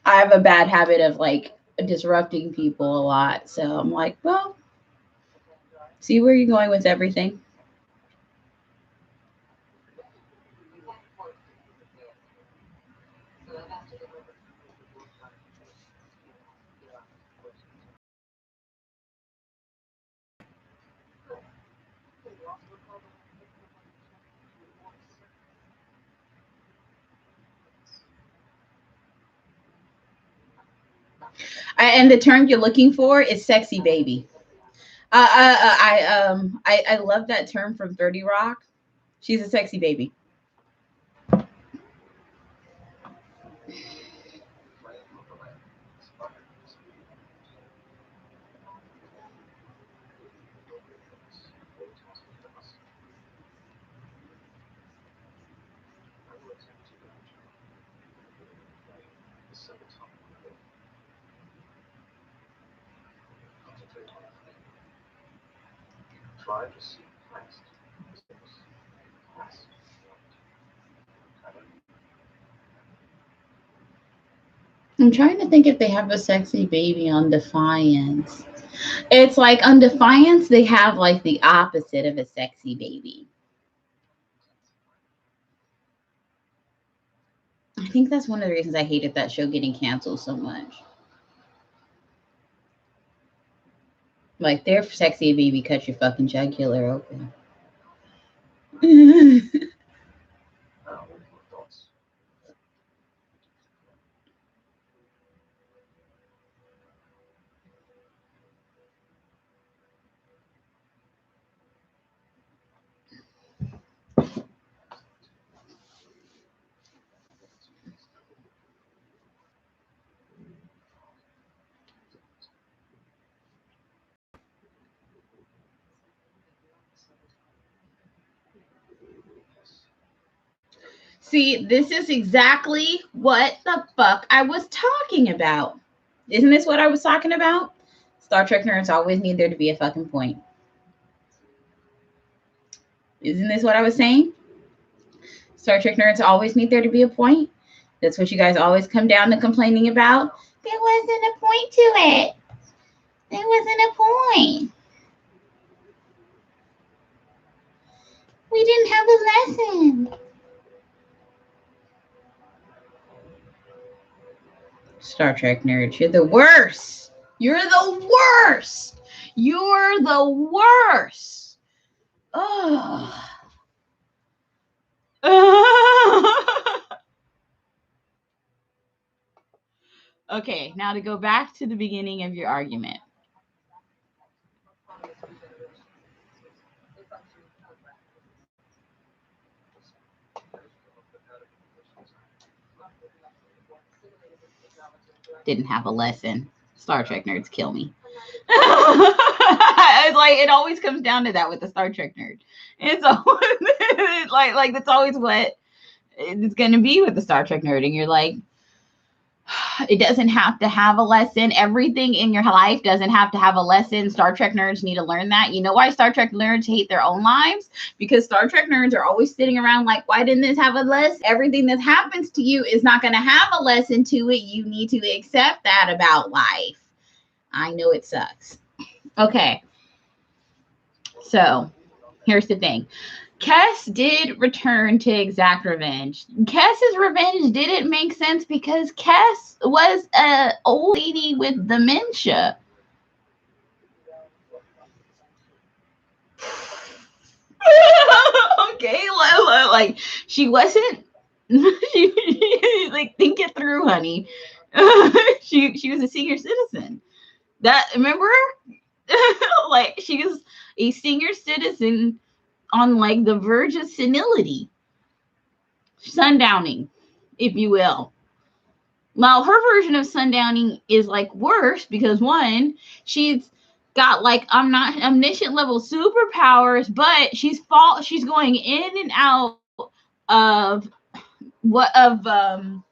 I have a bad habit of like disrupting people a lot. So I'm like, well, see where you're going with everything. So I've asked you to help us with the Borg modifications. You are, of course, good. You also recall the And the term you're looking for is sexy baby. I love that term from 30 Rock. She's a sexy baby. Try to see past past. I'm trying to think if they have a sexy baby on Defiance. It's like on Defiance, they have like the opposite of a sexy baby. I think that's one of the reasons I hated that show getting canceled so much. Like their sexy baby cut your fucking jugular open. Now, what are your thoughts? See, this is exactly what the fuck I was talking about. Isn't this what I was talking about? Star Trek nerds always need there to be a fucking point. Isn't this what I was saying? Star Trek nerds always need there to be a point. That's what you guys always come down to complaining about. There wasn't a point to it. There wasn't a point. We didn't have a lesson. Star Trek nerds, you're the worst. You're the worst. You're the worst. Oh. Okay, now to go back to the beginning of your argument. Didn't have a lesson. Star Trek nerds kill me. It's like it always comes down to that with the Star Trek nerd. It's always like that's always what it's gonna be with the Star Trek nerd, and you're like, it doesn't have to have a lesson. Everything in your life doesn't have to have a lesson. Star Trek nerds need to learn that. You know why Star Trek nerds hate their own lives? Because Star Trek nerds are always sitting around like, why didn't this have a lesson? Everything that happens to you is not going to have a lesson to it. You need to accept that about life. I know it sucks. Okay. So here's the thing. Kes did return to exact revenge. Kes's revenge didn't make sense because Kes was an old lady with dementia. Okay, like she wasn't. Like think it through, honey. She was a senior citizen. That remember, like she was a senior citizen on like the verge of senility, sundowning, if you will. Now her version of sundowning is like worse because one, she's got like omniscient level superpowers, but she's going in and out of what do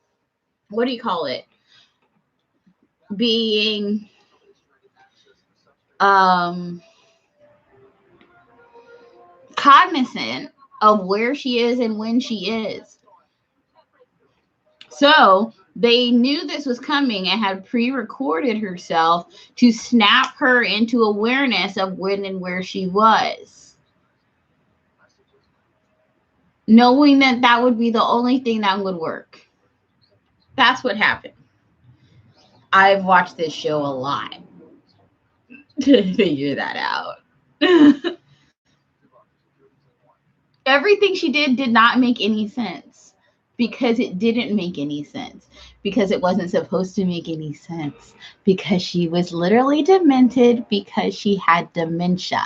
you call it? Being cognizant of where she is and when she is. So they knew this was coming and had pre-recorded herself to snap her into awareness of when and where she was, knowing that that would be the only thing that would work. That's what happened. I've watched this show a lot to figure that out. Everything she did not make any sense because it didn't make any sense, because it wasn't supposed to make any sense, because she was literally demented, because she had dementia.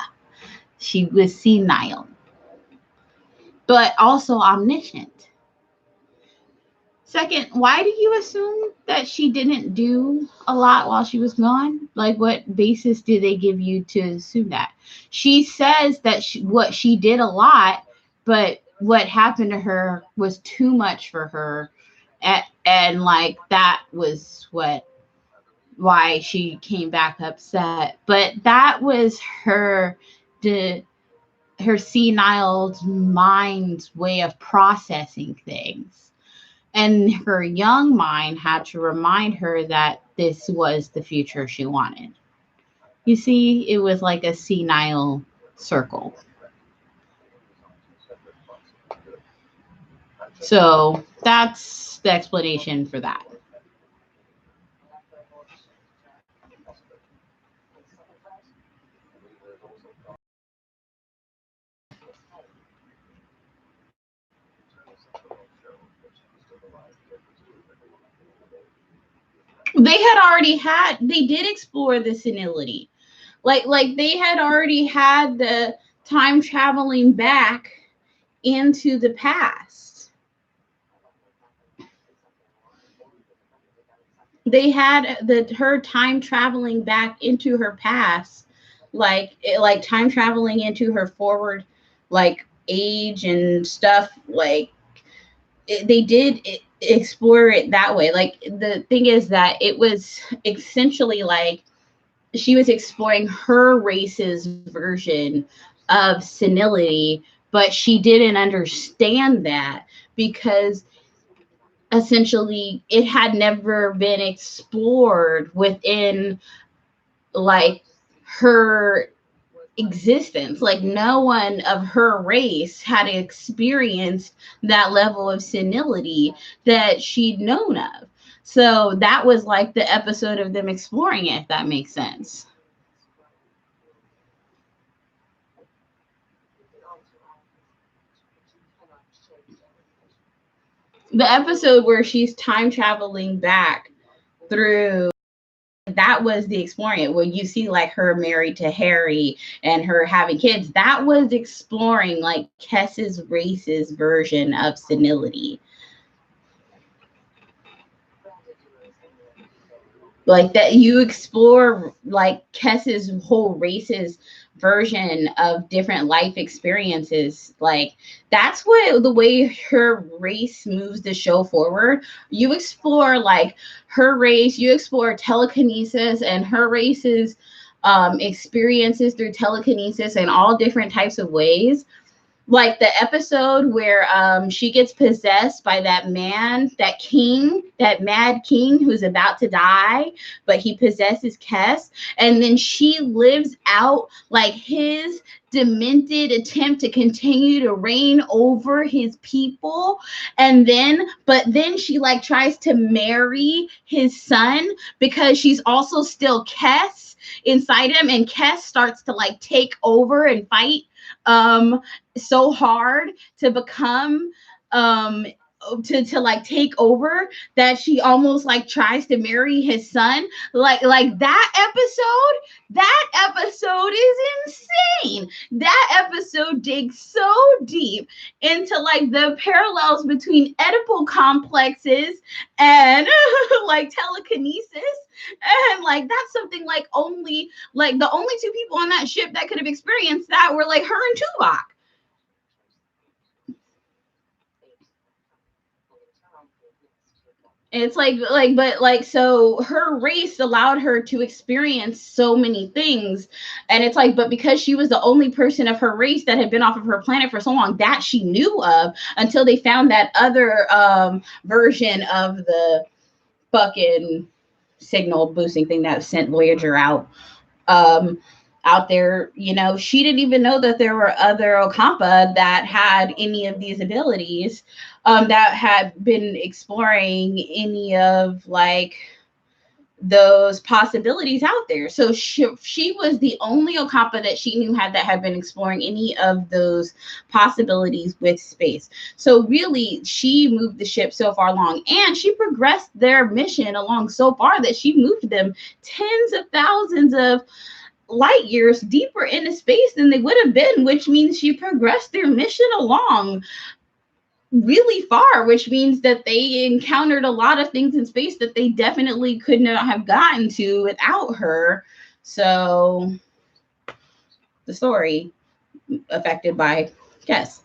She was senile, but also omniscient. Second, why do you assume that she didn't do a lot while she was gone? Like, what basis did they give you to assume that? She says that what she did a lot, but what happened to her was too much for her. And like, that was why she came back upset. But that was her senile mind's way of processing things. And her young mind had to remind her that this was the future she wanted. You see, it was like a senile circle. So that's the explanation for that. They did explore the senility. Like they had already had the time traveling back into the past. They had her time traveling back into her past, like time traveling into her forward, like age and stuff. Like they did explore it that way. Like the thing is that it was essentially like she was exploring her race's version of senility, but she didn't understand that because essentially it had never been explored within like her existence. Like no one of her race had experienced that level of senility that she'd known of. So that was like the episode of them exploring it, if that makes sense. The episode where she's time traveling back through, that was the exploring it, where you see like her married to Harry and her having kids. That was exploring like Kess's race's version of senility. Like that you explore like Kess's whole race's version of different life experiences. Like that's what the way her race moves the show forward. You explore like her race, you explore telekinesis and her race's experiences through telekinesis in all different types of ways. Like the episode where she gets possessed by that man, that king, that mad king who's about to die, but he possesses Kess, and then she lives out like his demented attempt to continue to reign over his people. And then she like tries to marry his son because she's also still Kess inside him, and Kess starts to like take over and fight so hard to become to like take over that she almost like tries to marry his son. Like that episode is insane. That episode digs so deep into like the parallels between Oedipal complexes and like telekinesis. And like that's something like only like the only two people on that ship that could have experienced that were like her and Tuvok. It's like so her race allowed her to experience so many things, and it's like, but because she was the only person of her race that had been off of her planet for so long that she knew of, until they found that other version of the fucking signal boosting thing that sent Voyager um out there, you know, she didn't even know that there were other Ocampa that had any of these abilities, that had been exploring any of like those possibilities out there. So she was the only Ocampa that she knew that had been exploring any of those possibilities with space. So really, she moved the ship so far along, and she progressed their mission along so far that she moved them tens of thousands of light years deeper into space than they would have been, which means she progressed their mission along really far, which means that they encountered a lot of things in space that they definitely could not have gotten to without her. So the story affected by Kess.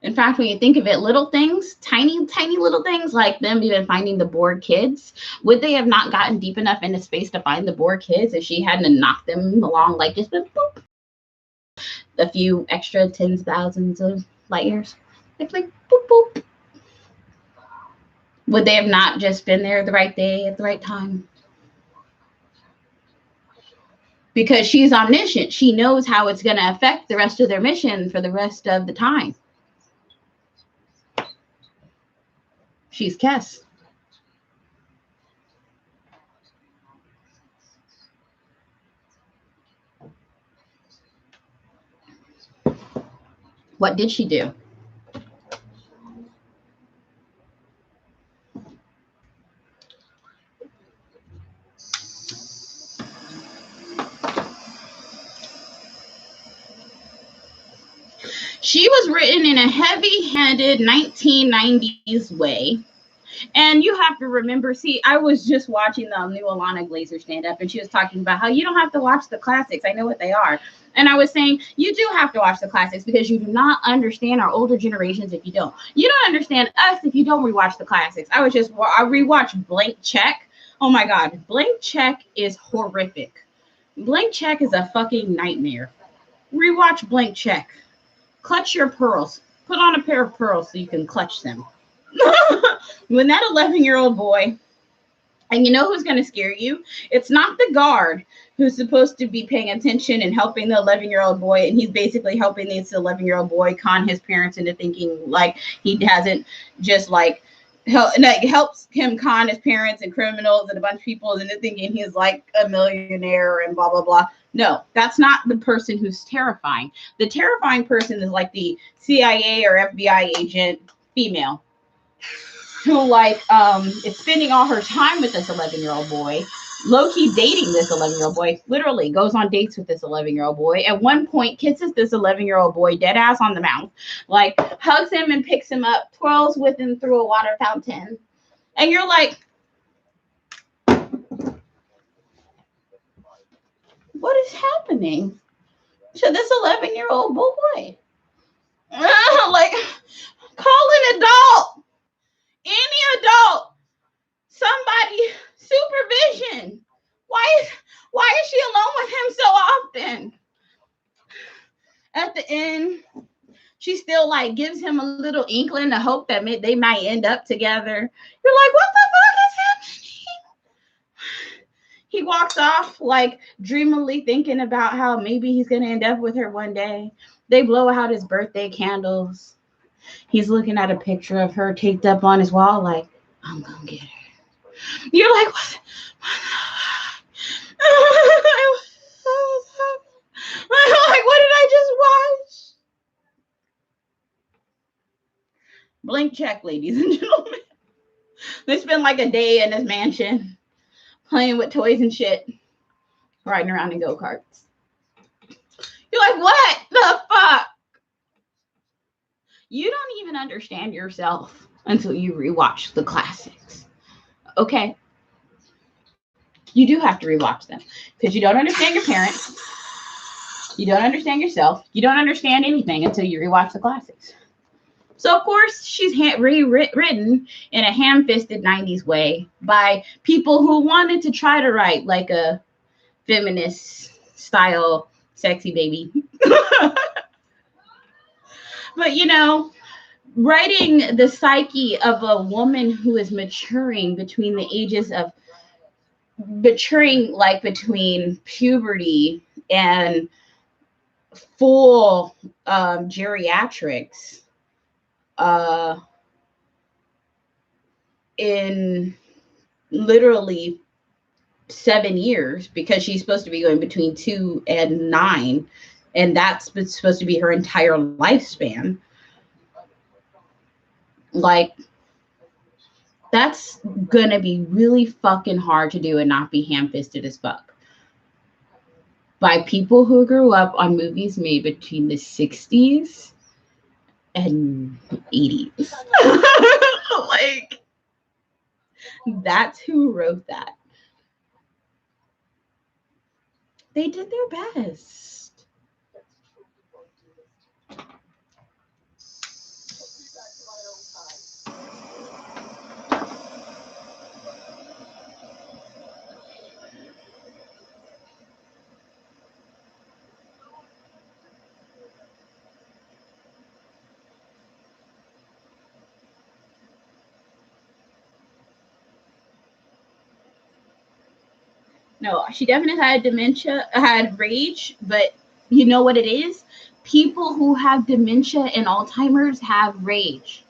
In fact, when you think of it, little things, tiny, tiny little things like them even finding the Borg kids, would they have not gotten deep enough into space to find the Borg kids if she hadn't knocked them along like just boop, a few extra tens, thousands of light years? It's like boop, boop. Would they have not just been there the right day at the right time? Because she's omniscient. She knows how it's going to affect the rest of their mission for the rest of the time. She's Kess. What did she do? She was written in a heavy-handed 1990s way. And you have to remember, see, I was just watching the new Alana Glazer stand-up, and she was talking about how you don't have to watch the classics. I know what they are. And I was saying, you do have to watch the classics because you do not understand our older generations if you don't. You don't understand us if you don't rewatch the classics. I rewatched Blank Check. Oh my God. Blank Check is horrific. Blank Check is a fucking nightmare. Rewatch Blank Check. Clutch your pearls. Put on a pair of pearls so you can clutch them. When that 11-year-old boy, and you know who's going to scare you? It's not the guard who's supposed to be paying attention and helping the 11-year-old boy, and he's basically helping this 11-year-old boy con his parents into thinking like he hasn't just like helps him con his parents and criminals and a bunch of people into thinking he's like a millionaire and blah blah blah. No, that's not the person who's terrifying. The terrifying person is like the CIA or FBI agent female who like is spending all her time with this 11-year-old boy, low-key dating this 11-year-old boy, literally goes on dates with this 11-year-old boy. At one point, kisses this 11-year-old boy dead ass on the mouth, like hugs him and picks him up, twirls with him through a water fountain. And you're like, what is happening to this 11-year-old boy? Like, call an adult. Any adult, somebody, supervision. Why is she alone with him so often? At the end, she still like gives him a little inkling to hope that they might end up together. You're like, what the fuck is happening? He walks off like dreamily thinking about how maybe he's gonna end up with her one day. They blow out his birthday candles. He's looking at a picture of her taped up on his wall, like, I'm gonna get her. You're like, what? Like, what did I just watch? Blank Check, ladies and gentlemen. They spend like a day in his mansion playing with toys and shit, riding around in go-karts. You're like, what the fuck? You don't even understand yourself until you rewatch the classics. Okay? You do have to rewatch them because you don't understand your parents. You don't understand yourself. You don't understand anything until you rewatch the classics. So, of course, she's rewritten in a ham-fisted 90s way by people who wanted to try to write like a feminist-style sexy baby. But, you know, writing the psyche of a woman who is maturing between the ages of like between puberty and full geriatrics in literally 7 years, because she's supposed to be going between 2 and 9, and that's supposed to be her entire lifespan. Like, that's gonna be really fucking hard to do and not be ham-fisted as fuck by people who grew up on movies made between the 60s and 80s. Like, that's who wrote that. They did their best. No, she definitely had dementia, had rage, but you know what it is? People who have dementia and Alzheimer's have rage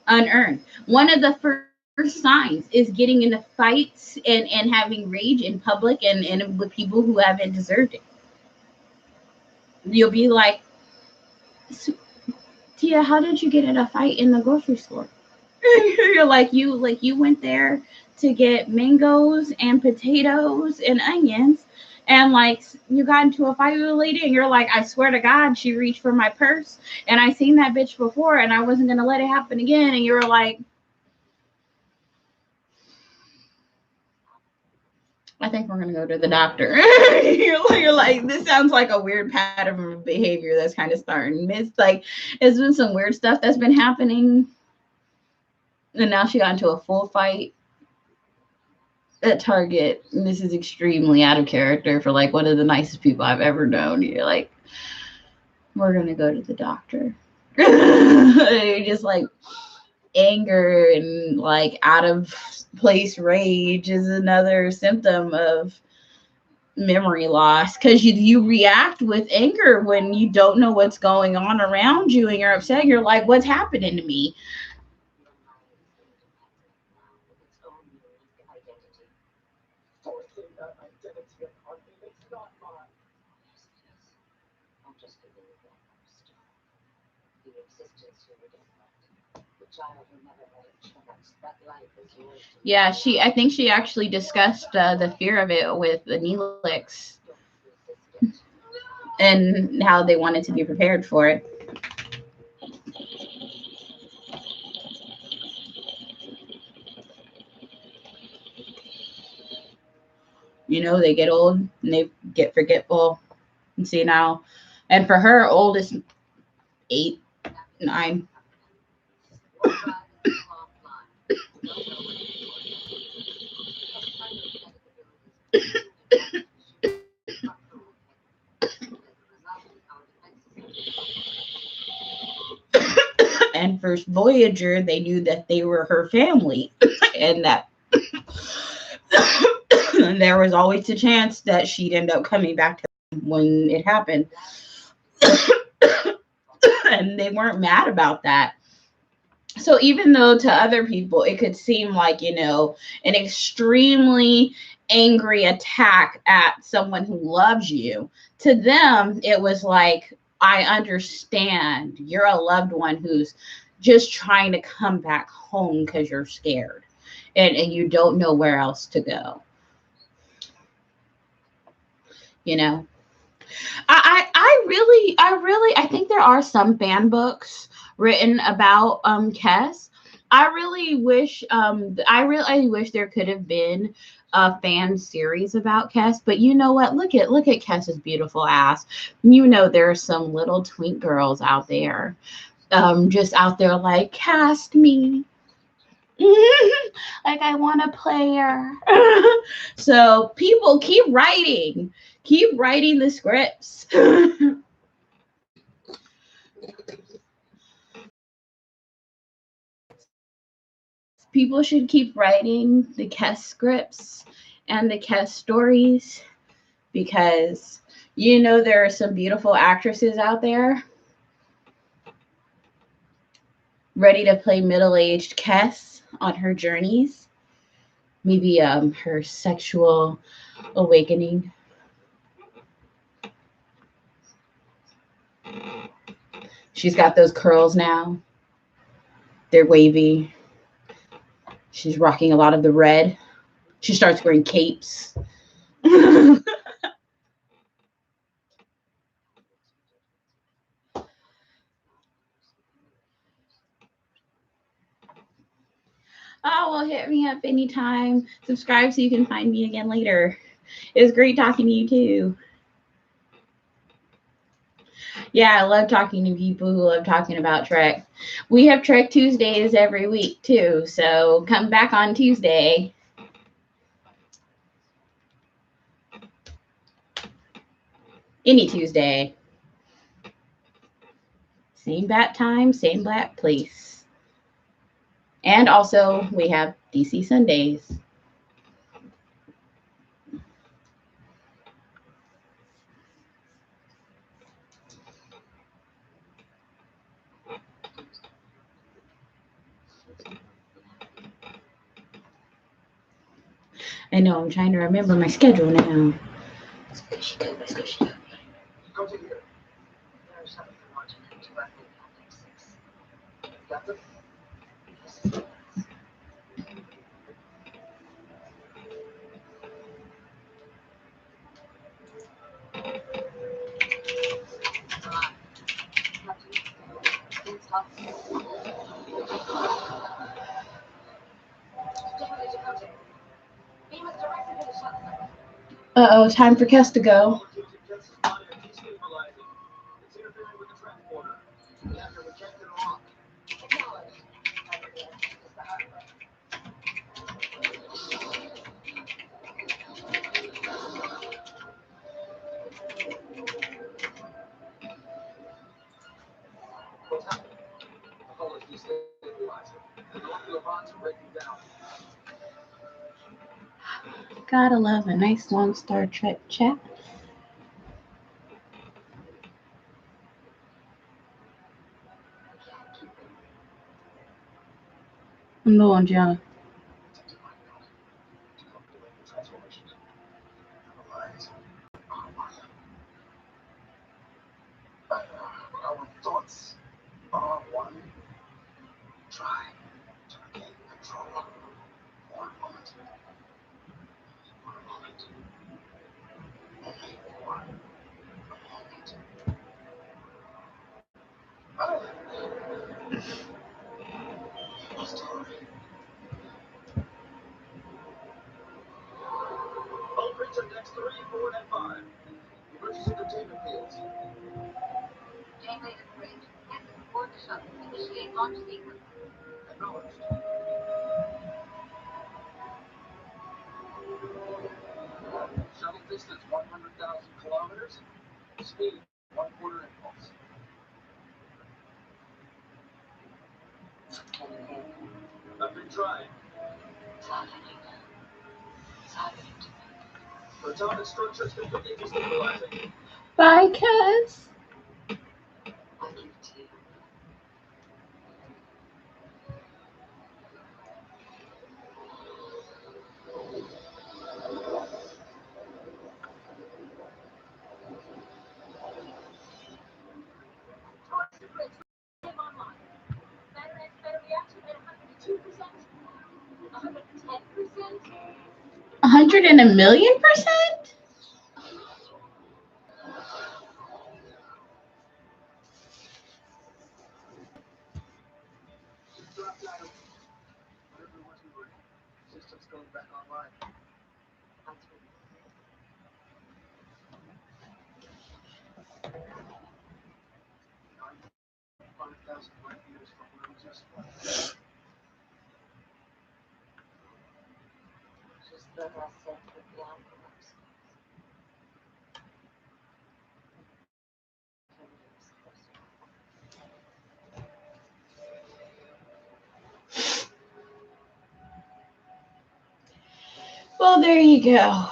unearned. One of the first signs is getting into fights and having rage in public and with people who haven't deserved it. You'll be like, Tia, how did you get in a fight in the grocery store? You're like you went there to get mangoes and potatoes and onions, and like you got into a fight with a lady, and you're like, I swear to God, she reached for my purse, and I seen that bitch before, and I wasn't gonna let it happen again. And you're like, I think we're gonna go to the doctor. You're like, this sounds like a weird pattern of behavior that's kind of starting. It's like it's been some weird stuff that's been happening, and now she got into a full fight at Target. And this is extremely out of character for like one of the nicest people I've ever known. You're like, we're gonna go to the doctor. You're just like anger and like out of place rage is another symptom of memory loss, because you react with anger when you don't know what's going on around you and you're upset. You're like, what's happening to me? Forcing that identity upon me, it's not mine. Yes, it is. I'm just giving you that first. The existence you were different. The child who never had a chance. That life is yours. Yeah, I think she actually discussed the fear of it with the Neelix and how they wanted to be prepared for it. You know, they get old and they get forgetful and see now. And for her, old is 8, 9. And for Voyager, they knew that they were her family and that there was always a chance that she'd end up coming back to them when it happened. And they weren't mad about that. So even though to other people it could seem like, you know, an extremely angry attack at someone who loves you, to them it was like, I understand you're a loved one who's just trying to come back home because you're scared and you don't know where else to go. You know, I think there are some fan books written about Kes. I really wish there could have been a fan series about Kes, but you know what? Look at Kes's beautiful ass. You know there are some little twink girls out there, just out there like, cast me. Like, I want to play her. So people keep writing the scripts. People should keep writing the Kes scripts and the Kes stories, because you know there are some beautiful actresses out there ready to play middle-aged Kes on her journeys, maybe her sexual awakening. She's got those curls now. They're wavy. She's rocking a lot of the red. She starts wearing capes. Oh, well, hit me up anytime. Subscribe so you can find me again later. It was great talking to you too. Yeah, I love talking to people who love talking about Trek. We have Trek Tuesdays every week too, so come back on Tuesday. Any Tuesday. Same bat time, same bat place. And also, we have DC Sundays. I know, I'm trying to remember my schedule now. Squishy go, squishy go. Come to here. There is something I want to know directly about X6. Got them? Yes. Uh-oh, time for Kes to go. Jets is body are destabilizing. It's interfering with the transporter. After we checked it off. Acknowledged. Is the hardware. What's happening? The hull is destabilizing. The molecular bonds are breaking down. Gotta love a nice long Star Trek chat. I'm low on Gianna. Our thoughts are one. Try to regain control for a moment. For a moment. Only for a moment. Must hurry. All creature decks 3, 4, and 5. Emergency containment fields. Gateway agreed. Gettin, board the shuttle. Initiate launch sequence. Acknowledged. Shuttle distance 100,000 kilometers. Speed 1/4 impulse. I've been trying. It's happening. It's happening to me. The atomic structure is completely destabilizing. Bye, Kes. I give it to you. Online. Better reaction at 102%, 110%. 101,000,000%? Drop item. Whatever it was we were in. Systems going back online. That's what 5,000 light years from where we just went. just the asset of the outcomes. Well, there you go.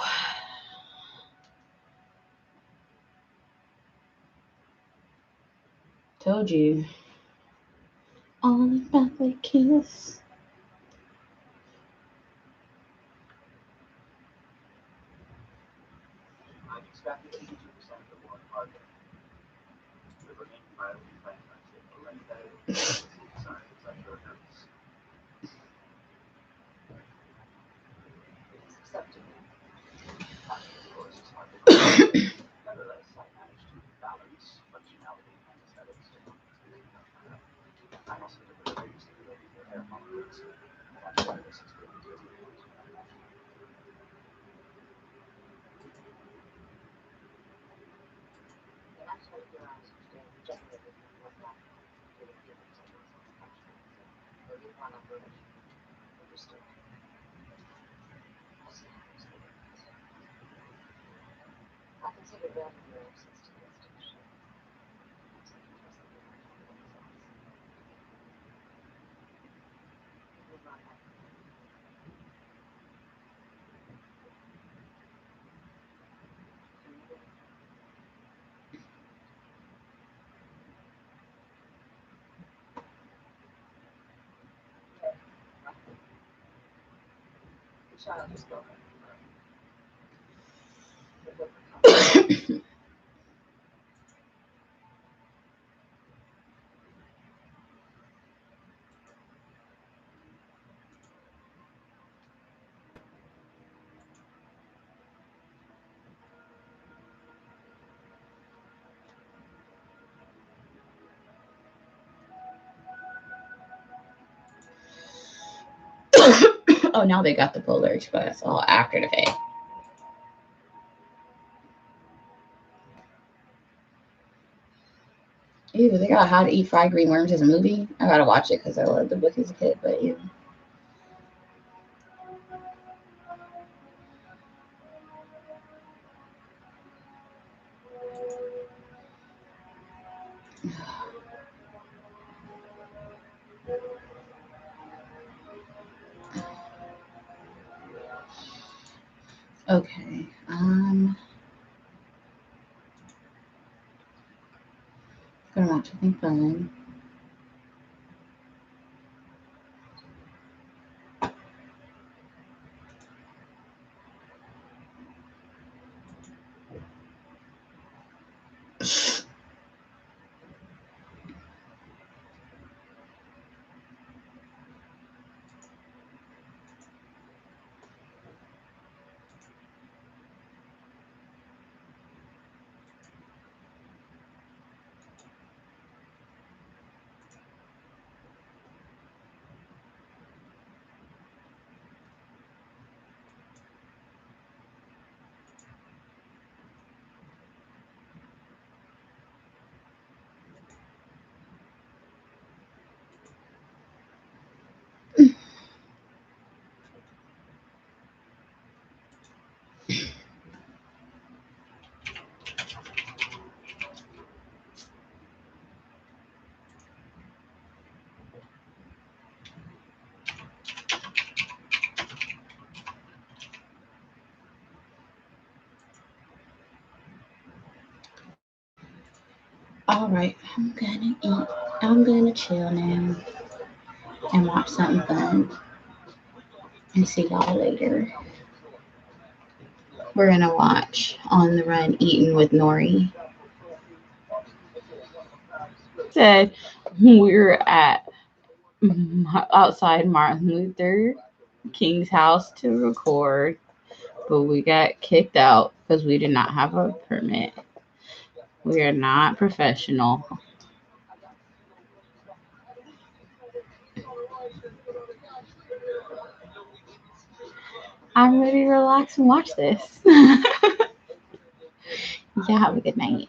Told you. All about the kiss. I'm expecting 82% of the Borg hardware. The remaining file will be planned on ship for like that. Sorry, it's on short notice. It's acceptable. Of course, it's hard to believe. Nevertheless, I managed to balance functionality and aesthetics. I'm also delivering stability for air molecules. That's why this is really difficult. The actual neurons exchange generated from your body, giving humans a muscle function. Only one operation. Understood. I see how it's going. I consider random neural systems to machine. So you trust the neural results. It will not happen. The child is gone. Oh, now they got the Polar Express all after the fact. Ew, they got How to Eat Fried Green Worms as a movie. I gotta watch it because I loved the book as a kid, but ew. Okay. Gonna watch something fun. All right, I'm gonna eat. I'm gonna chill now and watch something fun and see y'all later. We're gonna watch On the Run Eating with Nori. Said we're at outside Martin Luther King's house to record, but we got kicked out because we did not have a permit. We are not professional. I'm ready to relax and watch this. Yeah, have a good night.